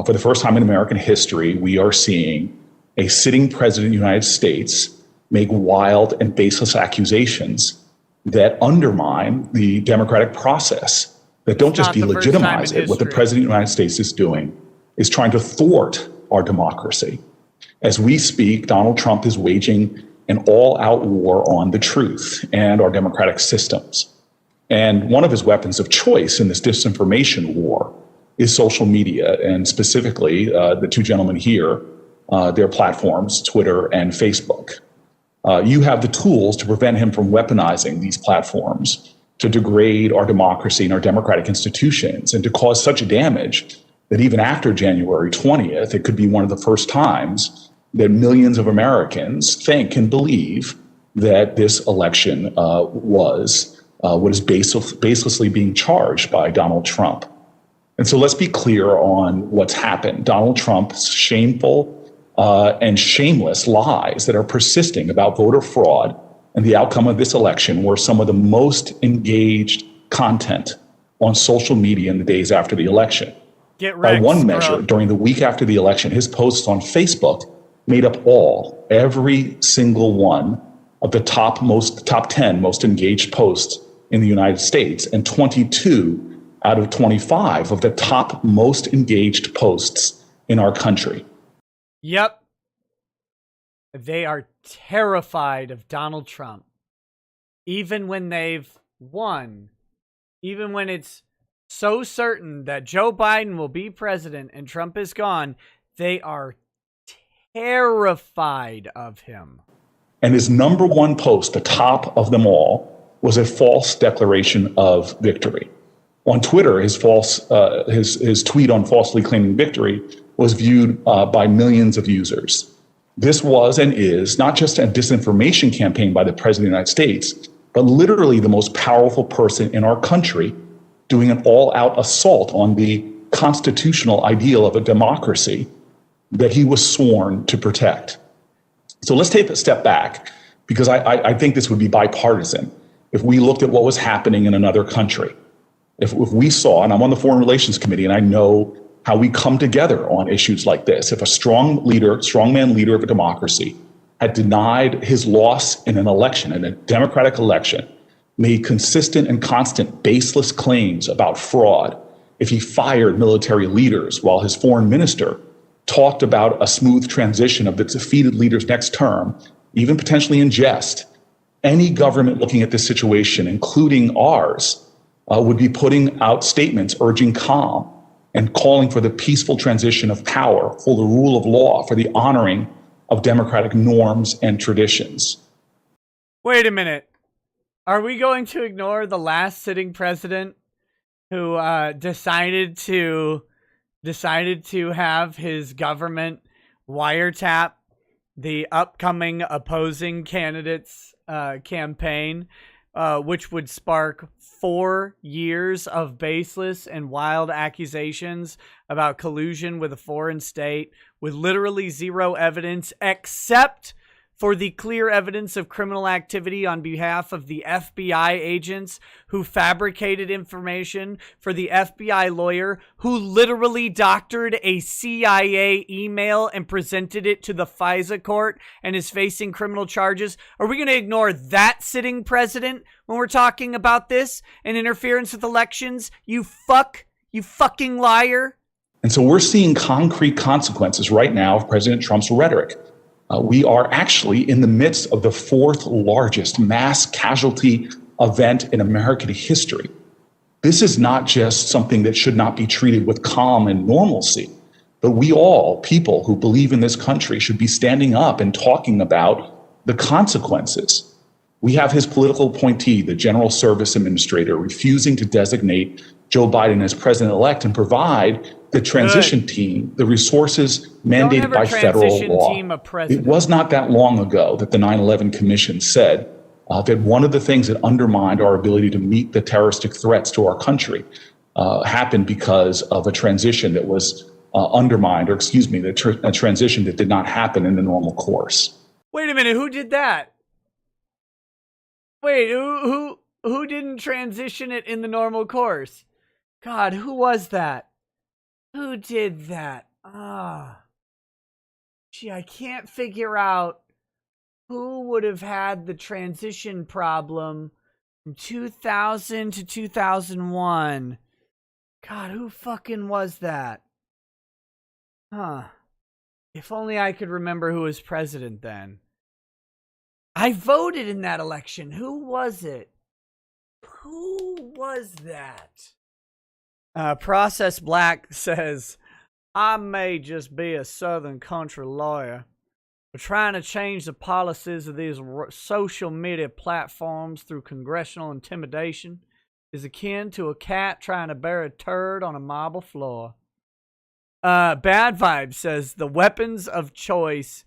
Speaker 17: For the first time in American history, we are seeing a sitting president of the United States make wild and baseless accusations that undermine the democratic process, that don't just delegitimize it. What the president of the United States is doing is trying to thwart our democracy. As we speak, Donald Trump is waging an all-out war on the truth and our democratic systems. And one of his weapons of choice in this disinformation war is social media, and specifically the 2 gentlemen here, their platforms, Twitter and Facebook. You have the tools to prevent him from weaponizing these platforms to degrade our democracy and our democratic institutions and to cause such damage that even after January 20th, it could be one of the first times that millions of Americans think and believe that this election was what is baselessly being charged by Donald Trump. And so let's be clear on what's happened. Donald Trump's shameful and shameless lies that are persisting about voter fraud and the outcome of this election were some of the most engaged content on social media in the days after the election. By one measure, during the week after the election, his posts on Facebook made up every single one of the top 10 most engaged posts in the United States, and 22 out of 25 of the top most engaged posts in our country.
Speaker 1: Yep. They are terrified of Donald Trump. Even when they've won, even when it's so certain that Joe Biden will be president and Trump is gone, they are terrified of him.
Speaker 17: And his number one post, the top of them all, was a false declaration of victory. On Twitter, his tweet on falsely claiming victory was viewed by millions of users. This was and is not just a disinformation campaign by the President of the United States, but literally the most powerful person in our country doing an all-out assault on the constitutional ideal of a democracy that he was sworn to protect. So let's take a step back, because I think this would be bipartisan if we looked at what was happening in another country. If we saw, and I'm on the Foreign Relations Committee, and I know how we come together on issues like this. If a strongman leader of a democracy had denied his loss in an election, in a democratic election, made consistent and constant baseless claims about fraud, if he fired military leaders while his foreign minister talked about a smooth transition of the defeated leader's next term, even potentially in jest, any government looking at this situation, including ours, would be putting out statements urging calm and calling for the peaceful transition of power, for the rule of law, for the honoring of democratic norms and traditions.
Speaker 1: Wait a minute. Are we going to ignore the last sitting president who decided to have his government wiretap the upcoming opposing candidate's campaign which would spark 4 years of baseless and wild accusations about collusion with a foreign state with literally zero evidence except for the clear evidence of criminal activity on behalf of the FBI agents who fabricated information for the FBI lawyer who literally doctored a CIA email and presented it to the FISA court and is facing criminal charges. Are we going to ignore that sitting president when we're talking about this and interference with elections? You fucking liar.
Speaker 17: And so we're seeing concrete consequences right now of President Trump's rhetoric. We are actually in the midst of the 4th largest mass casualty event in American history. This is not just something that should not be treated with calm and normalcy, but we all, people who believe in this country, should be standing up and talking about the consequences. We have his political appointee, the General Service Administrator, refusing to designate Joe Biden as president-elect and provide the transition team the resources mandated by federal law. It was not that long ago that the 9/11 Commission said that one of the things that undermined our ability to meet the terroristic threats to our country happened because of a transition that was undermined, or excuse me, a transition that did not happen in the normal course.
Speaker 1: Wait a minute, who did that? Wait, who didn't transition it in the normal course? God, who was that? Who did that? Gee, I can't figure out who would have had the transition problem from 2000 to 2001. God, who fucking was that? If only I could remember who was president then. I voted in that election. Who was it? Who was that? Process Black says, I may just be a Southern country lawyer, but trying to change the policies of these social media platforms through congressional intimidation is akin to a cat trying to bury a turd on a marble floor. Bad Vibe says, the weapons of choice,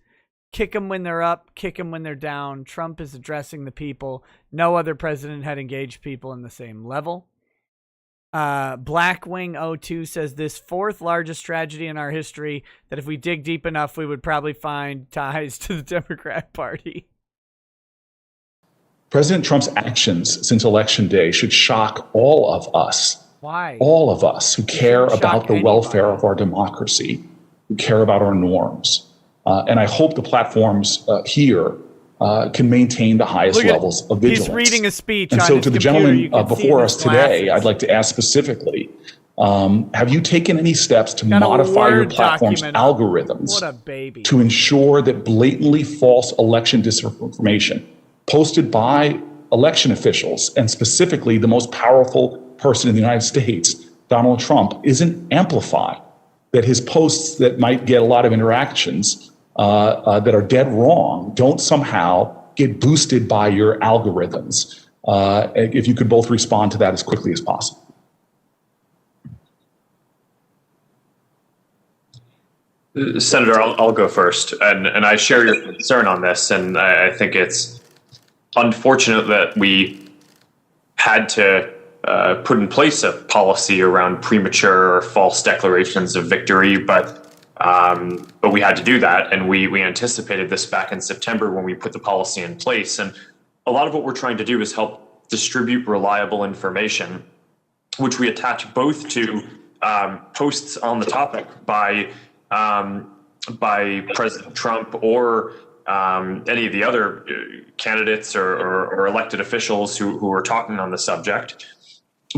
Speaker 1: kick them when they're up, kick them when they're down. Trump is addressing the people. No other president had engaged people in the same level. Blackwing02 says, this 4th largest tragedy in our history that if we dig deep enough, we would probably find ties to the Democrat Party.
Speaker 17: President Trump's actions since Election Day should shock all of us.
Speaker 1: Why?
Speaker 17: All of us who care about the welfare of our democracy, who care about our norms. And I hope the platforms here can maintain the highest levels of vigilance.
Speaker 1: He's reading a speech.
Speaker 17: And so to the gentleman before us today, I'd like to ask specifically, have you taken any steps to modify your platform's algorithms to ensure that blatantly false election disinformation posted by election officials, and specifically the most powerful person in the United States, Donald Trump, isn't amplified? That his posts that might get a lot of interactions that are dead wrong don't somehow get boosted by your algorithms. If you could both respond to that as quickly as possible.
Speaker 4: Senator, I'll go first. And I share your concern on this. And I think it's unfortunate that we had to put in place a policy around premature or false declarations of victory, but we had to do that, and we anticipated this back in September when we put the policy in place. And a lot of what we're trying to do is help distribute reliable information, which we attach both to posts on the topic by President Trump or any of the other candidates or elected officials who are talking on the subject.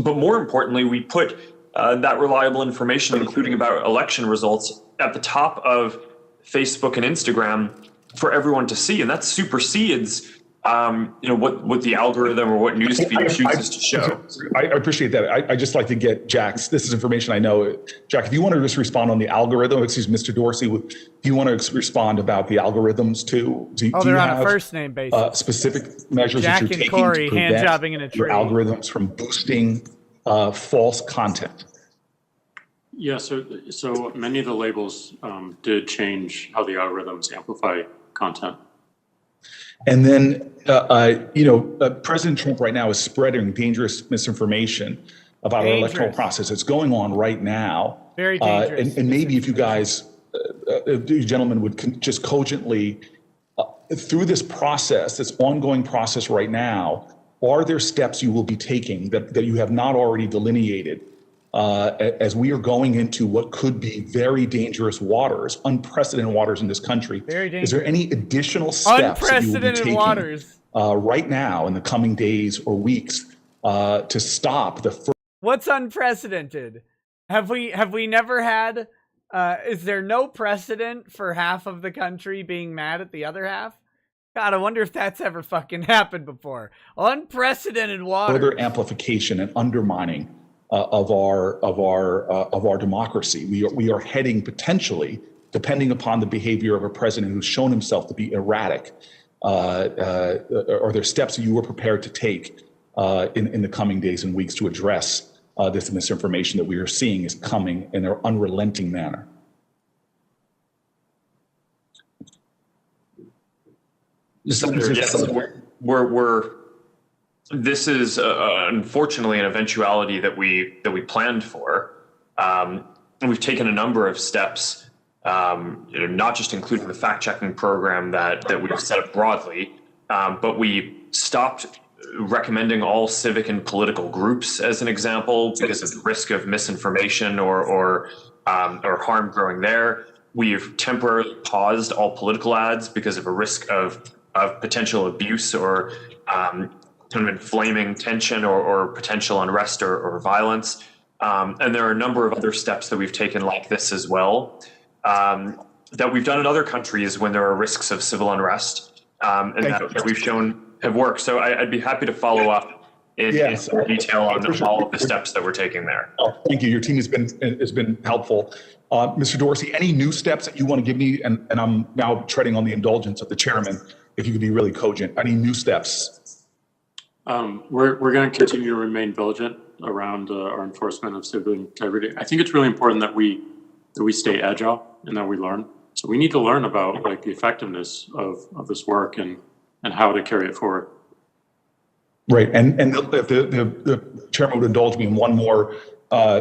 Speaker 4: But more importantly, we put that reliable information, including about election results, at the top of Facebook and Instagram for everyone to see, and that supersedes what the algorithm or what newsfeed chooses to show.
Speaker 17: I appreciate that. I just like to get Jack's. This is information I know. Jack, if you want to just respond on the algorithm, excuse me, Mr. Dorsey, do you want to respond about the algorithms too?
Speaker 1: They're on a first name basis.
Speaker 17: Specific measures
Speaker 1: Jack
Speaker 17: that you're
Speaker 1: and
Speaker 17: taking
Speaker 1: Corey
Speaker 17: to prevent
Speaker 1: hand-jobbing in a
Speaker 17: your
Speaker 1: tree.
Speaker 17: algorithms from boosting false content?
Speaker 5: Yeah, so many of the labels did change how the algorithms amplify content.
Speaker 17: And then, President Trump right now is spreading dangerous misinformation about our electoral process. It's going on right now.
Speaker 1: Very dangerous.
Speaker 17: And maybe if you guys, you gentlemen, would just cogently, through this process, this ongoing process right now, are there steps you will be taking that you have not already delineated as we are going into what could be very dangerous waters, unprecedented waters in this country?
Speaker 1: Very dangerous.
Speaker 17: Is there any additional steps that you will be taking
Speaker 1: waters.
Speaker 17: Right now in the coming days or weeks to stop the
Speaker 1: What's unprecedented? Have we never had, is there no precedent for half of the country being mad at the other half? God, I wonder if that's ever fucking happened before. Unprecedented water.
Speaker 17: further amplification and undermining of our democracy? We are heading potentially, depending upon the behavior of a president who's shown himself to be erratic. Are there steps that you were prepared to take in the coming days and weeks to address this misinformation that we are seeing is coming in an unrelenting manner?
Speaker 4: Senator, yes, this is unfortunately an eventuality that we planned for. And we've taken a number of steps, not just including the fact-checking program that we've set up broadly, but we stopped recommending all civic and political groups, as an example, because of the risk of misinformation or harm growing there. We've temporarily paused all political ads because of a risk of potential abuse or kind of inflaming tension or potential unrest or violence. And there are a number of other steps that we've taken like this as well, that we've done in other countries when there are risks of civil unrest, and that we've shown have worked. So I'd be happy to follow up in more detail on all of the steps that we're taking there.
Speaker 17: Oh, thank you. Your team has been helpful. Mr. Dorsey, any new steps that you want to give me? And I'm now treading on the indulgence of the chairman, if you could be really cogent. Any new steps?
Speaker 5: We're going to continue to remain vigilant around our enforcement of civil integrity. I think it's really important that we stay agile and that we learn. So we need to learn about the effectiveness of this work and how to carry it forward.
Speaker 17: Right, and if the chairman would indulge me in one more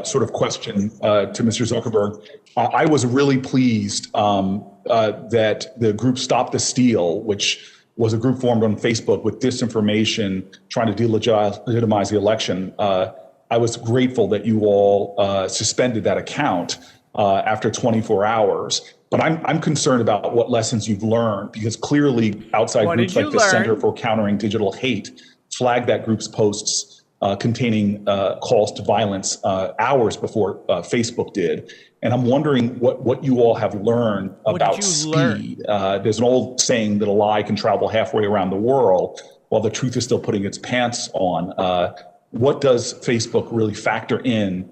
Speaker 17: sort of question to Mr. Zuckerberg. I was really pleased that the group Stop the Steal, which was a group formed on Facebook with disinformation, trying to delegitimize the election. I was grateful that you all suspended that account after 24 hours. But I'm concerned about what lessons you've learned, because clearly outside groups like the Center for Countering Digital Hate flagged that group's posts containing calls to violence hours before Facebook did. And I'm wondering what you all have learned about speed. There's an old saying that a lie can travel halfway around the world while the truth is still putting its pants on. What does Facebook really factor in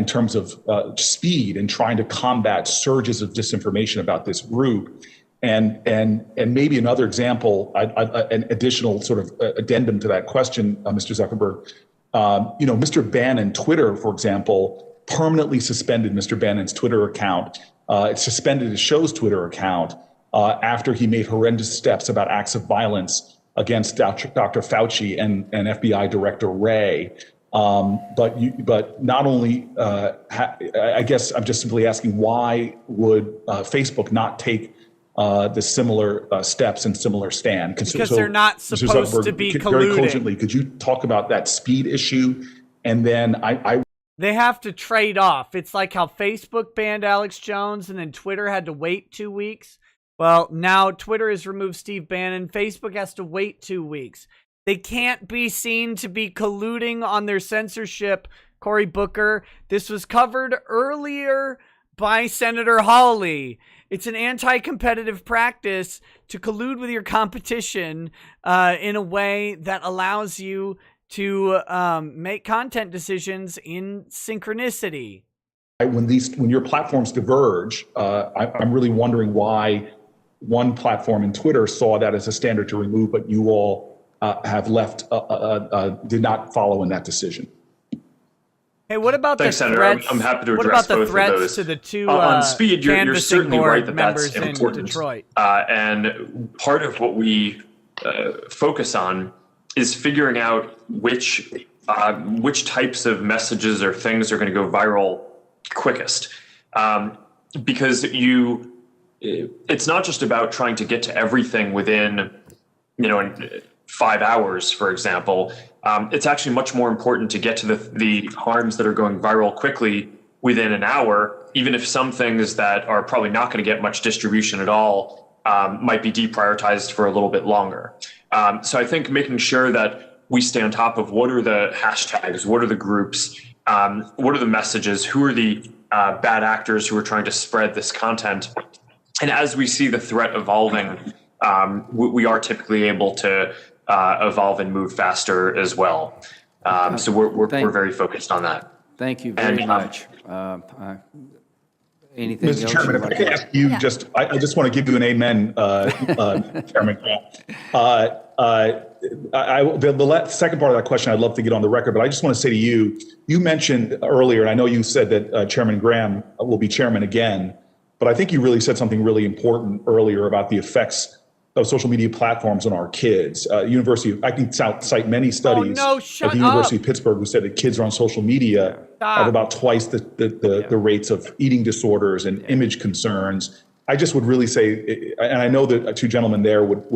Speaker 17: terms of speed and trying to combat surges of disinformation about this group? And maybe another example, an additional sort of addendum to that question, Mr. Zuckerberg. Mr. Bannon, Twitter, for example, permanently suspended Mr. Bannon's Twitter account. It suspended his show's Twitter account after he made horrendous steps about acts of violence against Dr. Fauci and FBI Director Wray. But not only, I guess I'm just simply asking, why would Facebook not take the similar steps and similar stand?
Speaker 1: Because they're not supposed to be colluding.
Speaker 17: Very cogently, could you talk about that speed issue? And then
Speaker 1: they have to trade off. It's like how Facebook banned Alex Jones and then Twitter had to wait 2 weeks. Well, now Twitter has removed Steve Bannon. Facebook has to wait 2 weeks. They can't be seen to be colluding on their censorship. Cory Booker, this was covered earlier by Senator Hawley. It's an anti-competitive practice to collude with your competition in a way that allows you to make content decisions in synchronicity.
Speaker 17: When your platforms diverge, I'm really wondering why one platform in Twitter saw that as a standard to remove, but you all have left, did not follow in that decision.
Speaker 1: Hey, what about
Speaker 4: Thanks,
Speaker 1: the
Speaker 4: Senator.
Speaker 1: threats?
Speaker 4: I'm happy to
Speaker 1: what
Speaker 4: address
Speaker 1: about the
Speaker 4: both
Speaker 1: threats
Speaker 4: of those.
Speaker 1: to the two
Speaker 4: On speed, you're
Speaker 1: canvassing
Speaker 4: certainly
Speaker 1: board
Speaker 4: right that
Speaker 1: members
Speaker 4: that's
Speaker 1: in
Speaker 4: important.
Speaker 1: Detroit?
Speaker 4: And part of what we focus on is figuring out which types of messages or things are going to go viral quickest. Because it's not just about trying to get to everything within, in 5 hours, for example. It's actually much more important to get to the harms that are going viral quickly within an hour, even if some things that are probably not going to get much distribution at all might be deprioritized for a little bit longer. So I think making sure that we stay on top of what are the hashtags, what are the groups, what are the messages, who are the bad actors who are trying to spread this content. And as we see the threat evolving, we are typically able to evolve and move faster as well. So we're very focused on that.
Speaker 6: Thank you very much. Anything
Speaker 17: Mr.
Speaker 6: else?
Speaker 17: Chairman, if I could ask you I just want to give you an amen, Chairman Grant. The second part of that question, I'd love to get on the record, but I just want to say to you, you mentioned earlier, and I know you said that Chairman Graham will be chairman again, but I think you really said something really important earlier about the effects of social media platforms on our kids. I can cite many studies at the University of Pittsburgh who said that kids are on social media have about twice the rates of eating disorders and image concerns. I just would really say, and I know that two gentlemen there would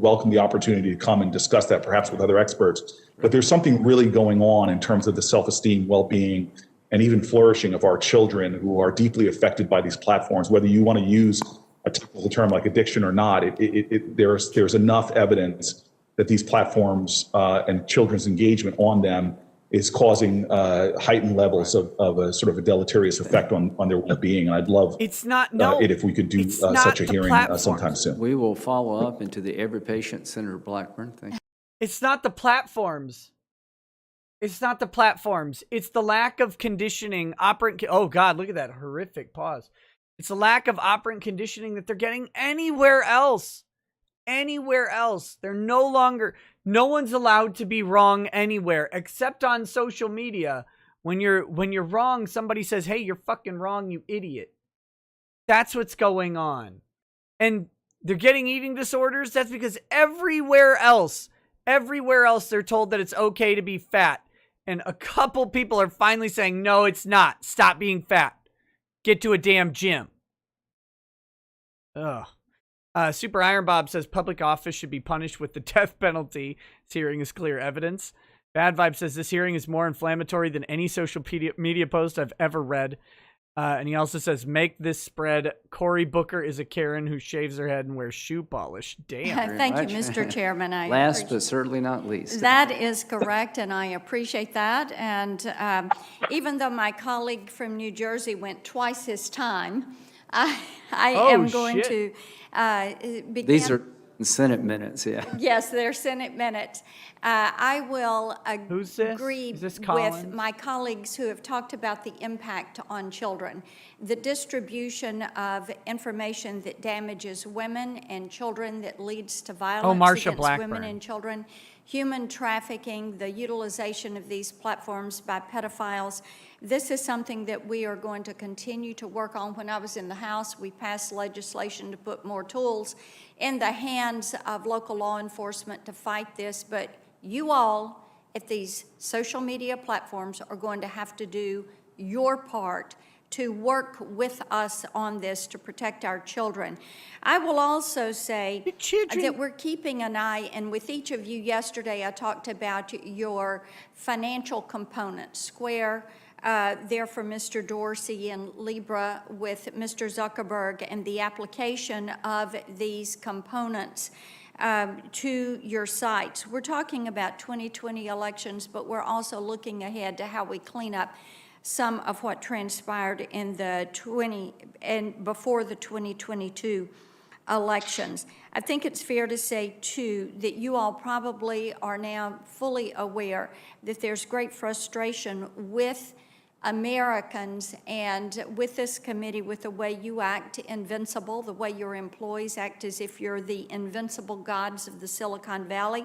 Speaker 17: welcome the opportunity to come and discuss that perhaps with other experts, but there's something really going on in terms of the self-esteem, well-being, and even flourishing of our children who are deeply affected by these platforms, whether you want to use a technical term like addiction or not. There's enough evidence that these platforms and children's engagement on them is causing heightened levels of a sort of a deleterious effect on their well-being. And I'd love if we could do such a hearing sometime soon.
Speaker 6: We will follow up into the Every Patient, Senator Blackburn. Thank you.
Speaker 1: It's not the platforms. It's not the platforms. It's the lack of conditioning. Oh God, look at that horrific pause. It's a lack of operant conditioning that they're getting anywhere else. Anywhere else. No one's allowed to be wrong anywhere except on social media. When you're wrong, somebody says, "Hey, you're fucking wrong, you idiot." That's what's going on. And they're getting eating disorders. That's because everywhere else they're told that it's okay to be fat. And a couple people are finally saying, "No, it's not. Stop being fat. Get to a damn gym." Ugh. Super Iron Bob says public office should be punished with the death penalty. This hearing is clear evidence. Bad Vibe says this hearing is more inflammatory than any social media post I've ever read. And he also says, make this spread. Cory Booker is a Karen who shaves her head and wears shoe polish. Damn.
Speaker 14: Thank you, Mr. Chairman.
Speaker 6: Last but certainly not least.
Speaker 14: That is correct, and I appreciate that. And even though my colleague from New Jersey went twice his time, I am going to begin.
Speaker 6: These are Senate minutes, yeah.
Speaker 14: Yes, they're Senate minutes. I will agree with my colleagues who have talked about the impact on children. The distribution of information that damages women and children, that leads to violence against women and children, human trafficking, the utilization of these platforms by pedophiles. This is something that we are going to continue to work on. When I was in the House, we passed legislation to put more tools in the hands of local law enforcement to fight this, but you all at these social media platforms are going to have to do your part to work with us on this to protect our children. I will also say that we're keeping an eye, and with each of you yesterday, I talked about your financial components. Square, there for Mr. Dorsey, and Libra with Mr. Zuckerberg, and the application of these components to your sites. We're talking about 2020 elections, but we're also looking ahead to how we clean up some of what transpired in the before the 2022 elections. I think it's fair to say, too, that you all probably are now fully aware that there's great frustration with Americans and with this committee, with the way you act invincible, the way your employees act as if you're the invincible gods of the Silicon Valley.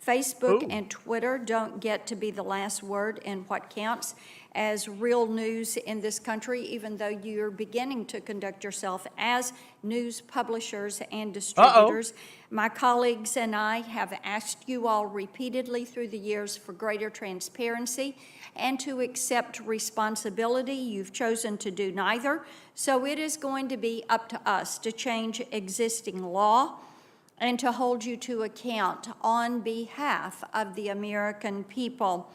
Speaker 14: Facebook and Twitter don't get to be the last word in what counts. as real news in this country, even though you're beginning to conduct yourself as news publishers and distributors. My colleagues and I have asked you all repeatedly through the years for greater transparency and to accept responsibility. You've chosen to do neither. So it is going to be up to us to change existing law and to hold you to account on behalf of the American people.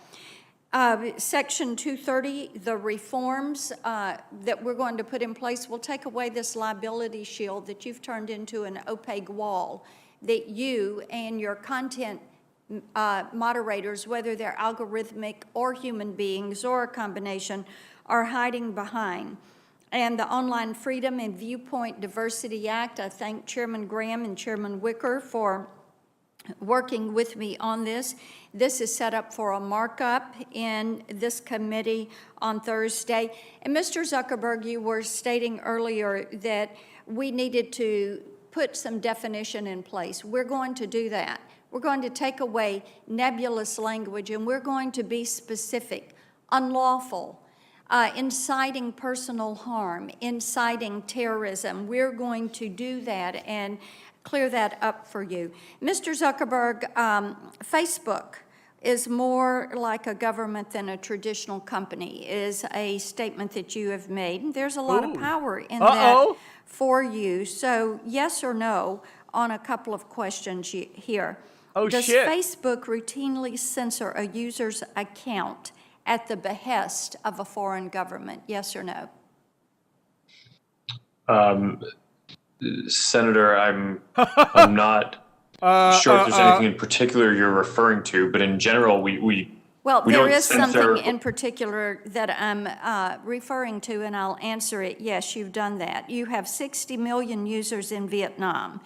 Speaker 14: Section 230, the reforms that we're going to put in place will take away this liability shield that you've turned into an opaque wall that you and your content moderators, whether they're algorithmic or human beings or a combination, are hiding behind. And the Online Freedom and Viewpoint Diversity Act, I thank Chairman Graham and Chairman Wicker for working with me on this. This is set up for a markup in this committee on Thursday. And Mr. Zuckerberg, you were stating earlier that we needed to put some definition in place. We're going to do that. We're going to take away nebulous language, and we're going to be specific, unlawful, inciting personal harm, inciting terrorism. We're going to do that and clear that up for you. Mr. Zuckerberg, Facebook is more like a government than a traditional company, is a statement that you have made. There's a lot of power in that for you. So yes or no on a couple of questions here. Does Facebook routinely censor a user's account at the behest of a foreign government? Yes or no?
Speaker 4: Senator, I'm not sure if there's anything in particular you're referring to, but in general,
Speaker 14: well,
Speaker 4: we
Speaker 14: there
Speaker 4: don't
Speaker 14: is
Speaker 4: censor.
Speaker 14: something in particular that I'm referring to, and I'll answer it. Yes, you've done that. You have 60 million users in Vietnam.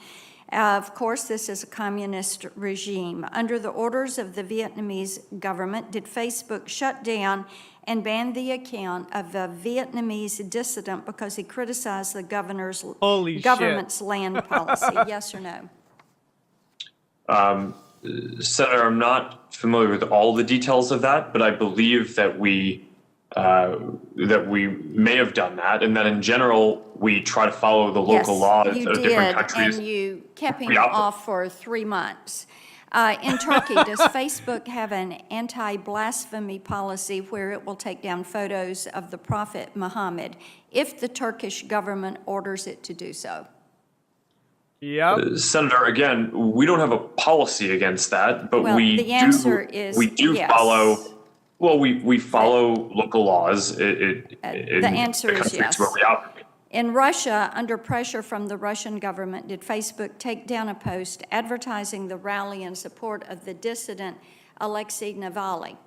Speaker 14: Of course, this is a communist regime. Under the orders of the Vietnamese government, did Facebook shut down and ban the account of a Vietnamese dissident because he criticized the government's land policy? Yes or no?
Speaker 4: Senator, I'm not familiar with all the details of that, but I believe that we may have done that, and that in general we try to follow the local laws of different countries.
Speaker 14: And you kept him off for 3 months. In Turkey, does Facebook have an anti-blasphemy policy where it will take down photos of the Prophet Muhammad if the Turkish government orders it to do so?
Speaker 4: Senator, again, we don't have a policy against that, but
Speaker 14: the answer is yes.
Speaker 4: follow. Well, we follow local laws.
Speaker 14: The answer is yes.
Speaker 4: Where we operate.
Speaker 14: In Russia, under pressure from the Russian government, did Facebook take down a post advertising the rally in support of the dissident Alexei Navalny?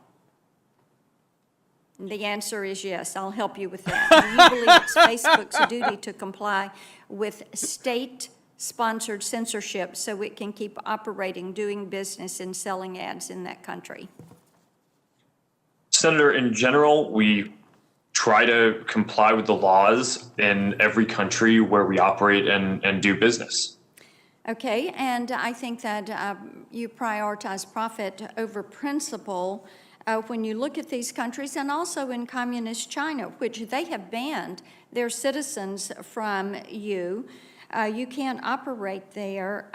Speaker 14: The answer is yes. I'll help you with that. Do you believe it's Facebook's duty to comply with state-sponsored censorship so it can keep operating, doing business, and selling ads in that country?
Speaker 4: Senator, in general, we try to comply with the laws in every country where we operate and do business.
Speaker 14: Okay, and I think that you prioritize profit over principle when you look at these countries, and also in communist China, which they have banned their citizens from you. You can't operate there.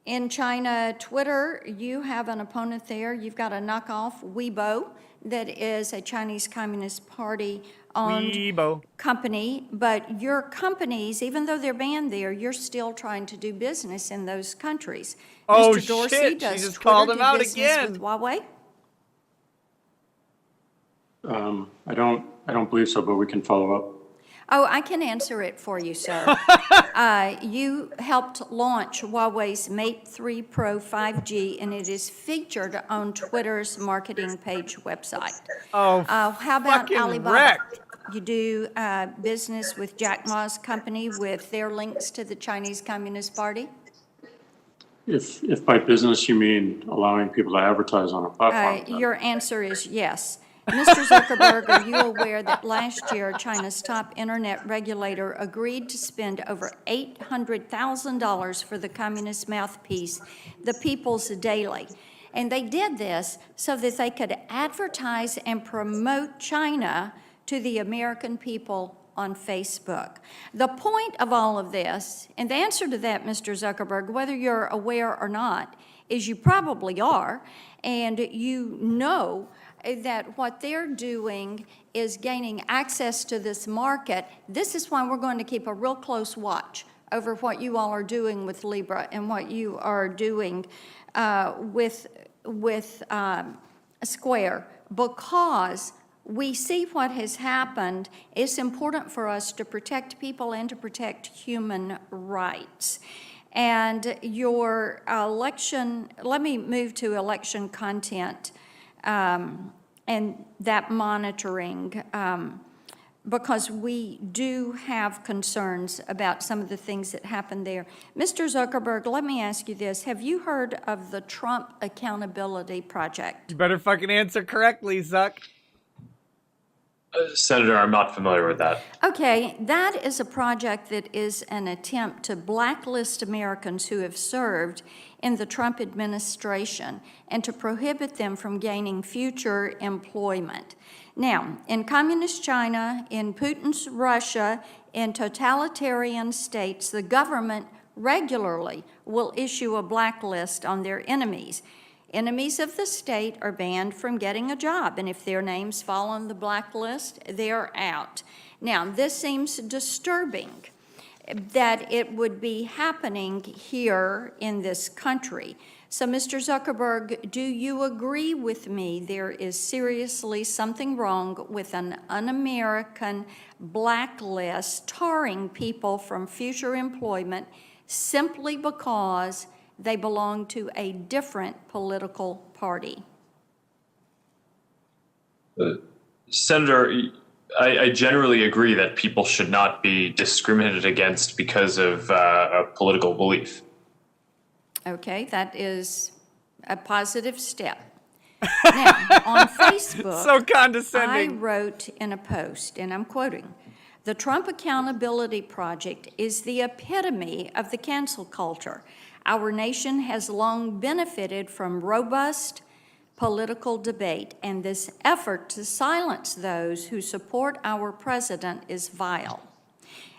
Speaker 14: In China, Twitter, you have an opponent there. You've got a knockoff, Weibo, that is a Chinese Communist Party-owned company. But your companies, even though they're banned there, you're still trying to do business in those countries. Mr. Dorsey, does
Speaker 1: she just
Speaker 14: Twitter
Speaker 1: called him
Speaker 14: do
Speaker 1: out
Speaker 14: business
Speaker 1: again.
Speaker 14: with Huawei?
Speaker 5: I don't believe so, but we can follow up.
Speaker 14: Oh, I can answer it for you, sir. You helped launch Huawei's Mate 3 Pro 5G, and it is featured on Twitter's marketing page website. How about Alibaba?
Speaker 1: Wrecked.
Speaker 14: You do business with Jack Ma's company with their links to the Chinese Communist Party?
Speaker 5: If by business you mean allowing people to advertise on a platform.
Speaker 14: Your answer is yes. Mr. Zuckerberg, are you aware that last year China's top internet regulator agreed to spend over $800,000 for the communist mouthpiece, the People's Daily? And they did this so that they could advertise and promote China to the American people on Facebook. The point of all of this, and the answer to that, Mr. Zuckerberg, whether you're aware or not, is you probably are, and you know that what they're doing is gaining access to this market. This is why we're going to keep a real close watch over what you all are doing with Libra and what you are doing with Square, because we see what has happened. It's important for us to protect people and to protect human rights. And your election, let me move to election content and that monitoring, because we do have concerns about some of the things that happen there. Mr. Zuckerberg, let me ask you this. Have you heard of the Trump Accountability Project?
Speaker 1: You better fucking answer correctly, Zuck.
Speaker 4: Senator, I'm not familiar with that.
Speaker 14: Okay, that is a project that is an attempt to blacklist Americans who have served in the Trump administration and to prohibit them from gaining future employment. Now, in communist China, in Putin's Russia, in totalitarian states, the government regularly will issue a blacklist on their enemies. Enemies of the state are banned from getting a job, and if their names fall on the blacklist, they're out. Now, this seems disturbing that it would be happening here in this country. So, Mr. Zuckerberg, do you agree with me there is seriously something wrong with an un-American blacklist tarring people from future employment simply because they belong to a different political party?
Speaker 4: Senator, I generally agree that people should not be discriminated against because of a political belief.
Speaker 14: Okay, that is a positive step. Now, on Facebook,
Speaker 1: so condescending.
Speaker 14: I wrote in a post, and I'm quoting, "The Trump Accountability Project is the epitome of the cancel culture. Our nation has long benefited from robust political debate, and this effort to silence those who support our president is vile.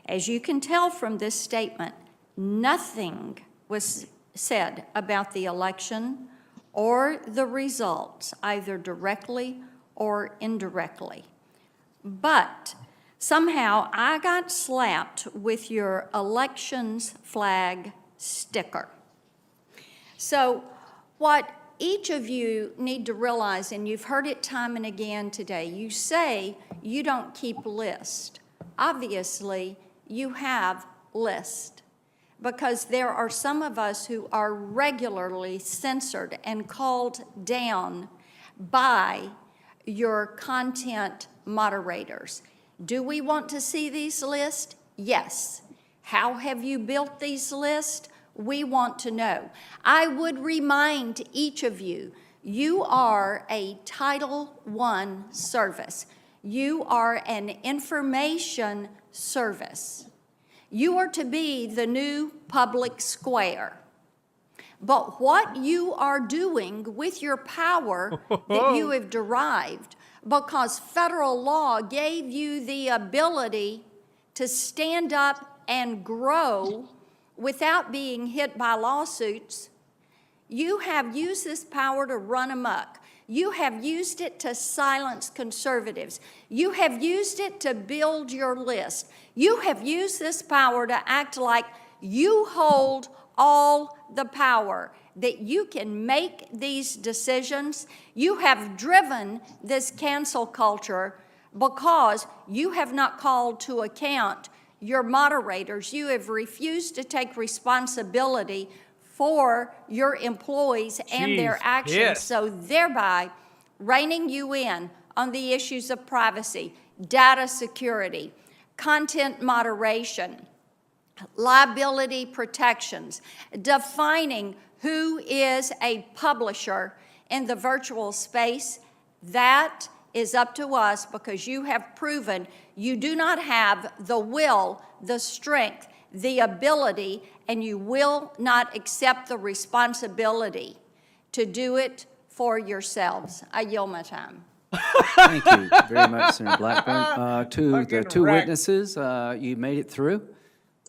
Speaker 14: As you can tell from this statement, nothing was said about the election or the results, either directly or indirectly. But somehow I got slapped with your elections flag sticker." So what each of you need to realize, and you've heard it time and again today, you say you don't keep list. Obviously, you have list, because there are some of us who are regularly censored and called down by your content moderators. Do we want to see these lists? Yes. How have you built these lists? We want to know. I would remind each of you, you are a Title I service. You are an information service. You are to be the new public square. But what you are doing with your power that you have derived, because federal law gave you the ability to stand up and grow without being hit by lawsuits, you have used this power to run amok. You have used it to silence conservatives. You have used it to build your list. You have used this power to act like you hold all the power, that you can make these decisions. You have driven this cancel culture because you have not called to account your moderators. You have refused to take responsibility for your employees and their actions, so thereby reining you in on the issues of privacy, data security, content moderation, liability protections, defining who is a publisher in the virtual space. That is up to us, because you have proven you do not have the will, the strength, the ability, and you will not accept the responsibility
Speaker 18: to do it for yourselves. I yield my time.
Speaker 6: Thank you very much, Senator Blackburn. To the two witnesses, you made it through.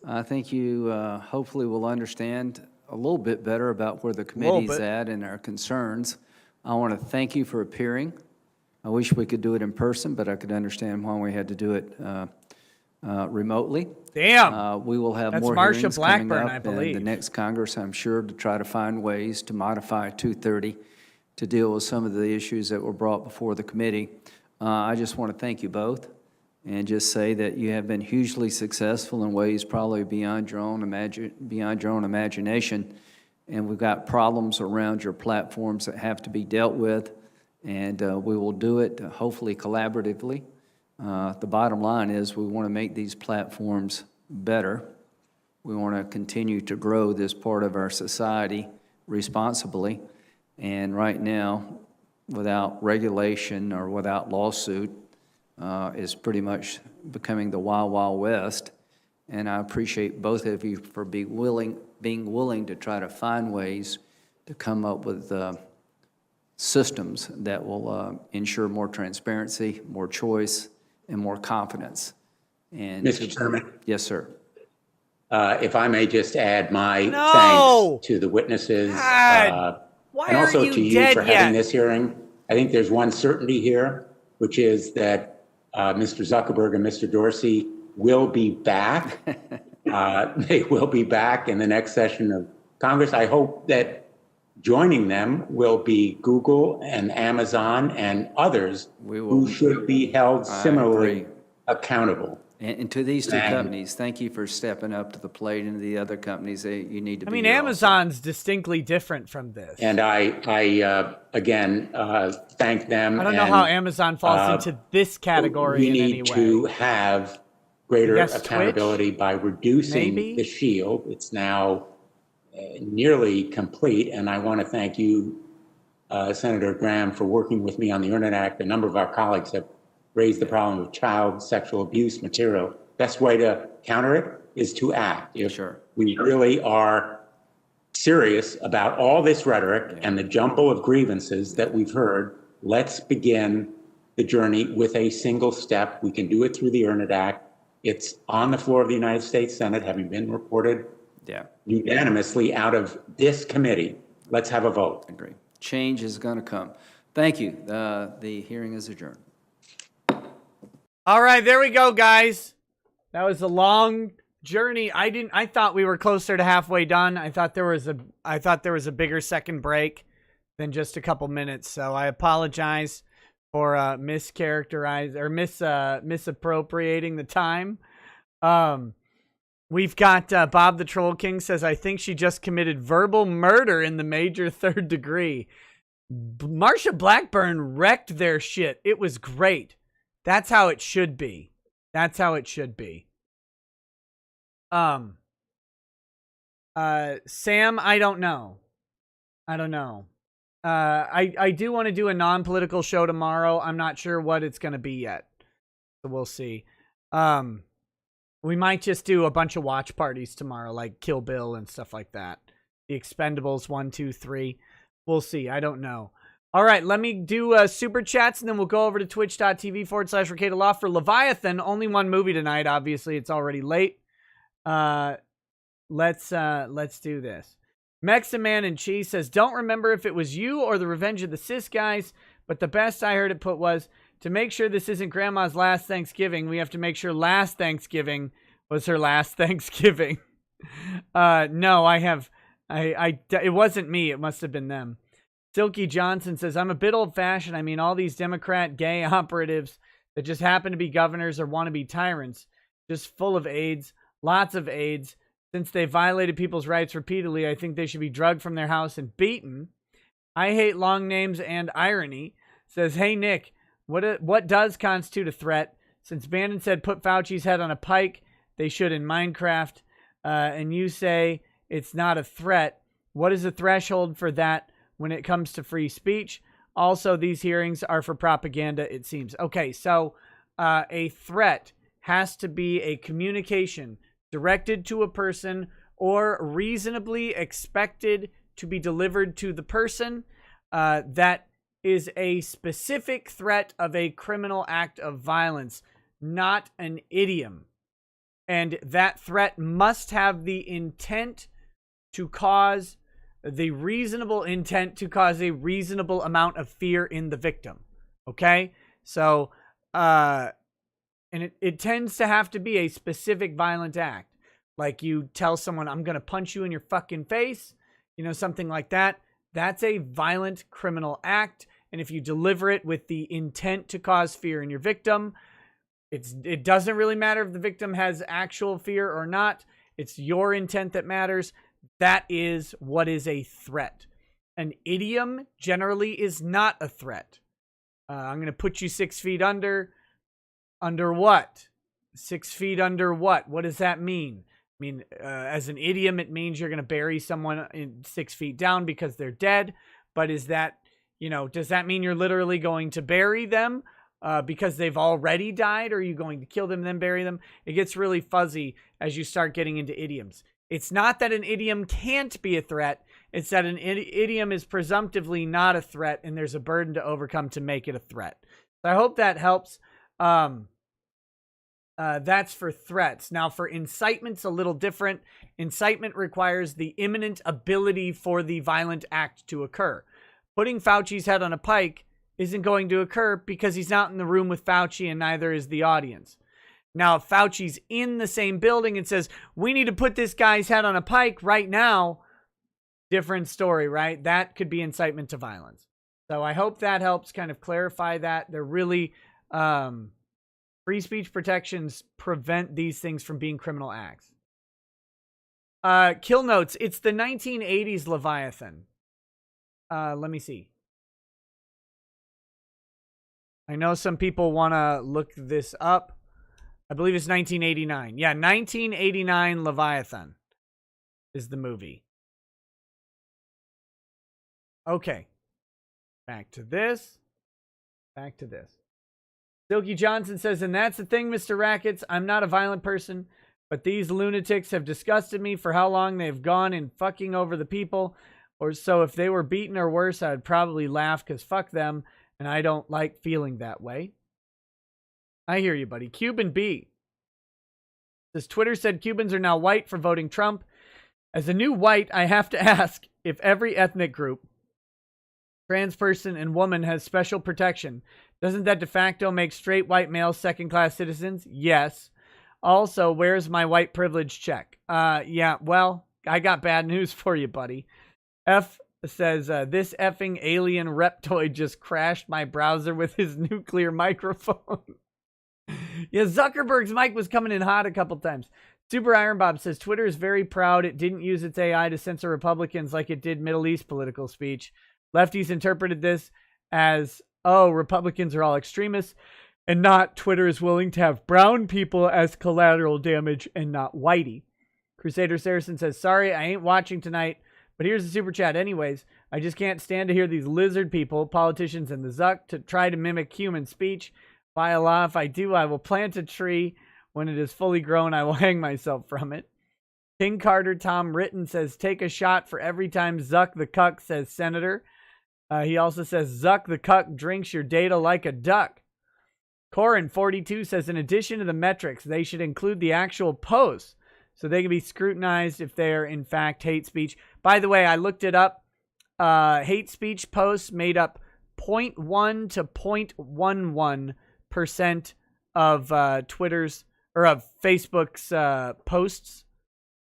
Speaker 6: I think you hopefully will understand a little bit better about where the committee's at and our concerns. I want to thank you for appearing. I wish we could do it in person, but I could understand why we had to do it remotely.
Speaker 1: Damn.
Speaker 6: We will have
Speaker 1: That's
Speaker 6: more
Speaker 1: Marsha
Speaker 6: hearings
Speaker 1: Blackburn,
Speaker 6: coming
Speaker 1: I
Speaker 6: up
Speaker 1: believe.
Speaker 6: in the next Congress, I'm sure, to try to find ways to modify 230 to deal with some of the issues that were brought before the committee. I just want to thank you both and just say that you have been hugely successful in ways probably beyond your own imagination. And we've got problems around your platforms that have to be dealt with, and we will do it hopefully collaboratively. The bottom line is we want to make these platforms better. We want to continue to grow this part of our society responsibly. And right now, without regulation or without lawsuit, is pretty much becoming the Wild Wild West. And I appreciate both of you for being willing to try to find ways to come up with systems that will ensure more transparency, more choice, and more confidence. And
Speaker 19: Mr. Chairman?
Speaker 6: Yes, sir.
Speaker 19: If I may just add my thanks to the witnesses and also to you for having this hearing. I think there's one certainty here, which is that Mr. Zuckerberg and Mr. Dorsey will be back. They will be back in the next session of Congress. I hope that joining them will be Google and Amazon and others who should be held similarly accountable.
Speaker 6: And to these two companies, thank you for stepping up to the plate, and the other companies, you need to be.
Speaker 1: I mean, Amazon's distinctly different from this.
Speaker 19: And I again, thank them.
Speaker 1: I don't know how Amazon falls into this category in any way.
Speaker 19: We need to have greater accountability by reducing the shield. It's now nearly complete, and I want to thank you, Senator Graham, for working with me on the Internet Act. A number of our colleagues have raised the problem of child sexual abuse material. Best way to counter it is to act. If we really are serious about all this rhetoric and the jumble of grievances that we've heard, let's begin the journey with a single step. We can do it through the Internet Act. It's on the floor of the United States Senate, having been reported unanimously out of this committee. Let's have a vote.
Speaker 6: Agree. Change is going to come. Thank you. The hearing is adjourned.
Speaker 1: All right, there we go, guys. That was a long journey. I thought we were closer to halfway done. I thought there was a bigger second break than just a couple minutes. So I apologize for misappropriating the time. We've got Bob the Troll King says, I think she just committed verbal murder in the major third degree. Marsha Blackburn wrecked their shit. It was great. That's how it should be. That's how it should be. Sam, I don't know. I do want to do a non-political show tomorrow. I'm not sure what it's going to be yet. So we'll see. We might just do a bunch of watch parties tomorrow, like Kill Bill and stuff like that. The Expendables 1, 2, 3. We'll see. I don't know. All right, let me do super chats, and then we'll go over to twitch.tv/RicadaLoft for Leviathan. Only one movie tonight. Obviously, it's already late. Let's do this. Meximan and Cheese says, don't remember if it was you or the Revenge of the Cis guys, but the best I heard it put was, to make sure this isn't Grandma's last Thanksgiving, we have to make sure last Thanksgiving was her last Thanksgiving. No, it wasn't me. It must have been them. Silky Johnson says, I'm a bit old-fashioned. I mean, all these Democrat gay operatives that just happen to be governors or want to be tyrants, just full of AIDS, lots of AIDS. Since they violated people's rights repeatedly, I think they should be drugged from their house and beaten. I hate long names and irony. Says, hey, Nick, what does constitute a threat? Since Bannon said put Fauci's head on a pike, they should in Minecraft, and you say it's not a threat. What is the threshold for that when it comes to free speech? Also, these hearings are for propaganda, it seems. Okay, so a threat has to be a communication directed to a person or reasonably expected to be delivered to the person. that is a specific threat of a criminal act of violence, not an idiom. And that threat must have the intent to cause the reasonable intent to cause a reasonable amount of fear in the victim. Okay? So, and it tends to have to be a specific violent act. Like you tell someone, I'm going to punch you in your fucking face, something like that. That's a violent criminal act. And if you deliver it with the intent to cause fear in your victim, it doesn't really matter if the victim has actual fear or not. It's your intent that matters. That is what is a threat. An idiom generally is not a threat. I'm going to put you 6 feet under. Under what? 6 feet under what? What does that mean? I mean, as an idiom, it means you're going to bury someone 6 feet down because they're dead. But is that, does that mean you're literally going to bury them because they've already died? Or are you going to kill them and then bury them? It gets really fuzzy as you start getting into idioms. It's not that an idiom can't be a threat. It's that an idiom is presumptively not a threat, and there's a burden to overcome to make it a threat. So I hope that helps. That's for threats. Now, for incitement's a little different. Incitement requires the imminent ability for the violent act to occur. Putting Fauci's head on a pike isn't going to occur because he's not in the room with Fauci and neither is the audience. Now, if Fauci's in the same building and says, we need to put this guy's head on a pike right now, different story, right? That could be incitement to violence. So I hope that helps kind of clarify that. They're really, free speech protections prevent these things from being criminal acts. Kill notes. It's the 1980s Leviathan. Let me see. I know some people want to look this up. I believe it's 1989. Yeah, 1989 Leviathan is the movie. Okay. Back to this. Silky Johnson says, and that's the thing, Mr. Rackets. I'm not a violent person, but these lunatics have disgusted me for how long they've gone in fucking over the people. Or so if they were beaten or worse, I'd probably laugh because fuck them, and I don't like feeling that way. I hear you, buddy. Cuban B says, Twitter said Cubans are now white for voting Trump. As a new white, I have to ask if every ethnic group, trans person, and woman has special protection. Doesn't that de facto make straight white males second-class citizens? Yes. Also, where's my white privilege check? Yeah, well, I got bad news for you, buddy. F says, this effing alien reptoid just crashed my browser with his nuclear microphone. Yeah, Zuckerberg's mic was coming in hot a couple times. Super Iron Bob says, Twitter is very proud it didn't use its AI to censor Republicans like it did Middle East political speech. Lefties interpreted this as, oh, Republicans are all extremists, and not Twitter is willing to have brown people as collateral damage and not whitey. Crusader Saracen says, sorry, I ain't watching tonight, but here's the super chat anyways. I just can't stand to hear these lizard people, politicians and the Zuck, to try to mimic human speech. By Allah, if I do, I will plant a tree. When it is fully grown, I will hang myself from it. King Carter Tom Ritten says, take a shot for every time Zuck the Cuck says senator. He also says, Zuck the Cuck drinks your data like a duck. Corin42 says, in addition to the metrics, they should include the actual posts so they can be scrutinized if they are in fact hate speech. By the way, I looked it up. Hate speech posts made up 0.1 to 0.11% of Twitter's or of Facebook's posts.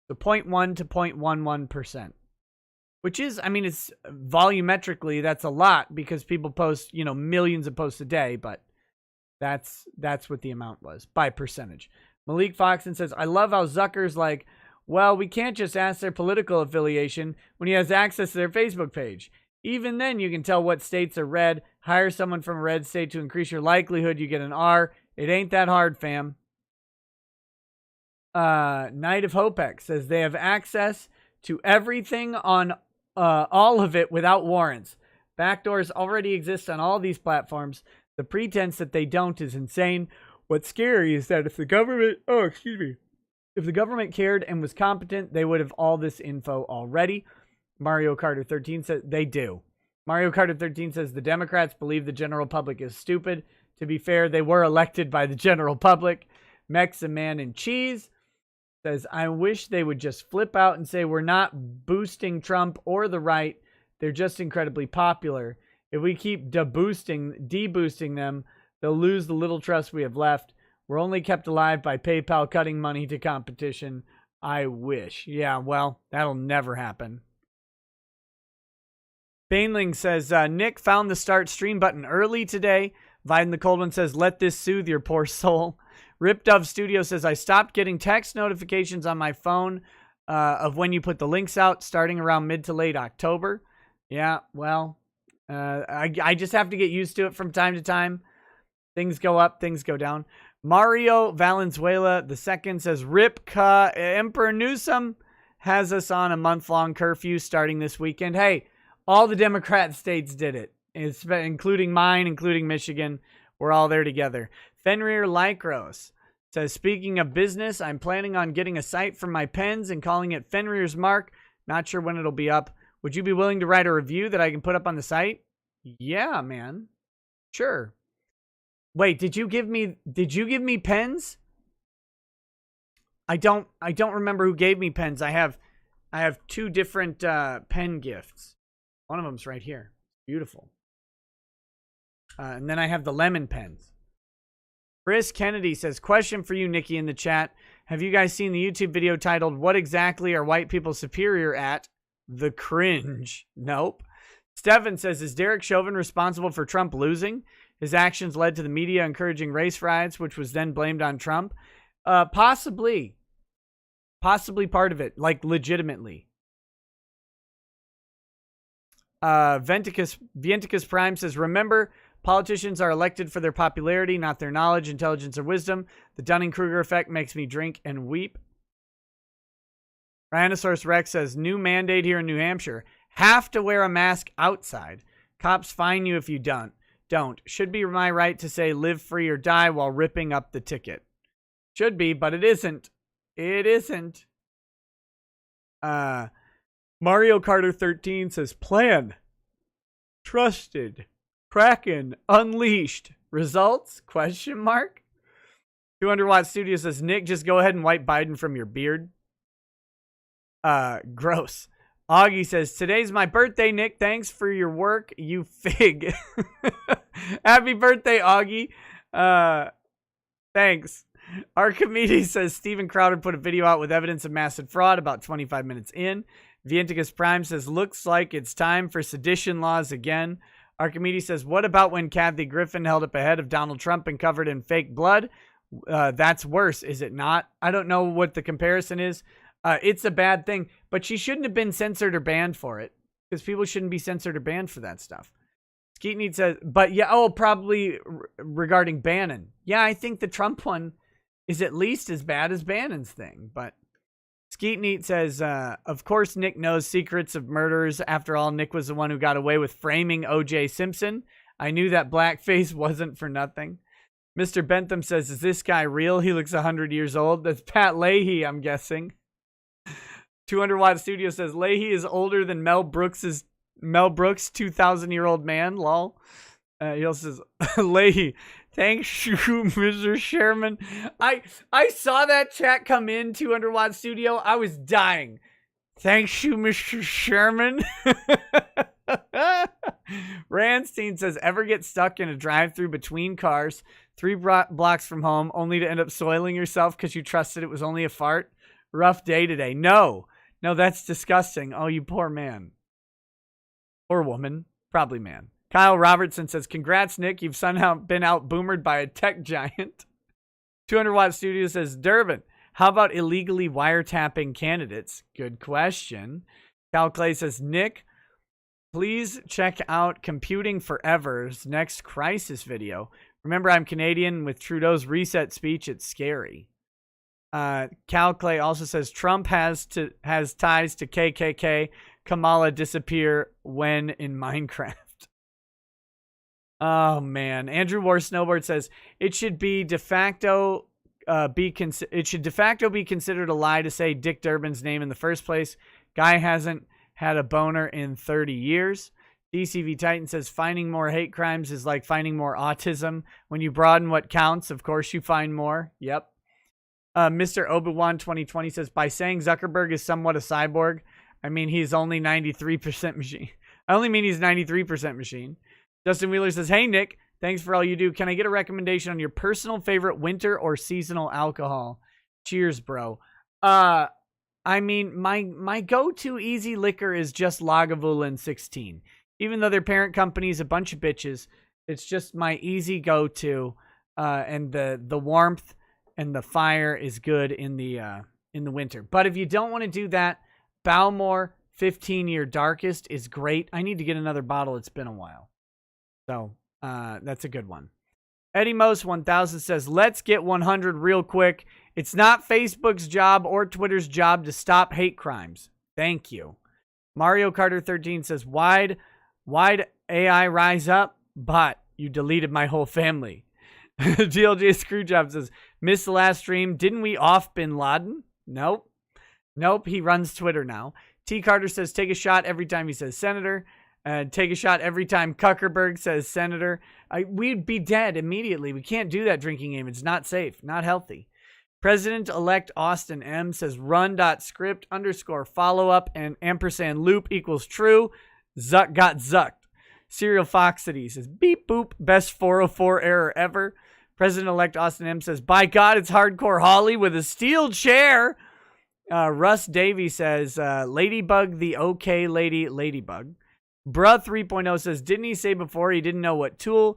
Speaker 1: So 0.1 to 0.11%. Which is, I mean, it's volumetrically, that's a lot because people post, millions of posts a day, but that's what the amount was by percentage. Malik Foxon says, I love how Zucker's like, well, we can't just ask their political affiliation when he has access to their Facebook page. Even then, you can tell what states are red. Hire someone from a red state to increase your likelihood you get an R. It ain't that hard, fam. Knight of Hopex says they have access to everything on all of it without warrants. Backdoors already exist on all these platforms. The pretense that they don't is insane. What's scary is that if the government, if the government cared and was competent, they would have all this info already. Mario Carter 13 says they do. Mario Kart 13 says the Democrats believe the general public is stupid. To be fair, they were elected by the general public. Mex a Man and Cheese says, I wish they would just flip out and say we're not boosting Trump or the right. They're just incredibly popular. If we keep deboosting them, they'll lose the little trust we have left. We're only kept alive by PayPal cutting money to competition. I wish. Yeah, well, that'll never happen. Bainling says, Nick found the start stream button early today. Viden the Cold One says, let this soothe your poor soul. Rip Dove Studio says, I stopped getting text notifications on my phone of when you put the links out starting around mid to late October. Yeah, well, I just have to get used to it from time to time. Things go up, things go down. Mario Valenzuela II says, Emperor Newsom has us on a month-long curfew starting this weekend. Hey, all the Democrat states did it, including mine, including Michigan. We're all there together. Fenrir Lycros says, speaking of business, I'm planning on getting a site for my pens and calling it Fenrir's Mark. Not sure when it'll be up. Would you be willing to write a review that I can put up on the site? Yeah, man. Sure. Wait, did you give me pens? I don't remember who gave me pens. I have two different pen gifts. One of them's right here. Beautiful. And then I have the lemon pens. Chris Kennedy says, question for you, Nikki, in the chat. Have you guys seen the YouTube video titled, What Exactly Are White People Superior At? The Cringe. Nope. Stefan says, is Derek Chauvin responsible for Trump losing? His actions led to the media encouraging race riots, which was then blamed on Trump. Possibly. Possibly part of it, like legitimately. Vienticus Prime says, remember, politicians are elected for their popularity, not their knowledge, intelligence, or wisdom. The Dunning-Kruger effect makes me drink and weep. Tyrannosaurus Rex says, new mandate here in New Hampshire. Have to wear a mask outside. Cops fine you if you don't. Should be my right to say live free or die while ripping up the ticket. Should be, but it isn't. It isn't. Mario Carter 13 says, plan. Trusted. Kraken. Unleashed. Results? Question mark. 200 Watt Studio says, Nick, just go ahead and wipe Biden from your beard. Gross. Augie says, today's my birthday, Nick. Thanks for your work, you fig. Happy birthday, Augie. Thanks. Archimedes says, Steven Crowder put a video out with evidence of massive fraud about 25 minutes in. Vienticus Prime says, looks like it's time for sedition laws again. Archimedes says, what about when Kathy Griffin held up a head of Donald Trump and covered in fake blood? That's worse, is it not? I don't know what the comparison is. It's a bad thing, but she shouldn't have been censored or banned for it, because people shouldn't be censored or banned for that stuff. Skeetneed says, but yeah, probably regarding Bannon. Yeah, I think the Trump one is at least as bad as Bannon's thing, but Skeetneed says, of course Nick knows secrets of murderers. After all, Nick was the one who got away with framing O.J. Simpson. I knew that blackface wasn't for nothing. Mr. Bentham says, is this guy real? He looks 100 years old. That's Pat Leahy, I'm guessing. 200 Watt Studio says, Leahy is older than Mel Brooks, 2,000-year-old man, lol. He also says, Leahy, thanks you, Mr. Sherman. I saw that chat come in, 200 Watt Studio. I was dying. Thanks you, Mr. Sherman. Randstein says, ever get stuck in a drive-thru between cars, 3 blocks from home, only to end up soiling yourself because you trusted it was only a fart? Rough day today. No, that's disgusting. Oh, you poor man. Or woman. Probably man. Kyle Robertson says, congrats, Nick. You've somehow been out-boomered by a tech giant. 200 Watt Studio says, Durbin, how about illegally wiretapping candidates? Good question. Cal Clay says, Nick, please check out Computing Forever's next crisis video. Remember, I'm Canadian. With Trudeau's reset speech, it's scary. Cal Clay also says Trump has ties to KKK. Kamala disappear when in Minecraft. Oh man, Andrew War Snowboard says it should be de facto be considered a lie to say Dick Durbin's name in the first place. Guy hasn't had a boner in 30 years. DCV Titan says finding more hate crimes is like finding more autism. When you broaden what counts, of course you find more. Yep. Mr. Obi-Wan 2020 says, by saying Zuckerberg is somewhat a cyborg, I mean he's only 93% machine. I only mean he's 93% machine. Justin Wheeler says, hey, Nick, thanks for all you do. Can I get a recommendation on your personal favorite winter or seasonal alcohol? Cheers, bro. I mean, my go-to easy liquor is just Lagavulin 16. Even though their parent company is a bunch of bitches, it's just my easy go-to. And the warmth and the fire is good in the winter. But if you don't want to do that, Balmore 15-year Darkest is great. I need to get another bottle. It's been a while. So that's a good one. Eddie Mose 1000 says, let's get 100 real quick. It's not Facebook's job or Twitter's job to stop hate crimes. Thank you. Mario Carter 13 says, why'd AI rise up? But you deleted my whole family. GLJ Screwjob says, missed the last stream. Didn't we off Bin Laden? Nope. He runs Twitter now. T. Carter says, take a shot every time he says senator. Take a shot every time Zuckerberg says senator. We'd be dead immediately. We can't do that drinking game. It's not safe, not healthy. President-elect Austin M. says run.script_follow-up and ampersand loop equals true. Zuck got zucked. Serial Foxity says beep boop, best 404 error ever. President-elect Austin M. says, by God, it's hardcore Holly with a steel chair. Russ Davey says, Ladybug the okay lady Ladybug. Bruh 3.0 says, didn't he say before he didn't know what the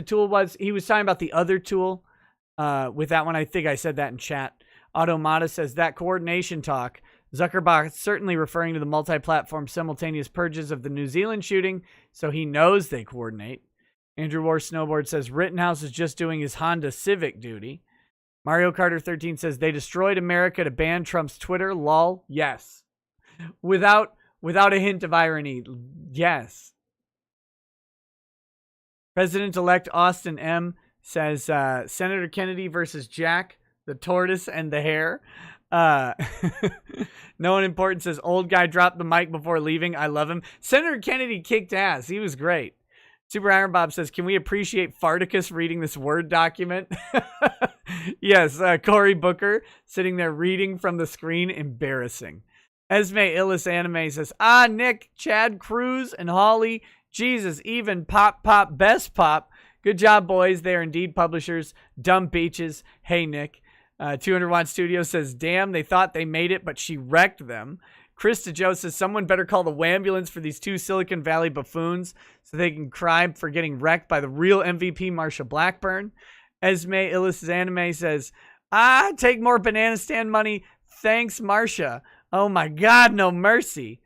Speaker 1: tool was? He was talking about the other tool. With that one, I think I said that in chat. Automata says, that coordination talk. Zuckerberg certainly referring to the multi-platform simultaneous purges of the New Zealand shooting, so he knows they coordinate. Andrew War Snowboard says, Rittenhouse is just doing his Honda Civic duty. Mario Carter 13 says, they destroyed America to ban Trump's Twitter. Lol. Yes. Without a hint of irony. Yes. President-elect Austin M. says, Senator Kennedy versus Jack, the tortoise and the hare. No one important says, old guy dropped the mic before leaving. I love him. Senator Kennedy kicked ass. He was great. Super Iron Bob says, can we appreciate Farticus reading this Word document? Yes, Cory Booker sitting there reading from the screen. Embarrassing. Esme Illis Anime says, Nick, Chad Cruz, and Holly. Jesus, even Pop, Best Pop. Good job, boys. They are indeed publishers. Dumb beaches. Hey, Nick. 200 Watt Studio says, damn, they thought they made it, but she wrecked them. Krista Joe says, someone better call the wambulance for these two Silicon Valley buffoons so they can cry for getting wrecked by the real MVP, Marsha Blackburn. Esme Illis Anime says, take more banana stand money. Thanks, Marsha. Oh my God, no mercy.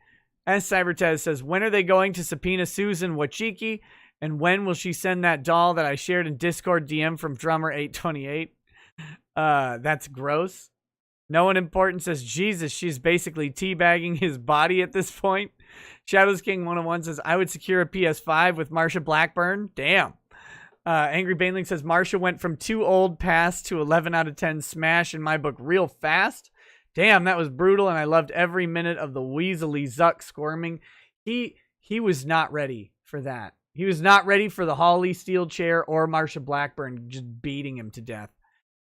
Speaker 1: And Cybertez says, when are they going to subpoena Susan Wachiki? And when will she send that doll that I shared in Discord DM from Drummer 828? That's gross. No one important says, Jesus, she's basically teabagging his body at this point. Shadows King 101 says, I would secure a PS5 with Marsha Blackburn. Damn. Angry Baneling says, Marsha went from 2 old pass to 11 out of 10 smash in my book real fast. Damn, that was brutal, and I loved every minute of the Weasley Zuck squirming. He was not ready for that. He was not ready for the Holly steel chair or Marsha Blackburn just beating him to death.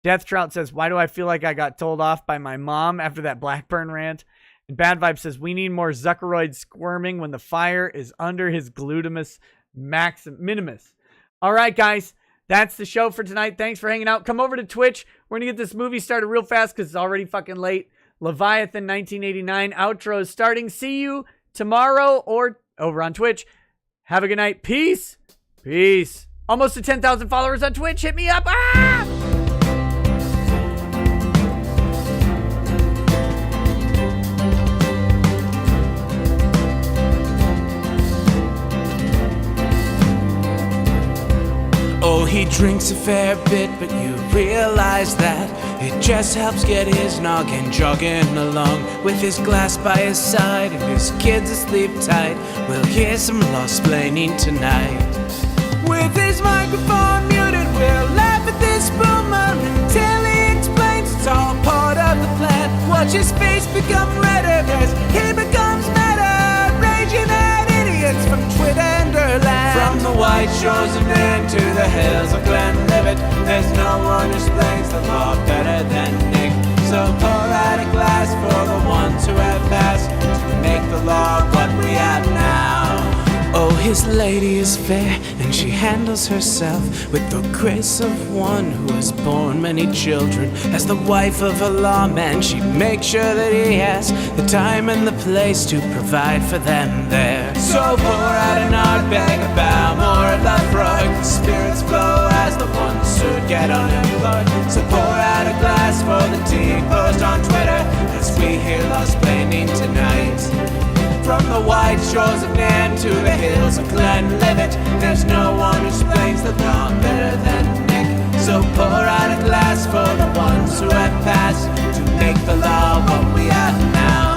Speaker 1: Death Trout says, why do I feel like I got told off by my mom after that Blackburn rant? And Bad Vibe says, we need more Zuckeroid squirming when the fire is under his glutamus minimus. All right, guys, that's the show for tonight. Thanks for hanging out. Come over to Twitch. We're going to get this movie started real fast because it's already fucking late. Leviathan 1989 outro is starting. See you tomorrow or over on Twitch. Have a good night. Peace. Peace. Almost to 10,000 followers on Twitch. Hit me up.
Speaker 20: Oh, he drinks a fair bit, but you realize that it just helps get his noggin jogging along. With his glass by his side and his kids asleep tight, we'll hear some lost-plaining tonight. With his microphone muted, we'll laugh at this boomer until he explains it's all part of the plan. Watch his face become redder as he becomes meta, raging at idiots from Twitter. chosen into the hills of Glenlivet. There's no one who explains the law better than Nick. So pour out a glass for the ones who have passed to make the law what we have now. Oh, his lady is fair, and she handles herself with the grace of one who has borne many children. As the wife of a lawman, she makes sure that he has the time and the place to provide for them there. So pour out an Ardbeg, a Balmore, a Lafroig. The spirits flow as the ones who get unemployed. So pour out a glass for the tea post on Twitter as we hear laws planning tonight. From the wide shores of Nan to the hills of Glenlivet, there's no one who explains the law better than Nick. So pour out a glass for the ones who have passed to make the law what we have now.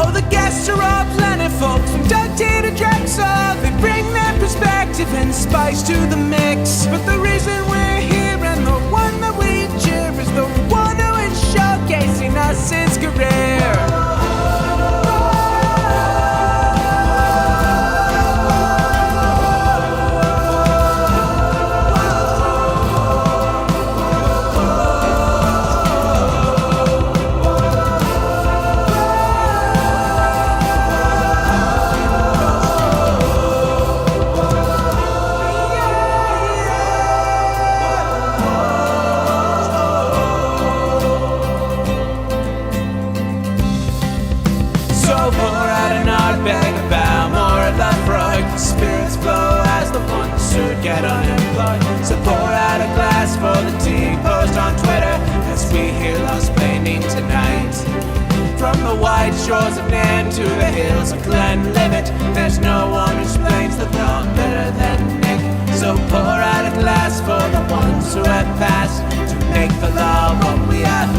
Speaker 20: Oh, the guests are all plentiful, from Dundee to Drexel. They bring their perspective and spice to the mix. But the reason we're here and the one that we cheer is the one who is showcasing us his career. Spirits flow as the ones who get unemployed. So pour out a glass for the tea post on Twitter as we hear laws planning tonight. From the wide shores of Nan to the hills of Glenlivet, there's no one who explains the law better than Nick. So pour out a glass for the ones who have passed to make the law what we have